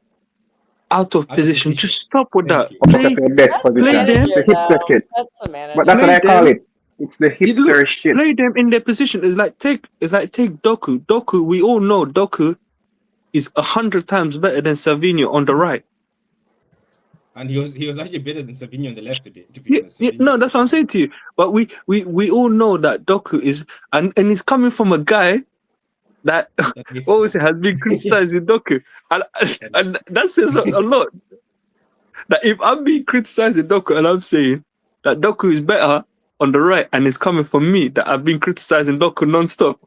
out of position. Just stop with that. Play them. The hipster shit. That's the manager. But that's what I call it. It's the hipster shit. Play them in their position. It's like take Doku. Doku, we all know Doku is 100 times better than Savinho on the right. And he was actually better than Savinho on the left today, to be honest. No, that's what I'm saying to you. But we all know that Doku is, and he's coming from a guy that needs what to was it, has been criticizing Doku, and happen. that says a lot. That if I'm being criticizing Doku and I'm saying that Doku is better on the right and it's coming from me, that I've been criticizing Doku non-stop.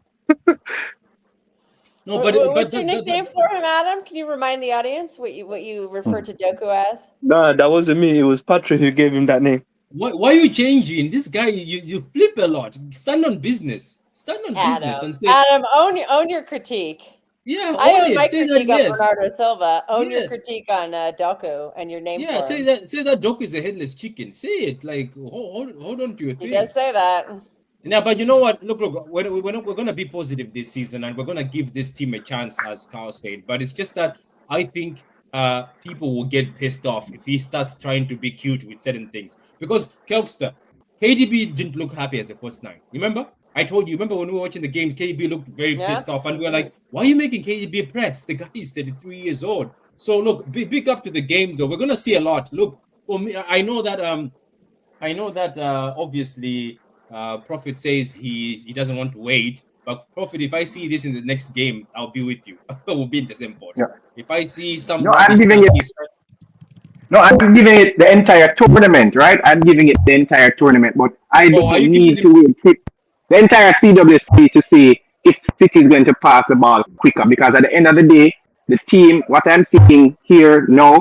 No, What's your nickname for him, Adam? Can you remind the audience what you refer to Doku as? Nah, that wasn't me. It was Patrick who gave him that name. Why are you changing? This guy, you flip a lot. Stand on business. Stand on business and say, Adam, own your critique. Yeah, I own own it. my Say critique that, on yes. Bernardo Silva. Own your Yes. critique on Doku and your name Yeah, for say him. that Doku is a headless chicken. Say it. Like hold on to your He thing. does say that. Yeah, but you know what? Look, we're going to be positive this season, and we're going to give this team a chance, as Carl said. But it's just that I think people will get pissed off if he starts trying to be cute with certain things. Because Kelkster, KDB didn't look happy as a first nine. Remember? I told you. Remember when we were watching the games, KDB looked very pissed off, and we were like, "Why are you making KDB press? The guy is 33 years old." So look, big up to the game, though. We're going to see a lot. Look, for me, I know that obviously. Prophet says he doesn't want to wait, but Prophet, if I see this in the next game, I'll be with you. We'll be in the same boat. Yeah. If I see some No, rubbish I'm giving like it. this, No, I'm giving it the entire tournament, right? I'm giving it the entire tournament, but I don't need to wait the entire CWC to see if City is going to pass the ball quicker. Because at the end of the day, the team, what I'm seeing here now,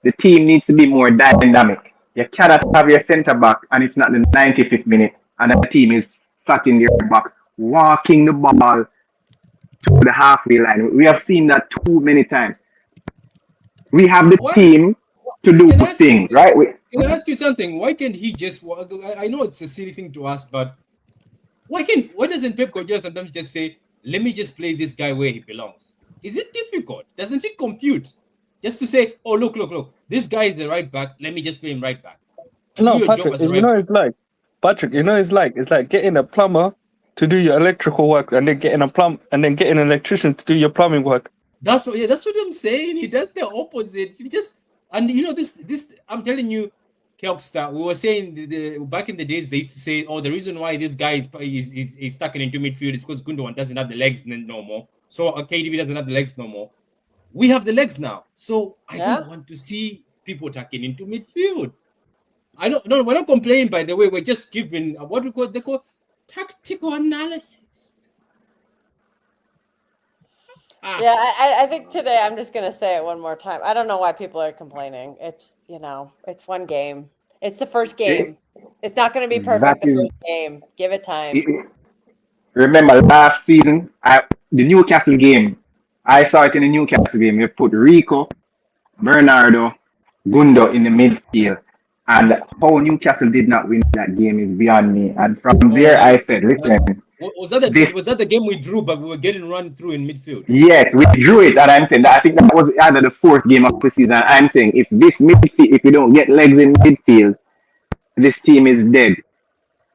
the team needs to be more dynamic. You cannot have your centre back and it's not the 95th minute and the team is sat in their box, walking the ball to the halfway line. We have seen that too many times. We have the team to do good things, right? Can I ask you something? Why can't he just? I know it's a silly thing to ask, but why doesn't Pep Guardiola sometimes just say, "Let me just play this guy where he belongs"? Is it difficult? Doesn't it compute? Just to say, "Oh, look, this guy is the right back. Let me just play him right back." No, Patrick, it's like Patrick. It's like getting a plumber to do your electrical work, and then getting an electrician to do your plumbing work. That's what I'm saying. He does the opposite. This. I'm telling you, Kelkstar. We were saying back in the days they used to say, "Oh, the reason why this guy is stuck into midfield is because Gundogan doesn't have the legs no more. So KDB doesn't have the legs no more. We have the legs now. So I don't want to see people tucking into midfield. No, we're not complaining. By the way, we're just giving what they call tactical analysis. Yeah, I think today I'm just gonna say it one more time. I don't know why people are complaining. It's it's one game. It's the first game. It's not gonna be perfect the first game. Give it time. Remember last season, the Newcastle game. I saw it in the Newcastle game. They put Rico, Bernardo, Gundo in the midfield. And how Newcastle did not win that game is beyond me. And from there, I said, listen. Was that the game we drew, but we were getting run through in midfield? Yes, we drew it. And I'm saying that I think that was either the fourth game of the season. I'm saying if you don't get legs in midfield, this team is dead.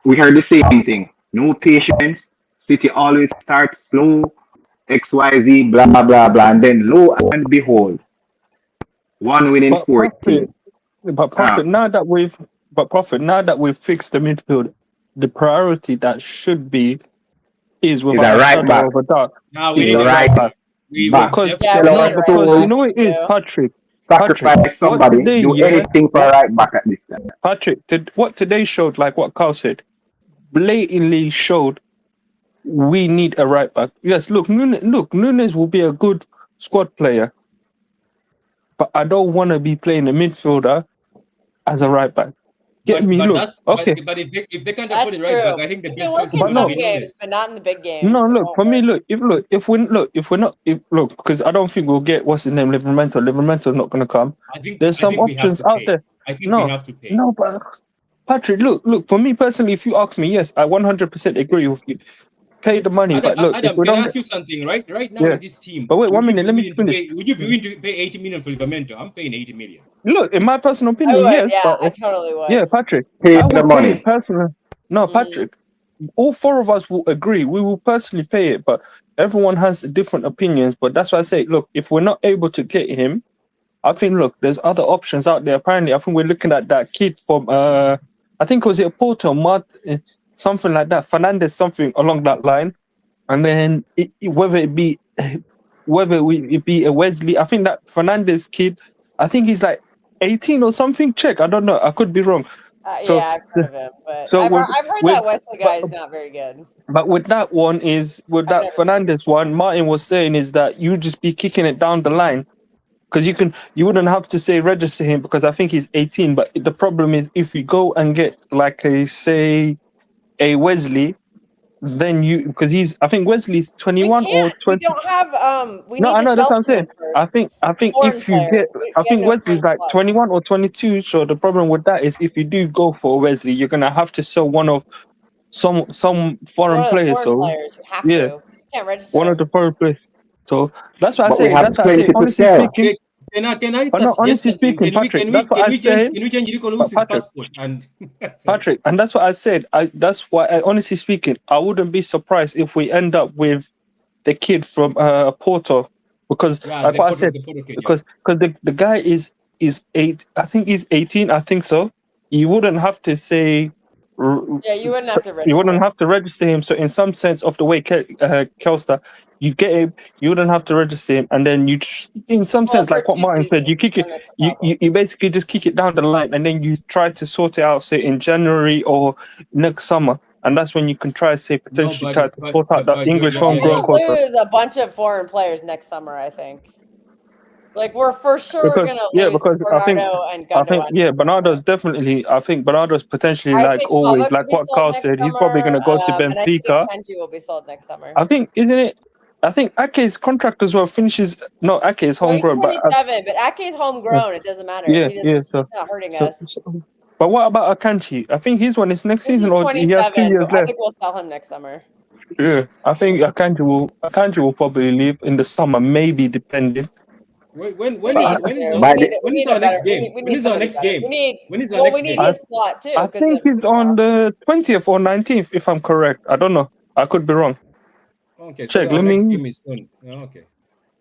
We heard the same thing. No patience. City always starts slow. XYZ, blah, blah, blah. And then lo and behold, one winning 14. But Prophet, now that we've fixed the midfield, the priority that should be is with a right back. Over dark. Now we need a right back. Because you know it is, Patrick. Sacrifice somebody. Do anything for a right back at this time. Patrick, what today showed, like what Carl said, blatantly showed we need a right back. Yes, look, Nunes will be a good squad player, but I don't want to be playing a midfielder as a right back. But if they can't afford it right back, I think the best choice is going to be games, but not in the big games. No, look for me. Because I don't think we'll get what's his name, Livermento's not going to come. There's some options out there. I think we have to pay. No, but Patrick, look. For me personally, if you ask me, yes, I 100% agree with you. Pay the money, Adam, but look. Adam, can I ask you something? Right now in this team. But wait, 1 minute. Let me finish. Would you be willing to pay 80 million for Livramento? I'm paying 80 million. Look, in my personal opinion, yes. Yeah, I totally would. Yeah, Patrick. Pay the money. Personally. No, Patrick. All four of us will agree. We will personally pay it, but everyone has different opinions. But that's why I say, look, if we're not able to get him, I think, look, there's other options out there. Apparently, I think we're looking at that kid from, I think it was Porto, something like that, Fernandez, something along that line. and then whether it be a Wesley, I think that Fernandez kid, I think he's like 18 or something. Check, I don't know. I could be wrong. So Yeah, I've heard of him, but so I've heard with that Wesley guy is not very good. but with that one I've never seen Fernandez one, Martin was saying is that you just be kicking it down the line because you wouldn't have to say register him because I think he's 18. But the problem is if you go and get like a Wesley, then because I think Wesley's 21 or 20. We don't have we No, need I to know that's sell what I'm saying. someone first. I think Foreign if you player. get, We I have think no Wesley's foreign like spots. 21 or 22. So the problem with that is if you do go for Wesley, you're gonna have to sell one of some foreign One of the players. foreign So players. You have yeah, to. You can't register one of them. the foreign players. So that's what I But we say. have That's what I say. plenty to Honestly sell. speaking, Can I but no, suggest honestly something? speaking, Patrick, that's what I said. Can we change Rico But Lewis's Patrick, passport? And sorry. Patrick, and that's what I said. That's why, honestly speaking, I wouldn't be surprised if we end up with the kid from Porto, because Yeah, like what I said, the Porto kid, yeah. because the guy is 8. I think he's 18. I think so. You wouldn't have to say. Yeah, you wouldn't have to register. You wouldn't have to register him. So in some sense of the way, Kelster, you get him. You wouldn't have to register him, and then in some sense, like what Martin said, you kick it. You basically just kick it down the line, and then you try to sort it out, say in January or next summer, and that's when you can try to say potentially try to sort out that English homegrown We're quota. gonna lose a bunch of foreign players next summer, I think. Like we're for sure gonna lose Bernardo and Gundogan. Bernardo's definitely. I think Bernardo's potentially I like think always, Pogba like could be what sold Carl next said. He's probably summer, going to go to and I think Benfica. Kenji will be sold next summer. I think, isn't it? I think Ake's contract as well finishes. No, Ake is No, he's homegrown, 27, but Ake's homegrown. It doesn't matter. Yeah, He's not hurting us. But what about Akanji? I think his one is next He's season, or he has 2 years but I left. think we'll sell him next summer. Yeah, I think Akanji will probably leave in the summer, maybe depending. When is our next game? When is our next game? We need his slot too. I think it's on the 20th or 19th, if I'm correct. I don't know. I could be wrong. Okay, check. So our next game is soon. Oh, okay.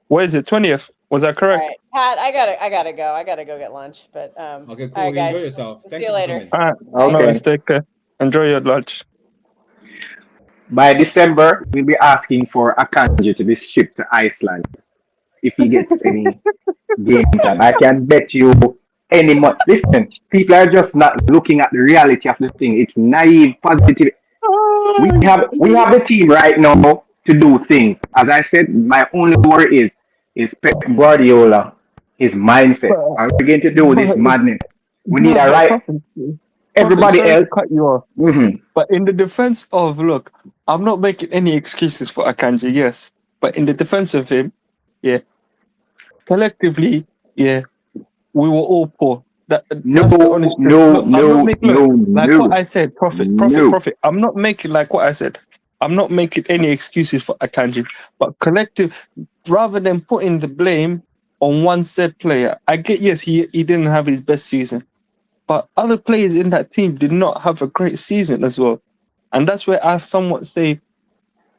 Where is it? 20th? Was that correct? All right, Pat. I gotta go. I gotta go get lunch. But okay, cool. All right, guys. Enjoy yourself. See you later. All right. Okay. No, take care. Enjoy your lunch. By December, we'll be asking for Akanji to be shipped to Iceland if he gets any game time. I can bet you any month. Listen, people are just not looking at the reality of the thing. It's naive, positive. We have the team right now to do things. As I said, my only worry is Pep Guardiola, his mindset. Are we going to do this madness? We need a right. Everybody else cut you off. Mm-hmm. But in the defense of, look, I'm not making any excuses for Akanji, yes. But in the defense of him, yeah, collectively, yeah, we were all poor. That's the honest truth. Like what I said, profit. I'm not making, like what I said, I'm not making any excuses for Akanji. But collective, rather than putting the blame on one said player, I get, yes, he didn't have his best season. But other players in that team did not have a great season as well. And that's where I somewhat say,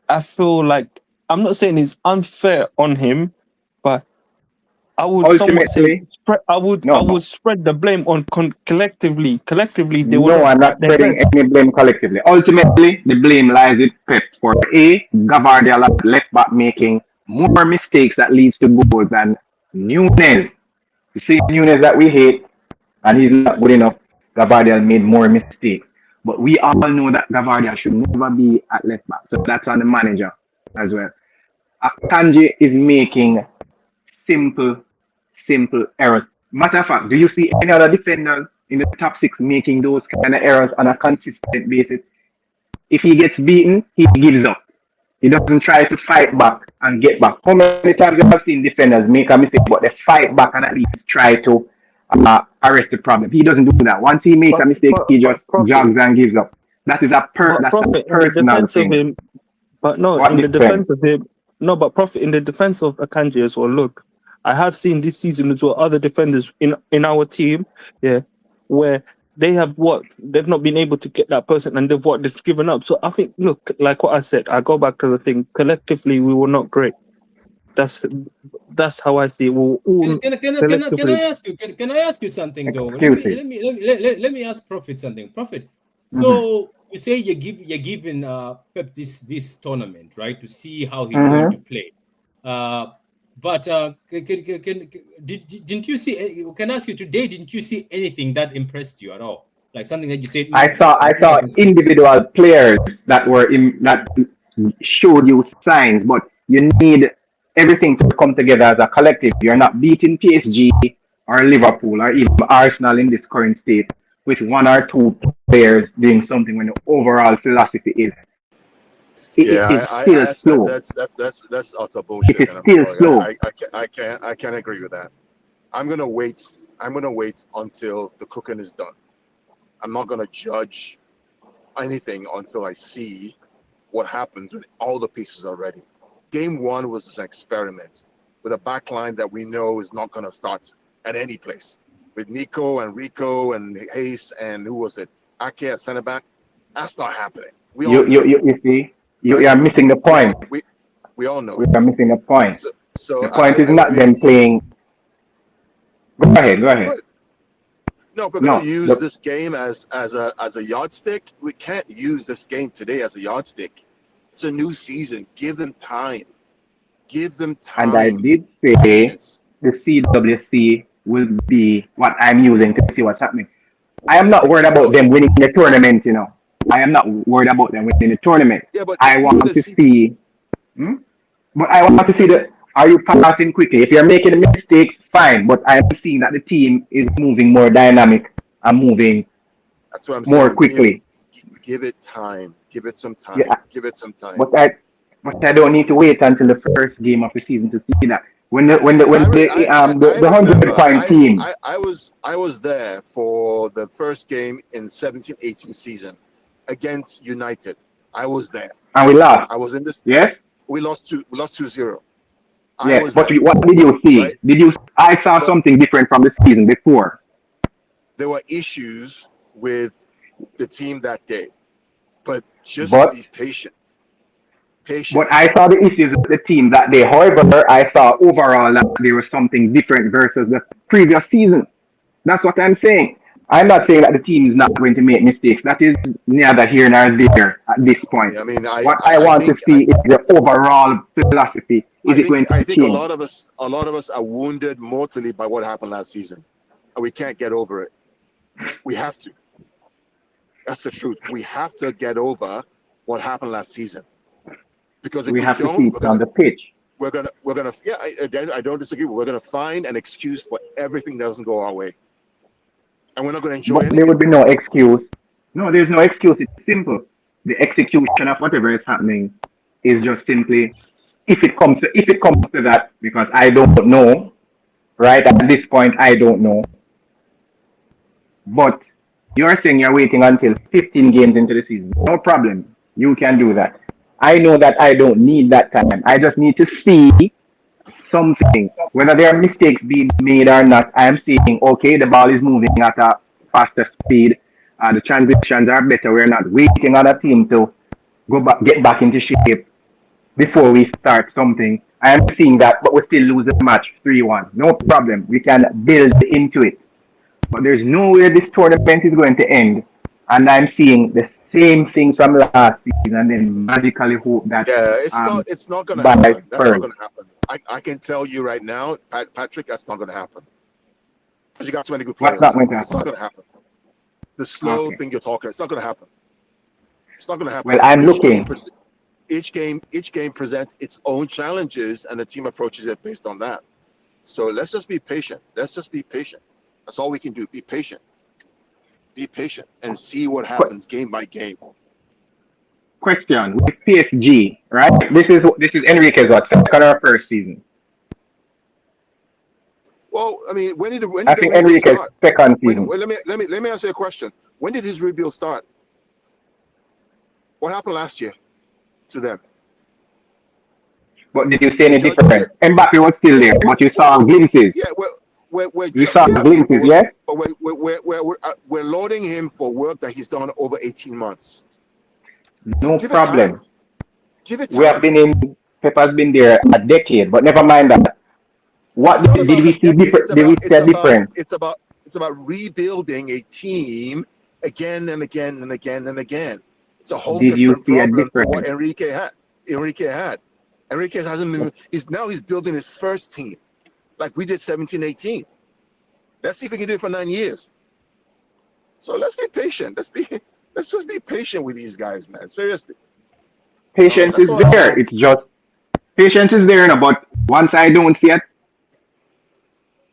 I feel like, I'm not saying it's unfair on him, but I would somewhat say, I would spread the blame on collectively. Collectively, they were I'm not spreading any blame collectively. Ultimately, the blame lies with Pep for Gavardia left back making more mistakes that leads to goals than Nunes. The same Nunes that we hate, and he's not good enough. Gavardia made more mistakes. But we all know that Gavardia should never be at left back. So that's on the manager as well. Akanji is making simple errors. Matter of fact, do you see any other defenders in the top 6 making those kind of errors on a consistent basis? If he gets beaten, he gives up. He doesn't try to fight back and get back. How many times you have seen defenders make a mistake, but they fight back and at least try to arrest the problem? He doesn't do that. Once he makes a mistake, he just jogs and gives up. That is a personal thing. But no, in the defense of him, no, but Prophet, in the defense of Akanji as well, look, I have seen this season as well other defenders in our team, yeah, where they've not been able to get that person and they've given up. So I think, look, like what I said, I go back to the thing, collectively we were not great. That's how I see it. We'll all can I ask you something though? Let me ask Prophet something. Prophet. So you say you're giving Pep this tournament, right, to see how he's going to Mm-hmm. play. But didn't you see? Can I ask you today? Didn't you see anything that impressed you at all? Like something that you said, I I think I saw can see. individual players that were in that showed you signs, but you need everything to come together as a collective. You're not beating PSG or Liverpool or even Arsenal in this current state with one or two players doing something when the overall philosophy is it Yeah, is still slow. that's utter It bullshit, is and I'm still sorry. slow. I can't agree with that. I'm gonna wait. I'm gonna wait until the cooking is done. I'm not gonna judge anything until I see what happens when all the pieces are ready. Game one was an experiment with a backline that we know is not gonna start at any place. With Nico and Rico and Hayes and who was it? Ake at center back. That's not happening. We all know, You see, you right? are missing the We all point. we all know. We are missing the point. So The point is I not mean, them playing. Go ahead, go ahead. right. No, if we're going No, to use this game as a yardstick, we can't use this game today as a yardstick. It's a new season. Give them time. Give them and I time. did say Patience. the CWC will be what I'm using to see what's happening. I am not worried about them winning the tournament, you know. I am not worried about them winning the tournament. Yeah, but I even want the to see, but I want to see are you passing quickly? If you're making mistakes, fine. But I'm seeing that the team is moving more dynamic and moving that's what I'm more saying. quickly. Give it time. Give it some time. Yeah, Give it some time. but I don't need to wait until the first game of the season to see that. When the I 100-point team. I was there for the first game in 17-18 season against United. I was there. And we lost. I was in this. Yes? We lost 2-0. I Yes. was But there, what did you see? right? I saw But something different from the season before. there were issues with the team that day, but just But be patient. But I saw the issues with the team that day. However, I saw overall that there was something different versus the previous season. That's what I'm saying. I'm not saying that the team is not going to make mistakes. That is neither here nor there at this point. I mean, What I want to see is the overall philosophy. Is it going I to think a change? lot of us are wounded mortally by what happened last season, and we can't get over it. We have to. That's the truth. We have to get over what happened last season, because if We we have to don't, see it on the pitch. we're gonna yeah. I don't disagree. We're gonna find an excuse for everything that doesn't go our way, and we're not gonna enjoy But there anything. would be no excuse. No, there's no excuse. It's simple. The execution of whatever is happening is just simply if it comes to that, because I don't know, right? At this point I don't know. But you're saying you're waiting until 15 games into the season. No problem. You can do that. I know that I don't need that time. I just need to see something. Whether there are mistakes being made or not, I'm seeing, okay, the ball is moving at a faster speed. The transitions are better. We're not waiting on a team to get back into shape before we start something. I am seeing that, but we still lose the match 3-1. No problem. We can build into it. But there's no way this tournament is going to end. And I'm seeing the same things from last season and then magically hope that It's not gonna by happen. That's not Spurs. gonna happen. I can tell you right now, Patrick, that's not gonna happen. Because you got too many good What's players. not going to It's not happen? gonna happen. The slow Okay. thing you're talking, it's not gonna happen. It's not gonna happen. Well, I'm looking. Each game presents its own challenges, and the team approaches it based on that. So let's just be patient. Let's just be patient. That's all we can do. Be patient. Be patient and see what happens game by game. Question with PSG, right? This is Enrique's second or first season? Well, I mean, when did the I think rebuild Enrique's start? second season. Let me answer a question. When did his rebuild start? What happened last year to them? But did you see any difference? Mbappe was still there, but you saw glimpses. Yeah, You saw glimpses, yes? But we're loading him for work that he's done over 18 months. No Give it problem. time. Give it We have time. been in. Pepper's been there a decade, but never mind that. What It's not did about we a see decade. different? Did we see a difference? It's about rebuilding a team again and again and again and again. It's a whole Did you different see a problem to what difference? Enrique had. Enrique hasn't been. He's building his first team, like we did 17-18. Let's see if we can do it for 9 years. So let's be patient. Let's just be patient with these guys, man. Seriously. Patience is there. It's just patience is there, but once I don't see it,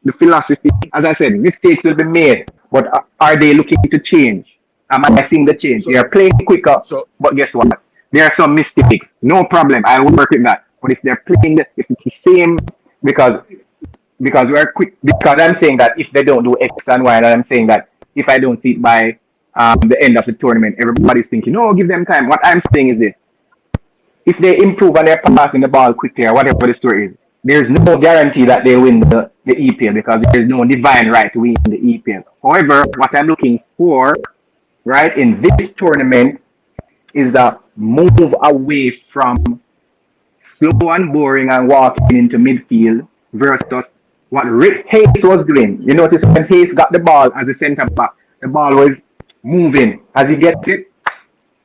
the philosophy, as I said, mistakes will be made, but are they looking to change? Am I seeing the change? They are playing quicker, but guess what? There are some mistakes. No problem. I will work with that. But if they're playing, if it's the same, because we're quick, because I'm saying that if they don't do X and Y, and I'm saying that if I don't see it by the end of the tournament, everybody's thinking, no, give them time. What I'm saying is this. If they improve and they're passing the ball quickly or whatever the story is, there's no guarantee that they win the EPL because there's no divine right to win the EPL. However, what I'm looking for, right, in this tournament is a move away from slow and boring and walking into midfield versus what Rick Hayes was doing. You notice when Hayes got the ball as a centre back, the ball was moving. As he gets it,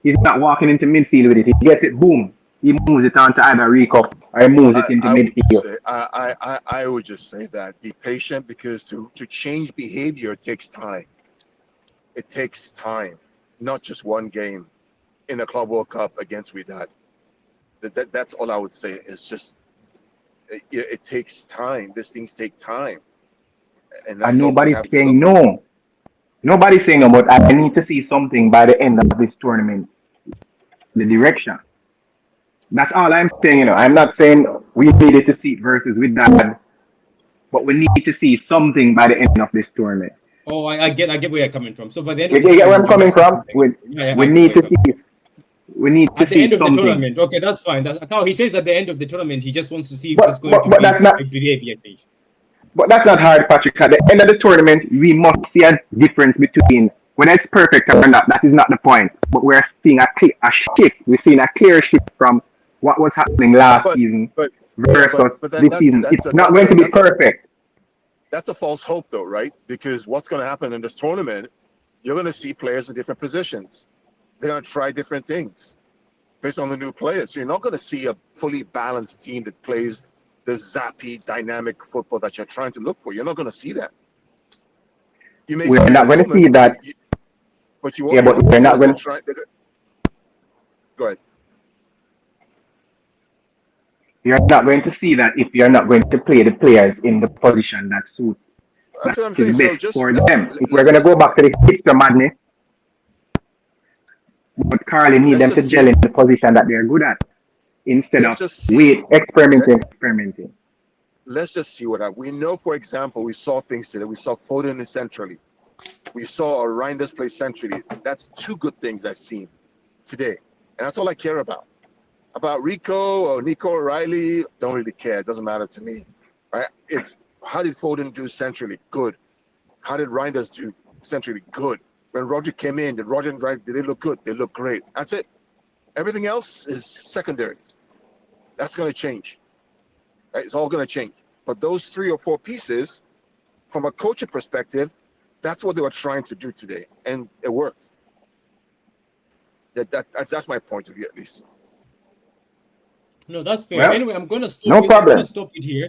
he's not walking into midfield with it. He gets it, boom. He moves it onto either Rico or he moves it into midfield. I would just say that be patient because to change behavior takes time. It takes time, not just one game in a Club World Cup against Wydad. That's all I would say. It's just it takes time. These things take time, and nobody's saying no. Nobody's saying no, but I need to see something by the end of this tournament. The direction. That's all I'm saying. I'm not saying we needed to see it versus Wydad, but we need to see something by the end of this tournament. Oh, I get where you're coming from. So by the end of you get where I'm coming from? We need to see. We need to at the see end of something. The tournament. Okay, that's fine. He says at the end of the tournament, he just wants to see if it's going to be that's not, a behavior change. But that's not hard, Patrick. At the end of the tournament, we must see a difference between whether it's perfect or not. That is not the point. But we're seeing a shift. We're seeing a clear shift from what was happening last season versus this season. It's not going to be perfect. That's a false hope, though, right? Because what's going to happen in this tournament, you're going to see players in different positions. They're going to try different things based on the new players. So you're not going to see a fully balanced team that plays the zappy, dynamic football that you're trying to look for. You're not going to see that. You may we're not going to see that. But you yeah, but we're not going to. Go ahead. You're not going to see that if you're not going to play the players in the position that suits. That's what I'm saying. So just for them. If we're going to go back to the hipster madness, but Carly need them to gel in the position that they're good at instead of experimenting. Let's just see what happens. We know, for example, we saw things today. We saw Foden centrally. We saw Reinders play centrally. That's two good things I've seen today. And that's all I care about. About Rico or Nico O'Reilly, don't really care. It doesn't matter to me. Right? It's how did Foden do centrally? Good. How did Reinders do centrally? Good. When Roger came in, did Roger and Wright, did they look good? They look great. That's it. Everything else is secondary. That's going to change. Right? It's all going to change. But those 3 or 4 pieces, from a coaching perspective, that's what they were trying to do today. And it worked. That's my point of view, at least. No, that's fair. Well, anyway, I'm going to stop I'm going to stop it here.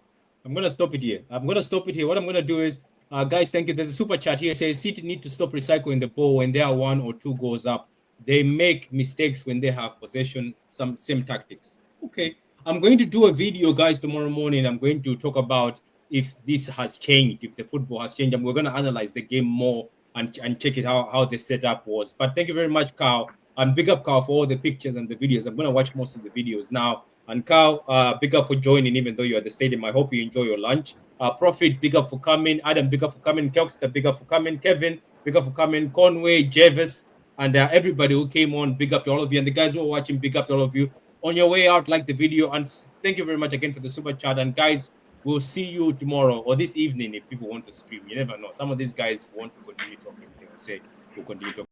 What I'm going to do is, guys, thank you. There's a super chat here. It says City need to stop recycling the ball when they are 1 or 2 goals up. They make mistakes when they have possession, same tactics. Okay. I'm going to do a video, guys, tomorrow morning. I'm going to talk about if this has changed, if the football has changed, and we're going to analyze the game more and check it how the setup was. But thank you very much, Carl. And big up, Carl, for all the pictures and the videos. I'm going to watch most of the videos now. And Carl, big up for joining, even though you're at the stadium. I hope you enjoy your lunch. Prophet, big up for coming. Adam, big up for coming. Kelkster, big up for coming. Kevin, big up for coming. Conway, Jervis, and everybody who came on, big up to all of you. And the guys who are watching, big up to all of you. On your way out, like the video. And thank you very much again for the super chat. And guys, we'll see you tomorrow or this evening if people want to stream. You never know. Some of these guys want to continue talking. They will say, we'll continue talking.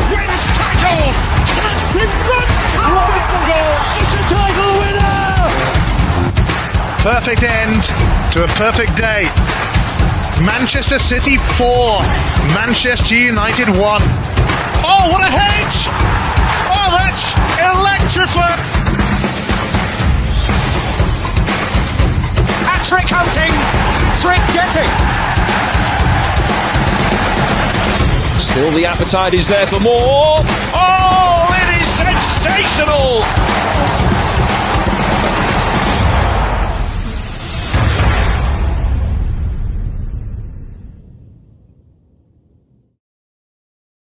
Wins tackles! In front! It's a title winner! Perfect end to a perfect day. Manchester City 4, Manchester United 1. Oh, what a hedge! Oh, that's electrifying! Hat-trick hunting, trick getting. Still the appetite is there for more. Oh, it is sensational!